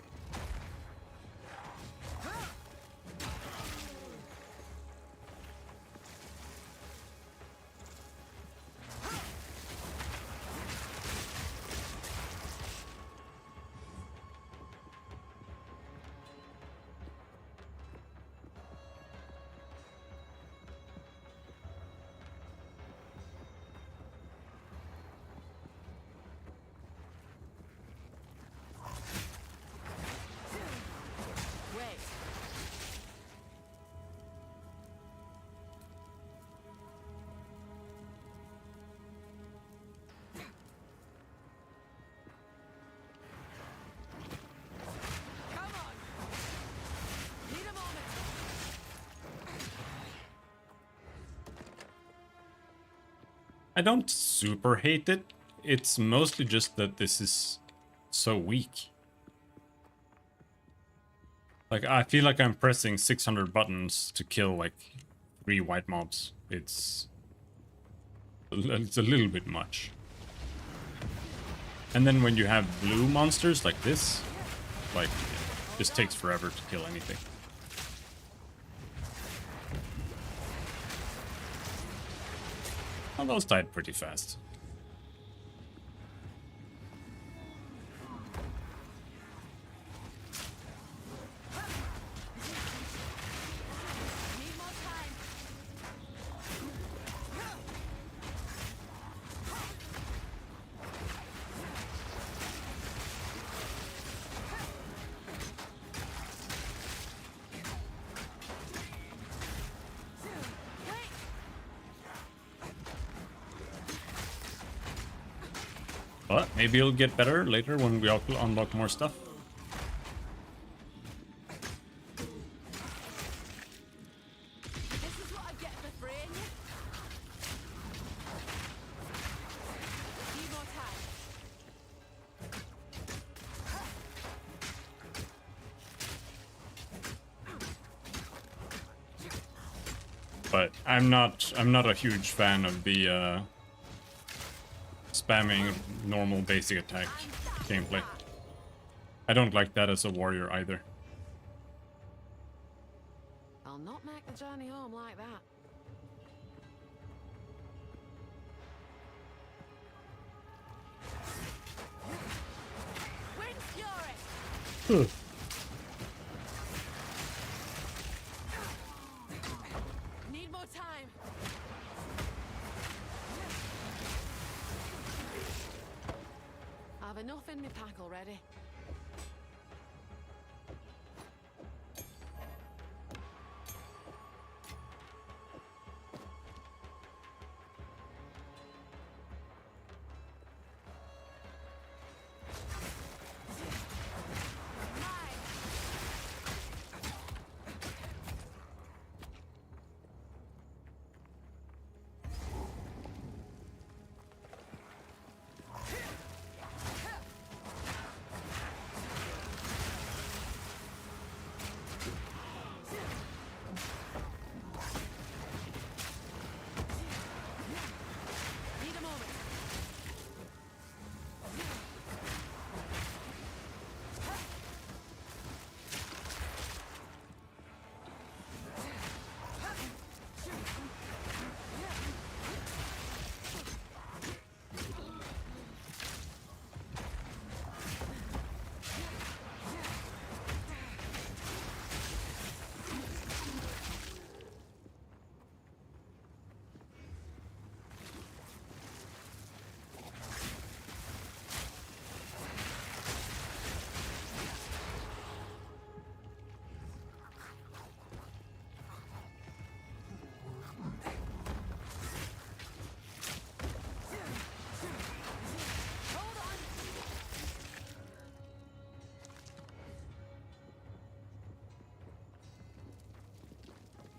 I don't super hate it. It's mostly just that this is so weak. Like, I feel like I'm pressing 600 buttons to kill, like, 3 white mobs. It's a little bit much. And then when you have blue monsters like this, like, it just takes forever to kill anything. Well, those died pretty fast. But maybe it'll get better later when we unlock more stuff. This is what I get for freeing you. A few more times. but I'm not a huge fan of the spamming normal basic attack gameplay. I don't like that as a warrior either. I'll not make the journey home like that. Wind Fury! Need more time. I've enough in my pack already.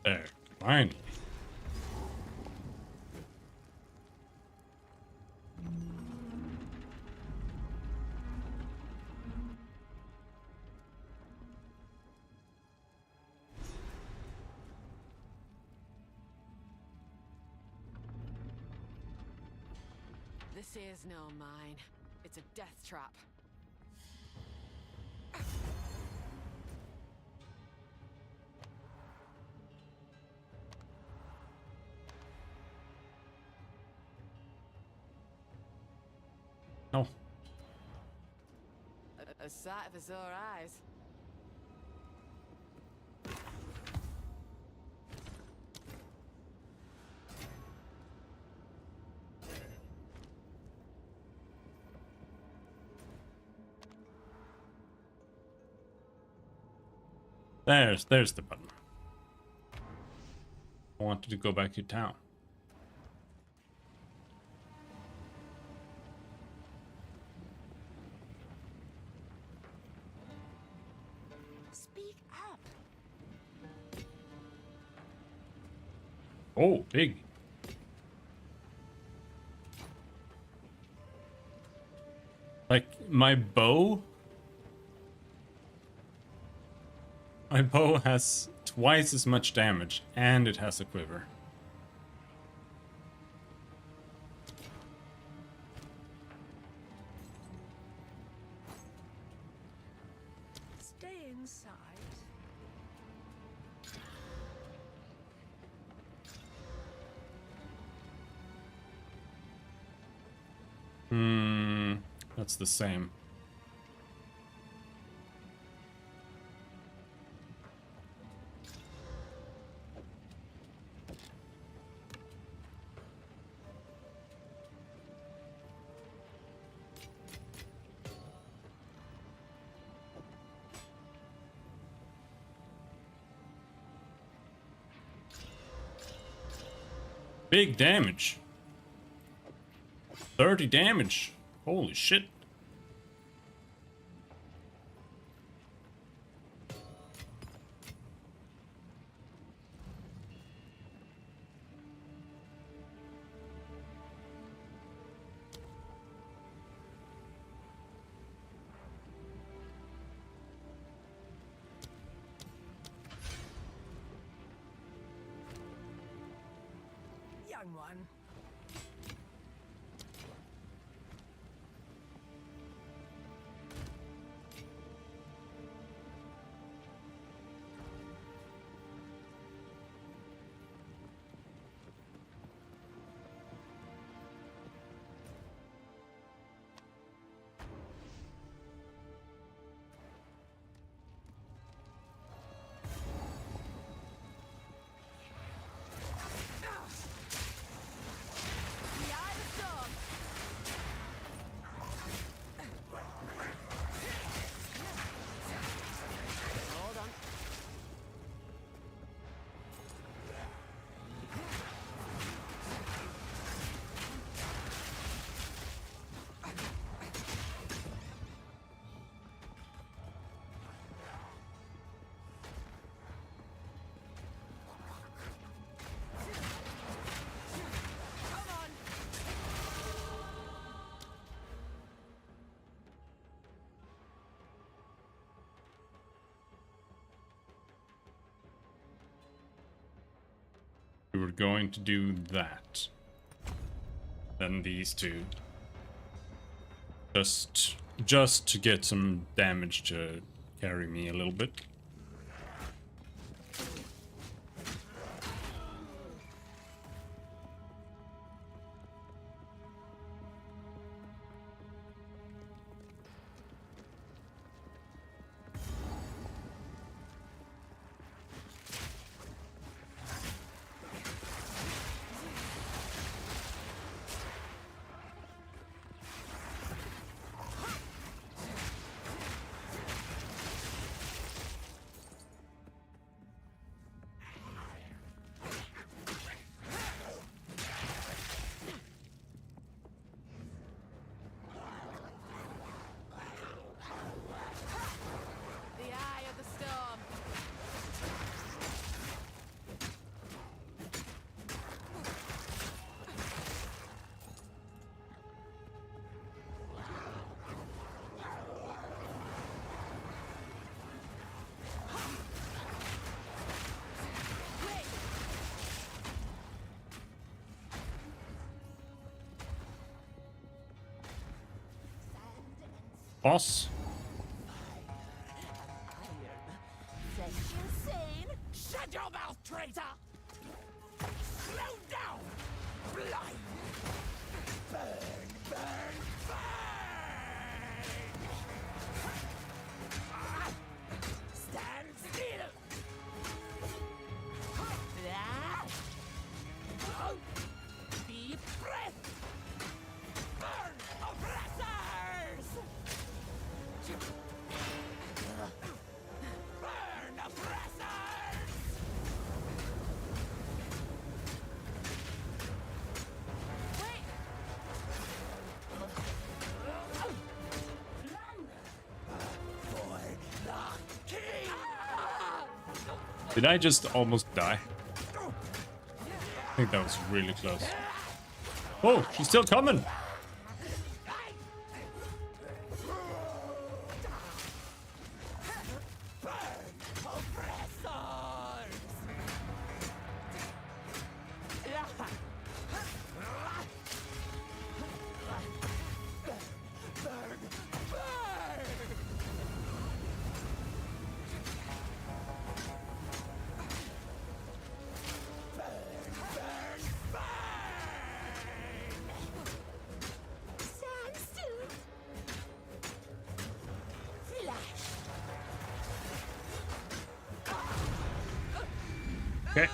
There, finally. This is no mine. It's a death trap. Oh. A sight for sore eyes. There's the button. I wanted to go back to town. Speak up. Oh, big. Like my bow? My bow has twice as much damage and it has a quiver. Stay inside. That's the same. Big damage. 30 damage. Holy shit. fun one. We were going to do that. Then these two. Just to get some damage to carry me a little bit. Boss. Insane! Shut your mouth, traitor! Slow down! Blind! Burn, burn, burn! Stand still! Deep breath! Burn, oppressors! Burn, oppressors! Wait! For the king! Did I just almost die? I think that was really close. Oh, she's still coming! Okay.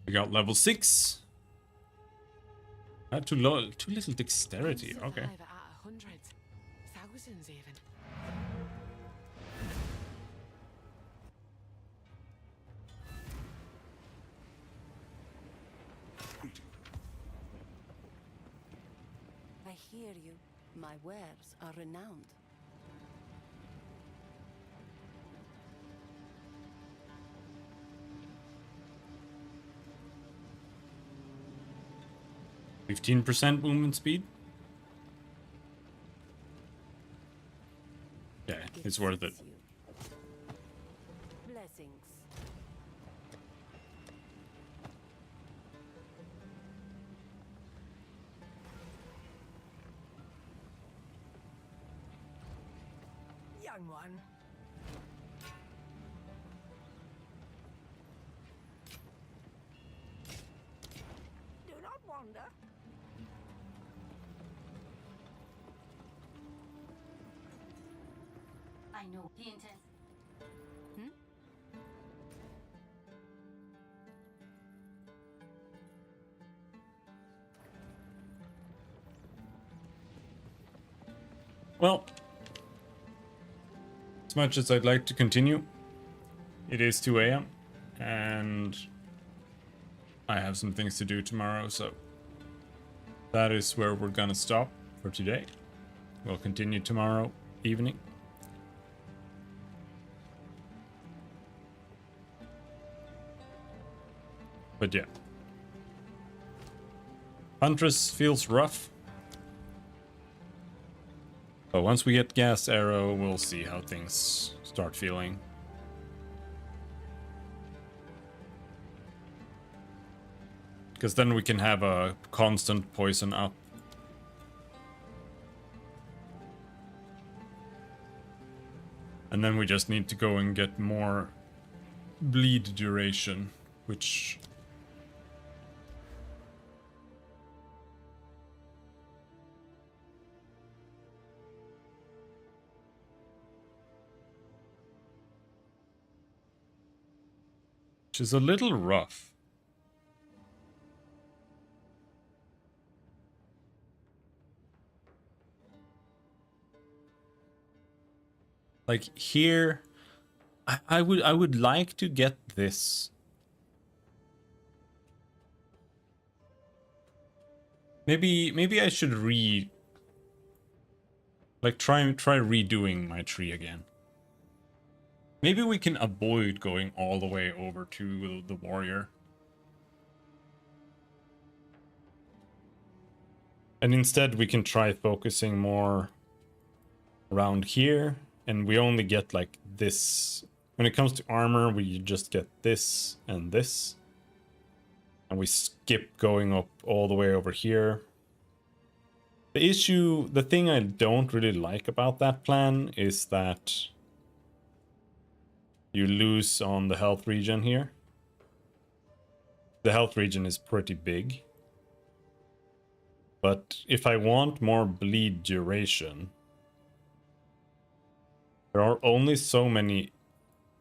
We got level 6. Too little dexterity. Okay. Survive at hundreds, thousands even. I hear you. My wares are renowned. 15% movement speed. Yeah, it's worth it. Blessings. Young one. Do not wander. I know he intends. Well, as much as I'd like to continue, it is 2 a.m. and I have some things to do tomorrow, so that is where we're gonna stop for today. We'll continue tomorrow evening. But yeah. Huntress feels rough. But once we get Gas Arrow, we'll see how things start feeling. Because then we can have a constant poison up. And then we just need to go and get more bleed duration, which... which is a little rough. Like here, I would like to get this. Maybe I should try redoing my tree again. Maybe we can avoid going all the way over to the warrior. And instead we can try focusing more around here, and we only get like this. When it comes to armor, we just get this and this. And we skip going up all the way over here. The thing I don't really like about that plan is that you lose on the health regen here. The health regen is pretty big. But if I want more bleed duration, there are only so many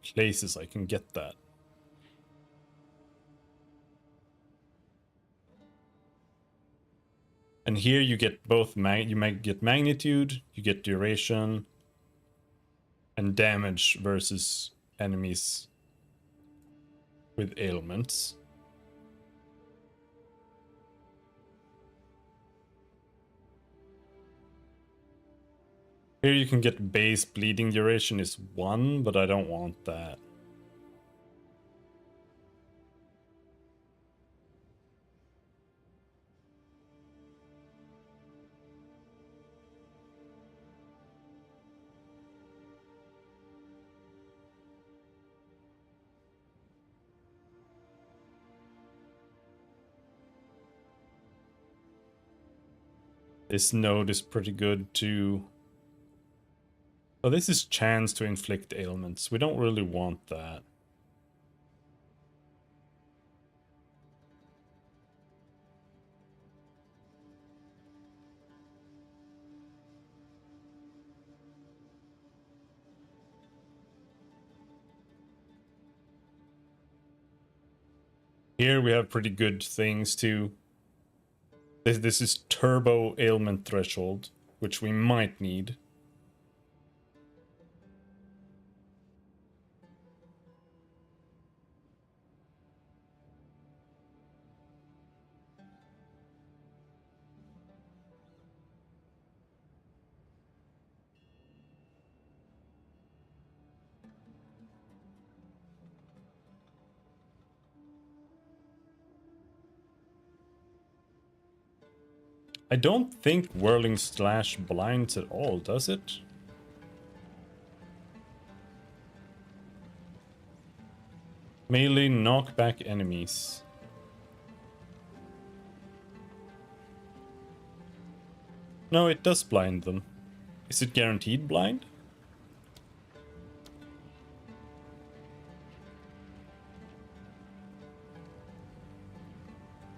places I can get that. And here you get both, you might get magnitude, you get duration, and damage versus enemies with ailments. Here you can get base bleeding duration is 1, but I don't want that. This node is pretty good too. Oh, this is chance to inflict ailments. We don't really want that. Here we have pretty good things too. This is turbo ailment threshold, which we might need. I don't think Whirling Slash blinds at all, does it? Melee knockback enemies. No, it does blind them. Is it guaranteed blind?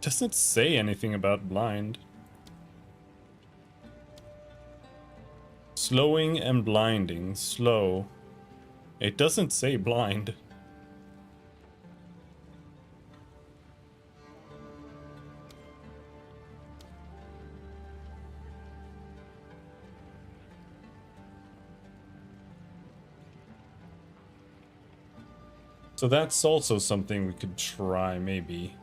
Doesn't say anything about blind. Slowing and blinding. Slow. It doesn't say blind. So that's also something we could try, maybe.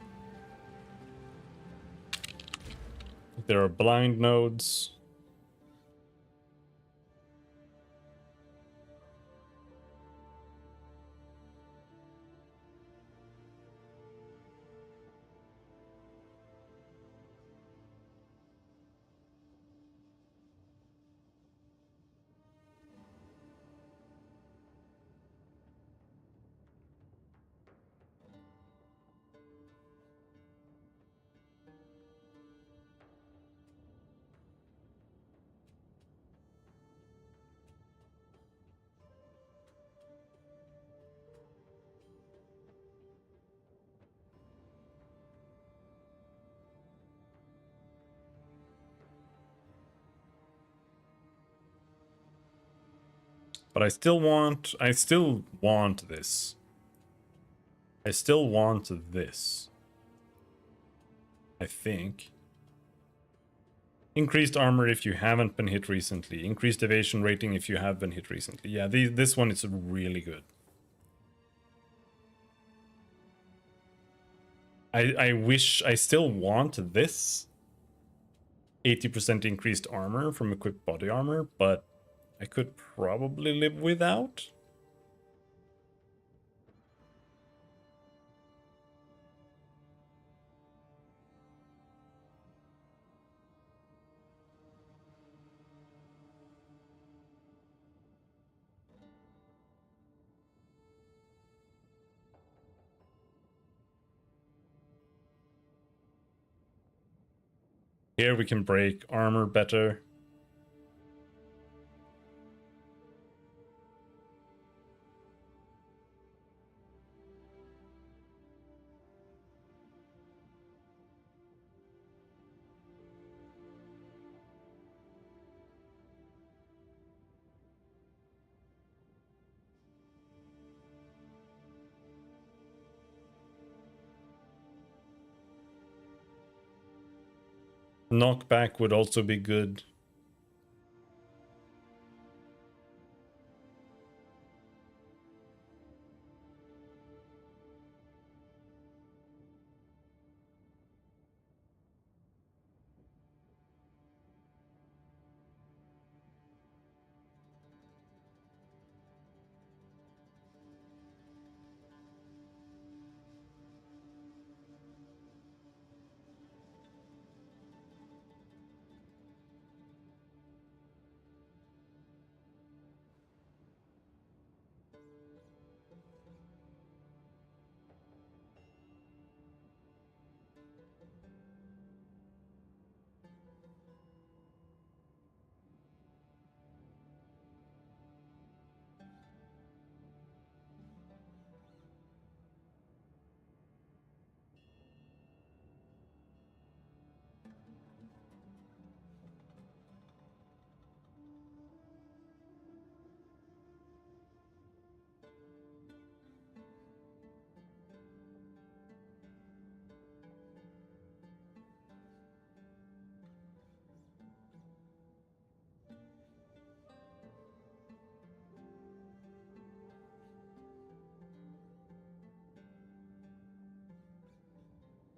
There are blind nodes. But I still want this. I still want this. I think. Increased armor if you haven't been hit recently. Increased evasion rating if you have been hit recently. Yeah, this one is really good. I wish I still want this. 80% increased armor from equipped body armor, but I could probably live without. Here we can break armor better. Knockback would also be good.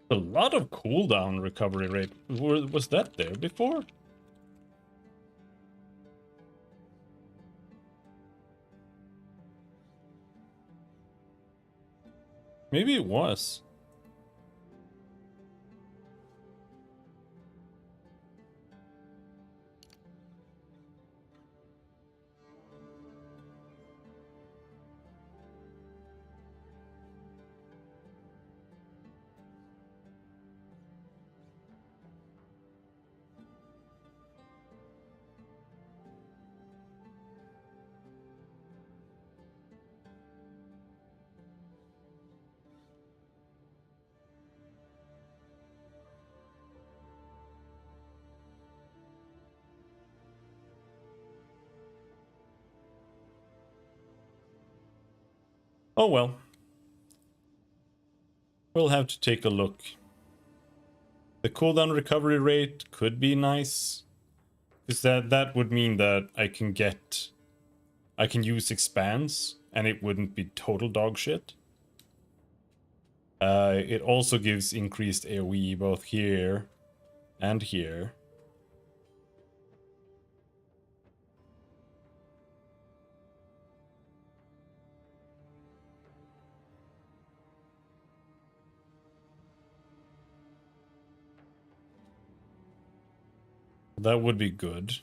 A lot of cooldown recovery rate. Was that there before? Maybe it was. Oh well. We'll have to take a look. The cooldown recovery rate could be nice. Because that would mean that I can use expands and it wouldn't be total dog shit. It also gives increased AoE both here and here. That would be good.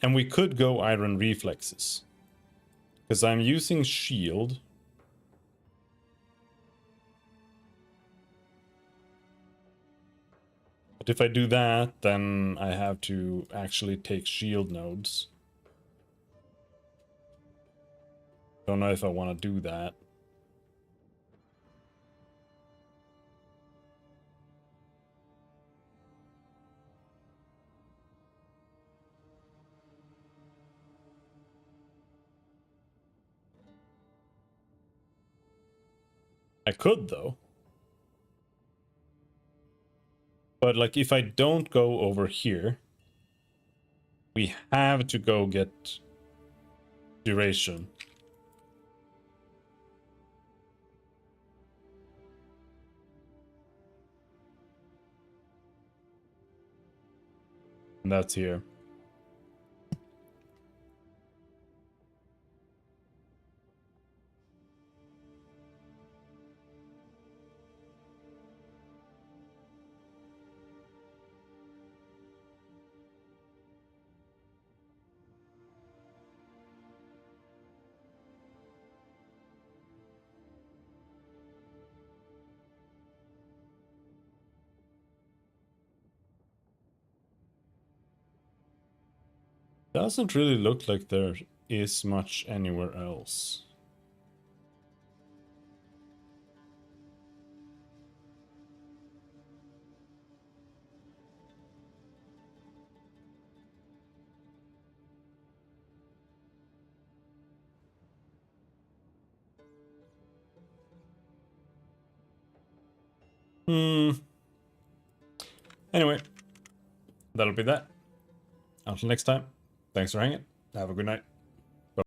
And we could go Iron Reflexes. Because I'm using Shield. But if I do that, then I have to actually take Shield nodes. Don't know if I want to do that. I could, though. But, like, if I don't go over here, we have to go get duration. And that's here. Doesn't really look like there is much anywhere else. Anyway, that'll be that. Until next time, thanks for hanging. Have a good night.